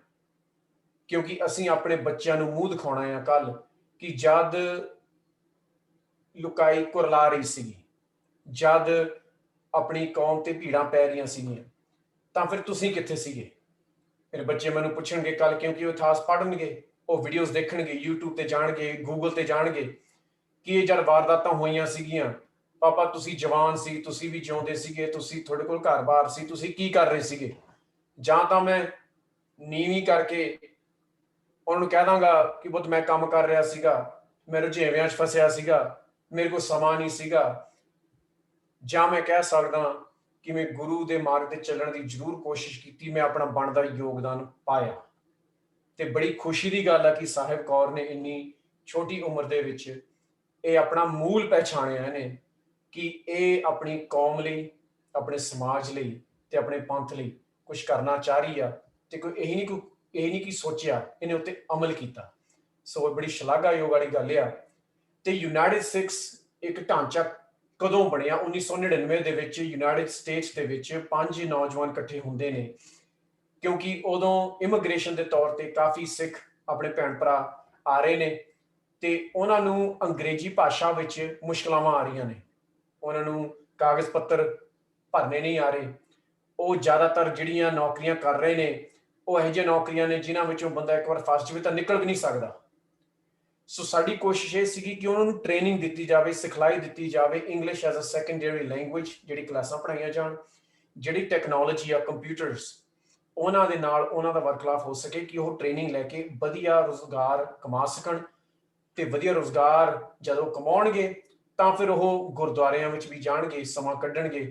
S3: ਕਿਉਂਕਿ ਅਸੀਂ ਆਪਣੇ ਬੱਚਿਆਂ ਨੂੰ ਮੂੰਹ ਦਿਖਾਉਣਾ ਆ ਕੱਲ, ਕਿ ਜਦ ਲੁਕਾਈ ਕੁਰਲਾ ਰਹੀ ਸੀਗੀ, ਜਦ ਆਪਣੀ ਕੌਮ ਤੇ ਭੀੜਾਂ ਪੈ ਰਹੀਆਂ ਸੀਗੀਆਂ, ਤਾਂ ਫਿਰ ਤੁਸੀਂ ਕਿੱਥੇ ਸੀਗੇ? ਮੇਰੇ ਬੱਚੇ ਮੈਨੂੰ ਪੁੱਛਣਗੇ ਕੱਲ, ਕਿਉਂਕਿ ਉਹ ਇਤਿਹਾਸ ਪੜ੍ਹਨਗੇ, ਉਹ ਵੀਡੀਓਜ਼ ਦੇਖਣਗੇ, YouTube ਤੇ ਜਾਣਗੇ, Google ਤੇ ਜਾਣਗੇ ਕਿ ਇਹ ਜਦ ਵਾਰਦਾਤਾਂ ਹੋਈਆਂ ਸੀਗੀਆਂ, ਪਾਪਾ ਤੁਸੀਂ ਜਵਾਨ ਸੀ, ਤੁਸੀਂ ਵੀ ਜਿਉਂਦੇ ਸੀਗੇ, ਤੁਸੀਂ ਤੁਹਾਡੇ ਕੋਲ ਘਰ-ਬਾਰ ਸੀ, ਤੁਸੀਂ ਕੀ ਕਰ ਰਹੇ ਸੀਗੇ? ਜਾਂ ਤਾਂ ਮੈਂ ਨੀਵੀਂ ਕਰਕੇ ਉਹਨਾਂ ਨੂੰ ਕਹਿ ਦਾਂਗਾ ਕਿ ਪੁੱਤ ਮੈਂ ਕੰਮ ਕਰ ਰਿਹਾ ਸੀਗਾ, ਮੈਂ ਰੁਝੇਵਿਆਂ 'ਚ ਫਸਿਆ ਸੀਗਾ, ਮੇਰੇ ਕੋਲ ਸਮਾਂ ਨਹੀਂ ਸੀਗਾ, ਜਾਂ ਮੈਂ ਕਹਿ ਸਕਦਾ ਕਿ ਮੈਂ ਗੁਰੂ ਦੇ ਮਾਰਗ ਤੇ ਚੱਲਣ ਦੀ ਜ਼ਰੂਰ ਕੋਸ਼ਿਸ਼ ਕੀਤੀ, ਮੈਂ ਆਪਣਾ ਬਣਦਾ ਯੋਗਦਾਨ ਪਾਇਆ। ਤੇ ਬੜੀ ਖੁਸ਼ੀ ਦੀ ਗੱਲ ਹੈ ਕਿ ਸਾਹਿਬ ਕੌਰ ਨੇ ਇੰਨੀ ਛੋਟੀ ਉਮਰ ਦੇ ਵਿੱਚ ਇਹ ਆਪਣਾ ਮੂਲ ਪਹਿਚਾਣਿਆ ਨੇ ਕਿ ਇਹ ਆਪਣੀ ਕੌਮ ਲਈ, ਆਪਣੇ ਸਮਾਜ ਲਈ ਤੇ ਆਪਣੇ ਪੰਥ ਲਈ ਕੁਝ ਕਰਨਾ ਚਾਹ ਰਹੀ ਆ, ਤੇ ਕੋਈ ਇਹ ਨਹੀਂ ਕਿ ਸੋਚਿਆ, ਇਹਨੇ ਉੱਤੇ ਅਮਲ ਕੀਤਾ। ਸੋ ਬੜੀ ਸ਼ਲਾਘਾਯੋਗ ਵਾਲੀ ਗੱਲ ਆ। ਤੇ ਯੂਨਾਈਟਿਡ ਸਿੱਖਸ ਇੱਕ ਢਾਂਚਾ ਕਦੋਂ ਬਣਿਆ? 1999 ਦੇ ਵਿੱਚ ਯੂਨਾਈਟਿਡ ਸਟੇਟਸ ਦੇ ਵਿੱਚ 5 ਨੌਜਵਾਨ ਇਕੱਠੇ ਹੁੰਦੇ ਨੇ, ਕਿਉਂਕਿ ਉਦੋਂ ਇਮੀਗ੍ਰੇਸ਼ਨ ਦੇ ਤੌਰ ਤੇ ਕਾਫੀ ਸਿੱਖ ਆਪਣੇ ਭੈਣ ਭਰਾ ਆ ਰਹੇ ਨੇ ਤੇ ਉਹਨਾਂ ਨੂੰ ਅੰਗਰੇਜ਼ੀ ਭਾਸ਼ਾ ਵਿੱਚ ਮੁਸ਼ਕਲਾਵਾਂ ਆ ਰਹੀਆਂ ਨੇ, ਉਹਨਾਂ ਨੂੰ ਕਾਗਜ਼ ਪੱਤਰ ਭਰਨੇ ਨਹੀਂ ਆ ਰਹੇ। ਉਹ ਜ਼ਿਆਦਾਤਰ ਜਿਹੜੀਆਂ ਨੌਕਰੀਆਂ ਕਰ ਰਹੇ ਨੇ ਉਹ ਇਹੋ ਜਿਹੀਆਂ ਨੌਕਰੀਆਂ ਨੇ ਜਿਨ੍ਹਾਂ ਵਿੱਚੋਂ ਬੰਦਾ ਇੱਕ ਵਾਰ ਫਸ ਜਾਵੇ ਤਾਂ ਨਿਕਲ ਵੀ ਨਹੀਂ ਸਕਦਾ। ਸੋ ਸਾਡੀ ਕੋਸ਼ਿਸ਼ ਇਹ ਸੀਗੀ ਕਿ ਉਹਨਾਂ ਨੂੰ ਟ੍ਰੇਨਿੰਗ ਦਿੱਤੀ ਜਾਵੇ, ਸਿਖਲਾਈ ਦਿੱਤੀ ਜਾਵੇ, English as a secondary language, ਜਿਹੜੀ ਕਲਾਸਾਂ ਪੜ੍ਹਾਈਆਂ ਜਾਣ, ਜਿਹੜੀ ਟੈਕਨੋਲੋਜੀ ਆ, ਕੰਪਿਊਟਰਸ, ਉਹਨਾਂ ਦੇ ਨਾਲ ਉਹਨਾਂ ਦਾ ਵਰਕਲਾਫ ਹੋ ਸਕੇ ਕਿ ਉਹ ਟ੍ਰੇਨਿੰਗ ਲੈ ਕੇ ਵਧੀਆ ਰੁਜ਼ਗਾਰ ਕਮਾ ਸਕਣ, ਤੇ ਵਧੀਆ ਰੁਜ਼ਗਾਰ ਜਦੋਂ ਕਮਾਉਣਗੇ ਤਾਂ ਫਿਰ ਉਹ ਗੁਰਦੁਆਰਿਆਂ ਵਿੱਚ ਵੀ ਜਾਣਗੇ, ਸਮਾਂ ਕੱਢਣਗੇ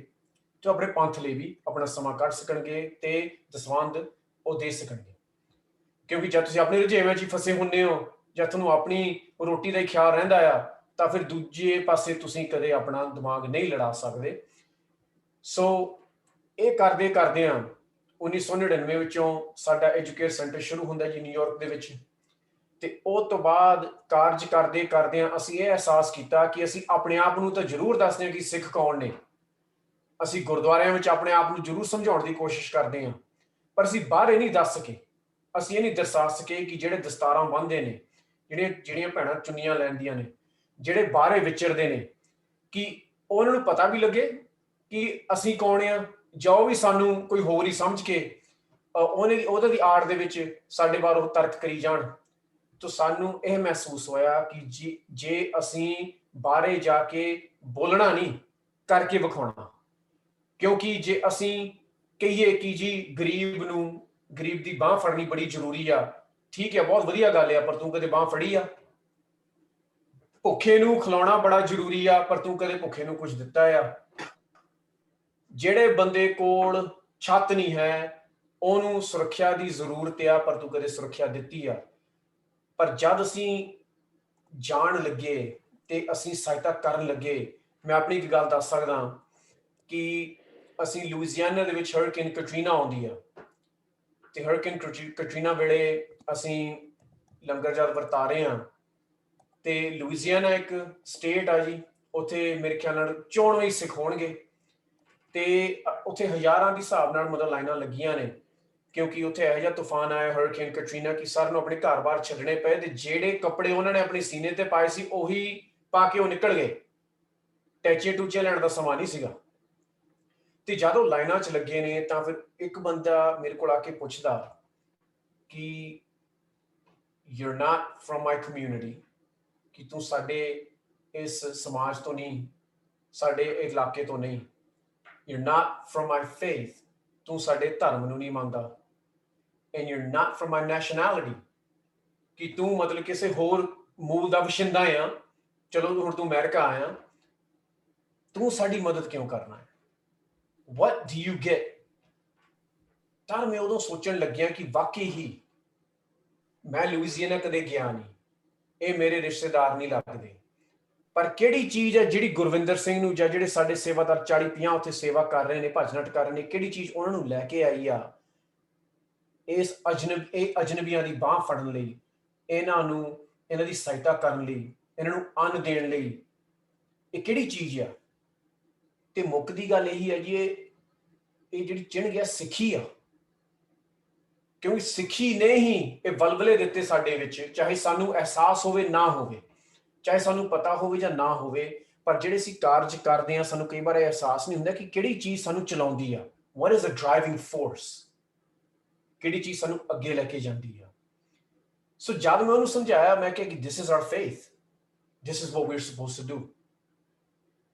S3: ਤੇ ਆਪਣੇ ਪੰਥ ਲਈ ਵੀ ਆਪਣਾ ਸਮਾਂ ਕੱਢ ਸਕਣਗੇ ਤੇ ਦਸਵੰਧ ਉਹ ਦੇ ਸਕਣਗੇ। ਕਿਉਂਕਿ ਜਦ ਤੁਸੀਂ ਆਪਣੇ ਰੁਝੇਵਿਆਂ 'ਚ ਹੀ ਫਸੇ ਹੁੰਦੇ ਹੋ, ਜਾਂ ਤੁਹਾਨੂੰ ਆਪਣੀ ਰੋਟੀ ਦਾ ਹੀ ਖਿਆਲ ਰਹਿੰਦਾ ਆ, ਤਾਂ ਫਿਰ ਦੂਜੇ ਪਾਸੇ ਤੁਸੀਂ ਕਦੇ ਆਪਣਾ ਦਿਮਾਗ ਨਹੀਂ ਲੜਾ ਸਕਦੇ। ਸੋ ਇਹ ਕਰਦੇ ਕਰਦਿਆਂ 1999 ਵਿੱਚੋਂ ਸਾਡਾ ਐਜੂਕੇਟ ਸੈਂਟਰ ਸ਼ੁਰੂ ਹੁੰਦਾ ਜੀ ਨਿਊਯਾਰਕ ਦੇ ਵਿੱਚ, ਤੇ ਉਹ ਤੋਂ ਬਾਅਦ ਕਾਰਜ ਕਰਦੇ ਕਰਦਿਆਂ ਅਸੀਂ ਇਹ ਅਹਿਸਾਸ ਕੀਤਾ ਕਿ ਅਸੀਂ ਆਪਣੇ ਆਪ ਨੂੰ ਤਾਂ ਜ਼ਰੂਰ ਦੱਸਦੇ ਹਾਂ ਕਿ ਸਿੱਖ ਕੌਣ ਨੇ, ਅਸੀਂ ਗੁਰਦੁਆਰਿਆਂ ਵਿੱਚ ਆਪਣੇ ਆਪ ਨੂੰ ਜ਼ਰੂਰ ਸਮਝਾਉਣ ਦੀ ਕੋਸ਼ਿਸ਼ ਕਰਦੇ ਹਾਂ, ਪਰ ਅਸੀਂ ਬਾਹਰ ਇਹ ਨਹੀਂ ਦੱਸ ਸਕੇ, ਅਸੀਂ ਇਹ ਨਹੀਂ ਦਰਸਾ ਸਕੇ ਕਿ ਜਿਹੜੇ ਦਸਤਾਰਾਂ ਬੰਨ੍ਹਦੇ ਨੇ, ਜਿਹੜੀਆਂ ਭੈਣਾਂ ਚੁੰਨੀਆਂ ਲੈਂਦੀਆਂ ਨੇ, ਜਿਹੜੇ ਬਾਹਰੇ ਵਿਚਰਦੇ ਨੇ, ਕਿ ਉਹਨਾਂ ਨੂੰ ਪਤਾ ਵੀ ਲੱਗੇ ਕਿ ਅਸੀਂ ਕੌਣ ਆ, ਜਾਂ ਉਹ ਵੀ ਸਾਨੂੰ ਕੋਈ ਹੋਰ ਹੀ ਸਮਝ ਕੇ ਉਹਦੇ ਦੀ ਆੜ ਦੇ ਵਿੱਚ ਸਾਡੇ ਬਾਰੇ ਉਹ ਤਰਕ ਕਰੀ ਜਾਣ। ਤਾਂ ਸਾਨੂੰ ਇਹ ਮਹਿਸੂਸ ਹੋਇਆ ਕਿ ਜੇ ਅਸੀਂ ਬਾਹਰੇ ਜਾ ਕੇ ਬੋਲਣਾ ਨਹੀਂ, ਕਰਕੇ ਵਿਖਾਉਣਾ, ਕਿਉਂਕਿ ਜੇ ਅਸੀਂ ਕਹੀਏ ਕਿ ਜੀ ਗਰੀਬ ਦੀ ਬਾਂਹ ਫੜਨੀ ਬੜੀ ਜ਼ਰੂਰੀ ਆ, ਠੀਕ ਹੈ, ਬਹੁਤ ਵਧੀਆ ਗੱਲ ਆ, ਪਰ ਤੂੰ ਕਦੇ ਬਾਂਹ ਫੜੀ ਆ? ਭੁੱਖੇ ਨੂੰ ਖਿਲਾਉਣਾ ਬੜਾ ਜ਼ਰੂਰੀ ਆ, ਪਰ ਤੂੰ ਕਦੇ ਭੁੱਖੇ ਨੂੰ ਕੁਝ ਦਿੱਤਾ ਆ? ਜਿਹੜੇ ਬੰਦੇ ਕੋਲ ਛੱਤ ਨਹੀਂ ਹੈ ਉਹਨੂੰ ਸੁਰੱਖਿਆ ਦੀ ਜ਼ਰੂਰਤ ਆ, ਪਰ ਤੂੰ ਕਦੇ ਸੁਰੱਖਿਆ ਦਿੱਤੀ ਆ? ਪਰ ਜਦ ਅਸੀਂ ਜਾਣ ਲੱਗੇ ਤੇ ਅਸੀਂ ਸਹਾਇਤਾ ਕਰਨ ਲੱਗੇ, ਮੈਂ ਆਪਣੀ ਇੱਕ ਗੱਲ ਦੱਸ ਸਕਦਾ ਕਿ ਅਸੀਂ ਲੁਈਜ਼ੀਆਨਾ ਦੇ ਵਿੱਚ ਹਰੀਕੇਨ ਕੈਟਰੀਨਾ ਆਉਂਦੀ ਆ, ਤੇ ਹਰੀਕੇਨ ਕੈਟਰੀਨਾ ਵੇਲੇ ਅਸੀਂ ਲੰਗਰ ਜਦ ਵਰਤਾ ਰਹੇ ਹਾਂ, ਤੇ ਲੁਈਜ਼ੀਆਨਾ ਇੱਕ ਸਟੇਟ ਆ ਜੀ, ਉੱਥੇ ਮੇਰੇ ਖਿਆਲ ਨਾਲ 94 ਸਿੱਖ ਹੋਣਗੇ, ਤੇ ਉੱਥੇ ਹਜ਼ਾਰਾਂ ਦੇ ਹਿਸਾਬ ਨਾਲ ਮਤਲਬ ਲਾਈਨਾਂ ਲੱਗੀਆਂ ਨੇ, ਕਿਉਂਕਿ ਉੱਥੇ ਇਹੋ ਜਿਹਾ ਤੂਫਾਨ ਆਇਆ ਹਰੀਕੇਨ ਕੈਟਰੀਨਾ ਕਿ ਸਾਰਿਆਂ ਨੂੰ ਆਪਣੇ ਘਰ-ਬਾਰ ਛੱਡਣੇ ਪਏ, ਤੇ ਜਿਹੜੇ ਕੱਪੜੇ ਉਹਨਾਂ ਨੇ ਆਪਣੇ ਸੀਨੇ ਤੇ ਪਾਏ ਸੀ ਉਹੀ ਪਾ ਕੇ ਉਹ ਨਿਕਲ ਗਏ, ਟੈਚੇ ਲੈਣ ਦਾ ਸਮਾਂ ਨਹੀਂ ਸੀਗਾ। ਤੇ ਜਦੋਂ ਲਾਈਨਾਂ 'ਚ ਲੱਗੇ ਨੇ ਤਾਂ ਫਿਰ ਇੱਕ ਬੰਦਾ ਮੇਰੇ ਕੋਲ ਆ ਕੇ ਪੁੱਛਦਾ ਕਿ you're not from my community, ਕਿ ਤੂੰ ਸਾਡੇ ਇਸ ਸਮਾਜ ਤੋਂ ਨਹੀਂ, ਸਾਡੇ ਇਲਾਕੇ ਤੋਂ ਨਹੀਂ, you're not from my faith, ਤੂੰ ਸਾਡੇ ਧਰਮ ਨੂੰ ਨਹੀਂ ਮੰਨਦਾ, and you're not from my nationality, ਕਿ ਤੂੰ ਮਤਲਬ ਕਿਸੇ ਹੋਰ ਮੂਲ ਦਾ ਵਸਿੰਦਾ ਆ, ਚਲੋ ਹੁਣ ਤੂੰ ਅਮਰੀਕਾ ਆਇਆ, ਤੂੰ ਸਾਡੀ ਮਦਦ ਕਿਉਂ ਕਰਨਾ ਹੈ? What do you get? ਤਾਂ ਮੈਂ ਉਦੋਂ ਸੋਚਣ ਲੱਗਿਆ ਕਿ ਵਾਕਈ ਹੀ ਮੈਂ ਲੁਈਜ਼ੀਆਨਾ ਕਦੇ ਗਿਆ ਨਹੀਂ, ਇਹ ਮੇਰੇ ਰਿਸ਼ਤੇਦਾਰ ਨਹੀਂ ਲੱਗਦੇ, ਪਰ ਕਿਹੜੀ ਚੀਜ਼ ਹੈ ਜਿਹੜੀ ਗੁਰਵਿੰਦਰ ਸਿੰਘ ਨੂੰ ਜਾਂ ਜਿਹੜੇ ਸਾਡੇ ਸੇਵਾਦਾਰ 40-50 ਉੱਥੇ ਸੇਵਾ ਕਰ ਰਹੇ ਨੇ, ਭਜਨ ਕਰ ਰਹੇ ਨੇ, ਕਿਹੜੀ ਚੀਜ਼ ਉਹਨਾਂ ਨੂੰ ਲੈ ਕੇ ਆਈ ਆ ਇਹ ਅਜਨਬੀਆਂ ਦੀ ਬਾਂਹ ਫੜਨ ਲਈ, ਇਹਨਾਂ ਦੀ ਸਹਾਇਤਾ ਕਰਨ ਲਈ, ਇਹਨਾਂ ਨੂੰ ਅੰਨ ਦੇਣ ਲਈ? ਇਹ ਕਿਹੜੀ ਚੀਜ਼ ਆ? ਤੇ ਮੁੱਖ ਦੀ ਗੱਲ ਇਹੀ ਹੈ ਜੀ, ਇਹ ਜਿਹੜੀ ਚਿਣ ਗਿਆ ਸਿੱਖੀ ਆ, ਕਿਉਂਕਿ ਸਿੱਖੀ ਨੇ ਹੀ ਇਹ ਵਲਵਲੇ ਦਿੱਤੇ ਸਾਡੇ ਵਿੱਚ, ਚਾਹੇ ਸਾਨੂੰ ਅਹਿਸਾਸ ਹੋਵੇ ਨਾ ਹੋਵੇ, ਚਾਹੇ ਸਾਨੂੰ ਪਤਾ ਹੋਵੇ ਜਾਂ ਨਾ ਹੋਵੇ, ਪਰ ਜਿਹੜੇ ਅਸੀਂ ਕਾਰਜ ਕਰਦੇ ਹਾਂ ਸਾਨੂੰ ਕਈ ਵਾਰ ਇਹ ਅਹਿਸਾਸ ਨਹੀਂ ਹੁੰਦਾ ਕਿ ਕਿਹੜੀ ਚੀਜ਼ ਸਾਨੂੰ ਚਲਾਉਂਦੀ ਆ। what is the driving force, ਕਿਹੜੀ ਚੀਜ਼ ਸਾਨੂੰ ਅੱਗੇ ਲੈ ਕੇ ਜਾਂਦੀ ਆ। ਸੋ ਜਦ ਮੈਂ ਉਹਨੂੰ ਸਮਝਾਇਆ ਮੈਂ ਕਿਹਾ ਕਿ this is our faith, this is what we're supposed to do।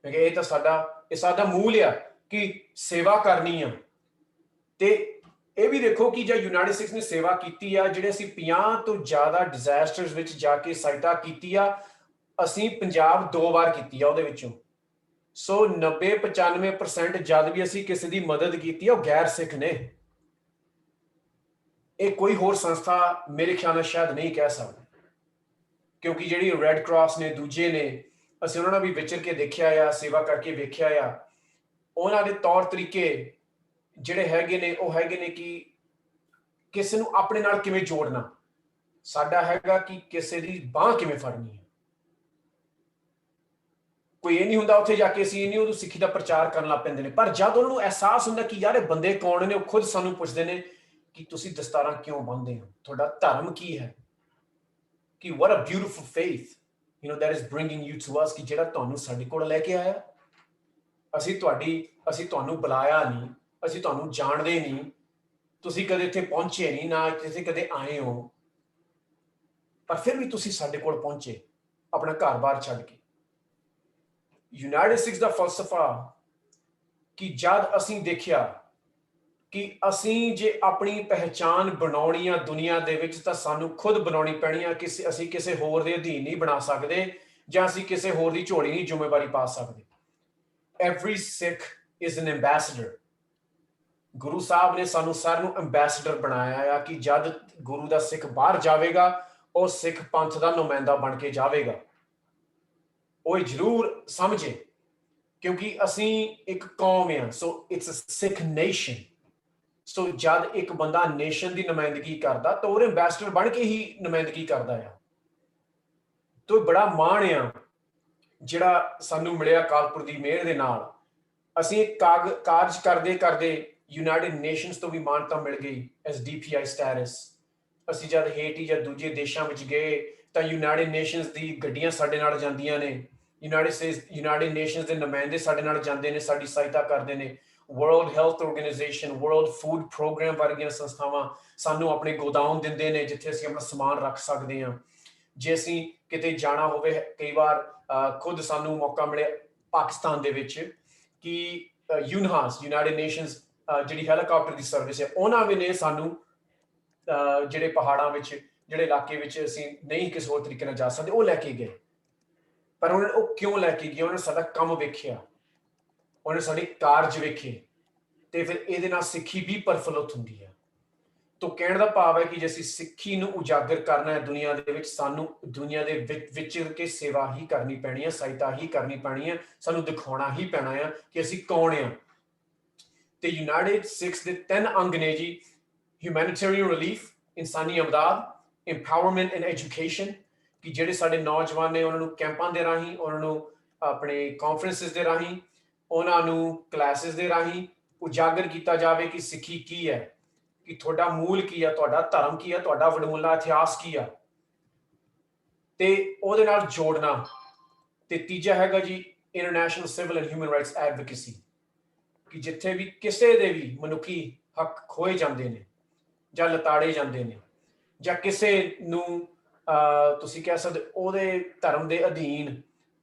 S3: ਮੈਂ ਕਿਹਾ ਇਹ ਸਾਡਾ ਮੂਲ ਆ ਕਿ ਸੇਵਾ ਕਰਨੀ ਆ। ਤੇ ਇਹ ਵੀ ਦੇਖੋ ਕਿ ਜੇ ਯੂਨਾਈਟਿਡ ਸਟੇਟਸ ਨੇ ਸੇਵਾ ਕੀਤੀ ਆ, ਜਿਹੜੇ ਅਸੀਂ 50 ਤੋਂ ਜ਼ਿਆਦਾ ਡਿਜ਼ਾਸਟਰਸ ਵਿੱਚ ਜਾ ਕੇ ਸਹਾਇਤਾ ਕੀਤੀ ਆ, ਅਸੀਂ ਪੰਜਾਬ 2 ਵਾਰ ਕੀਤੀ ਆ ਉਹਦੇ ਵਿੱਚੋਂ। ਸੋ 90-95% ਜਦ ਵੀ ਅਸੀਂ ਕਿਸੇ ਦੀ ਮਦਦ ਕੀਤੀ ਆ ਉਹ ਗੈਰ ਸਿੱਖ ਨੇ। ਇਹ ਕੋਈ ਹੋਰ ਸੰਸਥਾ ਮੇਰੇ ਖਿਆਲ ਨਾਲ ਸ਼ਾਇਦ ਨਹੀਂ ਕਹਿ ਸਕਦੀ, ਕਿਉਂਕਿ ਜਿਹੜੀ ਰੈੱਡ ਕਰਾਸ ਨੇ, ਦੂਜੇ ਨੇ, ਅਸੀਂ ਉਹਨਾਂ ਨਾਲ ਵੀ ਵਿਚਰ ਕੇ ਦੇਖਿਆ ਆ, ਸੇਵਾ ਕਰਕੇ ਵੇਖਿਆ ਆ। ਉਹਨਾਂ ਦੇ ਤੌਰ ਤਰੀਕੇ ਜਿਹੜੇ ਹੈਗੇ ਨੇ ਉਹ ਹੈਗੇ ਨੇ ਕਿ ਕਿਸੇ ਨੂੰ ਆਪਣੇ ਨਾਲ ਕਿਵੇਂ ਜੋੜਨਾ। ਸਾਡਾ ਹੈਗਾ ਕਿ ਕਿਸੇ ਦੀ ਬਾਂਹ ਕਿਵੇਂ ਫੜਨੀ ਹੈ। ਕੋਈ ਇਹ ਨਹੀਂ ਹੁੰਦਾ ਉੱਥੇ ਜਾ ਕੇ ਅਸੀਂ ਇਹ ਨਹੀਂ ਉਦੋਂ ਸਿੱਖੀ ਦਾ ਪ੍ਰਚਾਰ ਕਰਨ ਲੱਗ ਪੈਂਦੇ ਨੇ, ਪਰ ਜਦ ਉਹਨਾਂ ਨੂੰ ਅਹਿਸਾਸ ਹੁੰਦਾ ਕਿ ਯਾਰ ਇਹ ਬੰਦੇ ਕੌਣ ਨੇ, ਉਹ ਖੁਦ ਸਾਨੂੰ ਪੁੱਛਦੇ ਨੇ ਕਿ ਤੁਸੀਂ ਦਸਤਾਰਾਂ ਕਿਉਂ ਬੰਨ੍ਹਦੇ ਹੋ, ਤੁਹਾਡਾ ਧਰਮ ਕੀ ਹੈ, ਕਿ what a beautiful faith that is bringing you to us, ਕਿ ਜਿਹੜਾ ਤੁਹਾਨੂੰ ਸਾਡੇ ਕੋਲ ਲੈ ਕੇ ਆਇਆ। ਅਸੀਂ ਤੁਹਾਨੂੰ ਬੁਲਾਇਆ ਨਹੀਂ, ਅਸੀਂ ਤੁਹਾਨੂੰ ਜਾਣਦੇ ਨਹੀਂ, ਤੁਸੀਂ ਕਦੇ ਇੱਥੇ ਪਹੁੰਚੇ ਨਹੀਂ, ਨਾ ਤੁਸੀਂ ਕਦੇ ਆਏ ਹੋ, ਪਰ ਫਿਰ ਵੀ ਤੁਸੀਂ ਸਾਡੇ ਕੋਲ ਪਹੁੰਚੇ ਆਪਣਾ ਘਰ-ਬਾਰ ਛੱਡ ਕੇ। ਯੂਨਾਈਟਿਡ ਸਟੇਟਸ ਦਾ ਫਲਸਫਾ ਕਿ ਜਦ ਅਸੀਂ ਦੇਖਿਆ ਕਿ ਅਸੀਂ ਜੇ ਆਪਣੀ ਪਹਿਚਾਣ ਬਣਾਉਣੀ ਆ ਦੁਨੀਆ ਦੇ ਵਿੱਚ ਤਾਂ ਸਾਨੂੰ ਖੁਦ ਬਣਾਉਣੀ ਪੈਣੀ ਆ, ਕਿ ਅਸੀਂ ਕਿਸੇ ਹੋਰ ਦੇ ਅਧੀਨ ਨਹੀਂ ਬਣਾ ਸਕਦੇ ਜਾਂ ਅਸੀਂ ਕਿਸੇ ਹੋਰ ਦੀ ਝੋਲੀ ਨਹੀਂ ਜ਼ਿੰਮੇਵਾਰੀ ਪਾ ਸਕਦੇ। Every Sikh is an ambassador। Guru Sahib ਨੇ ਸਾਨੂੰ ਸਾਰਿਆਂ ਨੂੰ ਐਂਬੈਸਡਰ ਬਣਾਇਆ ਆ ਕਿ ਜਦ ਗੁਰੂ ਦਾ ਸਿੱਖ ਬਾਹਰ ਜਾਵੇਗਾ ਉਹ ਸਿੱਖ ਪੰਥ ਦਾ ਨੁਮਾਇੰਦਾ ਬਣ ਕੇ ਜਾਵੇਗਾ। ਉਹ ਜ਼ਰੂਰ ਸਮਝੇ ਕਿਉਂਕਿ ਅਸੀਂ ਇੱਕ ਕੌਮ ਆ। So it's a Sikh nation. ਸੋ ਜਦ ਇੱਕ ਬੰਦਾ ਨੇਸ਼ਨ ਦੀ ਨੁਮਾਇੰਦਗੀ ਕਰਦਾ ਤਾਂ ਉਹ ਐਂਬੈਸਡਰ ਬਣ ਕੇ ਹੀ ਨੁਮਾਇੰਦਗੀ ਕਰਦਾ ਆ। ਤੋ ਬੜਾ ਮਾਣ ਆ ਜਿਹੜਾ ਸਾਨੂੰ ਮਿਲਿਆ ਕਾਲਪੁਰ ਦੀ ਮਿਹਰ ਦੇ ਨਾਲ। ਅਸੀਂ ਕਾਰਜ ਕਰਦੇ ਕਰਦੇ ਯੂਨਾਈਟਿਡ ਨੇਸ਼ਨਸ ਤੋਂ ਵੀ ਮਾਨਤਾ ਮਿਲ ਗਈ ਐਸ DPI ਸਟੇਟਸ। ਅਸੀਂ ਜਦ ਹੇਟੀ ਜਾਂ ਦੂਜੇ ਦੇਸ਼ਾਂ ਵਿੱਚ ਗਏ ਤਾਂ ਯੂਨਾਈਟਿਡ ਨੇਸ਼ਨਸ ਦੀ ਗੱਡੀਆਂ ਸਾਡੇ ਨਾਲ ਜਾਂਦੀਆਂ ਨੇ, ਯੂਨਾਈਟਿਡ ਨੇਸ਼ਨਸ ਦੇ ਨੁਮਾਇੰਦੇ ਸਾਡੇ ਨਾਲ ਜਾਂਦੇ ਨੇ, ਸਾਡੀ ਸਹਾਇਤਾ ਕਰਦੇ ਨੇ। World health organization, world food programme ਵਰਗੀਆਂ ਸੰਸਥਾਵਾਂ ਸਾਨੂੰ ਆਪਣੇ ਗੋਦਾਮ ਦਿੰਦੇ ਨੇ ਜਿੱਥੇ ਅਸੀਂ ਆਪਣਾ ਸਮਾਨ ਰੱਖ ਸਕਦੇ ਹਾਂ। ਜੇ ਅਸੀਂ ਕਿਤੇ ਜਾਣਾ ਹੋਵੇ, ਕਈ ਵਾਰ ਖੁਦ ਸਾਨੂੰ ਮੌਕਾ ਮਿਲਿਆ ਪਾਕਿਸਤਾਨ ਦੇ ਵਿੱਚ ਕਿ ਯੂਨਹਾਸ, ਯੂਨਾਈਟਿਡ ਨੇਸ਼ਨਸ ਜਿਹੜੀ ਹੈਲੀਕਾਪਟਰ ਦੀ ਸਰਵਿਸ ਹੈ, ਉਹਨਾਂ ਵੀ ਨੇ ਸਾਨੂੰ ਜਿਹੜੇ ਪਹਾੜਾਂ ਵਿੱਚ, ਜਿਹੜੇ ਇਲਾਕੇ ਵਿੱਚ ਅਸੀਂ ਨਹੀਂ ਕਿਸੇ ਹੋਰ ਤਰੀਕੇ ਨਾਲ ਜਾ ਸਕਦੇ, ਉਹ ਲੈ ਕੇ ਗਏ। ਪਰ ਉਹ ਕਿਉਂ ਲੈ ਕੇ ਗਏ? ਉਹਨਾਂ ਨੇ ਸਾਡਾ ਕੰਮ ਵੇਖਿਆ, ਉਹਨੇ ਸਾਡੇ ਕਾਰਜ ਵੇਖੇ, ਤੇ ਫਿਰ ਇਹਦੇ ਨਾਲ ਸਿੱਖੀ ਵੀ ਪ੍ਰਫੁੱਲਤ ਹੁੰਦੀ ਹੈ। ਤੋਂ ਕਹਿਣ ਦਾ ਭਾਵ ਹੈ ਕਿ ਜੇ ਅਸੀਂ ਸਿੱਖੀ ਨੂੰ ਉਜਾਗਰ ਕਰਨਾ ਹੈ ਦੁਨੀਆ ਦੇ ਵਿੱਚ, ਸਾਨੂੰ ਦੁਨੀਆ ਦੇ ਵਿੱਚ ਵਿਚਰ ਕੇ ਸੇਵਾ ਹੀ ਕਰਨੀ ਪੈਣੀ ਹੈ, ਸਹਾਇਤਾ ਹੀ ਕਰਨੀ ਪੈਣੀ ਹੈ, ਸਾਨੂੰ ਦਿਖਾਉਣਾ ਹੀ ਪੈਣਾ ਹੈ ਕਿ ਅਸੀਂ ਕੌਣ ਹਾਂ। ਤੇ ਯੂਨਾਈਟਿਡ ਸਿੱਖਸ ਦੇ 3 ਅੰਗ ਨੇ ਜੀ: ਹਿਊਮੈਨਿਟੇਰੀਅਨ ਰਿਲੀਫ, ਇਨਸਾਨੀ ਇਮਦਾਦ, ਇੰਪਾਵਰਮੈਂਟ ਐਂਡ ਐਜੂਕੇਸ਼ਨ, ਕਿ ਜਿਹੜੇ ਸਾਡੇ ਨੌਜਵਾਨ ਨੇ ਉਹਨਾਂ ਨੂੰ ਕੈਂਪਾਂ ਦੇ ਰਾਹੀਂ, ਉਹਨਾਂ ਨੂੰ ਆਪਣੇ ਕਾਨਫਰੰਸਿਸ ਦੇ ਰਾਹੀਂ, ਉਹਨਾਂ ਨੂੰ ਕਲਾਸਿਸ ਦੇ ਰਾਹੀਂ ਉਜਾਗਰ ਕੀਤਾ ਜਾਵੇ ਕਿ ਸਿੱਖੀ ਕੀ ਹੈ, ਕਿ ਤੁਹਾਡਾ ਮੂਲ ਕੀ ਆ, ਤੁਹਾਡਾ ਧਰਮ ਕੀ ਆ, ਤੁਹਾਡਾ ਵਡਮੁੱਲਾ ਇਤਿਹਾਸ ਕੀ ਆ, ਤੇ ਉਹਦੇ ਨਾਲ ਜੋੜਨਾ। ਤੇ ਤੀਜਾ ਹੈਗਾ ਜੀ international civil and human rights advocacy, ਕਿ ਜਿੱਥੇ ਵੀ ਕਿਸੇ ਦੇ ਵੀ ਮਨੁੱਖੀ ਹੱਕ ਖੋਏ ਜਾਂਦੇ ਨੇ ਜਾਂ ਲਤਾੜੇ ਜਾਂਦੇ ਨੇ, ਜਾਂ ਕਿਸੇ ਨੂੰ ਤੁਸੀਂ ਕਹਿ ਸਕਦੇ ਉਹਦੇ ਧਰਮ ਦੇ ਅਧੀਨ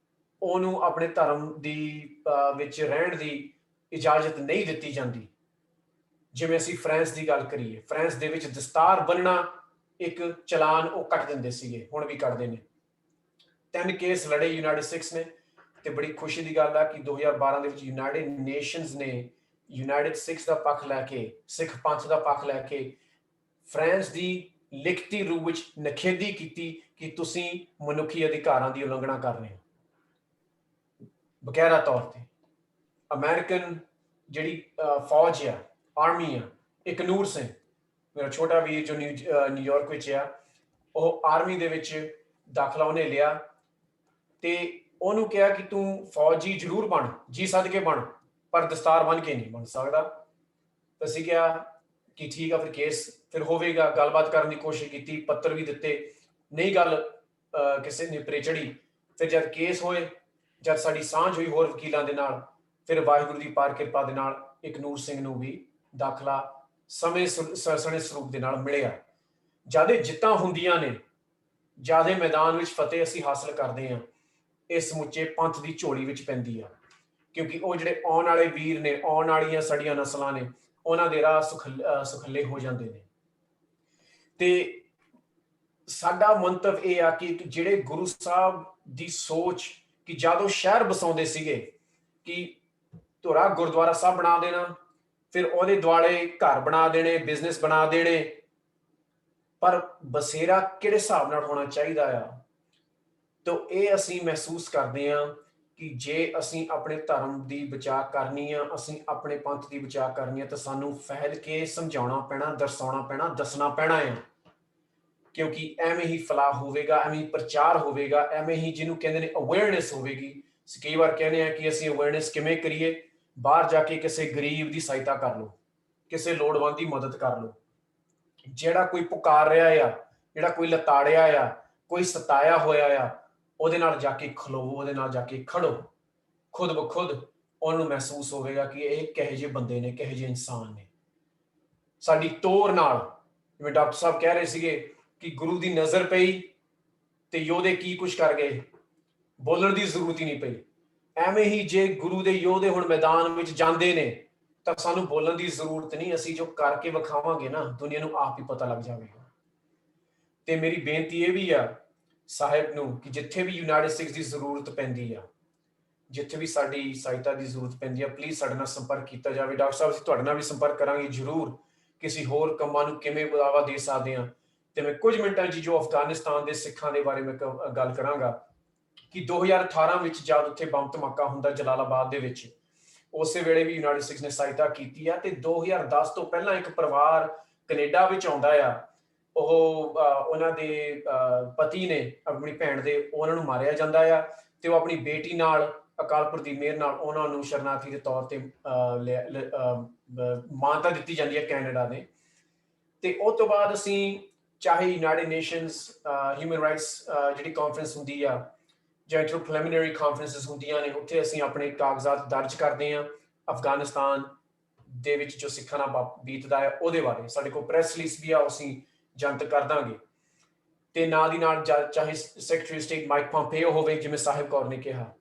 S3: ਉਹਨੂੰ ਆਪਣੇ ਧਰਮ ਦੀ ਵਿੱਚ ਰਹਿਣ ਦੀ ਇਜਾਜ਼ਤ ਨਹੀਂ ਦਿੱਤੀ ਜਾਂਦੀ। ਜਿਵੇਂ ਅਸੀਂ ਫਰਾਂਸ ਦੀ ਗੱਲ ਕਰੀਏ, ਫਰਾਂਸ ਦੇ ਵਿੱਚ ਦਸਤਾਰ ਬੰਨਣਾ ਇੱਕ ਚਲਾਨ ਉਹ ਕੱਟ ਦਿੰਦੇ ਸੀਗੇ, ਹੁਣ ਵੀ ਕੱਟਦੇ ਨੇ। 3 ਕੇਸ ਲੜੇ ਯੂਨਾਈਟਿਡ ਸਿੱਖਸ ਨੇ, ਤੇ ਬੜੀ ਖੁਸ਼ੀ ਦੀ ਗੱਲ ਆ ਕਿ 2012 ਦੇ ਵਿੱਚ ਯੂਨਾਈਟਿਡ ਨੇਸ਼ਨਸ ਨੇ ਯੂਨਾਈਟਿਡ ਸਿੱਖਸ ਦਾ ਪੱਖ ਲੈ ਕੇ, ਸਿੱਖ ਪੰਥ ਦਾ ਪੱਖ ਲੈ ਕੇ ਫਰਾਂਸ ਦੀ ਲਿਖਤੀ ਰੂਪ ਵਿੱਚ ਨਿਖੇਧੀ ਕੀਤੀ ਕਿ ਤੁਸੀਂ ਮਨੁੱਖੀ ਅਧਿਕਾਰਾਂ ਦੀ ਉਲੰਘਣਾ ਕਰ ਰਹੇ ਹੋ। ਬਕਾਇਦਾ ਤੌਰ ਤੇ ਅਮਰੀਕਨ ਜਿਹੜੀ ਫੌਜ ਆ, ਆਰਮੀ ਆ, ਇੱਕ ਨੂਰ ਸਿੰਘ, ਮੇਰਾ ਛੋਟਾ ਵੀਰ ਜੋ ਨਿਊਯਾਰਕ ਵਿੱਚ ਆ, ਉਹ ਆਰਮੀ ਦੇ ਵਿੱਚ ਦਾਖਲਾ ਉਹਨੇ ਲਿਆ, ਤੇ ਉਹਨੂੰ ਕਿਹਾ ਕਿ ਤੂੰ ਫੌਜੀ ਜ਼ਰੂਰ ਬਣ, ਜੀ ਸਦਕੇ ਬਣ, ਪਰ ਦਸਤਾਰ ਬੰਨ੍ਹ ਕੇ ਨਹੀਂ ਬਣ ਸਕਦਾ। ਤਾਂ ਅਸੀਂ ਕਿਹਾ ਕਿ ਠੀਕ ਆ, ਫਿਰ ਕੇਸ ਫਿਰ ਹੋਵੇਗਾ। ਗੱਲਬਾਤ ਕਰਨ ਦੀ ਕੋਸ਼ਿਸ਼ ਕੀਤੀ, ਪੱਤਰ ਵੀ ਦਿੱਤੇ, ਨਹੀਂ ਗੱਲ ਕਿਸੇ ਨੇ ਪਰੇ ਚੜੀ। ਫਿਰ ਜਦ ਕੇਸ ਹੋਏ ਜਦ ਸਾਡੀ ਸਾਂਝ ਹੋਈ ਹੋਰ ਵਕੀਲਾਂ ਦੇ ਨਾਲ, ਫਿਰ ਵਾਹਿਗੁਰੂ ਦੀ ਪਾਰ ਕਿਰਪਾ ਦੇ ਨਾਲ ਇੱਕ ਨੂਰ ਸਿੰਘ ਨੂੰ ਵੀ ਦਾਖਲਾ ਸਮੇਂ ਸਣੇ ਸਰੂਪ ਦੇ ਨਾਲ ਮਿਲਿਆ। ਜਿਆਦੇ ਜਿੱਤਾਂ ਹੁੰਦੀਆਂ ਨੇ, ਜਿਆਦੇ ਮੈਦਾਨ ਵਿੱਚ ਫਤਿਹ ਅਸੀਂ ਹਾਸਲ ਕਰਦੇ ਹਾਂ, ਇਹ ਸਮੁੱਚੇ ਪੰਥ ਦੀ ਝੋਲੀ ਵਿੱਚ ਪੈਂਦੀ ਆ, ਕਿਉਂਕਿ ਉਹ ਜਿਹੜੇ ਆਉਣ ਵਾਲੇ ਵੀਰ ਨੇ, ਆਉਣ ਵਾਲੀਆਂ ਸਾਡੀਆਂ ਨਸਲਾਂ ਨੇ, ਉਹਨਾਂ ਦੇ ਰਾਹ ਸੁਖੱਲੇ ਹੋ ਜਾਂਦੇ ਨੇ। ਤੇ ਸਾਡਾ ਮੰਤਵ ਇਹ ਆ ਕਿ ਜਿਹੜੇ ਗੁਰੂ ਸਾਹਿਬ ਦੀ ਸੋਚ ਕਿ ਜਦੋਂ ਸ਼ਹਿਰ ਬਸਾਉਂਦੇ ਸੀਗੇ ਕਿ ਧੁਰਾ ਗੁਰਦੁਆਰਾ ਸਾਹਿਬ ਬਣਾ ਦੇਣਾ, ਫਿਰ ਉਹਦੇ ਦੁਆਲੇ ਘਰ ਬਣਾ ਦੇਣੇ, ਬਿਜ਼ਨਸ ਬਣਾ ਦੇਣੇ, ਪਰ ਬਸੇਰਾ ਕਿਹੜੇ ਹਿਸਾਬ ਨਾਲ ਹੋਣਾ ਚਾਹੀਦਾ ਆ। ਤਾਂ ਇਹ ਅਸੀਂ ਮਹਿਸੂਸ ਕਰਦੇ ਹਾਂ ਕਿ ਜੇ ਅਸੀਂ ਆਪਣੇ ਧਰਮ ਦੀ ਬਚਾਅ ਕਰਨੀ ਆ, ਅਸੀਂ ਆਪਣੇ ਪੰਥ ਦੀ ਬਚਾਅ ਕਰਨੀ ਆ, ਤਾਂ ਸਾਨੂੰ ਫੈਲ ਕੇ ਸਮਝਾਉਣਾ ਪੈਣਾ, ਦਰਸਾਉਣਾ ਪੈਣਾ, ਦੱਸਣਾ ਪੈਣਾ ਆ, ਕਿਉਂਕਿ ਐਵੇਂ ਹੀ ਫਲਾਹ ਹੋਵੇਗਾ, ਐਵੇਂ ਹੀ ਪ੍ਰਚਾਰ ਹੋਵੇਗਾ, ਐਵੇਂ ਹੀ ਜਿਹਨੂੰ ਕਹਿੰਦੇ ਨੇ ਅਵੇਅਰਨੈਸ ਹੋਵੇਗੀ। ਕਈ ਵਾਰ ਕਹਿੰਦੇ ਆ ਕਿ ਅਸੀਂ ਅਵੇਅਰਨੈਸ ਕਿਵੇਂ ਕਰੀਏ? ਬਾਹਰ ਜਾ ਕੇ ਕਿਸੇ ਗਰੀਬ ਦੀ ਸਹਾਇਤਾ ਕਰ ਲਓ, ਕਿਸੇ ਲੋੜਵੰਦ ਦੀ ਮਦਦ ਕਰ ਲਓ। ਜਿਹੜਾ ਕੋਈ ਪੁਕਾਰ ਰਿਹਾ ਆ, ਜਿਹੜਾ ਕੋਈ ਲਤਾੜਿਆ ਆ, ਕੋਈ ਸਤਾਇਆ ਹੋਇਆ ਆ, ਉਹਦੇ ਨਾਲ ਜਾ ਕੇ ਖਲੋਵੋ, ਉਹਦੇ ਨਾਲ ਜਾ ਕੇ ਖੜੋ। ਖੁਦ ਬ ਖੁਦ ਉਹਨੂੰ ਮਹਿਸੂਸ ਹੋਵੇਗਾ ਕਿ ਇਹ ਕਿਹੋ ਜਿਹੇ ਬੰਦੇ ਨੇ, ਕਿਹੋ ਜਿਹੇ ਇਨਸਾਨ ਨੇ। ਸਾਡੀ ਤੋਰ ਨਾਲ, ਜਿਵੇਂ ਡਾਕਟਰ ਸਾਹਿਬ ਕਹਿ ਰਹੇ ਸੀਗੇ ਕਿ ਗੁਰੂ ਦੀ ਨਜ਼ਰ ਪਈ ਤੇ ਯੋਧੇ ਕੀ ਕੁਛ ਕਰ ਗਏ, ਬੋਲਣ ਦੀ ਜ਼ਰੂਰਤ ਹੀ ਨਹੀਂ ਪਈ। ਐਵੇਂ ਹੀ ਜੇ ਗੁਰੂ ਦੇ ਯੋਧੇ ਹੁਣ ਮੈਦਾਨ ਵਿੱਚ ਜਾਂਦੇ ਨੇ ਤਾਂ ਸਾਨੂੰ ਬੋਲਣ ਦੀ ਜ਼ਰੂਰਤ ਨਹੀਂ, ਅਸੀਂ ਜੋ ਕਰਕੇ ਵਿਖਾਵਾਂਗੇ ਨਾ, ਦੁਨੀਆ ਨੂੰ ਆਪ ਹੀ ਪਤਾ ਲੱਗ ਜਾਵੇਗਾ। ਤੇ ਮੇਰੀ ਬੇਨਤੀ ਇਹ ਵੀ ਆ ਸਾਹਿਬ ਨੂੰ ਕਿ ਜਿੱਥੇ ਵੀ ਯੂਨਾਈਟਿਡ ਸਟੇਟਸ ਦੀ ਜ਼ਰੂਰਤ ਪੈਂਦੀ ਆ, ਜਿੱਥੇ ਵੀ ਸਾਡੀ ਸਹਾਇਤਾ ਦੀ ਜ਼ਰੂਰਤ ਪੈਂਦੀ ਆ, ਪਲੀਜ਼ ਸਾਡੇ ਨਾਲ ਸੰਪਰਕ ਕੀਤਾ ਜਾਵੇ। ਡਾਕਟਰ ਸਾਹਿਬ, ਅਸੀਂ ਤੁਹਾਡੇ ਨਾਲ ਵੀ ਸੰਪਰਕ ਕਰਾਂਗੇ ਜ਼ਰੂਰ, ਕਿਸੇ ਹੋਰ ਕੰਮਾਂ ਨੂੰ ਕਿਵੇਂ ਵਧਾਵਾ ਦੇ ਸਕਦੇ ਹਾਂ। ਤੇ ਮੈਂ ਕੁਝ ਮਿੰਟਾਂ 'ਚ ਜੋ ਅਫਗਾਨਿਸਤਾਨ ਦੇ ਸਿੱਖਾਂ ਦੇ ਬਾਰੇ ਮੈਂ ਗੱਲ ਕਰਾਂਗਾ ਕਿ 2018 ਵਿੱਚ ਜਦ ਉੱਥੇ ਬੰਬ ਧਮਾਕਾ ਹੁੰਦਾ ਜਲਾਲਾਬਾਦ ਦੇ ਵਿੱਚ, ਉਸੇ ਵੇਲੇ ਵੀ ਯੂਨਾਈਟਿਡ ਸਟੇਟਸ ਨੇ ਸਹਾਇਤਾ ਕੀਤੀ ਆ। ਤੇ 2010 ਤੋਂ ਪਹਿਲਾਂ ਇੱਕ ਪਰਿਵਾਰ ਕੈਨੇਡਾ ਵਿੱਚ ਆਉਂਦਾ ਆ, ਉਹ ਉਹਨਾਂ ਦੇ ਪਤੀ ਨੇ ਆਪਣੀ ਭੈਣ ਦੇ, ਉਹਨਾਂ ਨੂੰ ਮਾਰਿਆ ਜਾਂਦਾ ਆ, ਤੇ ਉਹ ਆਪਣੀ ਬੇਟੀ ਨਾਲ ਅਕਾਲ ਪੁਰਖ ਦੀ ਮਿਹਰ ਨਾਲ ਉਹਨਾਂ ਨੂੰ ਸ਼ਰਨਾਰਥੀ ਦੇ ਤੌਰ ਤੇ ਮਾਨਤਾ ਦਿੱਤੀ ਜਾਂਦੀ ਹੈ ਕੈਨੇਡਾ ਨੇ। ਤੇ ਉਹ ਤੋਂ ਬਾਅਦ ਅਸੀਂ ਚਾਹੇ ਯੂਨਾਈਟਿਡ ਨੇਸ਼ਨਸ ਹਿਊਮਨ ਰਾਈਟਸ ਜਿਹੜੀ ਕਾਨਫਰੰਸ ਹੁੰਦੀ ਆ, ਜਾਂ ਜੋ ਪ੍ਰੀਲਿਮਿਨਰੀ ਕਾਨਫਰੰਸਿਸ ਹੁੰਦੀਆਂ ਨੇ, ਉੱਥੇ ਅਸੀਂ ਆਪਣੇ ਕਾਗਜ਼ਾਤ ਦਰਜ ਕਰਦੇ ਹਾਂ ਅਫਗਾਨਿਸਤਾਨ ਦੇ ਵਿੱਚ ਜੋ ਸਿੱਖਾਂ ਨਾਲ ਬੀਤਦਾ ਹੈ ਉਹਦੇ ਬਾਰੇ। ਸਾਡੇ ਕੋਲ ਪ੍ਰੈਸ ਰਿਲੀਜ਼ ਵੀ ਆ, ਅਸੀਂ ਜਨਤਕ ਕਰ ਦਾਂਗੇ। ਤੇ ਨਾਲ ਦੀ ਨਾਲ ਚਾਹੇ ਸੈਕਟਰੀ ਸਟੇਟ ਮਾਈਕ ਪੋਂਪੇਓ ਹੋਵੇ, ਜਿਵੇਂ ਸਾਹਿਬ ਕੌਰ ਨੇ ਕਿਹਾ,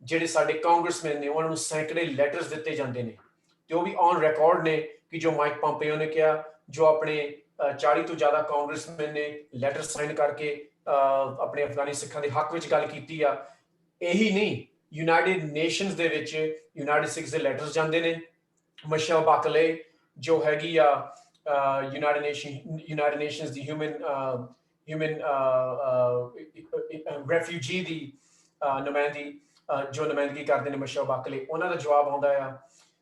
S3: ਜਿਹੜੇ ਸਾਡੇ ਕਾਂਗਰਸਮੈਨ ਨੇ ਉਹਨਾਂ ਨੂੰ ਸੈਂਕੜੇ ਲੈਟਰਸ ਦਿੱਤੇ ਜਾਂਦੇ ਨੇ, ਤੇ ਉਹ ਵੀ ਔਨ ਰਿਕਾਰਡ ਨੇ ਕਿ ਜੋ ਮਾਈਕ ਪੋਂਪੇਓ ਨੇ ਕਿਹਾ, ਜੋ ਆਪਣੇ 40 ਤੋਂ ਜ਼ਿਆਦਾ ਕਾਂਗਰਸਮੈਨ ਨੇ ਲੈਟਰ ਸਾਈਨ ਕਰਕੇ ਆਪਣੇ ਅਫਗਾਨੀ ਸਿੱਖਾਂ ਦੇ ਹੱਕ ਵਿੱਚ ਗੱਲ ਕੀਤੀ ਆ। ਇਹੀ ਨਹੀਂ, ਯੂਨਾਈਟਿਡ ਨੇਸ਼ਨਸ ਦੇ ਵਿੱਚ ਯੂਨਾਈਟਿਡ ਸਟੇਟਸ ਦੇ ਲੈਟਰਸ ਜਾਂਦੇ ਨੇ। ਮਿਸ਼ੇਲ ਬਾਕਲੇ ਜੋ ਹੈਗੀ ਆ ਯੂਨਾਈਟਿਡ ਨੇਸ਼ਨਸ ਦੀ ਹਿਊਮਨ ਰੈਫਿਊਜੀ ਦੀ ਨੁਮਾਇੰਦਗੀ ਕਰਦੇ ਨੇ, ਮਿਸ਼ੇਲ ਬਾਕਲੇ, ਉਹਨਾਂ ਦਾ ਜਵਾਬ ਆਉਂਦਾ ਆ।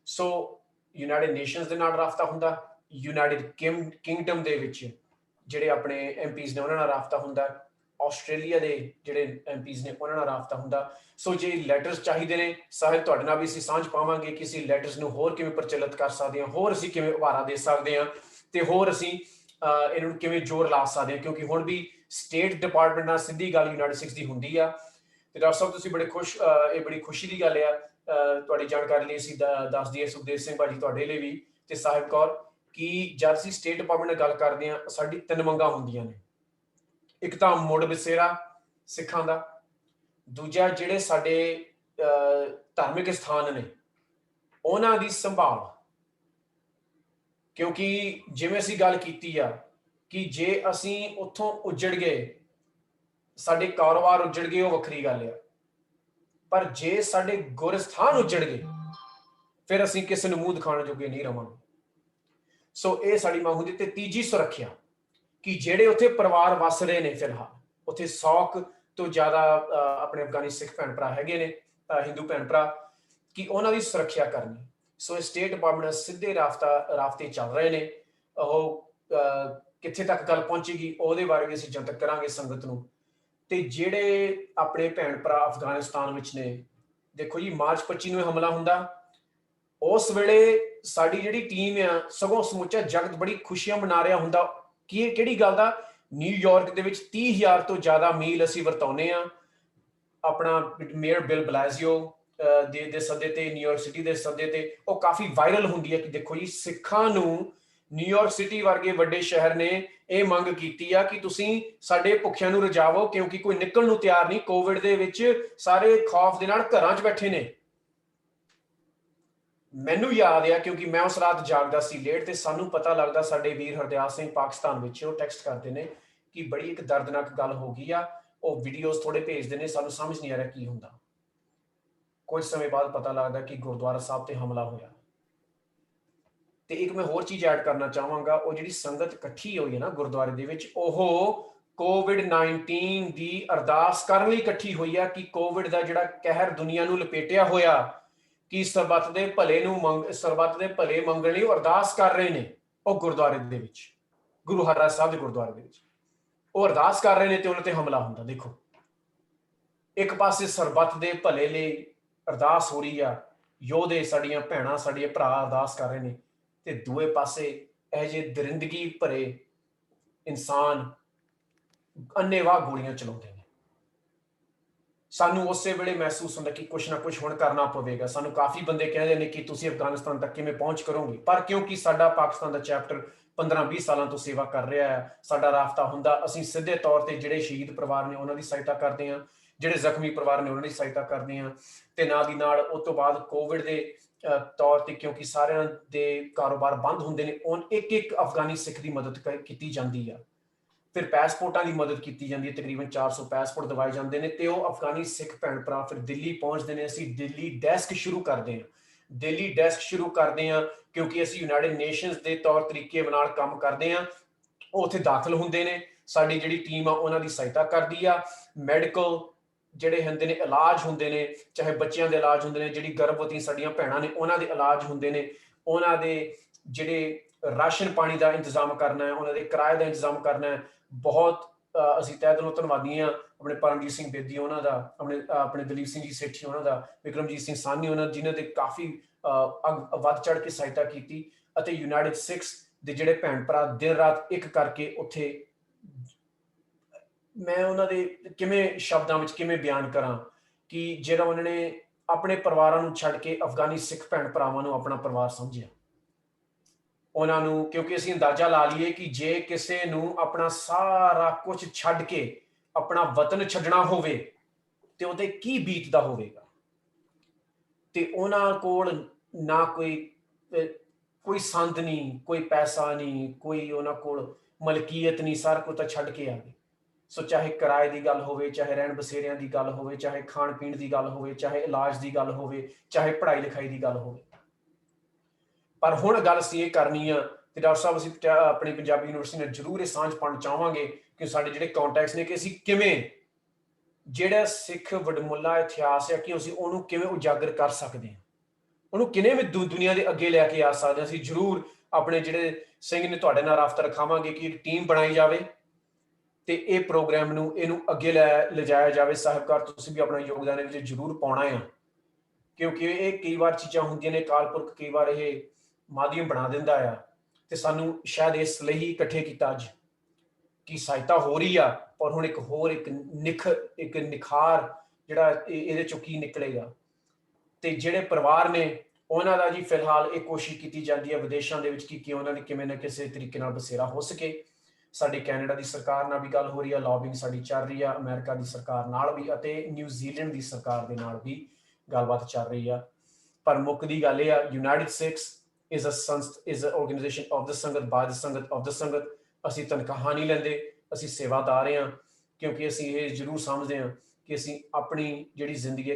S3: ਸੋ ਯੂਨਾਈਟਿਡ ਨੇਸ਼ਨਸ ਦੇ ਨਾਲ ਰਾਬਤਾ ਹੁੰਦਾ, ਯੂਨਾਈਟਿਡ ਕਿੰਗਡਮ ਦੇ ਵਿੱਚ ਜਿਹੜੇ ਆਪਣੇ ਐਮਪੀਜ਼ ਨੇ ਉਹਨਾਂ ਨਾਲ ਰਾਬਤਾ ਹੁੰਦਾ, ਆਸਟ੍ਰੇਲੀਆ ਦੇ ਜਿਹੜੇ ਐਮਪੀਜ਼ ਨੇ ਉਹਨਾਂ ਨਾਲ ਰਾਬਤਾ ਹੁੰਦਾ। ਸੋ ਜੇ ਲੈਟਰਸ ਚਾਹੀਦੇ ਨੇ, ਸਾਹਿਬ ਤੁਹਾਡੇ ਨਾਲ ਵੀ ਅਸੀਂ ਸਾਂਝ ਪਾਵਾਂਗੇ ਕਿ ਅਸੀਂ ਲੈਟਰਸ ਨੂੰ ਹੋਰ ਕਿਵੇਂ ਪ੍ਰਚਲਿਤ ਕਰ ਸਕਦੇ ਹਾਂ, ਹੋਰ ਅਸੀਂ ਕਿਵੇਂ ਉਭਾਰਾ ਦੇ ਸਕਦੇ ਹਾਂ, ਤੇ ਹੋਰ ਅਸੀਂ ਇਹਨਾਂ ਨੂੰ ਕਿਵੇਂ ਜ਼ੋਰ ਲਾ ਸਕਦੇ ਹਾਂ, ਕਿਉਂਕਿ ਹੁਣ ਵੀ ਸਟੇਟ ਡਿਪਾਰਟਮੈਂਟ ਨਾਲ ਸਿੱਧੀ ਗੱਲ ਯੂਨਾਈਟਿਡ ਸਟੇਟਸ ਦੀ ਹੁੰਦੀ ਆ। ਤੇ ਡਾਕਟਰ ਸਾਹਿਬ ਤੁਸੀਂ ਇਹ ਬੜੀ ਖੁਸ਼ੀ ਦੀ ਗੱਲ ਆ, ਤੁਹਾਡੀ ਜਾਣਕਾਰੀ ਲਈ ਅਸੀਂ ਦੱਸ ਦਈਏ, ਸੁਖਦੇਵ ਸਿੰਘ ਭਾਜੀ ਤੁਹਾਡੇ ਲਈ ਵੀ ਤੇ ਸਾਹਿਬ ਕੌਰ, ਕਿ ਜਦ ਅਸੀਂ ਸਟੇਟ ਡਿਪਾਰਟਮੈਂਟ ਨਾਲ ਗੱਲ ਕਰਦੇ ਹਾਂ, ਸਾਡੀ 3 ਮੰਗਾਂ ਹੁੰਦੀਆਂ ਨੇ। ਇੱਕ ਤਾਂ ਮੁੜ ਬਸੇਰਾ ਸਿੱਖਾਂ ਦਾ, ਦੂਜਾ ਜਿਹੜੇ ਸਾਡੇ ਧਾਰਮਿਕ ਸਥਾਨ ਨੇ ਉਹਨਾਂ ਦੀ ਸੰਭਾਲ, ਕਿਉਂਕਿ ਜਿਵੇਂ ਅਸੀਂ ਗੱਲ ਕੀਤੀ ਆ ਕਿ ਜੇ ਅਸੀਂ ਉੱਥੋਂ ਉੱਜੜ ਗਏ, ਸਾਡੇ ਕਾਰੋਬਾਰ ਉੱਜੜ ਗਏ, ਉਹ ਵੱਖਰੀ ਗੱਲ ਆ, ਪਰ ਜੇ ਸਾਡੇ ਗੁਰਸਥਾਨ ਉੱਜੜ ਗਏ ਫਿਰ ਅਸੀਂ ਕਿਸੇ ਨੂੰ ਮੂੰਹ ਦਿਖਾਉਣ ਜੋਗੇ ਨਹੀਂ ਰਵਾਂਗੇ। ਸੋ ਇਹ ਸਾਡੀ ਮੰਗ ਹੁੰਦੀ। ਤੇ ਤੀਜੀ ਸੁਰੱਖਿਆ, ਕਿ ਜਿਹੜੇ ਉੱਥੇ ਪਰਿਵਾਰ ਵਸ ਰਹੇ ਨੇ, ਫਿਲਹਾਲ ਉੱਥੇ 100 ਤੋਂ ਜ਼ਿਆਦਾ ਆਪਣੇ ਅਫਗਾਨੀ ਸਿੱਖ ਭੈਣ ਭਰਾ ਹੈਗੇ ਨੇ, ਹਿੰਦੂ ਭੈਣ ਭਰਾ, ਕਿ ਉਹਨਾਂ ਦੀ ਸੁਰੱਖਿਆ ਕਰਨੀ। ਸੋ ਇਹ ਸਟੇਟ ਡਿਪਾਰਟਮੈਂਟ ਸਿੱਧੇ ਰਾਬਤੇ ਚੱਲ ਰਹੇ ਨੇ। ਉਹ ਕਿੱਥੇ ਤੱਕ ਗੱਲ ਪਹੁੰਚੇਗੀ ਉਹਦੇ ਬਾਰੇ ਵੀ ਅਸੀਂ ਜਨਤਕ ਕਰਾਂਗੇ ਸੰਗਤ ਨੂੰ। ਤੇ ਜਿਹੜੇ ਆਪਣੇ ਭੈਣ ਭਰਾ ਅਫਗਾਨਿਸਤਾਨ ਵਿੱਚ ਨੇ, ਦੇਖੋ ਜੀ, ਮਾਰਚ 25 ਨੂੰ ਹਮਲਾ ਹੁੰਦਾ, ਉਸ ਵੇਲੇ ਸਾਡੀ ਜਿਹੜੀ ਟੀਮ ਆ, ਸਗੋਂ ਸਮੁੱਚਾ ਜਗਤ ਬੜੀ ਖੁਸ਼ੀਆਂ ਮਨਾ ਰਿਹਾ ਹੁੰਦਾ। ਕਿਹੜੀ ਗੱਲ ਦਾ? ਨਿਊਯਾਰਕ ਦੇ ਵਿੱਚ 30,000 ਤੋਂ ਜ਼ਿਆਦਾ ਮੀਲ ਅਸੀਂ ਵਰਤਾਉਂਦੇ ਆ ਆਪਣਾ ਮੇਅਰ ਬਿਲ ਬਲਾਜ਼ੀਓ ਦੇ ਸੱਦੇ ਤੇ, ਨਿਊਯਾਰਕ ਸਿਟੀ ਦੇ ਸੱਦੇ ਤੇ ਉਹ ਕਾਫੀ ਵਾਇਰਲ ਹੁੰਦੀ ਹੈ ਕਿ ਦੇਖੋ ਜੀ ਸਿੱਖਾਂ ਨੂੰ ਨਿਊਯਾਰਕ ਸਿਟੀ ਵਰਗੇ ਵੱਡੇ ਸ਼ਹਿਰ ਨੇ ਇਹ ਮੰਗ ਕੀਤੀ ਆ ਕਿ ਤੁਸੀਂ ਸਾਡੇ ਭੁੱਖਿਆਂ ਨੂੰ ਰਜਾਵੋ, ਕਿਉਂਕਿ ਕੋਈ ਨਿਕਲਣ ਨੂੰ ਤਿਆਰ ਨਹੀਂ। ਕੋਵਿਡ ਦੇ ਵਿੱਚ ਸਾਰੇ ਖੌਫ ਦੇ ਨਾਲ ਘਰਾਂ 'ਚ ਬੈਠੇ ਨੇ। ਮੈਨੂੰ ਯਾਦ ਆ ਕਿਉਂਕਿ ਮੈਂ ਉਸ ਰਾਤ ਜਾਗਦਾ ਸੀ ਲੇਟ, ਤੇ ਸਾਨੂੰ ਪਤਾ ਲੱਗਦਾ ਸਾਡੇ ਵੀਰ ਹਰਦਿਆਲ ਸਿੰਘ ਪਾਕਿਸਤਾਨ ਵਿੱਚ ਉਹ ਟੈਕਸਟ ਕਰਦੇ ਨੇ ਕਿ ਬੜੀ ਇੱਕ ਦਰਦਨਾਕ ਗੱਲ ਹੋ ਗਈ ਆ। ਉਹ ਵੀਡੀਓਜ਼ ਥੋੜੇ ਭੇਜਦੇ ਨੇ, ਸਾਨੂੰ ਸਮਝ ਨਹੀਂ ਆ ਰਿਹਾ ਕੀ ਹੁੰਦਾ। ਕੁਝ ਸਮੇਂ ਬਾਅਦ ਪਤਾ ਲੱਗਦਾ ਕਿ ਗੁਰਦੁਆਰਾ ਸਾਹਿਬ ਤੇ ਹਮਲਾ ਹੋਇਆ। ਤੇ ਇੱਕ ਮੈਂ ਹੋਰ ਚੀਜ਼ ਐਡ ਕਰਨਾ ਚਾਹਾਂਗਾ, ਉਹ ਜਿਹੜੀ ਸੰਗਤ ਇਕੱਠੀ ਹੋਈ ਹੈ ਨਾ ਗੁਰਦੁਆਰੇ ਦੇ ਵਿੱਚ, ਉਹ COVID-19 ਦੀ ਅਰਦਾਸ ਕਰਨ ਲਈ ਇਕੱਠੀ ਹੋਈ ਆ ਕਿ ਕੋਵਿਡ ਦਾ ਜਿਹੜਾ ਕਹਿਰ ਦੁਨੀਆ ਨੂੰ ਲਪੇਟਿਆ ਹੋਇਆ, ਕਿ ਸਰਬੱਤ ਦੇ ਭਲੇ ਮੰਗਣ ਲਈ ਉਹ ਅਰਦਾਸ ਕਰ ਰਹੇ ਨੇ। ਉਹ ਗੁਰਦੁਆਰੇ ਦੇ ਵਿੱਚ, ਗੁਰੂ ਹਰਿਰਾਏ ਸਾਹਿਬ ਦੇ ਗੁਰਦੁਆਰੇ ਦੇ ਵਿੱਚ ਉਹ ਅਰਦਾਸ ਕਰ ਰਹੇ ਨੇ ਤੇ ਉਹਨਾਂ ਤੇ ਹਮਲਾ ਹੁੰਦਾ। ਦੇਖੋ, ਇੱਕ ਪਾਸੇ ਸਰਬੱਤ ਦੇ ਭਲੇ ਲਈ ਅਰਦਾਸ ਹੋ ਰਹੀ ਆ, ਯੋਧੇ ਸਾਡੀਆਂ ਭੈਣਾਂ ਸਾਡੀਆਂ ਭਰਾ ਅਰਦਾਸ ਕਰ ਰਹੇ ਨੇ, ਤੇ ਦੂਏ ਪਾਸੇ ਇਹ ਜਿਹੇ ਦਰਿੰਦਗੀ ਭਰੇ ਇਨਸਾਨ ਅੰਨ੍ਹੇਵਾਹ ਗੋਲੀਆਂ ਚਲਾਉਂਦੇ ਨੇ। ਸਾਨੂੰ ਉਸੇ ਵੇਲੇ ਮਹਿਸੂਸ ਹੁੰਦਾ ਕਿ ਕੁਛ ਨਾ ਕੁਛ ਹੁਣ ਕਰਨਾ ਪਵੇਗਾ। ਸਾਨੂੰ ਕਾਫੀ ਬੰਦੇ ਕਹਿੰਦੇ ਨੇ ਕਿ ਤੁਸੀਂ ਅਫਗਾਨਿਸਤਾਨ ਤੱਕ ਕਿਵੇਂ ਪਹੁੰਚ ਕਰੋਗੇ, ਪਰ ਕਿਉਂਕਿ ਸਾਡਾ ਪਾਕਿਸਤਾਨ ਦਾ ਚੈਪਟਰ 15-20 ਸਾਲਾਂ ਤੋਂ ਸੇਵਾ ਕਰ ਰਿਹਾ ਹੈ, ਸਾਡਾ ਰਾਬਤਾ ਹੁੰਦਾ, ਅਸੀਂ ਸਿੱਧੇ ਤੌਰ ਤੇ ਜਿਹੜੇ ਸ਼ਹੀਦ ਪਰਿਵਾਰ ਨੇ ਉਹਨਾਂ ਦੀ ਸਹਾਇਤਾ ਕਰਦੇ ਹਾਂ, ਜਿਹੜੇ ਜ਼ਖਮੀ ਪਰਿਵਾਰ ਨੇ ਉਹਨਾਂ ਦੀ ਸਹਾਇਤਾ ਕਰਦੇ ਹਾਂ। ਤੇ ਨਾਲ ਦੀ ਨਾਲ ਉਸ ਤੋਂ ਬਾਅਦ ਕੋਵਿਡ ਦੇ ਤੌਰ ਤੇ ਕਿਉਂਕਿ ਸਾਰਿਆਂ ਦੇ ਕਾਰੋਬਾਰ ਬੰਦ ਹੁੰਦੇ ਨੇ, ਇੱਕ ਅਫਗਾਨੀ ਸਿੱਖ ਦੀ ਮਦਦ ਕੀਤੀ ਜਾਂਦੀ ਆ। ਫਿਰ ਪੈਸਪੋਰਟਾਂ ਦੀ ਮਦਦ ਕੀਤੀ ਜਾਂਦੀ ਹੈ, ਤਕਰੀਬਨ 400 ਪੈਸਪੋਰਟ ਦਵਾਏ ਜਾਂਦੇ ਨੇ, ਤੇ ਉਹ ਅਫਗਾਨੀ ਸਿੱਖ ਭੈਣ ਭਰਾ ਫਿਰ ਦਿੱਲੀ ਪਹੁੰਚਦੇ ਨੇ। ਅਸੀਂ ਦਿੱਲੀ ਡੈਸਕ ਸ਼ੁਰੂ ਕਰਦੇ ਹਾਂ ਕਿਉਂਕਿ ਅਸੀਂ ਯੂਨਾਈਟਿਡ ਨੇਸ਼ਨਸ ਦੇ ਤੌਰ ਤਰੀਕੇ ਨਾਲ ਕੰਮ ਕਰਦੇ ਹਾਂ। ਉਹ ਉੱਥੇ ਦਾਖਲ ਹੁੰਦੇ ਨੇ, ਸਾਡੀ ਜਿਹੜੀ ਟੀਮ ਆ ਉਹਨਾਂ ਦੀ ਸਹਾਇਤਾ ਕਰਦੀ ਆ। ਮੈਡੀਕਲ ਜਿਹੜੇ ਹੁੰਦੇ ਨੇ ਇਲਾਜ ਹੁੰਦੇ ਨੇ, ਚਾਹੇ ਬੱਚਿਆਂ ਦੇ ਇਲਾਜ ਹੁੰਦੇ ਨੇ, ਜਿਹੜੀ ਗਰਭਵਤੀ ਸਾਡੀਆਂ ਭੈਣਾਂ ਨੇ ਉਹਨਾਂ ਦੇ ਇਲਾਜ ਹੁੰਦੇ ਨੇ, ਉਹਨਾਂ ਦੇ ਜਿਹੜੇ ਰਾਸ਼ਨ ਪਾਣੀ ਦਾ ਇੰਤਜ਼ਾਮ ਕਰਨਾ ਹੈ, ਉਹਨਾਂ ਦੇ ਕਿਰਾਏ ਦਾ ਇੰਤਜ਼ਾਮ ਕਰਨਾ ਹੈ। ਬਹੁਤ ਅਸੀਂ ਤਹਿ ਦਿਲੋਂ ਧੰਨਵਾਦੀ ਹਾਂ ਆਪਣੇ ਪਰਮਜੀਤ ਸਿੰਘ ਬੇਦੀ ਉਹਨਾਂ ਦਾ, ਆਪਣੇ ਦਲੀਪ ਸਿੰਘ ਜੀ ਸੇਠੀ ਉਹਨਾਂ ਦਾ, ਵਿਕਰਮਜੀਤ ਸਿੰਘ ਸਾਨੀ ਉਹਨਾਂ, ਜਿਨ੍ਹਾਂ ਦੇ ਕਾਫੀ ਵੱਧ ਚੜ ਕੇ ਸਹਾਇਤਾ ਕੀਤੀ। ਅਤੇ ਯੂਨਾਈਟਿਡ ਸਿੱਖਸ ਦੇ ਜਿਹੜੇ ਭੈਣ ਭਰਾ ਦਿਨ ਰਾਤ ਇੱਕ ਕਰਕੇ ਉੱਥੇ, ਮੈਂ ਉਹਨਾਂ ਦੇ ਕਿਵੇਂ ਸ਼ਬਦਾਂ ਵਿੱਚ ਕਿਵੇਂ ਬਿਆਨ ਕਰਾਂ ਕਿ ਜਿਹੜਾ ਉਹਨਾਂ ਨੇ ਆਪਣੇ ਪਰਿਵਾਰਾਂ ਨੂੰ ਛੱਡ ਕੇ ਅਫਗਾਨੀ ਸਿੱਖ ਭੈਣ ਭਰਾਵਾਂ ਨੂੰ ਆਪਣਾ ਪਰਿਵਾਰ ਸਮਝਿਆ। ਉਹਨਾਂ ਨੂੰ, ਕਿਉਂਕਿ ਅਸੀਂ ਅੰਦਾਜ਼ਾ ਲਾ ਲਈਏ ਕਿ ਜੇ ਕਿਸੇ ਨੂੰ ਆਪਣਾ ਸਾਰਾ ਕੁਝ ਛੱਡ ਕੇ ਆਪਣਾ ਵਤਨ ਛੱਡਣਾ ਹੋਵੇ ਤੇ ਉਹਦੇ ਕੀ ਬੀਤਦਾ ਹੋਵੇਗਾ। ਤੇ ਉਹਨਾਂ ਕੋਲ ਨਾ ਕੋਈ ਸੰਦ ਨਹੀਂ, ਕੋਈ ਪੈਸਾ ਨਹੀਂ, ਕੋਈ ਉਹਨਾਂ ਕੋਲ ਮਲਕੀਅਤ ਨਹੀਂ, ਸਾਰਾ ਕੁਝ ਤਾਂ ਛੱਡ ਕੇ ਆ ਗਏ। ਸੋ ਚਾਹੇ ਕਿਰਾਏ ਦੀ ਗੱਲ ਹੋਵੇ, ਚਾਹੇ ਰਹਿਣ ਬਸੇਰਿਆਂ ਦੀ ਗੱਲ ਹੋਵੇ, ਚਾਹੇ ਖਾਣ ਪੀਣ ਦੀ ਗੱਲ ਹੋਵੇ, ਚਾਹੇ ਇਲਾਜ ਦੀ ਗੱਲ ਹੋਵੇ, ਚਾਹੇ ਪੜ੍ਹਾਈ ਲਿਖਾਈ ਦੀ ਗੱਲ ਹੋਵੇ। ਪਰ ਹੁਣ ਗੱਲ ਅਸੀਂ ਇਹ ਕਰਨੀ ਆ ਤੇ ਡਾਕਟਰ ਸਾਹਿਬ, ਅਸੀਂ ਆਪਣੀ ਪੰਜਾਬੀ ਯੂਨੀਵਰਸਿਟੀ ਨਾਲ ਜ਼ਰੂਰ ਇਹ ਸਾਂਝ ਪਾਉਣਾ ਚਾਹਾਂਗੇ ਕਿ ਸਾਡੇ ਜਿਹੜੇ ਕੰਟੈਕਟਸ ਨੇ, ਕਿ ਅਸੀਂ ਕਿਵੇਂ ਜਿਹੜਾ ਸਿੱਖ ਵਡਮੁੱਲਾ ਇਤਿਹਾਸ ਹੈ ਕਿ ਅਸੀਂ ਉਹਨੂੰ ਕਿਵੇਂ ਉਜਾਗਰ ਕਰ ਸਕਦੇ ਹਾਂ, ਉਹਨੂੰ ਕਿਵੇਂ ਵੀ ਦੁਨੀਆ ਦੇ ਅੱਗੇ ਲੈ ਕੇ ਆ ਸਕਦੇ ਹਾਂ। ਅਸੀਂ ਜ਼ਰੂਰ ਆਪਣੇ ਜਿਹੜੇ ਸਿੰਘ ਨੇ ਤੁਹਾਡੇ ਨਾਲ ਰਾਬਤਾ ਰਖਾਵਾਂਗੇ ਕਿ ਇੱਕ ਟੀਮ ਬਣਾਈ ਜਾਵੇ ਤੇ ਇਹ ਪ੍ਰੋਗਰਾਮ ਨੂੰ ਇਹਨੂੰ ਅੱਗੇ ਲਿਜਾਇਆ ਜਾਵੇ। ਸਾਹਿਬਕਾਰ, ਤੁਸੀਂ ਵੀ ਆਪਣਾ ਯੋਗਦਾਨ ਇਹਦੇ ਵਿੱਚ ਜ਼ਰੂਰ ਪਾਉਣਾ ਆ, ਕਿਉਂਕਿ ਇਹ ਕਈ ਵਾਰ ਚੀਜ਼ਾਂ ਹੁੰਦੀਆਂ ਨੇ, ਅਕਾਲ ਪੁਰਖ ਕਈ ਵਾਰ ਇਹ ਮਾਧਿਅਮ ਬਣਾ ਦਿੰਦਾ ਆ, ਤੇ ਸਾਨੂੰ ਸ਼ਾਇਦ ਇਸ ਲਈ ਇਕੱਠੇ ਕੀਤਾ ਅੱਜ ਕਿ ਸਹਾਇਤਾ ਹੋ ਰਹੀ ਆ, ਪਰ ਹੁਣ ਇੱਕ ਨਿਖਾਰ ਜਿਹੜਾ ਇਹਦੇ ਚੋਂ ਕੀ ਨਿਕਲੇਗਾ। ਤੇ ਜਿਹੜੇ ਪਰਿਵਾਰ ਨੇ ਉਹਨਾਂ ਦਾ ਜੀ ਫਿਲਹਾਲ ਇਹ ਕੋਸ਼ਿਸ਼ ਕੀਤੀ ਜਾਂਦੀ ਹੈ ਵਿਦੇਸ਼ਾਂ ਦੇ ਵਿੱਚ ਕਿ ਉਹਨਾਂ ਦੀ ਕਿਵੇਂ ਨਾ ਕਿਸੇ ਤਰੀਕੇ ਨਾਲ ਬਸੇਰਾ ਹੋ ਸਕੇ। ਸਾਡੀ ਕੈਨੇਡਾ ਦੀ ਸਰਕਾਰ ਨਾਲ ਵੀ ਗੱਲ ਹੋ ਰਹੀ ਆ, ਲੌਬਿੰਗ ਸਾਡੀ ਚੱਲ ਰਹੀ ਆ, ਅਮਰੀਕਾ ਦੀ ਸਰਕਾਰ ਨਾਲ ਵੀ ਅਤੇ ਨਿਊਜ਼ੀਲੈਂਡ ਦੀ ਸਰਕਾਰ ਦੇ ਨਾਲ ਵੀ ਗੱਲਬਾਤ ਚੱਲ ਰਹੀ ਆ। ਪਰ ਮੁੱਖ ਦੀ ਗੱਲ ਇਹ ਆ, United Sikhs is an organization of the ਸੰਗਤ, by the ਸੰਗਤ, of the ਸੰਗਤ। ਅਸੀਂ ਤਨਖਾਹਾਂ ਨਹੀਂ ਲੈਂਦੇ, ਅਸੀਂ ਸੇਵਾਦਾਰ ਹਾਂ, ਕਿਉਂਕਿ ਅਸੀਂ ਇਹ ਜ਼ਰੂਰ ਸਮਝਦੇ ਹਾਂ ਕਿ ਅਸੀਂ ਆਪਣੀ ਜਿਹੜੀ ਜ਼ਿੰਦਗੀ ਹੈ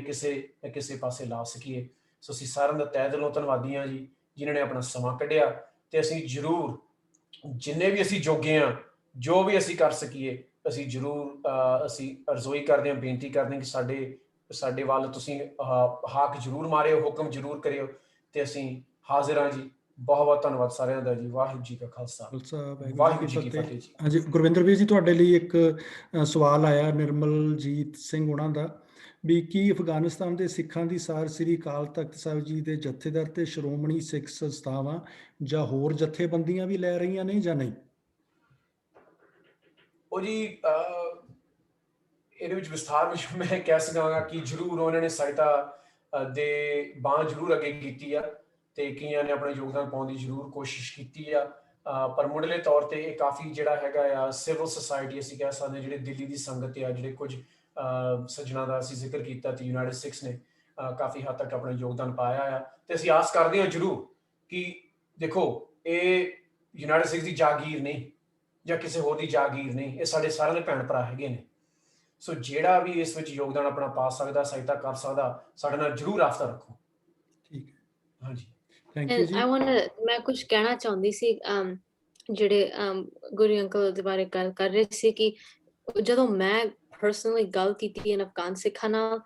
S3: ਕਿਸੇ ਪਾਸੇ ਲਾ ਸਕੀਏ। ਸੋ ਅਸੀਂ ਸਾਰਿਆਂ ਦਾ ਤਹਿ ਦਿਲੋਂ ਧੰਨਵਾਦੀ ਹਾਂ ਜੀ, ਜਿਨ੍ਹਾਂ ਨੇ ਆਪਣਾ ਸਮਾਂ ਕੱਢਿਆ। ਤੇ ਅਸੀਂ ਜ਼ਰੂਰ ਜਿੰਨੇ ਵੀ ਅਸੀਂ ਜੋਗੇ ਹਾਂ, ਜੋ ਵੀ ਅਸੀਂ ਕਰ ਸਕੀਏ, ਅਸੀਂ ਜ਼ਰੂਰ ਅਸੀਂ ਅਰਜ਼ੋਈ ਕਰਦੇ ਹਾਂ, ਬੇਨਤੀ ਕਰਦੇ ਹਾਂ ਕਿ ਸਾਡੇ ਵੱਲ ਤੁਸੀਂ ਹਾਕ ਜ਼ਰੂਰ ਮਾਰਿਓ, ਹੁਕਮ ਜ਼ਰੂਰ ਕਰਿਓ, ਤੇ ਅਸੀਂ ਹਾਜ਼ਰ ਹਾਂ ਜੀ। ਬਹੁਤ ਬਹੁਤ ਧੰਨਵਾਦ ਸਾਰਿਆਂ ਦਾ ਜੀ। ਵਾਹਿਗੁਰੂ ਜੀ ਕਾ ਖਾਲਸਾ, ਵਾਹਿਗੁਰੂ ਜੀ ਕੀ ਫਤਿਹ ਜੀ।
S2: ਹਾਂਜੀ, ਗੁਰਵਿੰਦਰ ਵੀਰ ਜੀ, ਤੁਹਾਡੇ ਲਈ ਇੱਕ ਸਵਾਲ ਆਇਆ ਨਿਰਮਲਜੀਤ ਸਿੰਘ ਉਹਨਾਂ ਦਾ, ਵੀ ਕੀ ਅਫਗਾਨਿਸਤਾਨ ਦੇ ਸਿੱਖਾਂ ਦੀ ਸਾਰ ਸ੍ਰੀ ਅਕਾਲ ਤਖਤ ਸਾਹਿਬ ਜੀ ਦੇ ਜਥੇਦਾਰ ਤੇ ਸ਼੍ਰੋਮਣੀ ਸਿੱਖ ਸੰਸਥਾਵਾਂ ਜਾਂ ਹੋਰ ਜਥੇਬੰਦੀਆਂ ਵੀ ਲੈ ਰਹੀਆਂ ਨੇ ਜਾਂ ਨਹੀਂ?
S3: ਉਹ ਜੀ ਇਹਦੇ ਵਿੱਚ ਵਿਸਥਾਰ ਵਿੱਚ ਮੈਂ ਕਹਿ ਸਕਾਂਗਾ ਕਿ ਜ਼ਰੂਰ ਉਹਨਾਂ ਨੇ ਸਹਾਇਤਾ ਦੇ ਬਾਂਹ ਜ਼ਰੂਰ ਅੱਗੇ ਕੀਤੀ ਆ ਤੇ ਕਈਆਂ ਨੇ ਆਪਣਾ ਯੋਗਦਾਨ ਪਾਉਣ ਦੀ ਜ਼ਰੂਰ ਕੋਸ਼ਿਸ਼ ਕੀਤੀ ਆ। ਪਰ ਮੁੱਢਲੇ ਤੌਰ ਤੇ ਇਹ ਕਾਫੀ ਜਿਹੜਾ ਹੈਗਾ ਆ ਸਿਵਲ ਸੁਸਾਇਟੀ ਅਸੀਂ ਕਹਿ ਸਕਦੇ ਜਿਹੜੇ ਦਿੱਲੀ ਦੀ ਸੰਗਤ ਆ, ਜਿਹੜੇ ਕੁਝ ਸੱਜਣਾ ਦਾ ਅਸੀਂ ਜ਼ਿਕਰ ਕੀਤਾ ਤੇ ਯੂਨਾਈਟਿਡ ਸਿਕਸ ਨੇ ਕਾਫੀ ਹੱਦ ਤੱਕ ਆਪਣਾ ਯੋਗਦਾਨ ਪਾਇਆ ਆ। ਤੇ ਅਸੀਂ ਆਸ ਕਰਦੇ ਹਾਂ ਜ਼ਰੂਰ ਕਿ ਦੇਖੋ ਇਹ ਯੂਨਾਈਟਿਡ ਸਿਕਸ ਦੀ ਜਾਗੀਰ ਨਹੀਂ ਜਾਂ ਕਿਸੇ ਹੋਰ ਦੀ ਜਾਗੀਰ ਨਹੀਂ, ਇਹ ਸਾਡੇ ਸਾਰਿਆਂ ਦੇ ਭੈਣ ਭਰਾ ਹੈਗੇ ਨੇ। ਸੋ ਜਿਹੜਾ ਵੀ ਇਸ ਵਿੱਚ ਯੋਗਦਾਨ ਆਪਣਾ ਪਾ ਸਕਦਾ, ਸਹਾਇਤਾ ਕਰ ਸਕਦਾ, ਸਾਡੇ ਨਾਲ ਜ਼ਰੂਰ ਰਾਬਤਾ ਰੱਖੋ।
S2: ਠੀਕ ਹੈ,
S3: ਹਾਂਜੀ,
S2: ਥੈਂਕ ਯੂ ਜੀ।
S4: ਮੈਂ ਕੁਝ ਕਹਿਣਾ ਚਾਹੁੰਦੀ ਸੀ ਜਿਹੜੇ ਗੁਰੂ ਅੰਕਲ ਦੇ ਬਾਰੇ ਗੱਲ ਕਰ ਰਹੇ ਸੀ ਕਿ ਜਦੋਂ ਮੈਂ ਪਰਸਨਲੀ ਗੱਲ ਕੀਤੀ ਅਫਗਾਨ ਸਿੱਖਾਂ ਨਾਲ,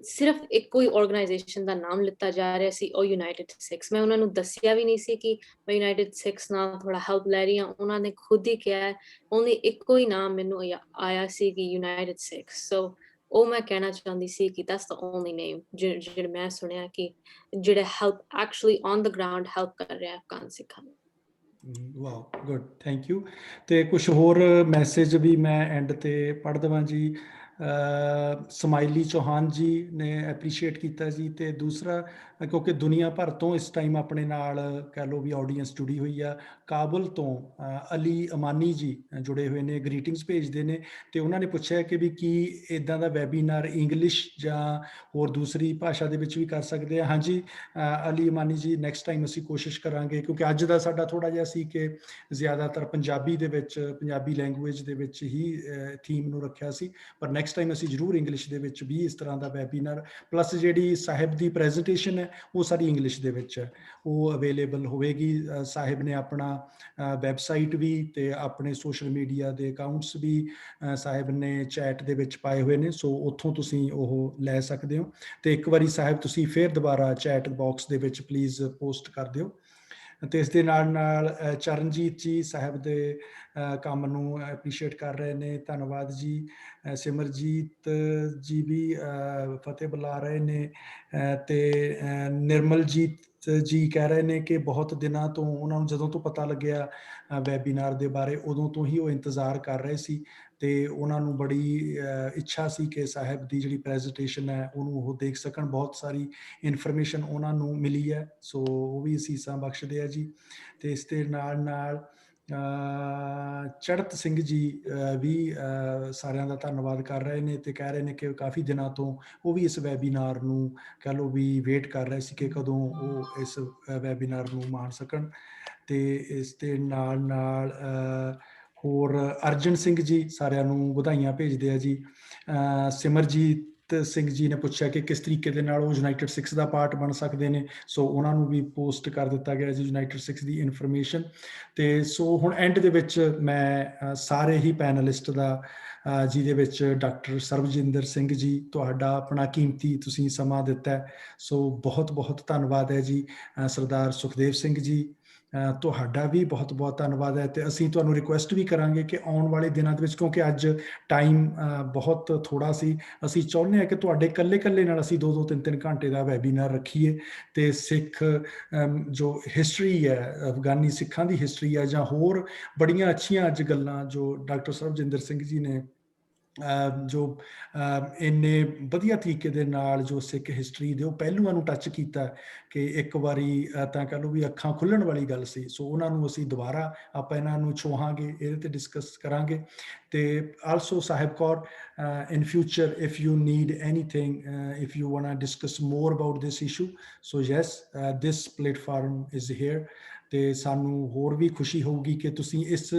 S4: ਸਿਰਫ ਇੱਕੋ ਹੀ ਆਰਗੇਨਾਈਜੇਸ਼ਨ ਦਾ ਨਾਮ ਲਿੱਤਾ ਜਾ ਰਿਹਾ ਸੀ, ਉਹ ਯੂਨਾਈਟਿਡ ਸਿਕਸ। ਮੈਂ ਉਹਨਾਂ ਨੂੰ ਦੱਸਿਆ ਵੀ ਨਹੀਂ ਸੀ ਕਿ ਮੈਂ ਯੂਨਾਈਟਿਡ ਸਿਕਸ ਨਾਲ ਥੋੜਾ ਹੈਲਪ ਲੈ ਰਹੀ ਹਾਂ। ਉਹਨਾਂ ਨੇ ਖੁਦ ਹੀ ਕਿਹਾ, ਓਨਲੀ ਇੱਕੋ ਹੀ ਨਾਮ ਮੈਨੂੰ ਆਇਆ ਸੀ ਕਿ ਯੂਨਾਈਟਿਡ ਸਿਕਸ। ਸੋ ਉਹ ਮੈਂ ਕਹਿਣਾ ਚਾਹੁੰਦੀ ਸੀ ਕਿ ਦੈਟਸ ਦ ਓਨਲੀ ਨੇਮ ਜਿਹੜਾ ਮੈਂ ਸੁਣਿਆ ਕਿ ਜਿਹੜਾ help actually on the ground help ਕਰ ਰਿਹਾ ਅਫਗਾਨ ਸਿੱਖਾਂ ਨੂੰ।
S2: Wow, good, thank you. ਤੇ ਕੁਝ ਹੋਰ ਮੈਸੇਜ ਵੀ ਮੈਂ ਐਂਡ ਤੇ ਪੜ੍ਹ ਦੇਵਾਂ ਜੀ। ਸਮਾਈਲੀ ਚੌਹਾਨ ਜੀ ਨੇ ਐਪਰੀਸ਼ੀਏਟ ਕੀਤਾ ਜੀ। ਤੇ ਦੂਸਰਾ, ਕਿਉਂਕਿ ਦੁਨੀਆ ਭਰ ਤੋਂ ਇਸ ਟਾਈਮ ਆਪਣੇ ਨਾਲ ਕਹਿ ਲਓ ਵੀ ਆਡੀਅנס ਜੁੜੀ ਹੋਈ ਆ। ਕਾਬਲ ਤੋਂ ਅਲੀ ਅਮਾਨੀ ਜੀ ਜੁੜੇ ਹੋਏ ਨੇ, ਗ੍ਰੀਟਿੰਗਸ ਭੇਜਦੇ ਨੇ ਤੇ ਉਹਨਾਂ ਨੇ ਪੁੱਛਿਆ ਕਿ ਵੀ ਕੀ ਇਦਾਂ ਦਾ ਵੈਬੀਨਾਰ ਇੰਗਲਿਸ਼ ਜਾਂ ਹੋਰ ਦੂਸਰੀ ਭਾਸ਼ਾ ਦੇ ਵਿੱਚ ਵੀ ਕਰ ਸਕਦੇ ਆ। ਹਾਂਜੀ ਅਲੀ ਅਮਾਨੀ ਜੀ, ਨੈਕਸਟ ਟਾਈਮ ਅਸੀਂ ਕੋਸ਼ਿਸ਼ ਕਰਾਂਗੇ, ਕਿਉਂਕਿ ਅੱਜ ਦਾ ਸਾਡਾ ਥੋੜਾ ਜਿਹਾ ਸੀ ਕਿ ਜ਼ਿਆਦਾਤਰ ਪੰਜਾਬੀ ਦੇ ਵਿੱਚ, ਪੰਜਾਬੀ ਲੈਂਗੁਏਜ ਦੇ ਵਿੱਚ ਹੀ ਥੀਮ ਨੂੰ ਰੱਖਿਆ ਸੀ। ਪਰ ਨੈਕਸਟ ਟਾਈਮ ਅਸੀਂ ਜ਼ਰੂਰ ਇੰਗਲਿਸ਼ ਦੇ ਵਿੱਚ ਵੀ ਇਸ ਤਰ੍ਹਾਂ ਦਾ ਵੈਬੀਨਾਰ, ਪਲੱਸ ਜਿਹੜੀ ਸਾਹਿਬ ਦੀ ਪ੍ਰੈਜੈਂਟੇਸ਼ਨ ਹੈ ਉਹ ਸਾਰੀ ਇੰਗਲਿਸ਼ ਦੇ ਵਿੱਚ ਹੈ, ਉਹ ਅਵੇਲੇਬਲ ਹੋਵੇਗੀ। ਸਾਹਿਬ ਨੇ ਆਪਣਾ ਵੈਬਸਾਈਟ ਵੀ ਤੇ ਆਪਣੇ ਸੋਸ਼ਲ ਮੀਡੀਆ ਦੇ ਅਕਾਊਂਟਸ ਵੀ ਸਾਹਿਬ ਨੇ ਚੈਟ ਦੇ ਵਿੱਚ ਪਾਏ ਹੋਏ ਨੇ, ਸੋ ਉੱਥੋਂ ਤੁਸੀਂ ਉਹ ਲੈ ਸਕਦੇ ਹੋ। ਤੇ ਇੱਕ ਵਾਰੀ ਸਾਹਿਬ ਤੁਸੀਂ ਫਿਰ ਦੁਬਾਰਾ ਚੈਟ ਬਾਕਸ ਦੇ ਵਿੱਚ ਪਲੀਜ਼ ਪੋਸਟ ਕਰ ਦਿਓ। ਤੇ ਇਸ ਦੇ ਨਾਲ ਨਾਲ ਚਰਨਜੀਤ ਜੀ ਸਾਹਿਬ ਦੇ ਕੰਮ ਨੂੰ ਐਪਰੀਸ਼ੀਏਟ ਕਰ ਰਹੇ ਨੇ, ਧੰਨਵਾਦ ਜੀ। ਸਿਮਰਜੀਤ ਜੀ ਵੀ ਫਤਿਹ ਬੁਲਾ ਰਹੇ ਨੇ। ਤੇ ਨਿਰਮਲਜੀਤ ਜੀ ਕਹਿ ਰਹੇ ਨੇ ਕਿ ਬਹੁਤ ਦਿਨਾਂ ਤੋਂ ਉਹਨਾਂ ਨੂੰ ਜਦੋਂ ਤੋਂ ਪਤਾ ਲੱਗਿਆ ਵੈਬੀਨਾਰ ਦੇ ਬਾਰੇ, ਉਦੋਂ ਤੋਂ ਹੀ ਉਹ ਇੰਤਜ਼ਾਰ ਕਰ ਰਹੇ ਸੀ ਤੇ ਉਹਨਾਂ ਨੂੰ ਬੜੀ ਇੱਛਾ ਸੀ ਕਿ ਸਾਹਿਬ ਦੀ ਜਿਹੜੀ ਪ੍ਰੈਜੈਂਟੇਸ਼ਨ ਹੈ ਉਹਨੂੰ ਉਹ ਦੇਖ ਸਕਣ। ਬਹੁਤ ਸਾਰੀ ਇਨਫੋਰਮੇਸ਼ਨ ਉਹਨਾਂ ਨੂੰ ਮਿਲੀ ਹੈ, ਸੋ ਉਹ ਵੀ ਅਸੀਸਾਂ ਬਖਸ਼ਦੇ ਆ ਜੀ। ਤੇ ਇਸ ਦੇ ਨਾਲ ਨਾਲ ਚੜਤ ਸਿੰਘ ਜੀ ਵੀ ਸਾਰਿਆਂ ਦਾ ਧੰਨਵਾਦ ਕਰ ਰਹੇ ਨੇ ਤੇ ਕਹਿ ਰਹੇ ਨੇ ਕਿ ਕਾਫੀ ਦਿਨਾਂ ਤੋਂ ਉਹ ਵੀ ਇਸ ਵੈਬੀਨਾਰ ਨੂੰ ਕਹਿ ਲਓ ਵੀ ਵੇਟ ਕਰ ਰਹੇ ਸੀ ਕਿ ਕਦੋਂ ਉਹ ਇਸ ਵੈਬੀਨਾਰ ਨੂੰ ਮਾਣ ਸਕਣ। ਤੇ ਇਸ ਦੇ ਨਾਲ ਨਾਲ ਹੋਰ ਅਰਜਨ ਸਿੰਘ ਜੀ ਸਾਰਿਆਂ ਨੂੰ ਵਧਾਈਆਂ ਭੇਜਦੇ ਆ ਜੀ। ਸਿਮਰਜੀਤ ਸਿੰਘ ਜੀ ਨੇ ਪੁੱਛਿਆ ਕਿ ਕਿਸ ਤਰੀਕੇ ਦੇ ਨਾਲ ਉਹ ਯੂਨਾਈਟਿਡ ਸਿਕਸ ਦਾ ਪਾਰਟ ਬਣ ਸਕਦੇ ਨੇ, ਸੋ ਉਹਨਾਂ ਨੂੰ ਵੀ ਪੋਸਟ ਕਰ ਦਿੱਤਾ ਗਿਆ ਜੀ ਯੂਨਾਈਟਿਡ ਸਿਕਸ ਦੀ ਇਨਫੋਰਮੇਸ਼ਨ। ਤੇ ਸੋ ਹੁਣ ਐਂਡ ਦੇ ਵਿੱਚ ਮੈਂ ਸਾਰੇ ਹੀ ਪੈਨਲਿਸਟ ਦਾ ਜਿਹਦੇ ਵਿੱਚ ਡਾਕਟਰ ਸਰਬਜਿੰਦਰ ਸਿੰਘ ਜੀ, ਤੁਹਾਡਾ ਆਪਣਾ ਕੀਮਤੀ ਤੁਸੀਂ ਸਮਾਂ ਦਿੱਤਾ ਹੈ, ਸੋ ਬਹੁਤ ਬਹੁਤ ਧੰਨਵਾਦ ਹੈ ਜੀ। ਸਰਦਾਰ ਸੁਖਦੇਵ ਸਿੰਘ ਜੀ, ਤੁਹਾਡਾ ਵੀ ਬਹੁਤ ਬਹੁਤ ਧੰਨਵਾਦ ਹੈ। ਤੇ ਅਸੀਂ ਤੁਹਾਨੂੰ ਰਿਕੁਐਸਟ ਵੀ ਕਰਾਂਗੇ ਕਿ ਆਉਣ ਵਾਲੇ ਦਿਨਾਂ ਦੇ ਵਿੱਚ, ਕਿਉਂਕਿ ਅੱਜ ਟਾਈਮ ਬਹੁਤ ਥੋੜਾ ਸੀ, ਅਸੀਂ ਚਾਹੁੰਦੇ ਹਾਂ ਕਿ ਤੁਹਾਡੇ ਇਕੱਲੇ ਨਾਲ ਅਸੀਂ 2-2 3-3 ਘੰਟੇ ਦਾ ਵੈਬੀਨਾਰ ਰੱਖੀਏ ਤੇ ਸਿੱਖ ਜੋ ਹਿਸਟਰੀ ਹੈ, ਅਫਗਾਨੀ ਸਿੱਖਾਂ ਦੀ ਹਿਸਟਰੀ ਹੈ, ਜਾਂ ਹੋਰ ਬੜੀਆਂ ਅੱਛੀਆਂ ਅੱਜ ਗੱਲਾਂ ਜੋ ਡਾਕਟਰ ਸਰਬਜਿੰਦਰ ਸਿੰਘ ਜੀ ਨੇ ਜੋ ਇੰਨੇ ਵਧੀਆ ਤਰੀਕੇ ਦੇ ਨਾਲ ਜੋ ਸਿੱਖ ਹਿਸਟਰੀ ਦੇ ਉਹ ਪਹਿਲੂਆਂ ਨੂੰ ਟੱਚ ਕੀਤਾ ਕਿ ਇੱਕ ਵਾਰੀ ਤਾਂ ਕਹਿ ਲਓ ਵੀ ਅੱਖਾਂ ਖੁੱਲਣ ਵਾਲੀ ਗੱਲ ਸੀ। ਸੋ ਉਹਨਾਂ ਨੂੰ ਅਸੀਂ ਦੁਬਾਰਾ ਆਪਾਂ ਇਹਨਾਂ ਨੂੰ ਛੋਹਾਂਗੇ, ਇਹਦੇ ਤੇ ਡਿਸਕਸ ਕਰਾਂਗੇ। ਤੇ also Sahib Kaur, in future if you need anything, if you want to discuss more about this issue, so yes, this platform is here। ਤੇ ਸਾਨੂੰ ਹੋਰ ਵੀ ਖੁਸ਼ੀ ਹੋਊਗੀ ਕਿ ਤੁਸੀਂ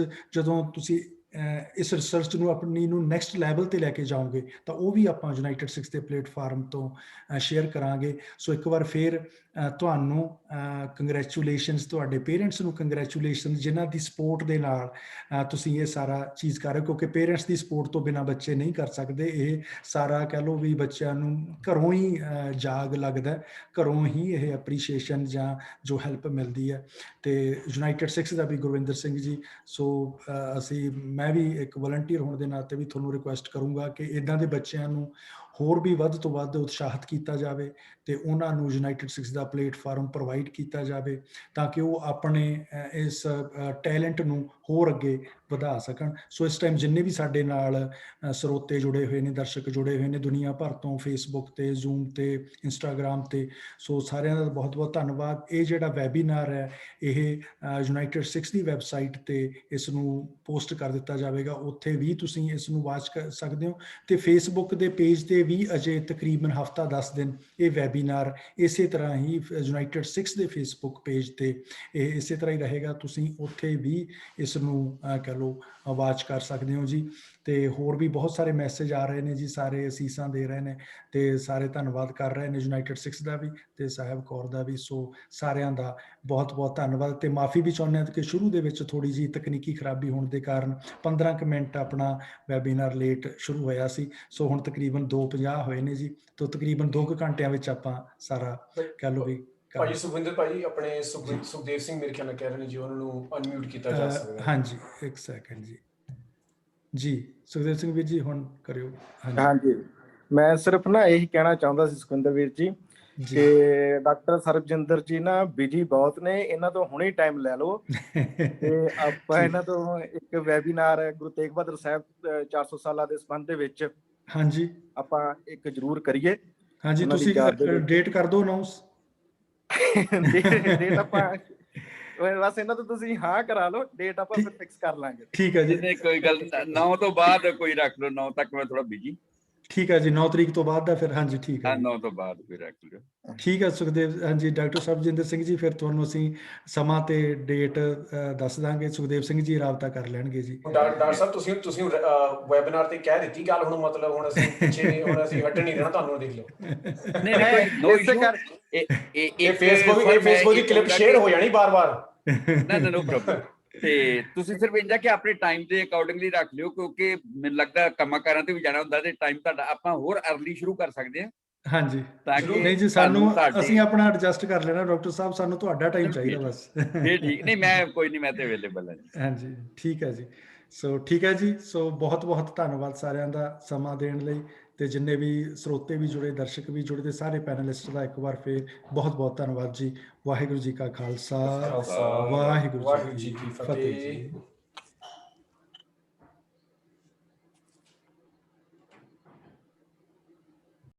S2: ਜਦੋਂ ਤੁਸੀਂ ਇਸ ਰਿਸਰਚ ਨੂੰ ਆਪਣੀ ਨੂੰ ਨੈਕਸਟ ਲੈਵਲ ਤੇ ਲੈ ਕੇ ਜਾਓਗੇ ਤਾਂ ਉਹ ਵੀ ਆਪਾਂ ਯੂਨਾਈਟਿਡ ਸਿਕਸ ਦੇ ਪਲੇਟਫਾਰਮ ਤੋਂ ਸ਼ੇਅਰ ਕਰਾਂਗੇ। ਸੋ ਇੱਕ ਵਾਰ ਫਿਰ ਤੁਹਾਨੂੰ ਕੰਗ੍ਰੈਚੁਲੇਸ਼ਨਸ, ਤੁਹਾਡੇ ਪੇਰੈਂਟਸ ਨੂੰ ਕੰਗ੍ਰੈਚੁਲੇਸ਼ਨ ਜਿਨ੍ਹਾਂ ਦੀ ਸਪੋਰਟ ਦੇ ਨਾਲ ਤੁਸੀਂ ਇਹ ਸਾਰਾ ਚੀਜ਼ ਕਰ ਰਹੇ ਹੋ, ਕਿਉਂਕਿ ਪੇਰੈਂਟਸ ਦੀ ਸਪੋਰਟ ਤੋਂ ਬਿਨਾਂ ਬੱਚੇ ਨਹੀਂ ਕਰ ਸਕਦੇ। ਇਹ ਸਾਰਾ ਕਹਿ ਲਓ ਵੀ ਬੱਚਿਆਂ ਨੂੰ ਘਰੋਂ ਹੀ ਜਾਗ ਲੱਗਦਾ, ਘਰੋਂ ਹੀ ਇਹ ਅਪਰੀਸ਼ੀਏਸ਼ਨ ਜਾਂ ਜੋ ਹੈਲਪ ਮਿਲਦੀ ਹੈ। ਤੇ ਯੂਨਾਈਟਿਡ ਸਿਕਸ ਦਾ ਵੀ ਗੁਰਵਿੰਦਰ ਸਿੰਘ ਜੀ, ਸੋ ਮੈਂ ਵੀ ਇੱਕ ਵਲੰਟੀਅਰ ਹੋਣ ਦੇ ਨਾਤੇ ਵੀ ਤੁਹਾਨੂੰ ਰਿਕੁਐਸਟ ਕਰੂੰਗਾ ਕਿ ਇੱਦਾਂ ਦੇ ਬੱਚਿਆਂ ਨੂੰ ਹੋਰ ਵੀ ਵੱਧ ਤੋਂ ਵੱਧ ਉਤਸ਼ਾਹਿਤ ਕੀਤਾ ਜਾਵੇ ਤੇ ਉਹਨਾਂ ਨੂੰ ਯੂਨਾਈਟਿਡ ਸਿਕਸ ਦਾ ਪਲੇਟਫਾਰਮ ਪ੍ਰੋਵਾਈਡ ਕੀਤਾ ਜਾਵੇ ਤਾਂ ਕਿ ਉਹ ਆਪਣੇ ਇਸ ਟੈਲੈਂਟ ਨੂੰ ਹੋਰ ਅੱਗੇ ਵਧਾ ਸਕਣ। ਸੋ ਇਸ ਟਾਈਮ ਜਿੰਨੇ ਵੀ ਸਾਡੇ ਨਾਲ ਸਰੋਤੇ ਜੁੜੇ ਹੋਏ ਨੇ, ਦਰਸ਼ਕ ਜੁੜੇ ਹੋਏ ਨੇ ਦੁਨੀਆ ਭਰ ਤੋਂ, ਫੇਸਬੁੱਕ ਤੇ, ਜ਼ੂਮ ਤੇ, ਇੰਸਟਾਗ੍ਰਾਮ ਤੇ, ਸੋ ਸਾਰਿਆਂ ਦਾ ਬਹੁਤ ਬਹੁਤ ਧੰਨਵਾਦ। ਇਹ ਜਿਹੜਾ ਵੈਬੀਨਾਰ ਹੈ ਇਹ ਯੂਨਾਈਟਿਡ ਸਿਕਸ ਦੀ ਵੈਬਸਾਈਟ ਤੇ ਇਸ ਨੂੰ ਪੋਸਟ ਕਰ ਦਿੱਤਾ ਜਾਵੇਗਾ, ਉੱਥੇ ਵੀ ਤੁਸੀਂ ਇਸ ਨੂੰ ਵਾਚ ਕਰ ਸਕਦੇ ਹੋ ਤੇ ਫੇਸਬੁੱਕ ਦੇ ਪੇਜ ਤੇ ਵੀ ਅਜੇ ਤਕਰੀਬਨ ਹਫਤਾ 10 ਦਿਨ ਇਹ ਵੈਬੀਨਾਰ ਇਸੇ ਤਰ੍ਹਾਂ ਹੀ ਯੂਨਾਈਟਿਡ ਸਿਕਸ ਦੇ ਫੇਸਬੁੱਕ ਪੇਜ ਤੇ ਇਹ ਇਸੇ ਤਰ੍ਹਾਂ ਹੀ ਰਹੇਗਾ, ਤੁਸੀਂ ਉੱਥੇ ਵੀ ਇਸ ਨੂੰ ਕਹਿ ਲਓ ਵਾਚ ਕਰ ਸਕਦੇ ਹੋ ਜੀ। ਤੇ ਹੋਰ ਵੀ ਬਹੁਤ ਸਾਰੇ ਮੈਸੇਜ ਆ ਰਹੇ ਨੇ ਜੀ, ਸਾਰੇ ਅਸੀਸਾਂ ਦੇ ਰਹੇ ਨੇ ਤੇ ਸਾਰੇ ਧੰਨਵਾਦ ਕਰ ਰਹੇ ਨੇ ਯੂਨਾਈਟਿਡ ਸਿਕਸ ਦਾ ਵੀ ਤੇ ਸਾਹਿਬ ਕੌਰ ਦਾ ਵੀ। ਸੋ ਸਾਰਿਆਂ ਦਾ ਬਹੁਤ ਬਹੁਤ ਧੰਨਵਾਦ ਤੇ ਮਾਫੀ ਵੀ ਚਾਹੁੰਦੇ ਹਾਂ ਕਿ ਸ਼ੁਰੂ ਦੇ ਵਿੱਚ ਥੋੜੀ ਜਿਹੀ ਤਕਨੀਕੀ ਖਰਾਬੀ ਹੋਣ ਦੇ ਕਾਰਨ 15 ਕੁ ਮਿੰਟ ਆਪਣਾ ਵੈਬੀਨਾਰ ਲੇਟ ਸ਼ੁਰੂ ਹੋਇਆ ਸੀ। ਸੋ ਹੁਣ ਤਕਰੀਬਨ 2:50 ਹੋਏ ਨੇ ਜੀ, ਤੋਂ ਤਕਰੀਬਨ 2 ਘੰਟਿਆਂ ਵਿੱਚ ਆਪਾਂ ਸਾਰਾ ਕਹਿ ਲਓ ਵੀ
S3: ਭਾਜੀ ਸੁਖਵਿੰਦਰ ਭਾਜੀ ਆਪਣੇ ਸੁਖਦੇਵ ਸਿੰਘ ਮੇਰੇ ਖਿਆਲ ਨਾਲ ਕਹਿ ਰਹੇ ਨੇ ਜੀ, ਉਹਨਾਂ ਨੂੰ ਅਨਮਿਊਟ ਕੀਤਾ ਜਾ ਸਕਦਾ ਹੈ।
S2: ਹਾਂਜੀ, ਇੱਕ ਸੈਕਿੰਡ ਜੀ ਸੁਖਦੇਵ ਸਿੰਘ ਵੀਰ ਜੀ ਹੁਣ ਕਰਿਓ।
S5: ਹਾਂਜੀ, ਮੈਂ ਸਿਰਫ ਨਾ ਇਹੀ ਕਹਿਣਾ ਚਾਹੁੰਦਾ ਸੀ ਸੁਖਵਿੰਦਰ ਵੀਰ ਜੀ ਕਿ ਡਾਕਟਰ ਸਰਬਜਿੰਦਰ ਜੀ ਨਾ ਬਿਜੀ ਬਹੁਤ ਨੇ, ਇਹਨਾਂ ਤੋਂ ਹੁਣੇ ਟਾਈਮ ਲੈ ਲਓ ਤੇ ਆਪਾਂ ਇਹਨਾਂ ਤੋਂ ਇੱਕ ਵੈਬੀਨਾਰ ਗੁਰੂ ਤੇਗ ਬਹਾਦਰ ਸਾਹਿਬ 400 ਸਾਲਾਂ ਦੇ ਸੰਬੰਧ ਦੇ ਵਿੱਚ
S2: ਹਾਂਜੀ
S5: ਆਪਾਂ ਇੱਕ ਜ਼ਰੂਰ ਕਰੀਏ।
S2: ਹਾਂਜੀ, ਤੁਸੀਂ ਡੇਟ ਕਰ ਦਿਓ ਅਨਾਉਂਸ।
S5: ਡੇਟ ਆਪਾਂ ਬਸ ਇਹਨਾਂ ਤੋਂ ਤੁਸੀਂ ਹਾਂ ਕਰਾ ਲਓ, ਡੇਟ ਆਪਾਂ ਫਿਰ ਫਿਕਸ ਕਰ ਲਾਂਗੇ।
S2: ਠੀਕ ਹੈ ਜੀ,
S1: ਕੋਈ ਗੱਲ 9 ਤੋਂ ਬਾਅਦ ਕੋਈ ਰੱਖ ਲਓ, 9 ਤੱਕ ਮੈਂ ਥੋੜਾ ਬਿਜੀ।
S2: ਠੀਕ ਹੈ ਜੀ, 9 ਤਰੀਕ ਤੋਂ ਬਾਅਦ ਦਾ ਫਿਰ। ਹਾਂਜੀ ਠੀਕ ਹੈ,
S1: 9 ਤੋਂ ਬਾਅਦ ਵੀ ਰੱਖ ਲਿਓ।
S2: ਠੀਕ ਹੈ ਸੁਖਦੇਵ। ਹਾਂਜੀ ਡਾਕਟਰ ਸਰਬਜਿੰਦਰ ਸਿੰਘ ਜੀ, ਫਿਰ ਤੁਹਾਨੂੰ ਅਸੀਂ ਸਮਾਂ ਤੇ ਡੇਟ ਦੱਸ ਦਾਂਗੇ, ਸੁਖਦੇਵ ਸਿੰਘ ਜੀ ਰਾਬਤਾ ਕਰ ਲੈਣਗੇ ਜੀ।
S3: ਡਾਕਟਰ ਸਾਹਿਬ ਤੁਸੀਂ ਵੈਬਿਨਾਰ ਤੇ ਕਹਿ ਦਿੱਤੀ ਗੱਲ, ਹੁਣ ਮਤਲਬ ਹੁਣ ਅਸੀਂ ਪਿੱਛੇ ਹੁਣ ਅਸੀਂ ਹਟ ਨਹੀਂ ਰਹਿਣਾ, ਤੁਹਾਨੂੰ ਦੇਖ ਲਓ। ਇਹ ਫੇਸਬੁੱਕ ਦੀ ਕਲਿੱਪ ਸ਼ੇਅਰ ਹੋ ਜਾਣੀ ਬਾਰ-ਬਾਰ।
S1: No problem. ਤੇ ਤੁਸੀਂ ਸਿਰਫ ਇੰਨਾ ਕਿ ਆਪਣੇ ਟਾਈਮ ਦੇ ਅਕੋਰਡਿੰਗਲੀ ਰੱਖ ਲਿਓ, ਕਿਉਂਕਿ ਮੈਨੂੰ ਲੱਗਦਾ ਕੰਮਾਂ ਕਾਰਾਂ ਤੇ ਵੀ ਜਾਣਾ ਹੁੰਦਾ ਤੇ ਟਾਈਮ ਤੁਹਾਡਾ ਆਪਾਂ ਹੋਰ ਅਰਲੀ ਸ਼ੁਰੂ ਕਰ ਸਕਦੇ ਹਾਂ।
S2: ਹਾਂਜੀ, ਨਹੀਂ ਜੀ ਸਾਨੂੰ ਅਸੀਂ ਆਪਣਾ ਐਡਜਸਟ ਕਰ ਲੈਣਾ ਡਾਕਟਰ ਸਾਹਿਬ, ਸਾਨੂੰ ਤੁਹਾਡਾ ਟਾਈਮ ਚਾਹੀਦਾ ਬਸ।
S1: ਇਹ ਠੀਕ ਨਹੀਂ, ਮੈਂ ਕੋਈ ਨਹੀਂ, ਮੈਂ ਤੇ ਅਵੇਲੇਬਲ ਹਾਂ ਜੀ।
S2: ਹਾਂਜੀ ਠੀਕ ਹੈ ਜੀ। ਸੋ ਠੀਕ ਹੈ ਜੀ, ਸੋ ਬਹੁਤ ਬਹੁਤ ਧੰਨਵਾਦ ਸਾਰਿਆਂ ਦਾ ਸਮਾਂ ਦੇਣ ਲਈ ਤੇ ਜਿੰਨੇ ਵੀ ਸਰੋਤੇ ਵੀ ਜੁੜੇ, ਦਰਸ਼ਕ ਵੀ ਜੁੜੇ ਤੇ ਸਾਰੇ ਪੈਨਲਿਸਟ ਦਾ ਇੱਕ ਵਾਰ ਫੇਰ ਬਹੁਤ ਬਹੁਤ ਧੰਨਵਾਦ ਜੀ। ਵਾਹਿਗੁਰੂ ਜੀ ਕਾ ਖਾਲਸਾ, ਵਾਹਿਗੁਰੂ ਜੀ ਕੀ ਫਤਿਹ ਜੀ।